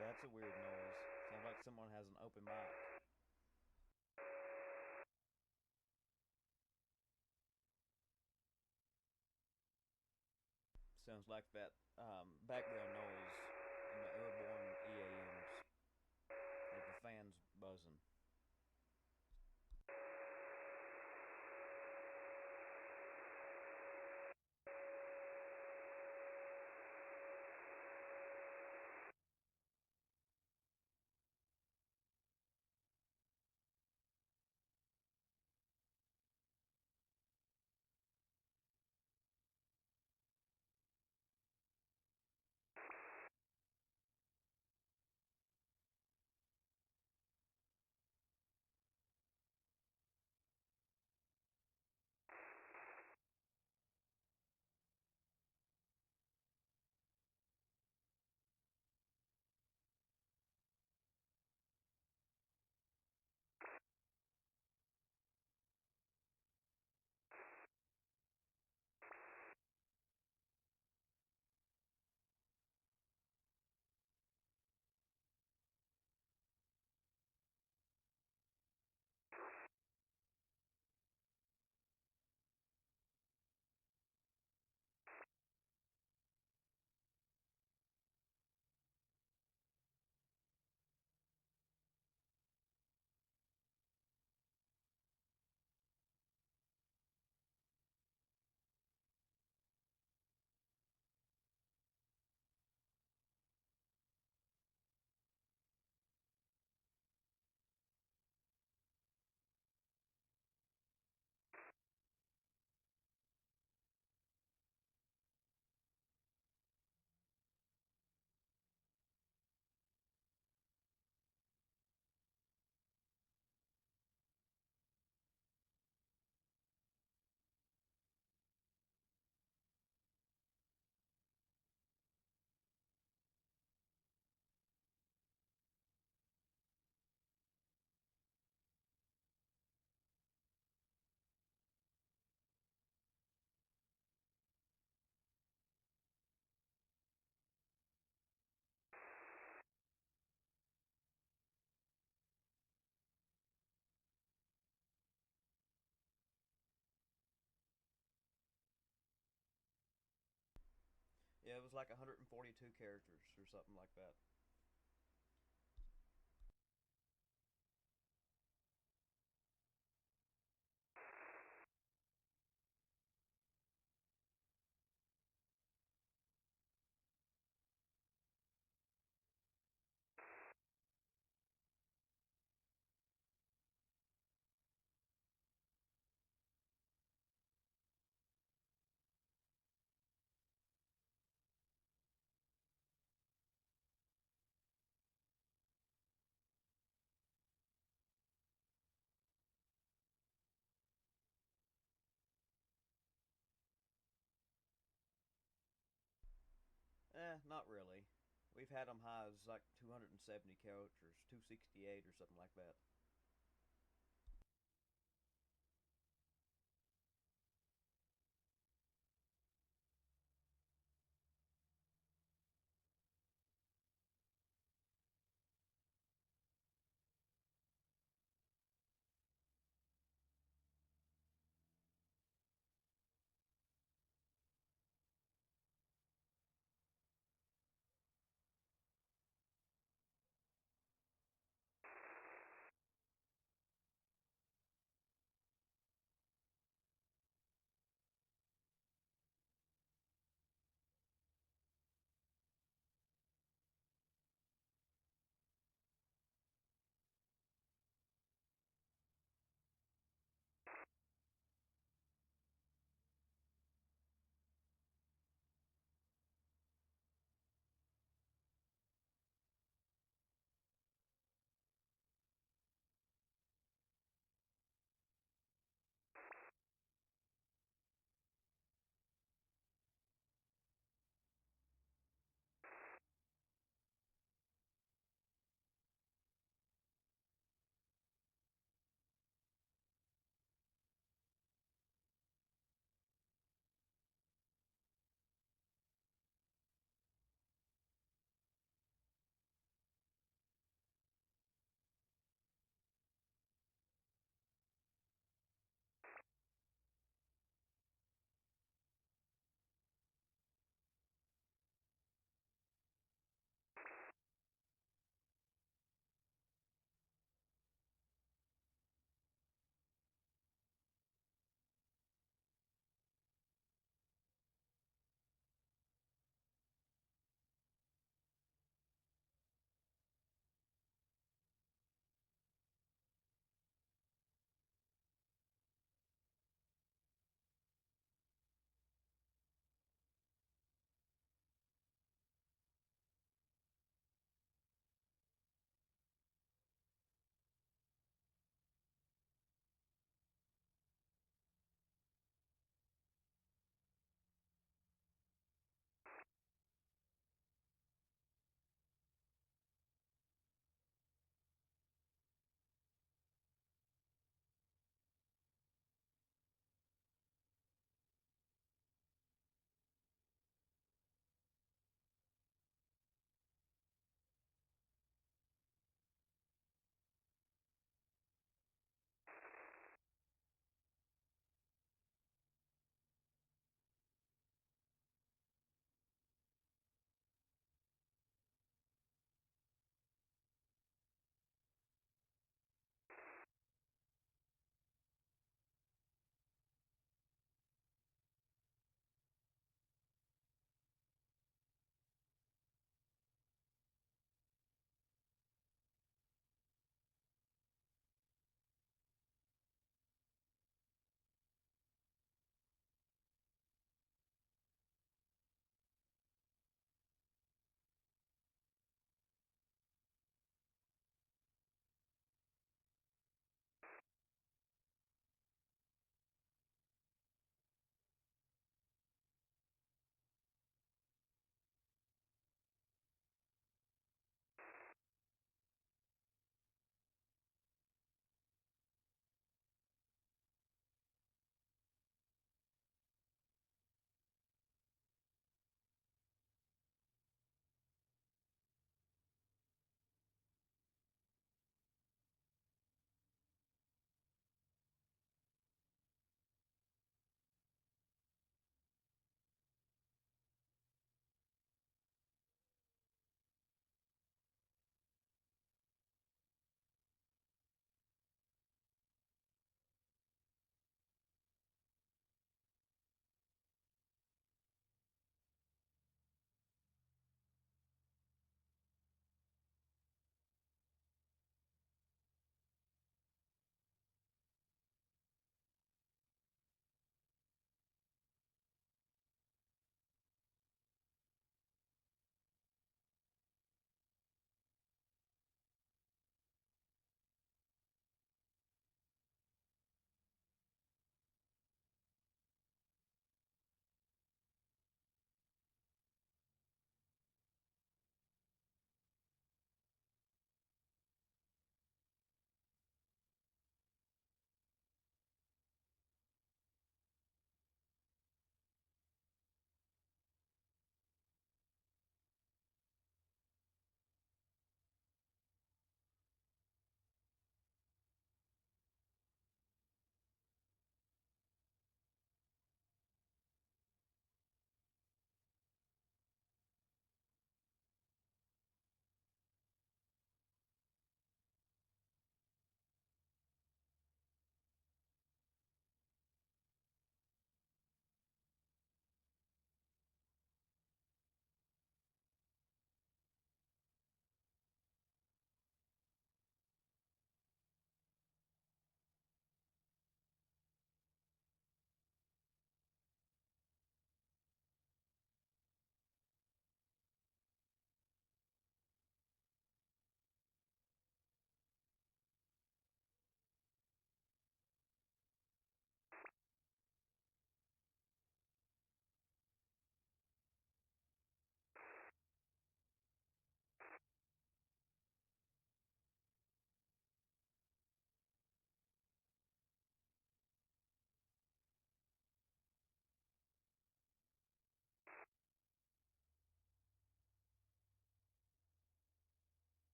That's a weird noise. Sounds like someone has an open mic. Sounds like that background noise in the airborne EAMs, like the fans buzzing. Yeah, it was like 142 characters or something like that. Not really. We've had them high as like 270 characters, 268 or something like that.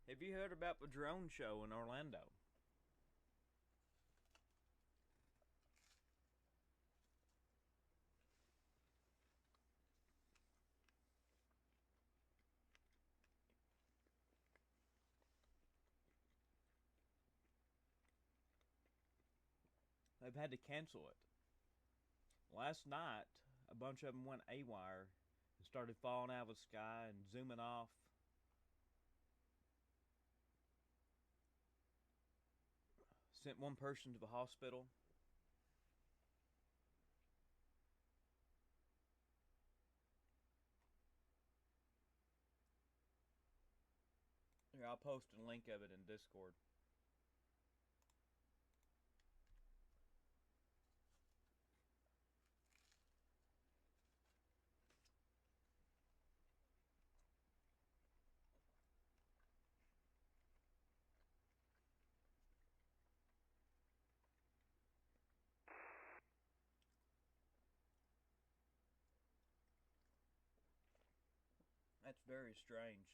Have you heard about the drone show in Orlando? They've had to cancel it. Last night, a bunch of them went AWire and started falling out of the sky and zooming off. Sent one person to the hospital. Here, I'll post a link of it in Discord. That's very strange.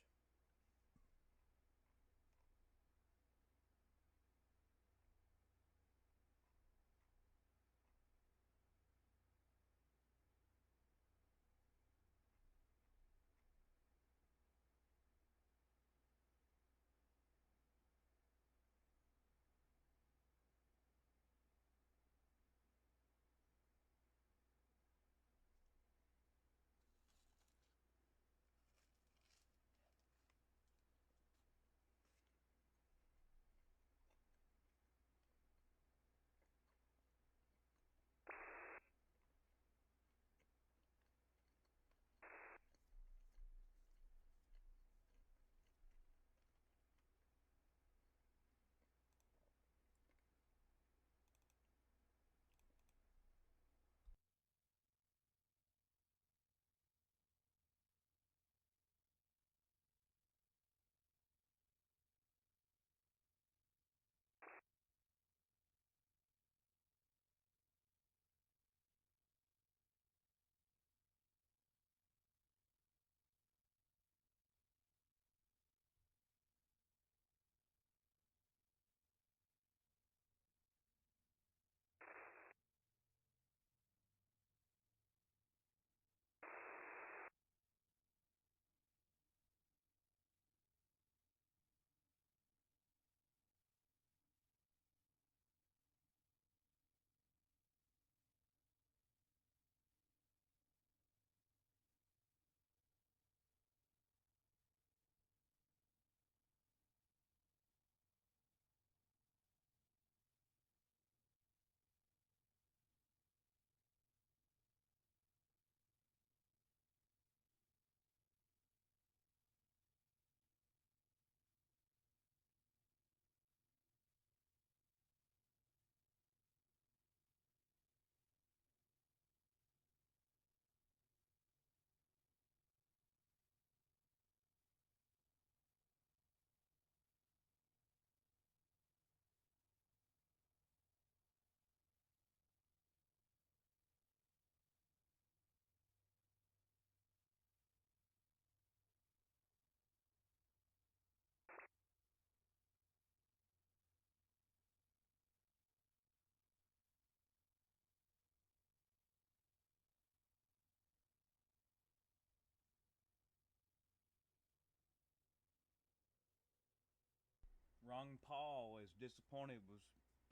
Ron Paul is disappointed with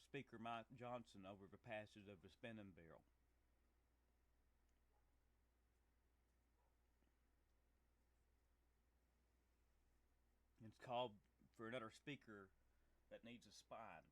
Speaker Mike Johnson over the passage of the spending bill. It's called for another speaker that needs a spine.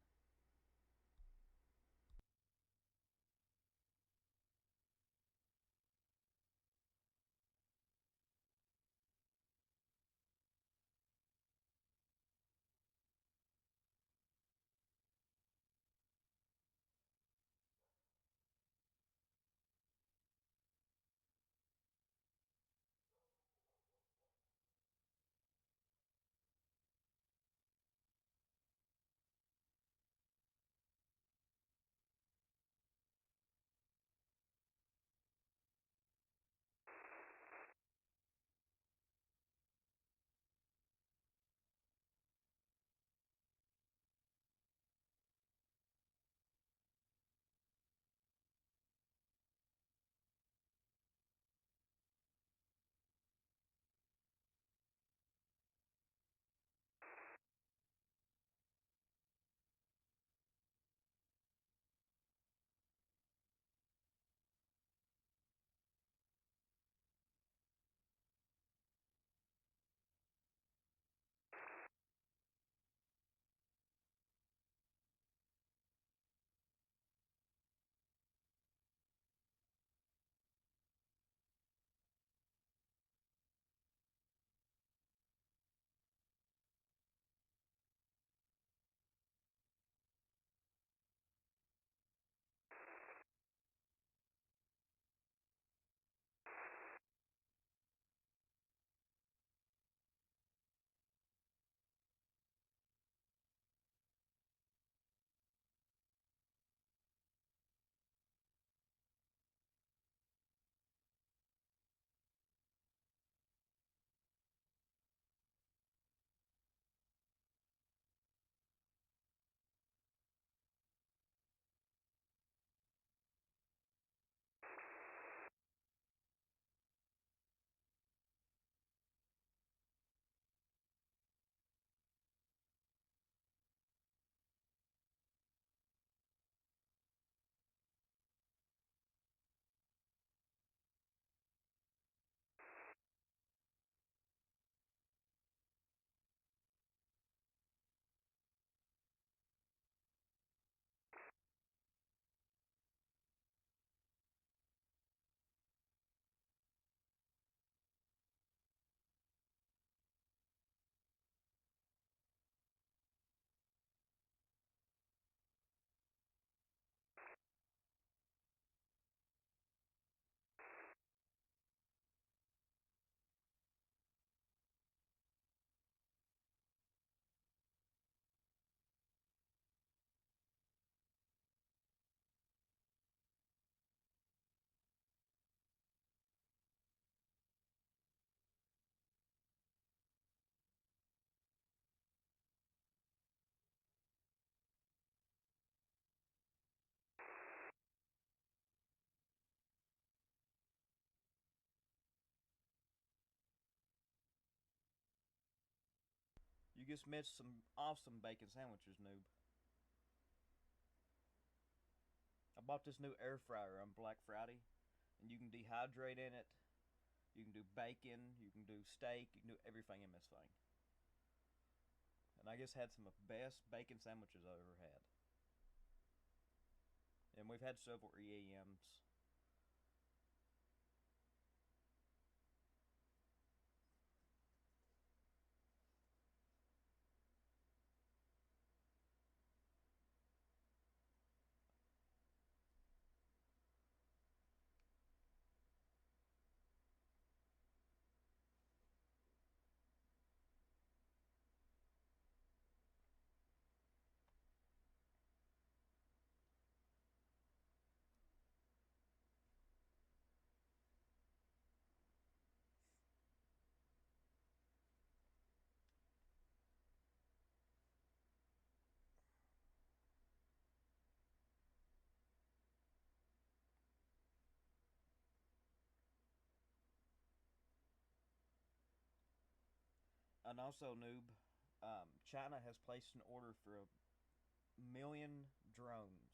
You just missed some awesome bacon sandwiches, noob. I bought this new air fryer on Black Friday, and you can dehydrate in it. You can do bacon, you can do steak, you can do everything in this thing. And I just had some of the best bacon sandwiches I've ever had. And we've had several EAMs. And also, noob, China has placed an order for 1,000,000 drones.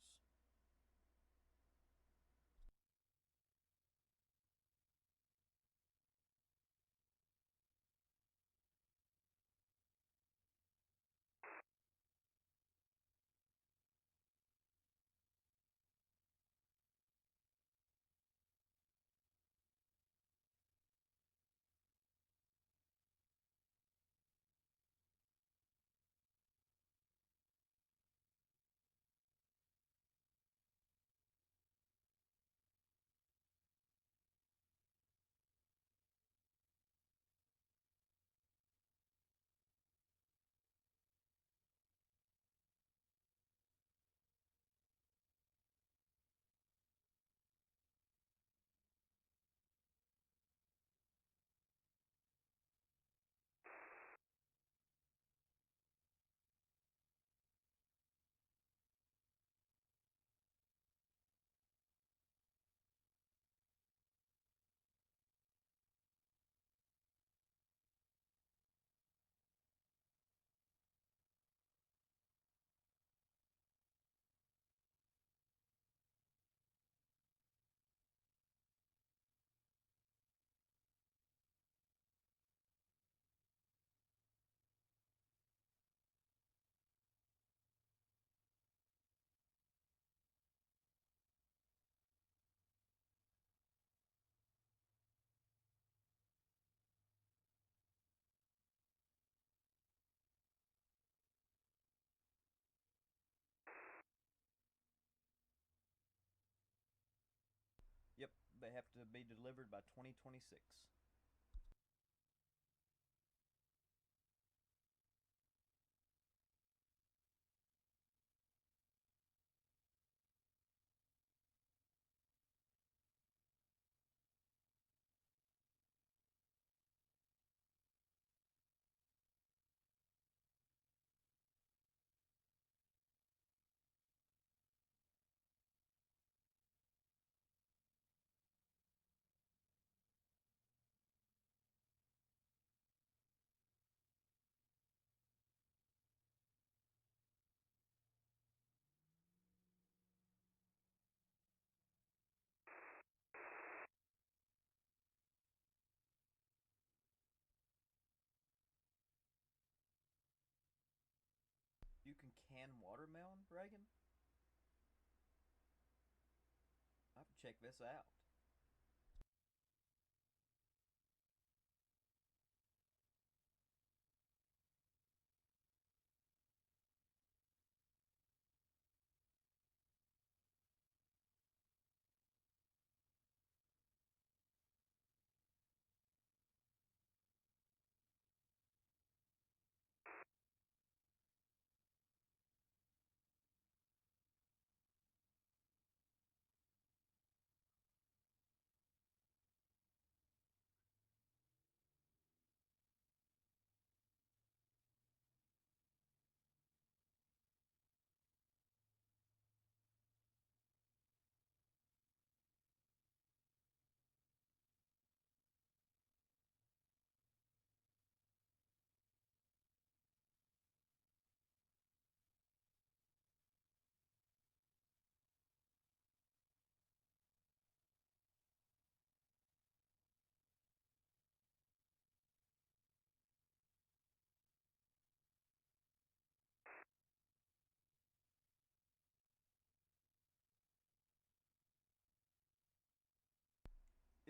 Yep, they have to be delivered by 2026. You can can watermelon, Reagan? I have to check this out.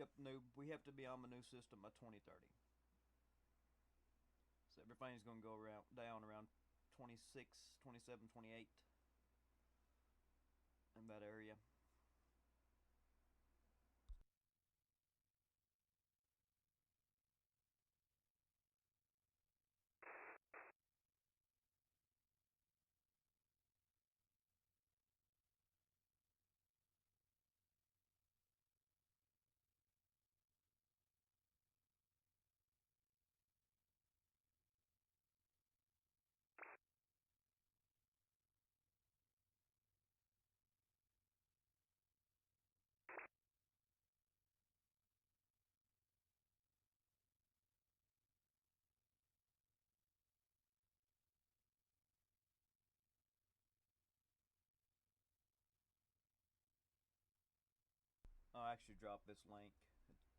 Yep, we have to be on the new system by 2030. So everything's going to go down around 26, 27, 28 in that area. I'll actually drop this link.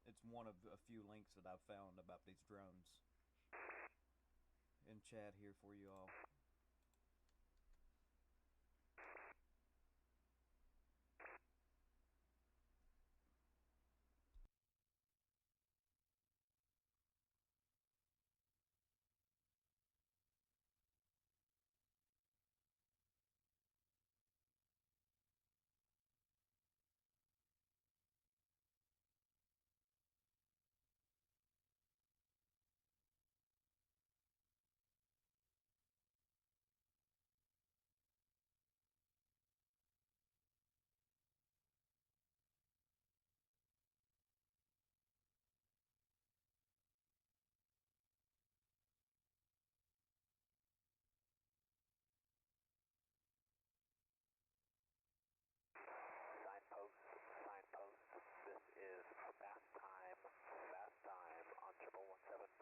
It's one of a few links that I've found about these drones in chat here for you all. Signpost. This is fast time on 1175.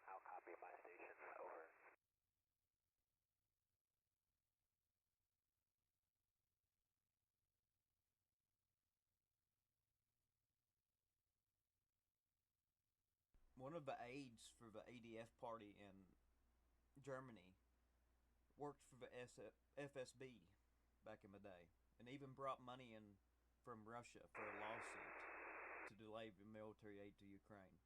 How copy my station? Over. One of the aides for the ADF party in Germany worked for the FSB back in the day, and even brought money in from Russia for a lawsuit to delay the military aid to Ukraine.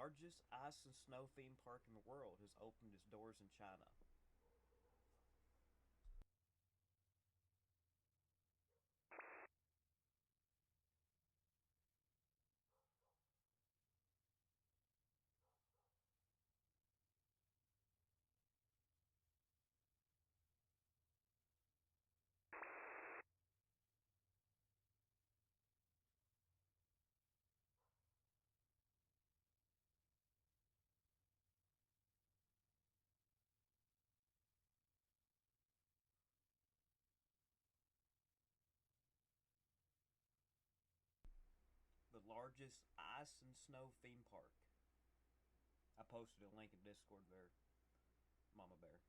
largest ice and snow theme park in the world has opened its doors in China? The largest ice and snow theme park. I posted a link in Discord there, Mama Bear.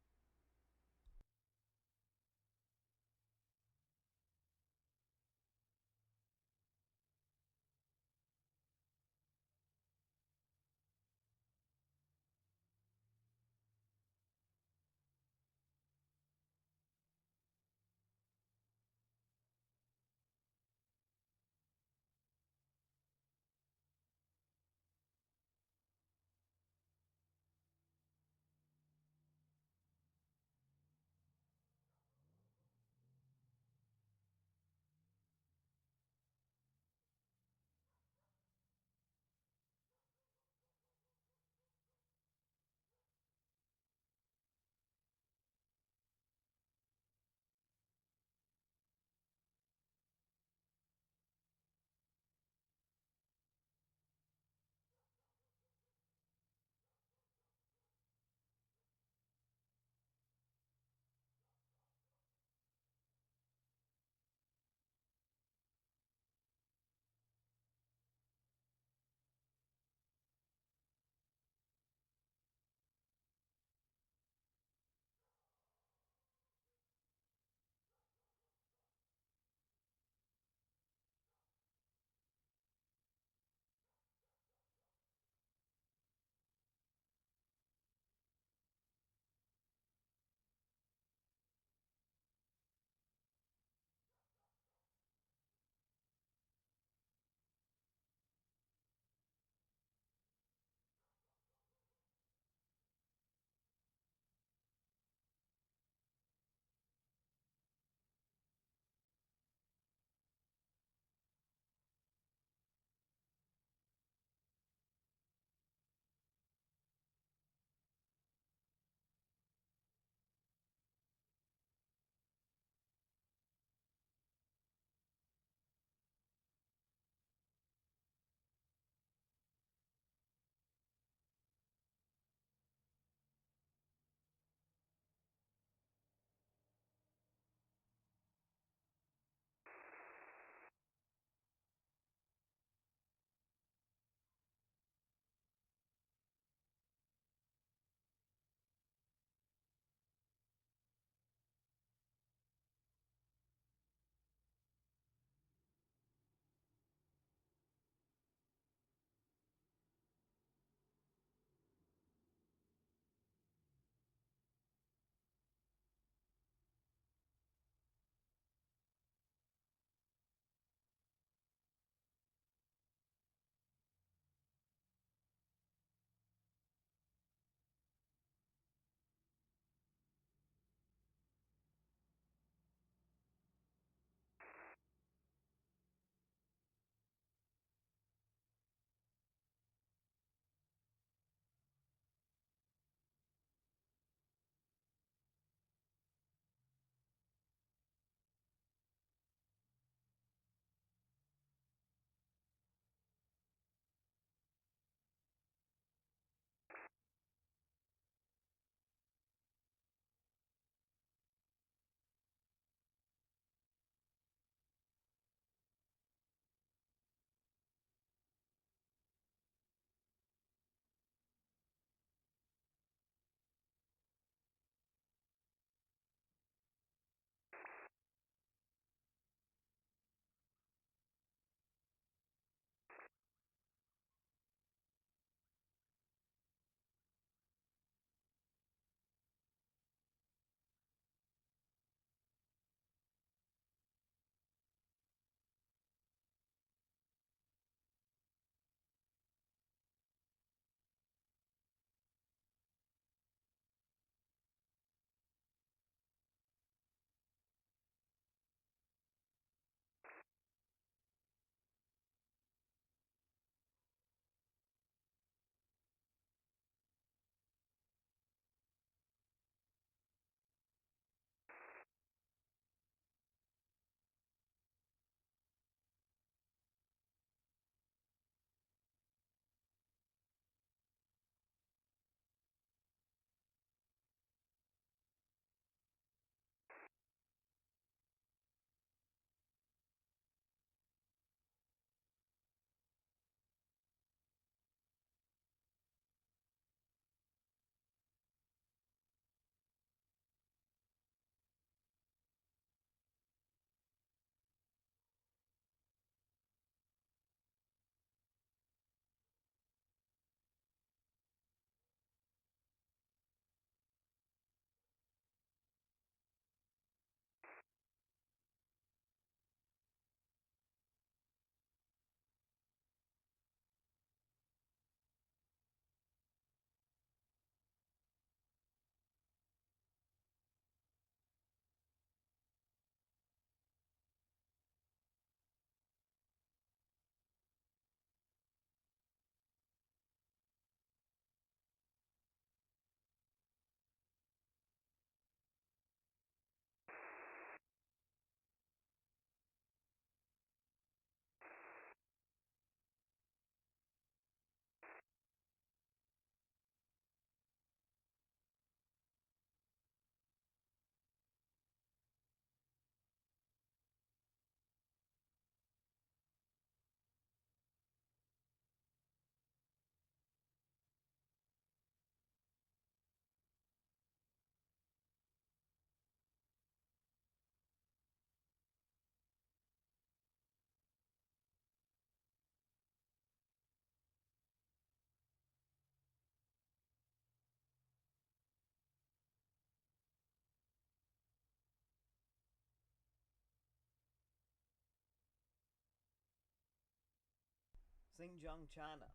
Xinjiang, China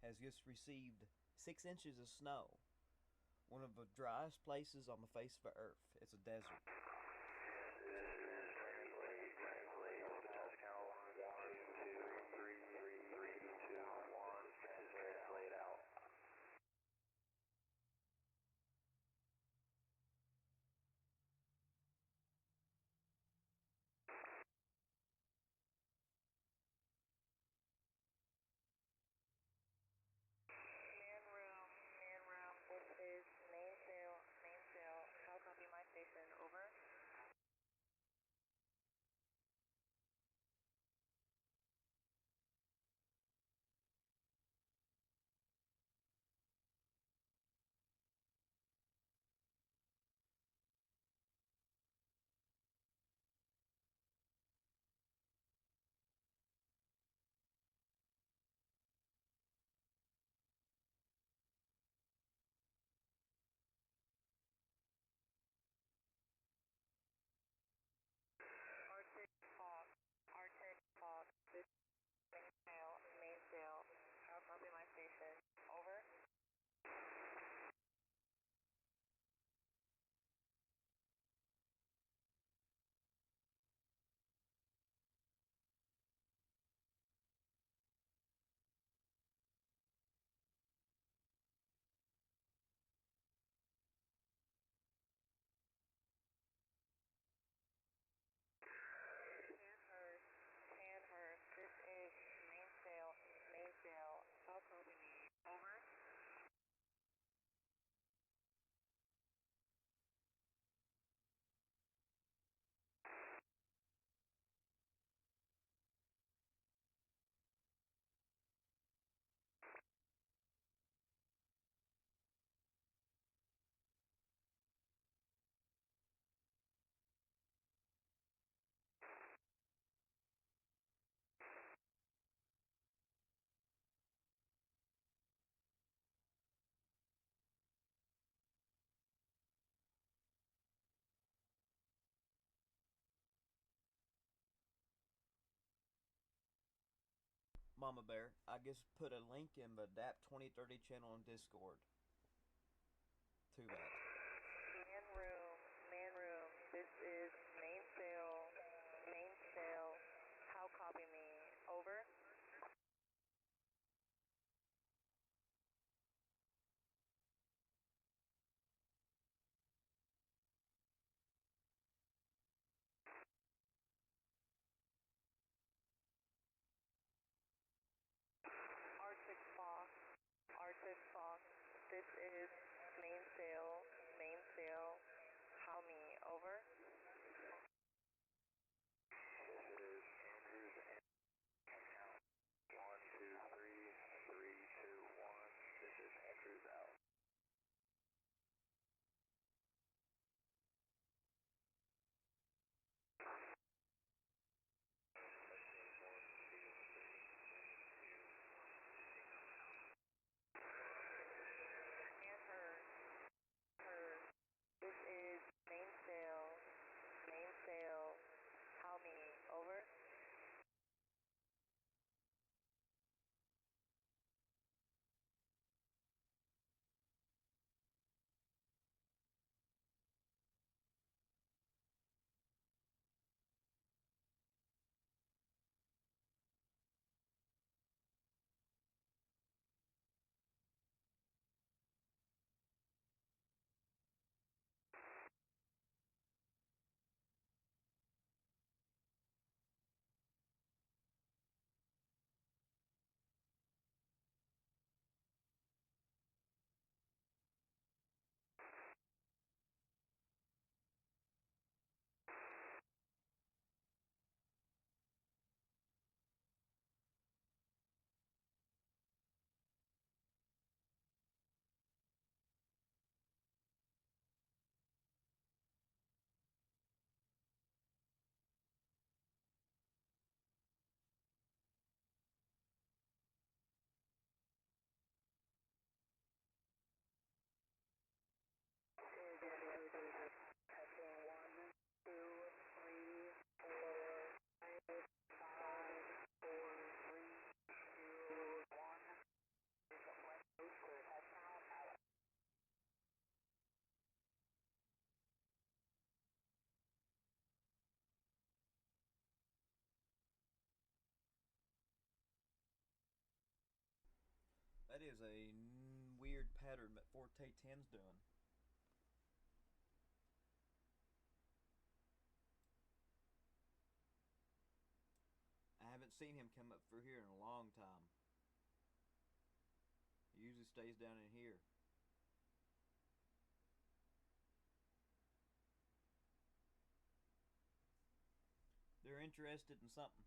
has just received 6 inches of snow, one of the driest places on the face of the earth. It's a desert. Mama Bear, I just put a link in the DAP 2030 channel on Discord to that. Man room, this is main cell, how copy me, over? Arctic Fox, this is main cell, is a weird pattern that Forte 10's doing. I haven't seen him come up through here in a long time. He usually stays down in here. They're interested in something.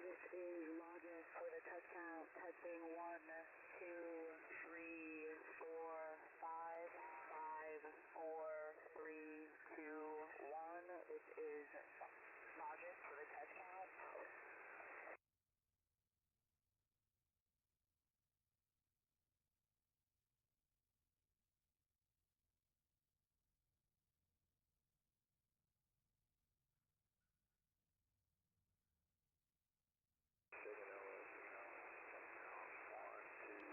This is Logis for the touch count, testing 1, 2, 3, 4, 5, 4, 3, 2, 1. This is Logis for the touch count. Signal is 1, 2,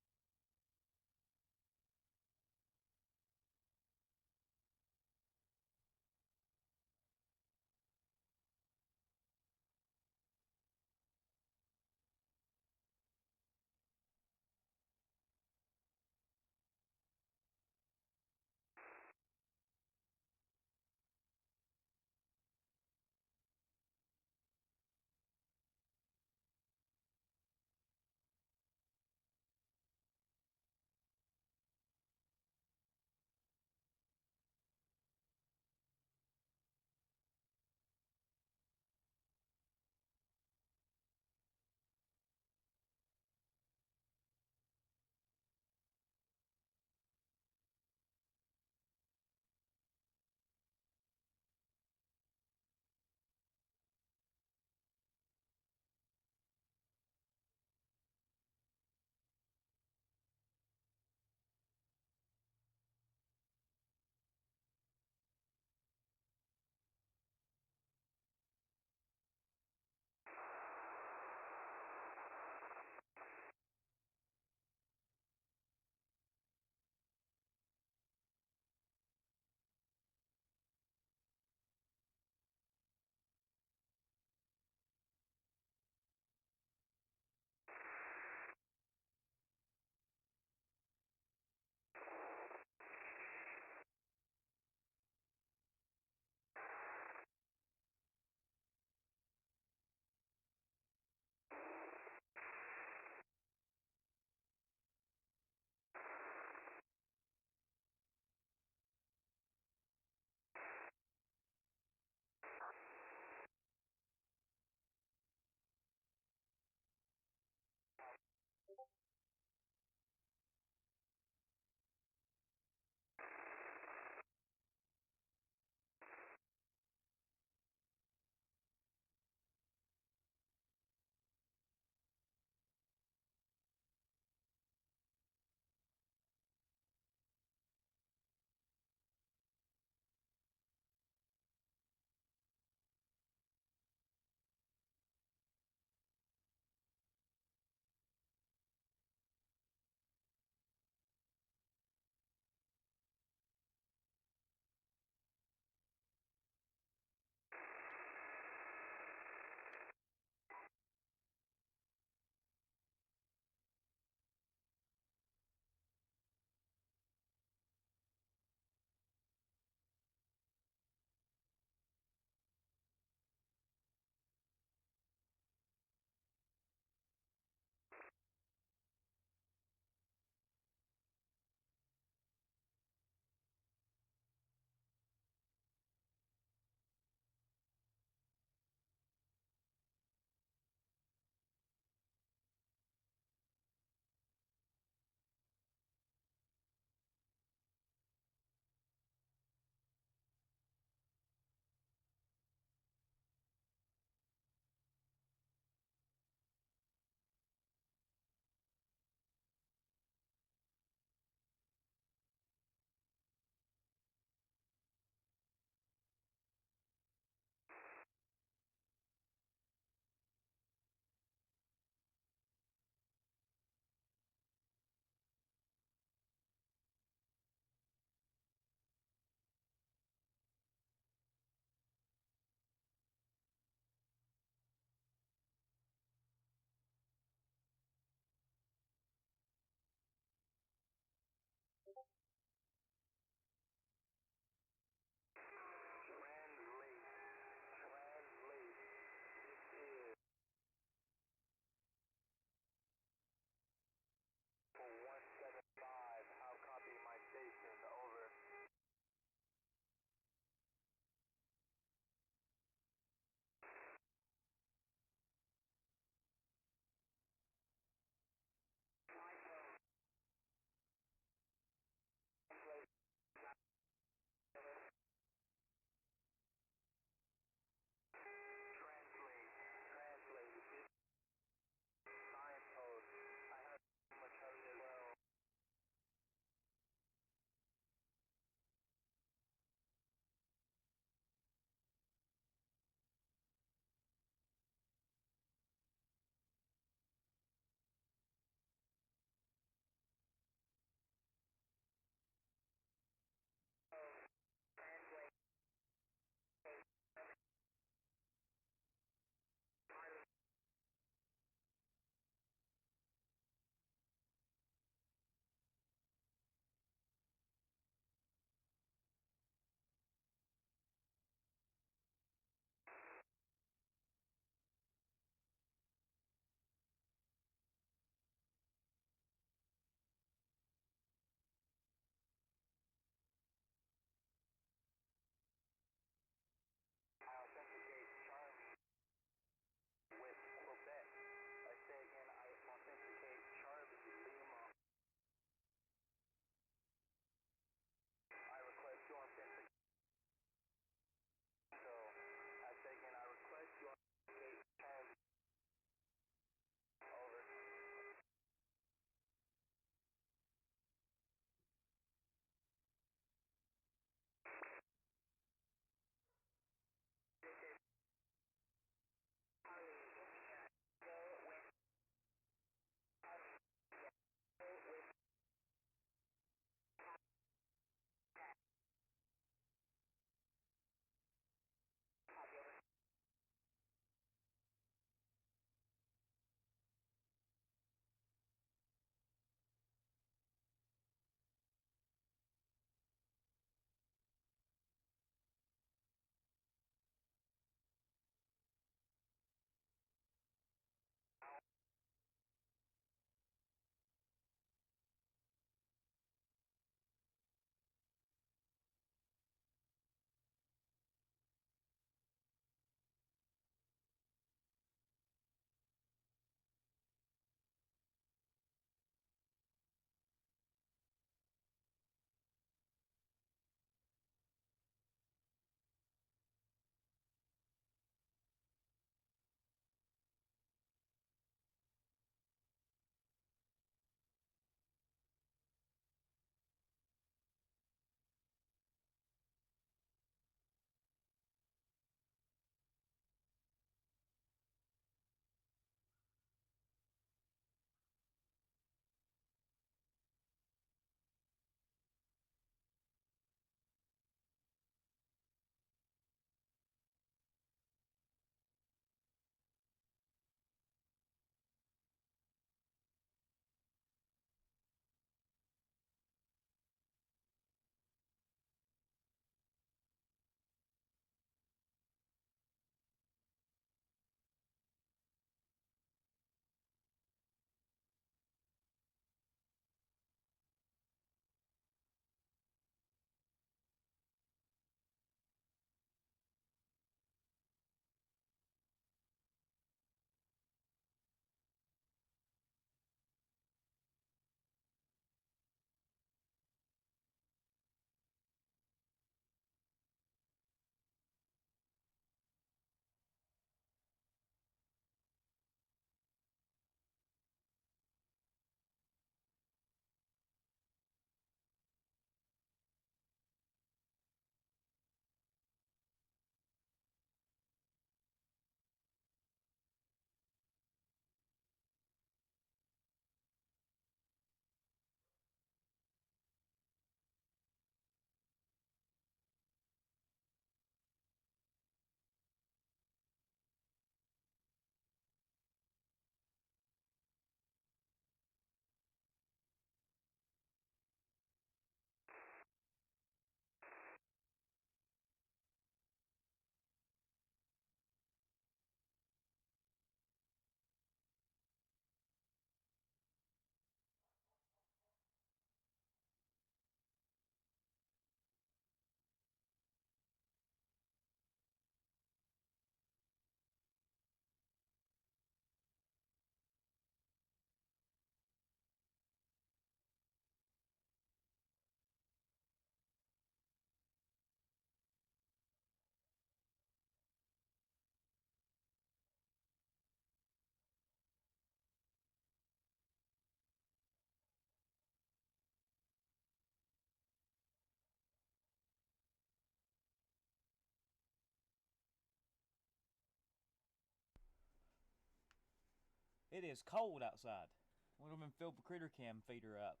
It is cold outside. One of them filled the critter cam feeder up.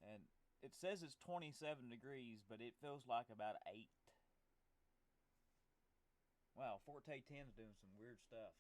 And it says it's 27 degrees, but it feels like about 8. Wow, Forte 10's doing some weird stuff.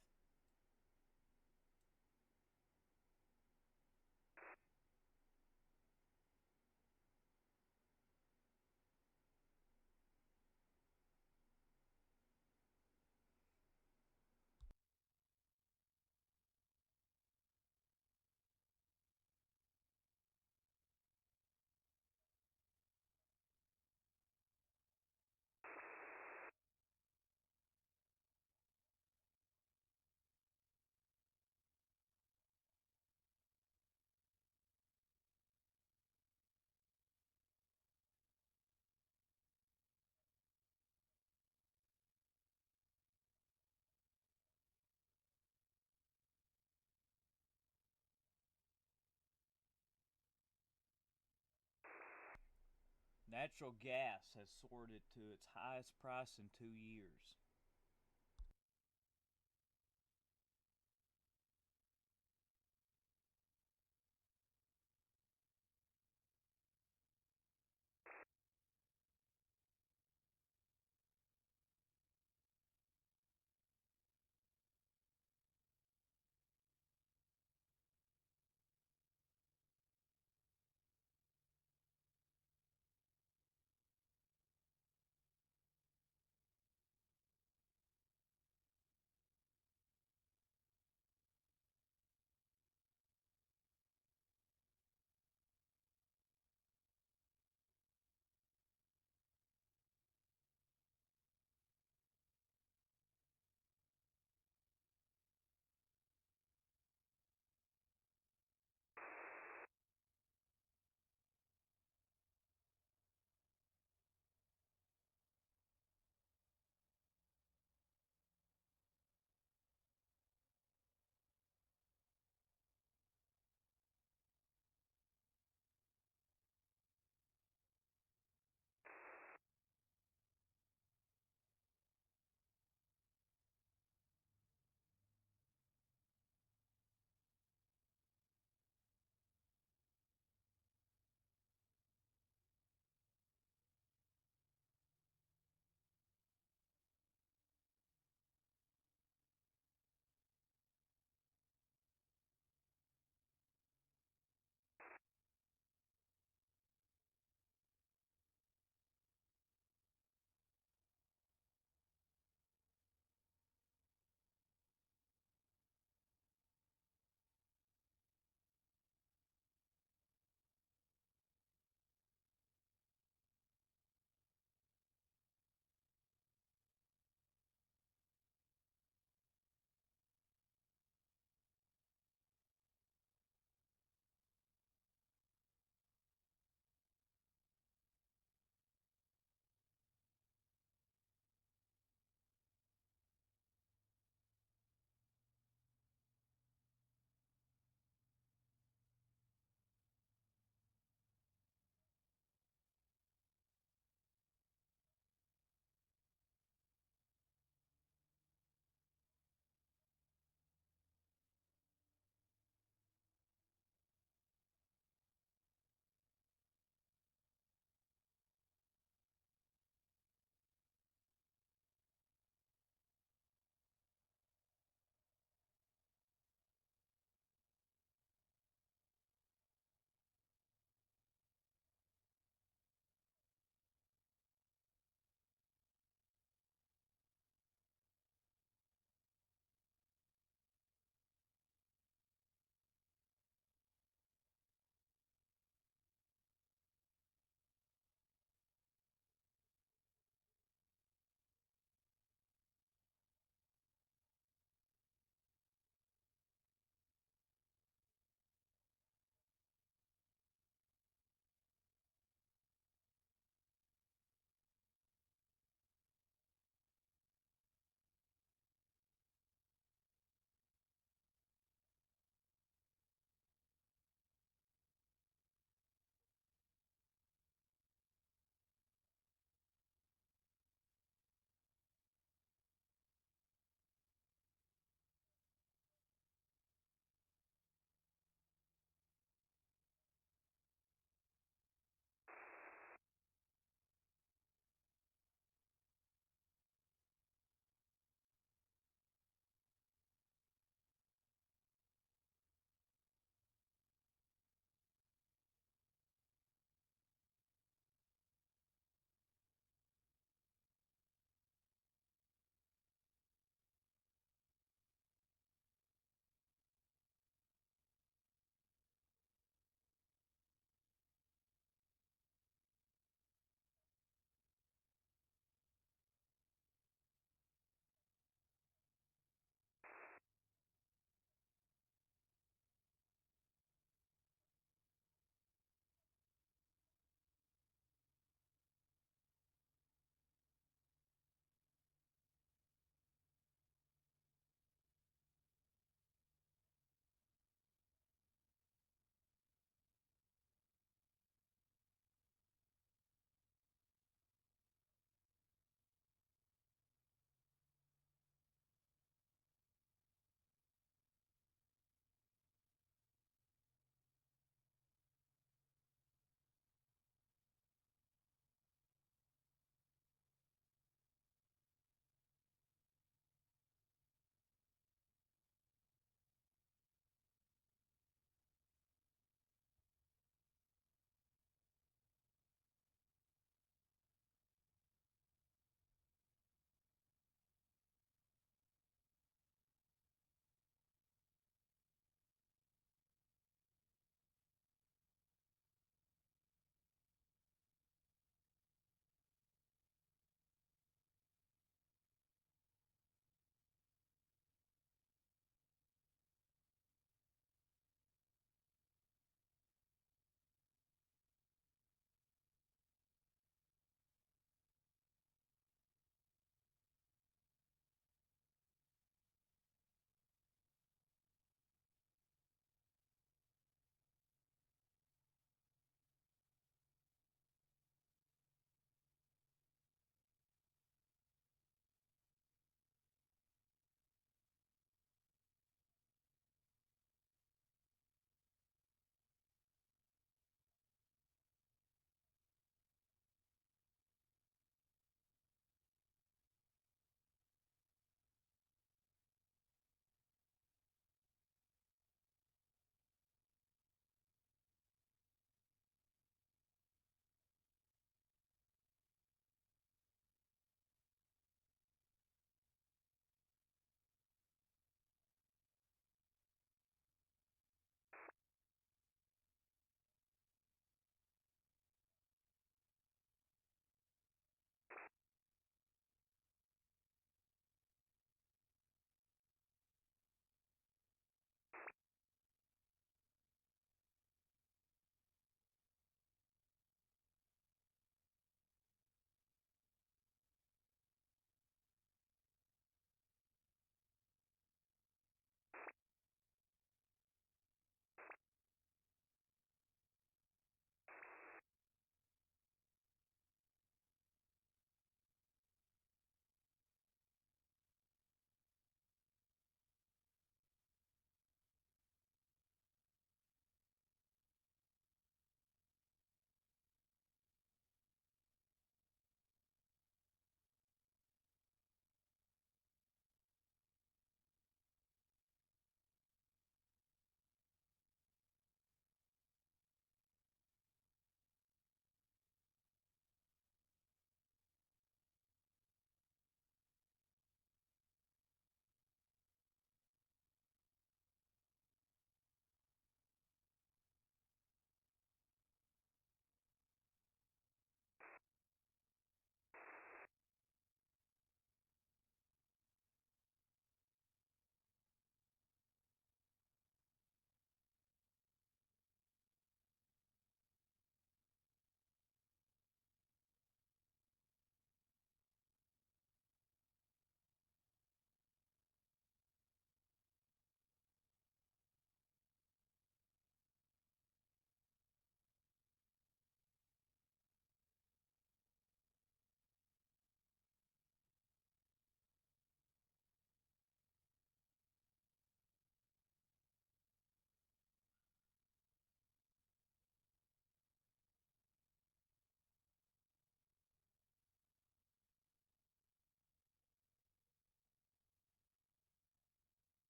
Natural gas has soared to its highest price in 2 years.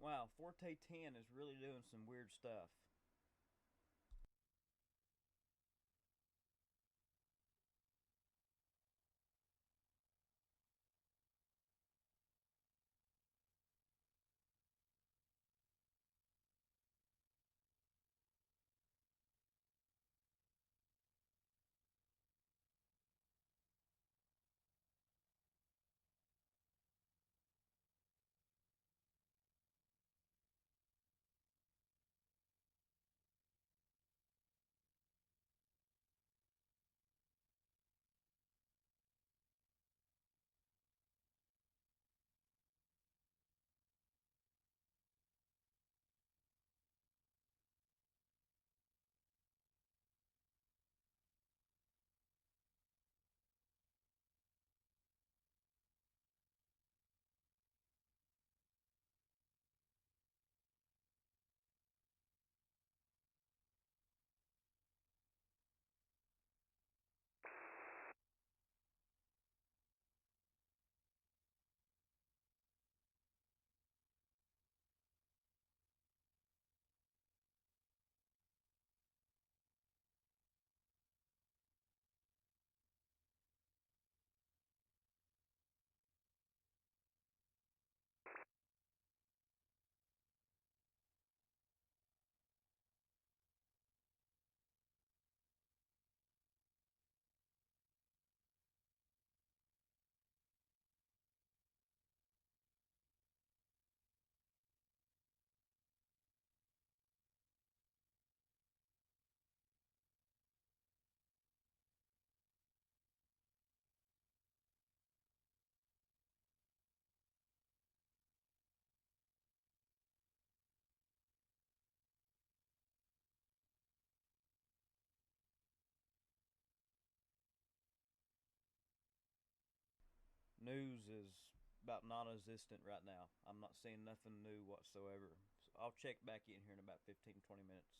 Wow, Forte 10 is really doing some weird stuff. News is about non-existent right now. I'm not seeing nothing new whatsoever. So I'll check back in here in about 15-20 minutes.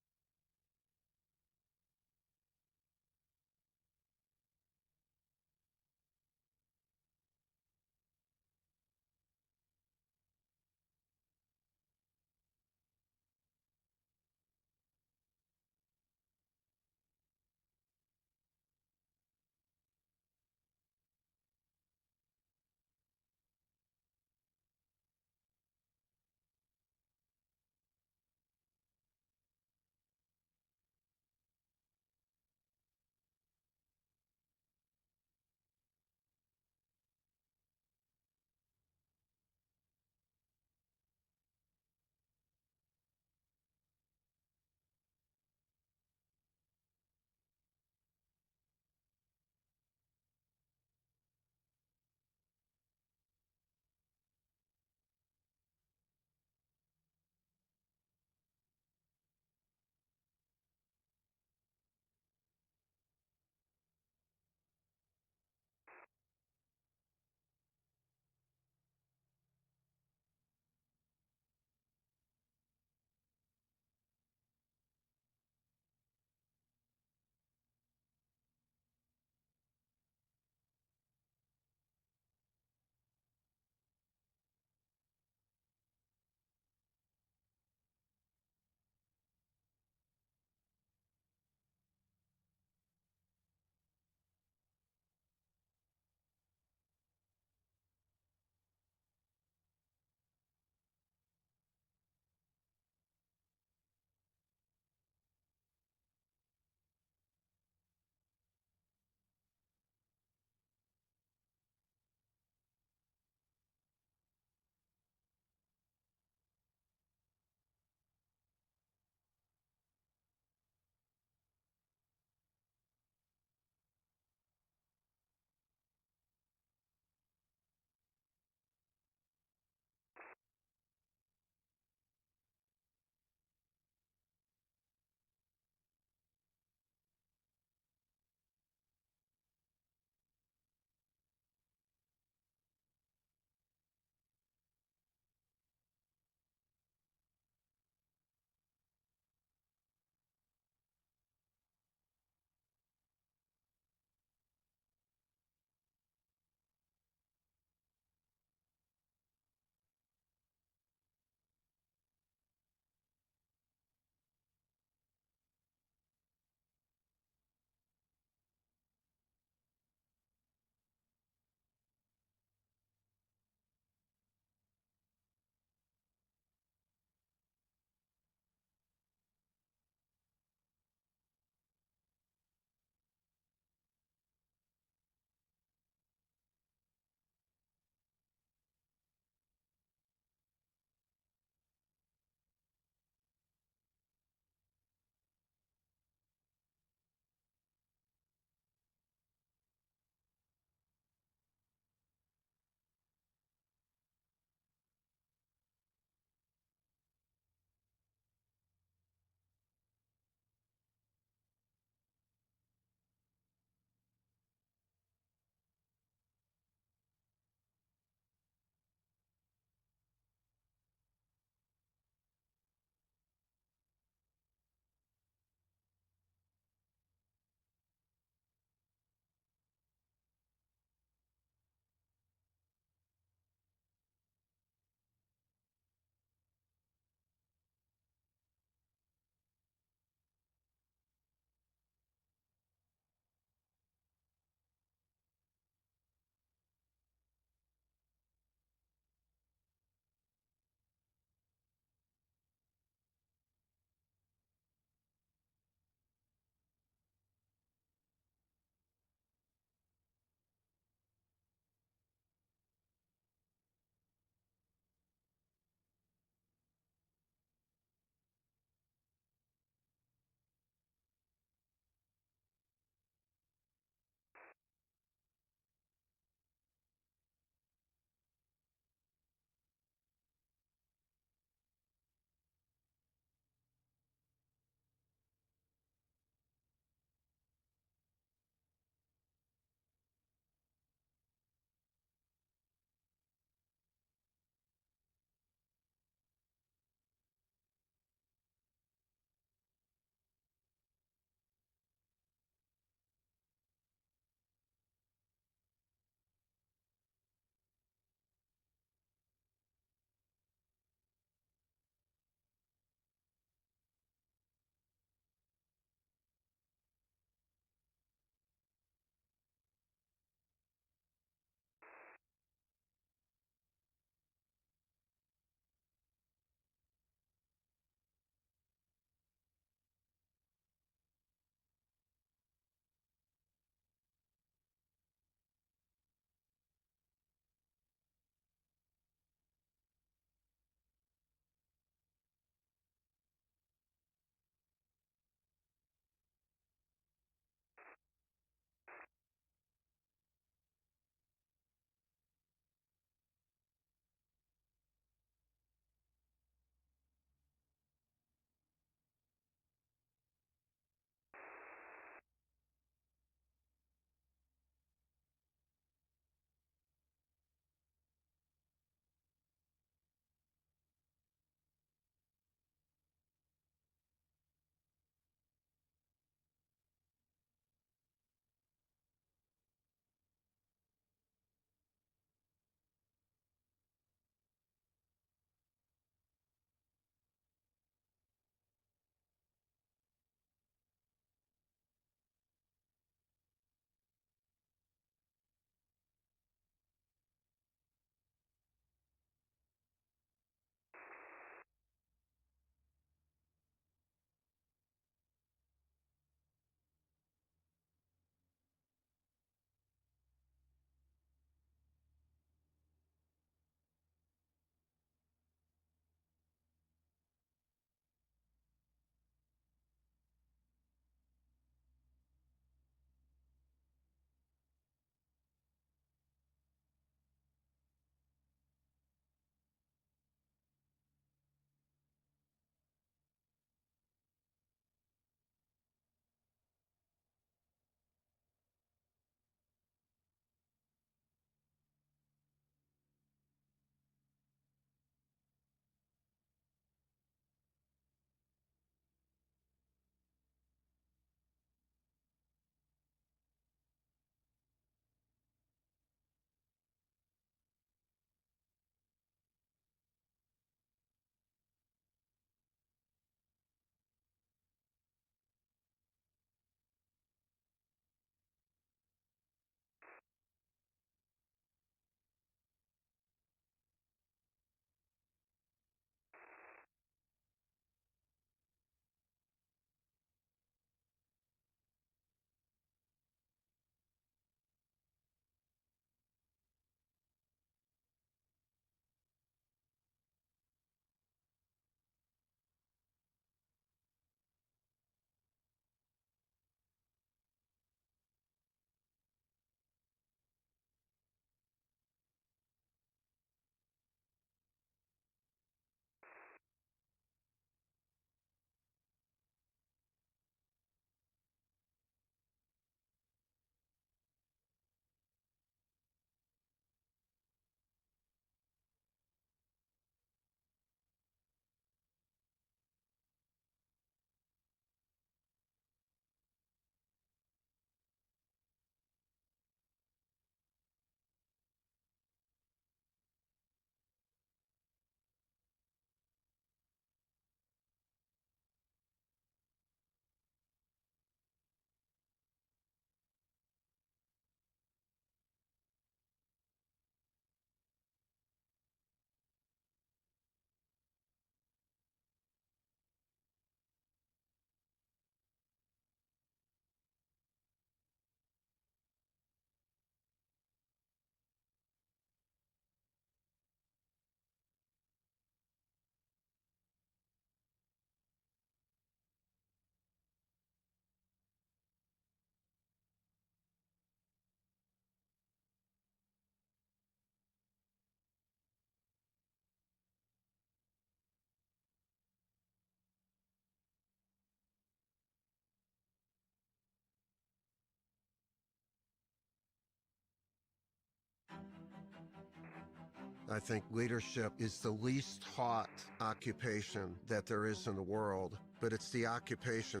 I think leadership is the least hot occupation that there is in the world, but it's the occupation.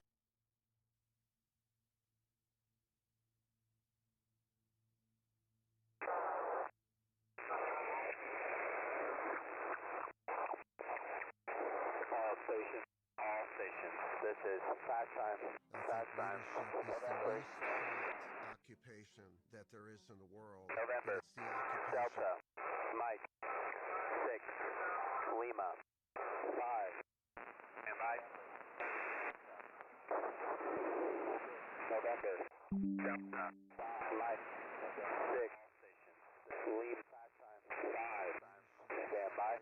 All stations, this is fast time, I think leadership is the least hot occupation that there is in the world, November, but it's the occupation. Delta, Mike, 6, Lima, 5, and Mike. November, Delta, Mike, 6, Lima, 5, stand by.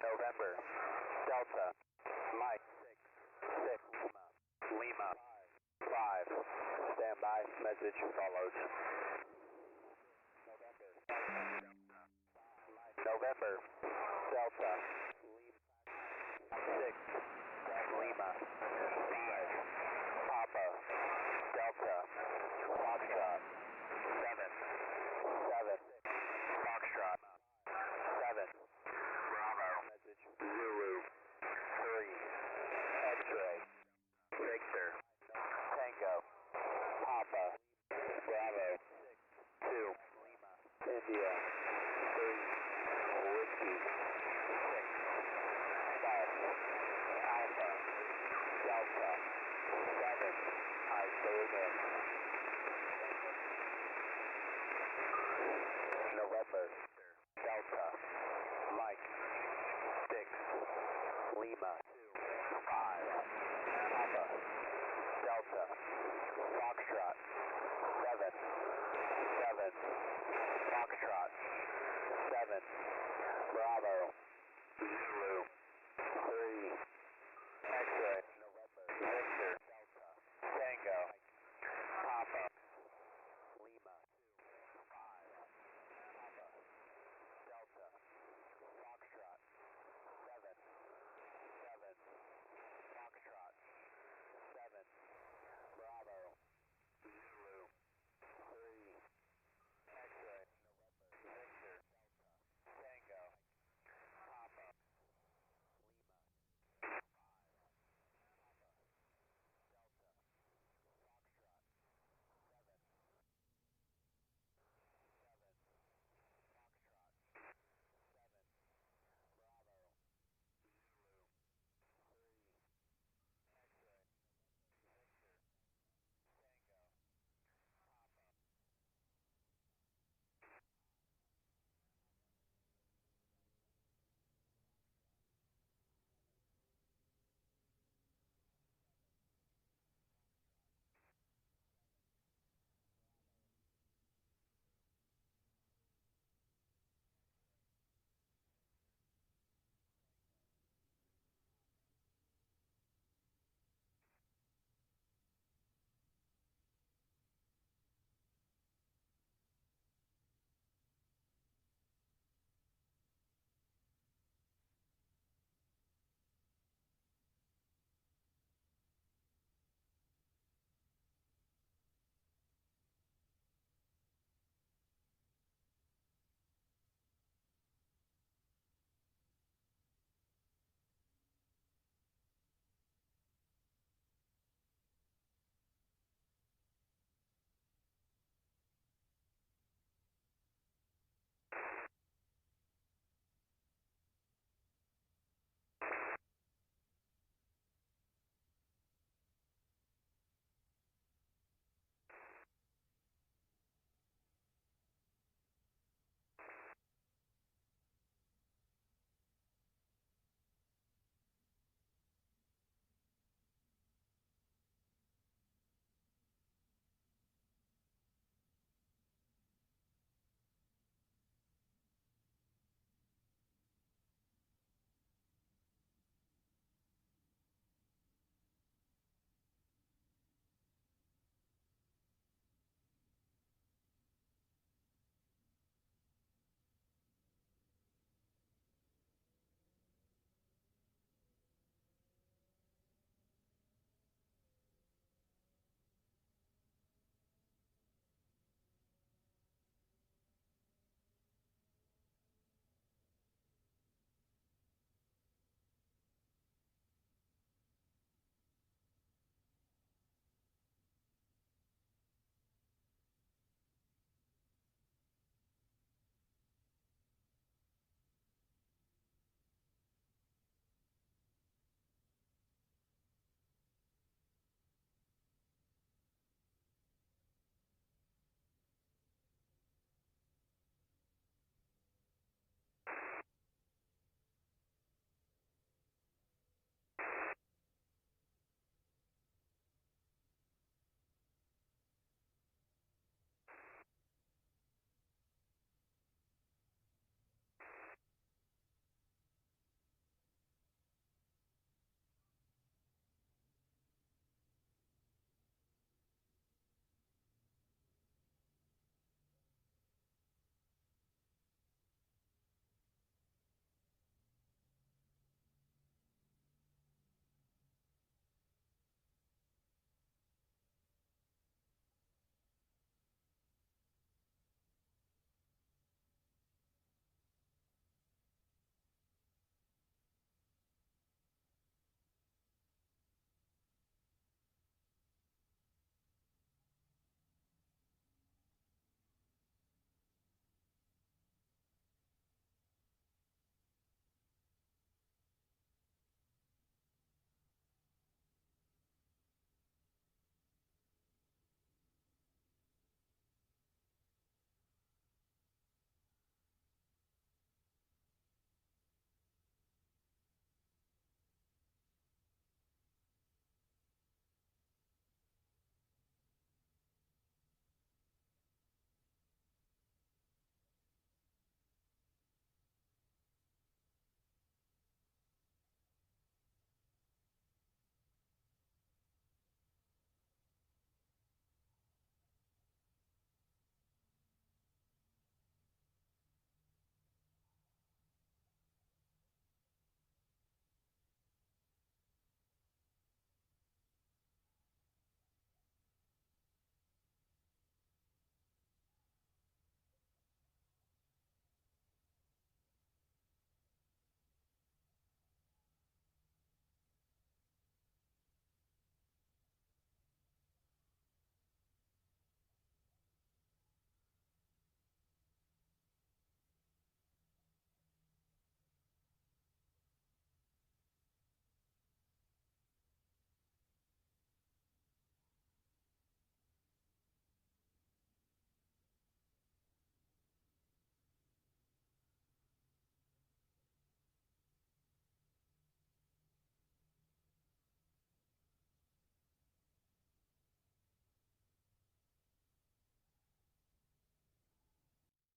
November, Delta, Mike, 6, Lima, 5, stand by, message follows. November, Delta, 6, Lima, 5, Papa, Delta, Foxtrot, 7, Foxtrot, 7, Bravo, Zulu, 3, X-ray, Victor, Tango, Papa, Bravo, 2, India, 3, Whiskey, 6, Golf, Alpha, Delta, 7, Iceberg, November, Delta, Mike, 6, Lima, 5, Papa, Delta, Foxtrot, 7, Foxtrot, 7, Bravo, Zulu, 3, X-ray, Victor, Tango, Papa, Lima, 5, Papa, Delta, Foxtrot, 7,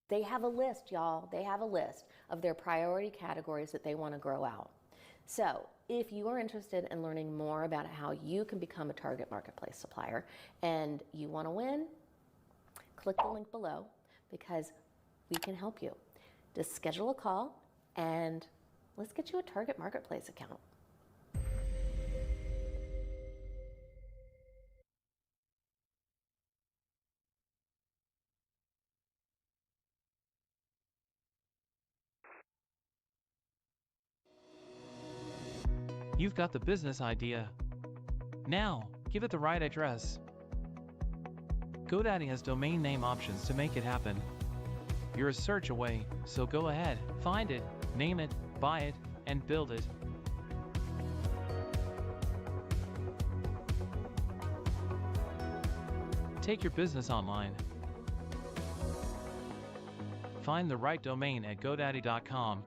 They have a list, y'all. They have a list of their priority categories that they want to grow out. So if you are interested in learning more about how you can become a target marketplace supplier and you want to win, click the link below because we can help you. Just schedule a call and let's get you a target marketplace account. You've got the business idea. Now, give it the right address. GoDaddy has domain name options to make it happen. You're a search away, so go ahead, find it, name it, buy it, and build it. Take your business online. Find the right domain at GoDaddy.com.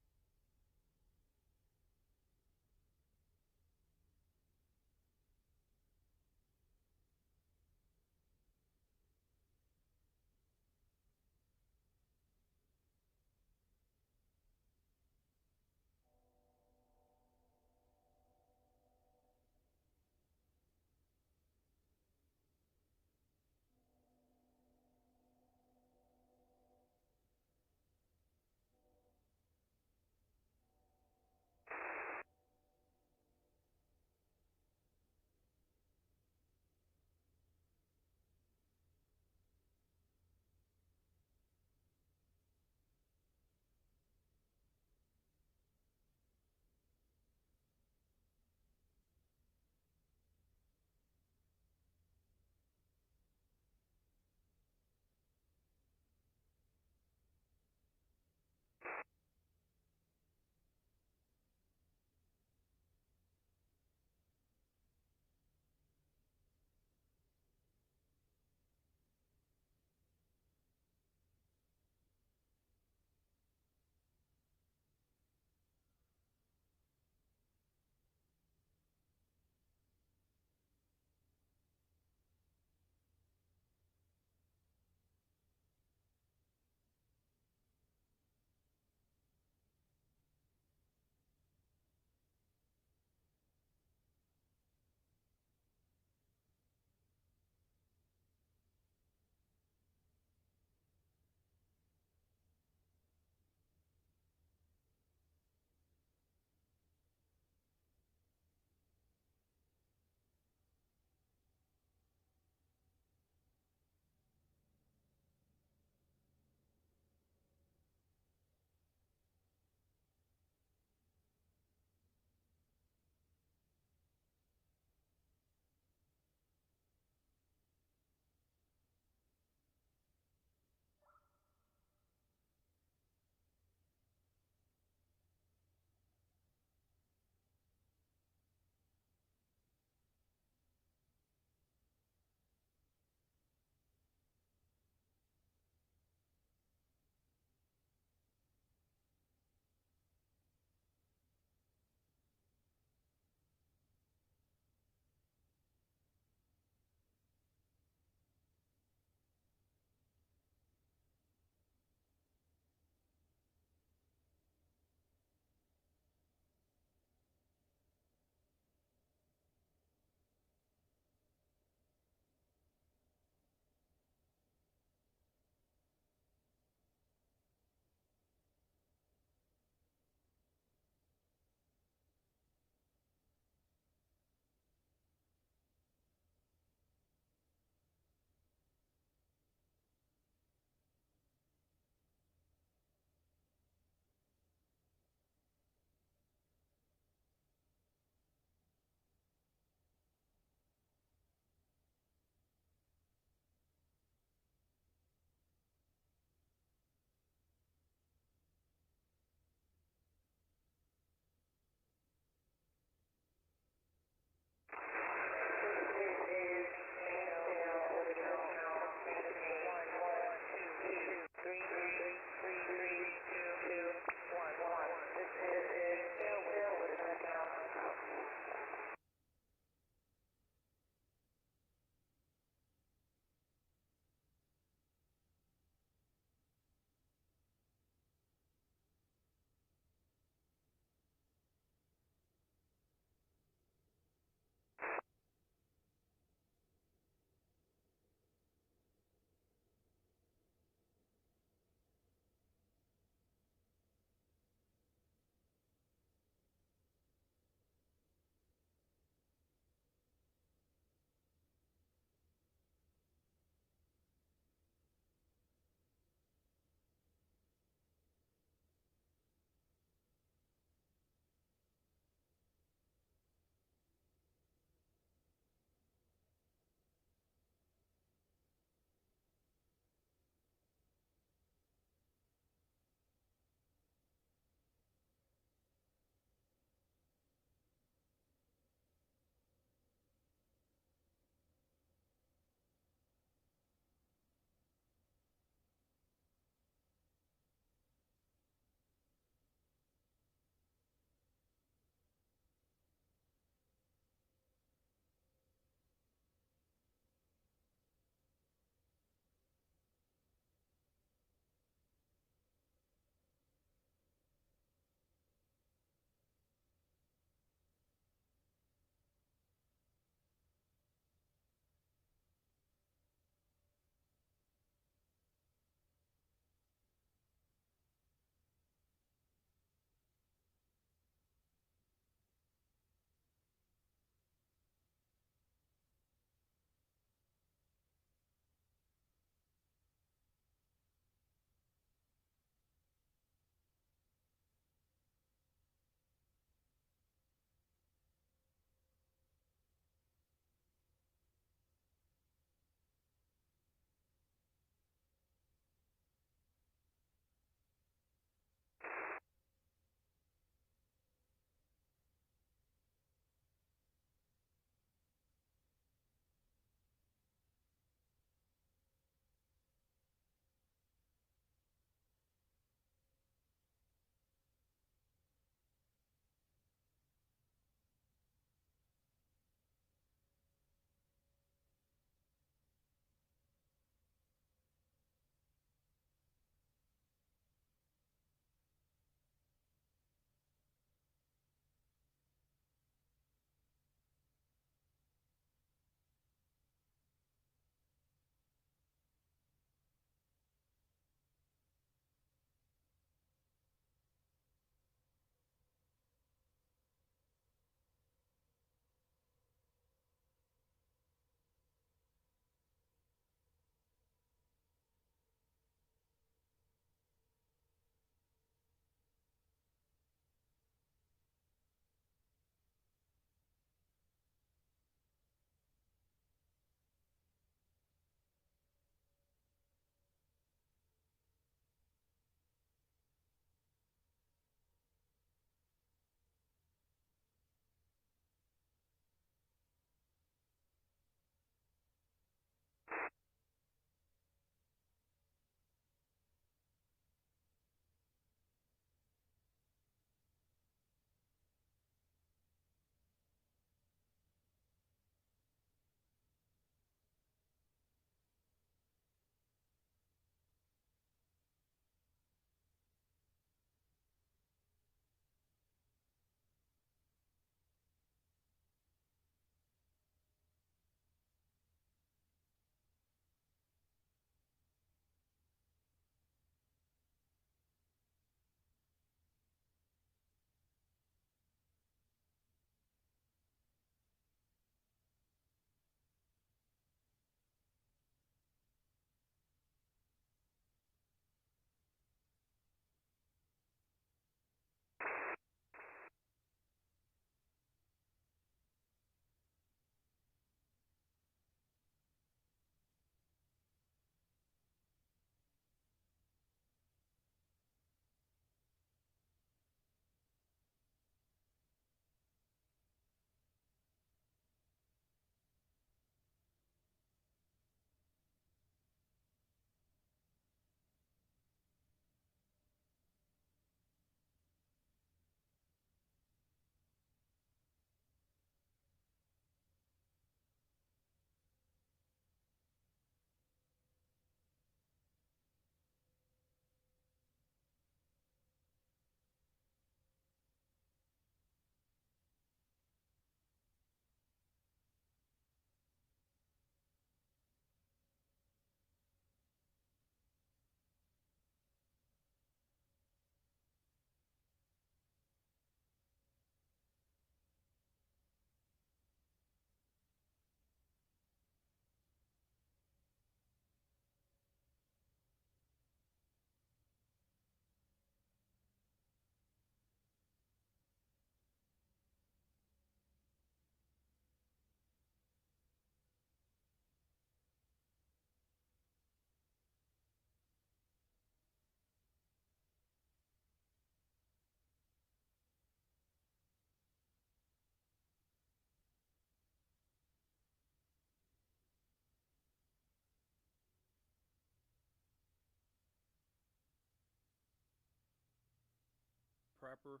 Prepper.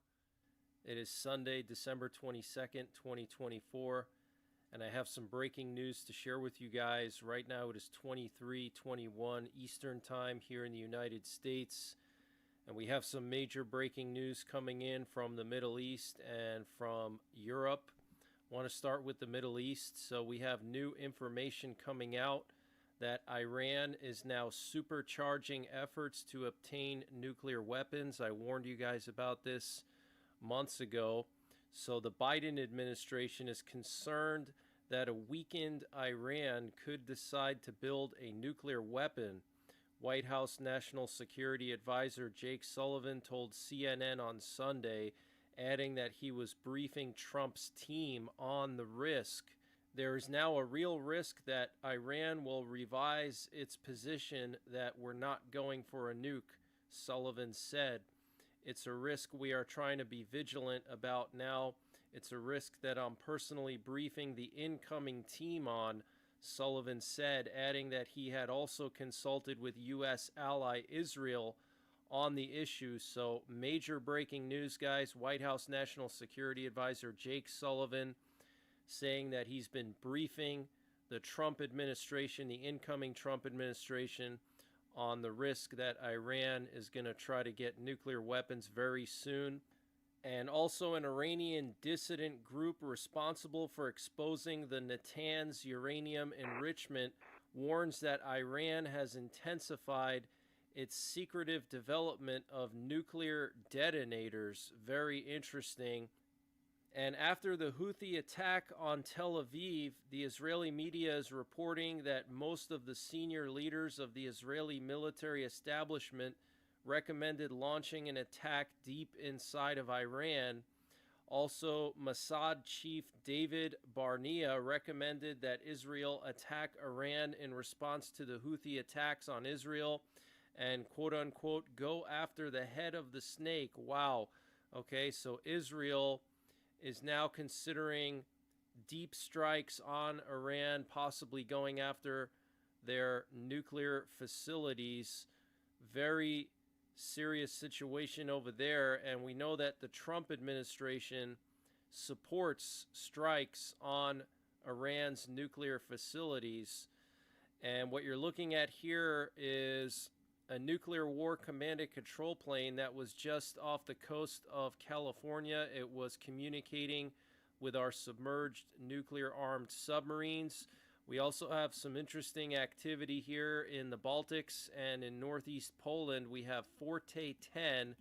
It is Sunday, December 22nd, 2024, and I have some breaking news to share with you guys. Right now it is 23:21 Eastern Time here in the United States, and we have some major breaking news coming in from the Middle East and from Europe. I want to start with the Middle East. So we have new information coming out that Iran is now supercharging efforts to obtain nuclear weapons. I warned you guys about this months ago. So the Biden administration is concerned that a weakened Iran could decide to build a nuclear weapon. White House National Security Advisor Jake Sullivan told CNN on Sunday, adding that he was briefing Trump's team on the risk. There is now a real risk that Iran will revise its position that we're not going for a nuke, Sullivan said. It's a risk we are trying to be vigilant about now. It's a risk that I'm personally briefing the incoming team on, Sullivan said, adding that he had also consulted with U.S. ally Israel on the issue. So major breaking news, guys. White House National Security Advisor Jake Sullivan saying that he's been briefing the Trump administration, the incoming Trump administration, on the risk that Iran is going to try to get nuclear weapons very soon. And also an Iranian dissident group responsible for exposing the Natanz uranium enrichment warns that Iran has intensified its secretive development of nuclear detonators. Very interesting. And after the Houthi attack on Tel Aviv, the Israeli media is reporting that most of the senior leaders of the Israeli military establishment recommended launching an attack deep inside of Iran. Also, Mossad chief David Barnea recommended that Israel attack Iran in response to the Houthi attacks on Israel and, quote-unquote, go after the head of the snake. Wow. Okay, so Israel is now considering deep strikes on Iran, possibly going after their nuclear facilities. Very serious situation over there, and we know that the Trump administration supports strikes on Iran's nuclear facilities. And what you're looking at here is a nuclear war command and control plane that was just off the coast of California. It was communicating with our submerged nuclear-armed submarines. We also have some interesting activity here in the Baltics and in northeast Poland. We have Forte 10,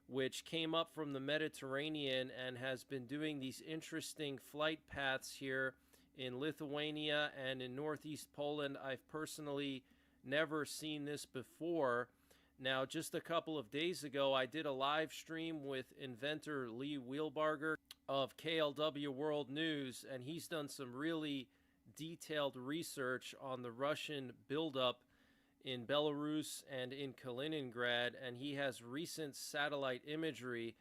which came up from the Mediterranean and has been doing these interesting flight paths here in Lithuania and in northeast Poland. I've personally never seen this before. Now, just a couple of days ago, I did a live stream with inventor Lee Wheelbarger of KLW World News, and he's done some really detailed research on the Russian buildup in Belarus and in Kaliningrad, and he has recent satellite imagery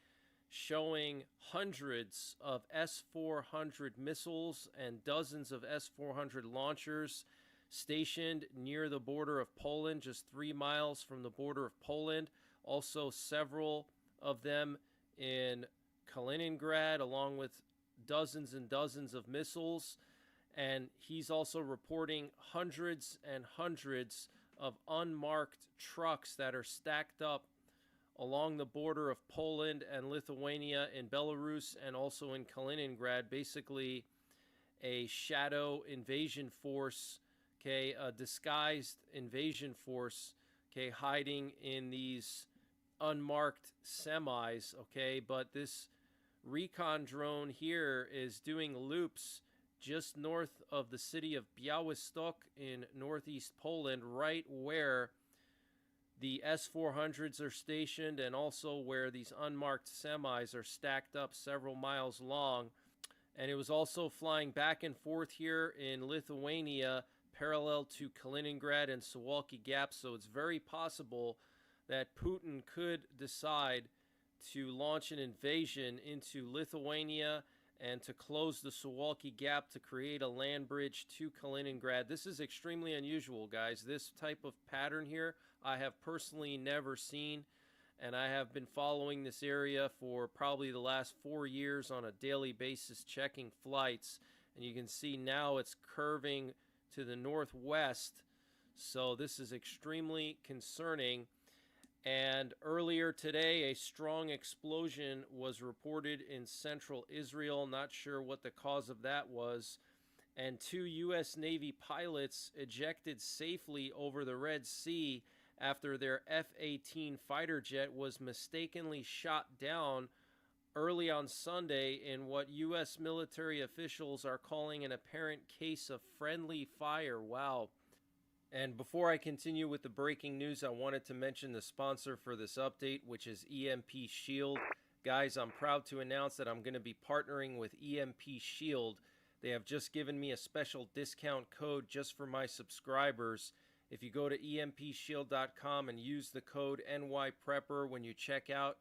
showing hundreds of S-400 missiles and dozens of S-400 launchers stationed near the border of Poland, just 3 miles from the border of Poland. Also several of them in Kaliningrad, along with dozens and dozens of missiles. And he's also reporting hundreds and hundreds of unmarked trucks that are stacked up along the border of Poland and Lithuania, in Belarus, and also in Kaliningrad. Basically a shadow invasion force, okay, a disguised invasion force, okay, hiding in these unmarked semis, okay. But this recon drone here is doing loops just north of the city of Białystok in northeast Poland, right where the S-400s are stationed and also where these unmarked semis are stacked up several miles long. And it was also flying back and forth here in Lithuania, parallel to Kaliningrad and Suwalki Gap. So it's very possible that Putin could decide to launch an invasion into Lithuania and to close the Suwalki Gap to create a land bridge to Kaliningrad. This is extremely unusual, guys. This type of pattern here I have personally never seen. and I have been following this area for probably the last 4 years on a daily basis, checking flights, and you can see now it's curving to the northwest, so this is extremely concerning. And earlier today, a strong explosion was reported in central Israel. Not sure what the cause of that was. And 2 U.S. Navy pilots ejected safely over the Red Sea after their F-18 fighter jet was mistakenly shot down early on Sunday in what U.S. military officials are calling an apparent case of friendly fire. Wow. And before I continue with the breaking news, I wanted to mention the sponsor for this update, which is EMP Shield. Guys, I'm proud to announce that I'm going to be partnering with EMP Shield. They have just given me a special discount code just for my subscribers. If you go to empshield.com and use the code NYPrepper when you check out,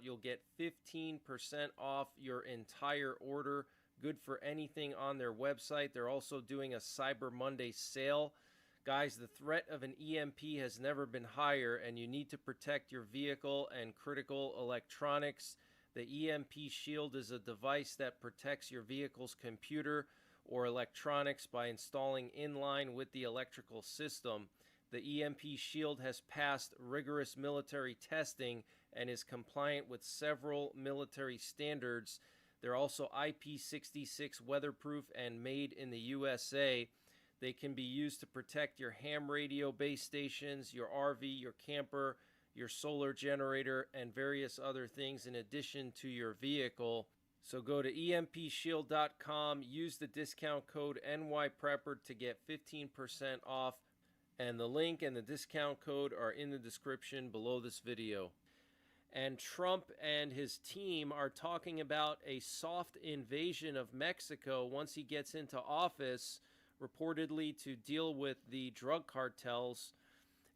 you'll get 15% off your entire order. Good for anything on their website. They're also doing a Cyber Monday sale. Guys, the threat of an EMP has never been higher, and you need to protect your vehicle and critical electronics. The EMP Shield is a device that protects your vehicle's computer or electronics by installing in line with the electrical system. The EMP Shield has passed rigorous military testing and is compliant with several military standards. They're also IP66 weatherproof and made in the USA. They can be used to protect your ham radio base stations, your RV, your camper, your solar generator, and various other things in addition to your vehicle. So go to empshield.com, use the discount code NYPrepper to get 15% off, and the link and the discount code are in the description below this video. And Trump and his team are talking about a soft invasion of Mexico once he gets into office, reportedly to deal with the drug cartels.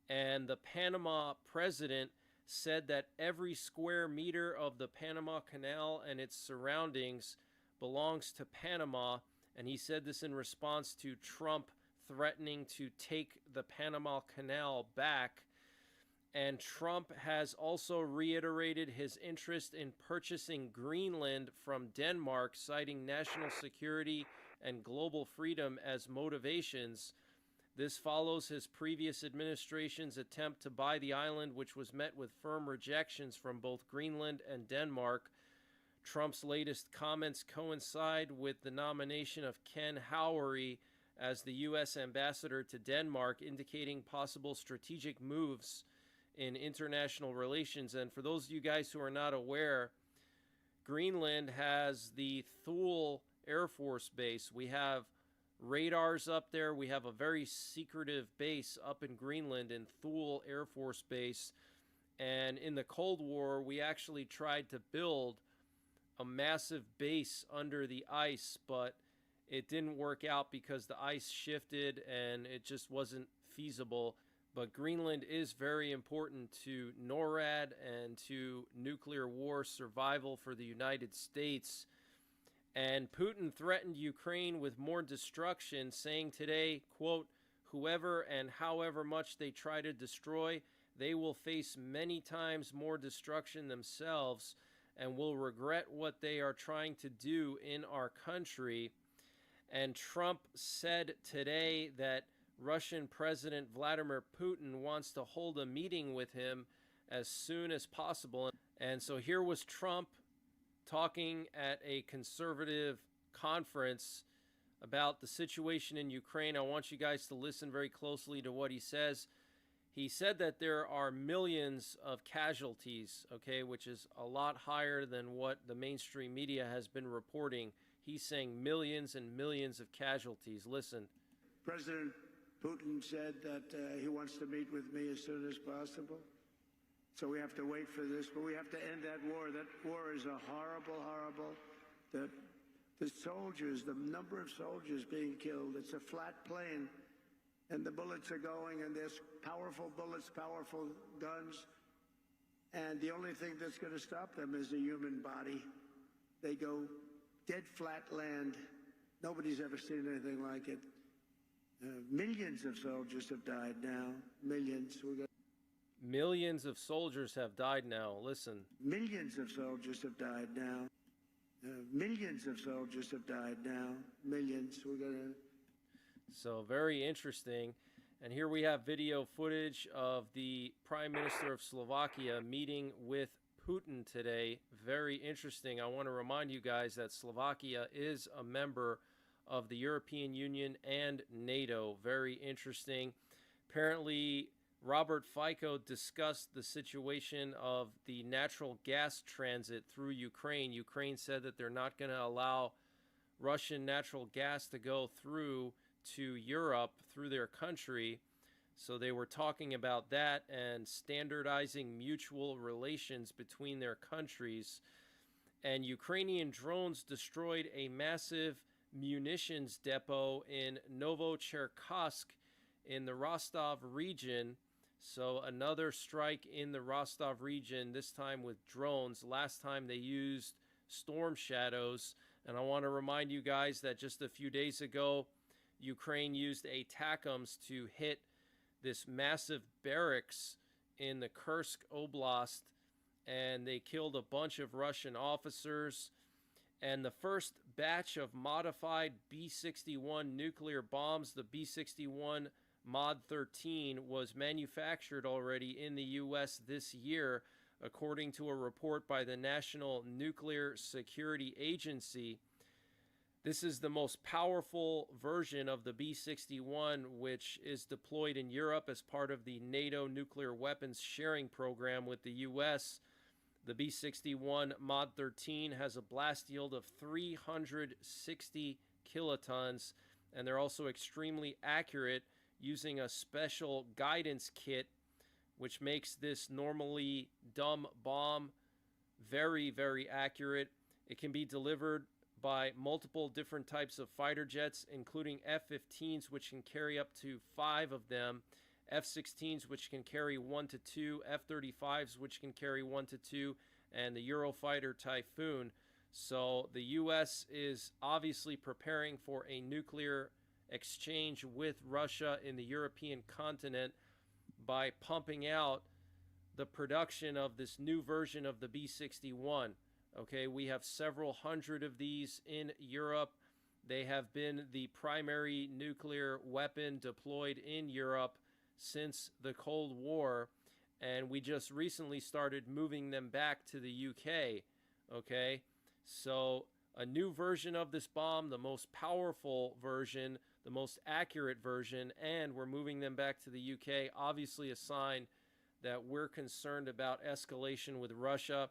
And the Panama president said that every square meter of the Panama Canal and its surroundings belongs to Panama. And he said this in response to Trump threatening to take the Panama Canal back. And Trump has also reiterated his interest in purchasing Greenland from Denmark, citing national security and global freedom as motivations. This follows his previous administration's attempt to buy the island, which was met with firm rejections from both Greenland and Denmark. Trump's latest comments coincide with the nomination of Ken Howery as the U.S. ambassador to Denmark, indicating possible strategic moves in international relations. And for those of you guys who are not aware, Greenland has the Thule Air Force Base. We have radars up there. We have a very secretive base up in Greenland in Thule Air Force Base. And in the Cold War, we actually tried to build a massive base under the ice, but it didn't work out because the ice shifted and it just wasn't feasible. But Greenland is very important to NORAD and to nuclear war survival for the United States. And Putin threatened Ukraine with more destruction, saying today, quote, "Whoever and however much they try to destroy, they will face many times more destruction themselves and will regret what they are trying to do in our country." And Trump said today that Russian President Vladimir Putin wants to hold a meeting with him as soon as possible. And so here was Trump talking at a conservative conference about the situation in Ukraine. I want you guys to listen very closely to what he says. He said that there are millions of casualties, okay, which is a lot higher than what the mainstream media has been reporting. He's saying millions and millions of casualties. Listen. President Putin said that he wants to meet with me as soon as possible. So we have to wait for this, but we have to end that war. That war is a horrible. The soldiers, the number of soldiers being killed, it's a flat plane, and the bullets are going, and there's powerful bullets, powerful guns, and the only thing that's going to stop them is a human body. They go dead flat land. Nobody's ever seen anything like it. Millions of soldiers have died now. Millions. Millions of soldiers have died now. Listen. Millions of soldiers have died now. Millions of soldiers have died now. Millions. So very interesting. And here we have video footage of the Prime Minister of Slovakia meeting with Putin today. Very interesting. I want to remind you guys that Slovakia is a member of the European Union and NATO. Very interesting. Apparently, Robert Fico discussed the situation of the natural gas transit through Ukraine. Ukraine said that they're not going to allow Russian natural gas to go through to Europe through their country. So they were talking about that and standardizing mutual relations between their countries. And Ukrainian drones destroyed a massive munitions depot in Novocherkassk in the Rostov region. So another strike in the Rostov region, this time with drones. Last time they used Storm Shadows. And I want to remind you guys that just a few days ago, Ukraine used ATACMS to hit this massive barracks in the Kursk Oblast, and they killed a bunch of Russian officers. And the first batch of modified B-61 nuclear bombs, the B-61 Mod 13, was manufactured already in the U.S. this year, according to a report by the National Nuclear Security Agency. This is the most powerful version of the B-61, which is deployed in Europe as part of the NATO nuclear weapons sharing program with the U.S. The B-61 Mod 13 has a blast yield of 360 kilotons, and they're also extremely accurate, using a special guidance kit, which makes this normally dumb bomb very, very accurate. It can be delivered by multiple different types of fighter jets, including F-15s, which can carry up to 5 of them, F-16s, which can carry 1 to 2, F-35s, which can carry 1 to 2, and the Eurofighter Typhoon. So the U.S. is obviously preparing for a nuclear exchange with Russia in the European continent by pumping out the production of this new version of the B-61. Okay, we have several hundred of these in Europe. They have been the primary nuclear weapon deployed in Europe since the Cold War, and we just recently started moving them back to the UK. Okay, so a new version of this bomb, the most powerful version, the most accurate version, and we're moving them back to the UK. Obviously a sign that we're concerned about escalation with Russia.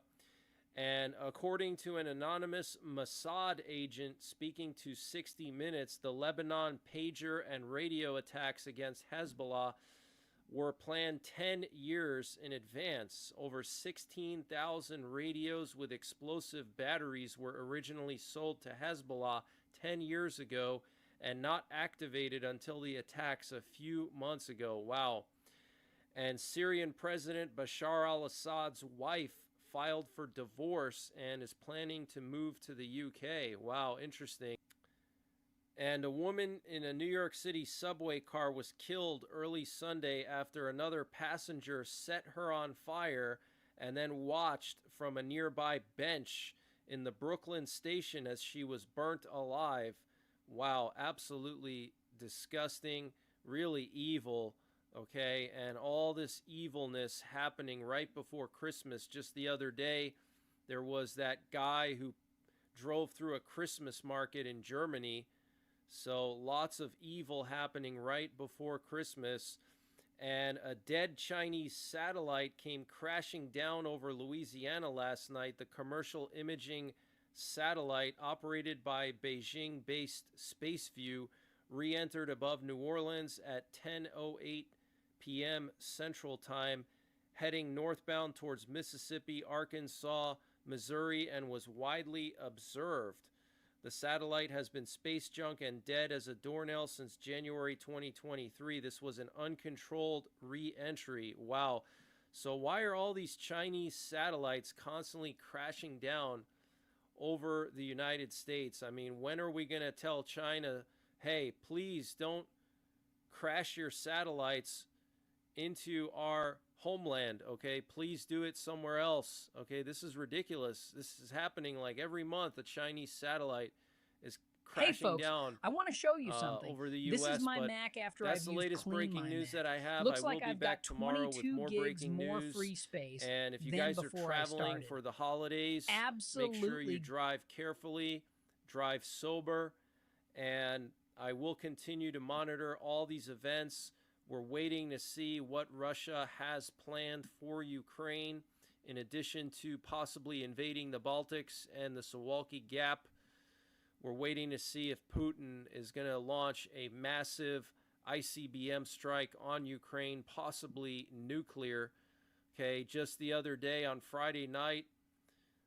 And according to an anonymous Mossad agent speaking to 60 Minutes, the Lebanon pager and radio attacks against Hezbollah were planned 10 years in advance. Over 16,000 radios with explosive batteries were originally sold to Hezbollah 10 years ago and not activated until the attacks a few months ago. Wow. And Syrian President Bashar al-Assad's wife filed for divorce and is planning to move to the UK. Wow, interesting. And a woman in a New York City subway car was killed early Sunday after another passenger set her on fire and then watched from a nearby bench in the Brooklyn station as she was burnt alive. Wow, absolutely disgusting, really evil. Okay, and all this evilness happening right before Christmas. Just the other day, there was that guy who drove through a Christmas market in Germany. So lots of evil happening right before Christmas. And a dead Chinese satellite came crashing down over Louisiana last night. The commercial imaging satellite operated by Beijing-based Spaceview re-entered above New Orleans at 10:08 p.m. Central Time, heading northbound towards Mississippi, Arkansas, Missouri, and was widely observed. The satellite has been space junk and dead as a doornail since January 2023. This was an uncontrolled re-entry. Wow. So why are all these Chinese satellites constantly crashing down over the United States? I mean, when are we going to tell China, hey, please don't crash your satellites into our homeland, okay? Please do it somewhere else, okay? This is ridiculous. This is happening like every month. A Chinese satellite is crashing folks, down. I want to show you something. Over the U.S. This is my but Mac after that's I've the used latest Clean breaking My news Mac. that I have. Looks I will like be I've back got tomorrow with 22 more gigs breaking more news. free space And if you than guys are before I traveling started. for the holidays, Absolutely. make sure you drive carefully, drive sober, and I will continue to monitor all these events. We're waiting to see what Russia has planned for Ukraine, in addition to possibly invading the Baltics and the Suwalki Gap. We're waiting to see if Putin is going to launch a massive ICBM strike on Ukraine, possibly nuclear. Okay, just the other day on Friday night,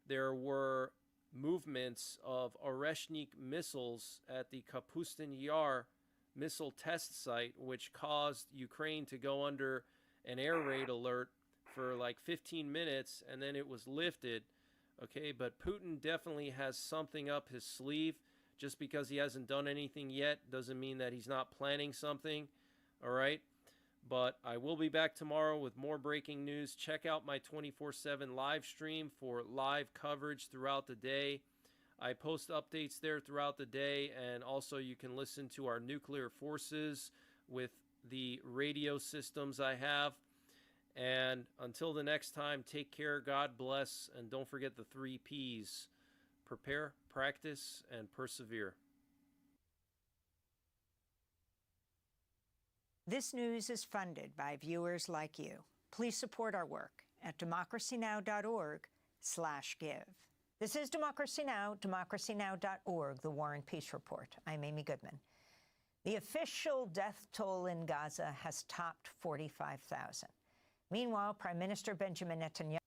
there were movements of Oreshnik missiles at the Kapustin Yar missile test site, which caused Ukraine to go under an air raid alert for like 15 minutes, and then it was lifted. Okay, but Putin definitely has something up his sleeve. Just because he hasn't done anything yet doesn't mean that he's not planning something. All right, but I will be back tomorrow with more breaking news. Check out my 24/7 live stream for live coverage throughout the day. I post updates there throughout the day, and also you can listen to our nuclear forces with the radio systems I have. And until the next time, take care, God bless, and don't forget the 3 Ps: prepare, practice, and persevere. This news is funded by viewers like you. Please support our work at democracynow.org/give. This is Democracy Now!, democracynow.org, the War and Peace Report. I'm Amy Goodman. The official death toll in Gaza has topped 45,000. Meanwhile, Prime Minister Benjamin Netanyahu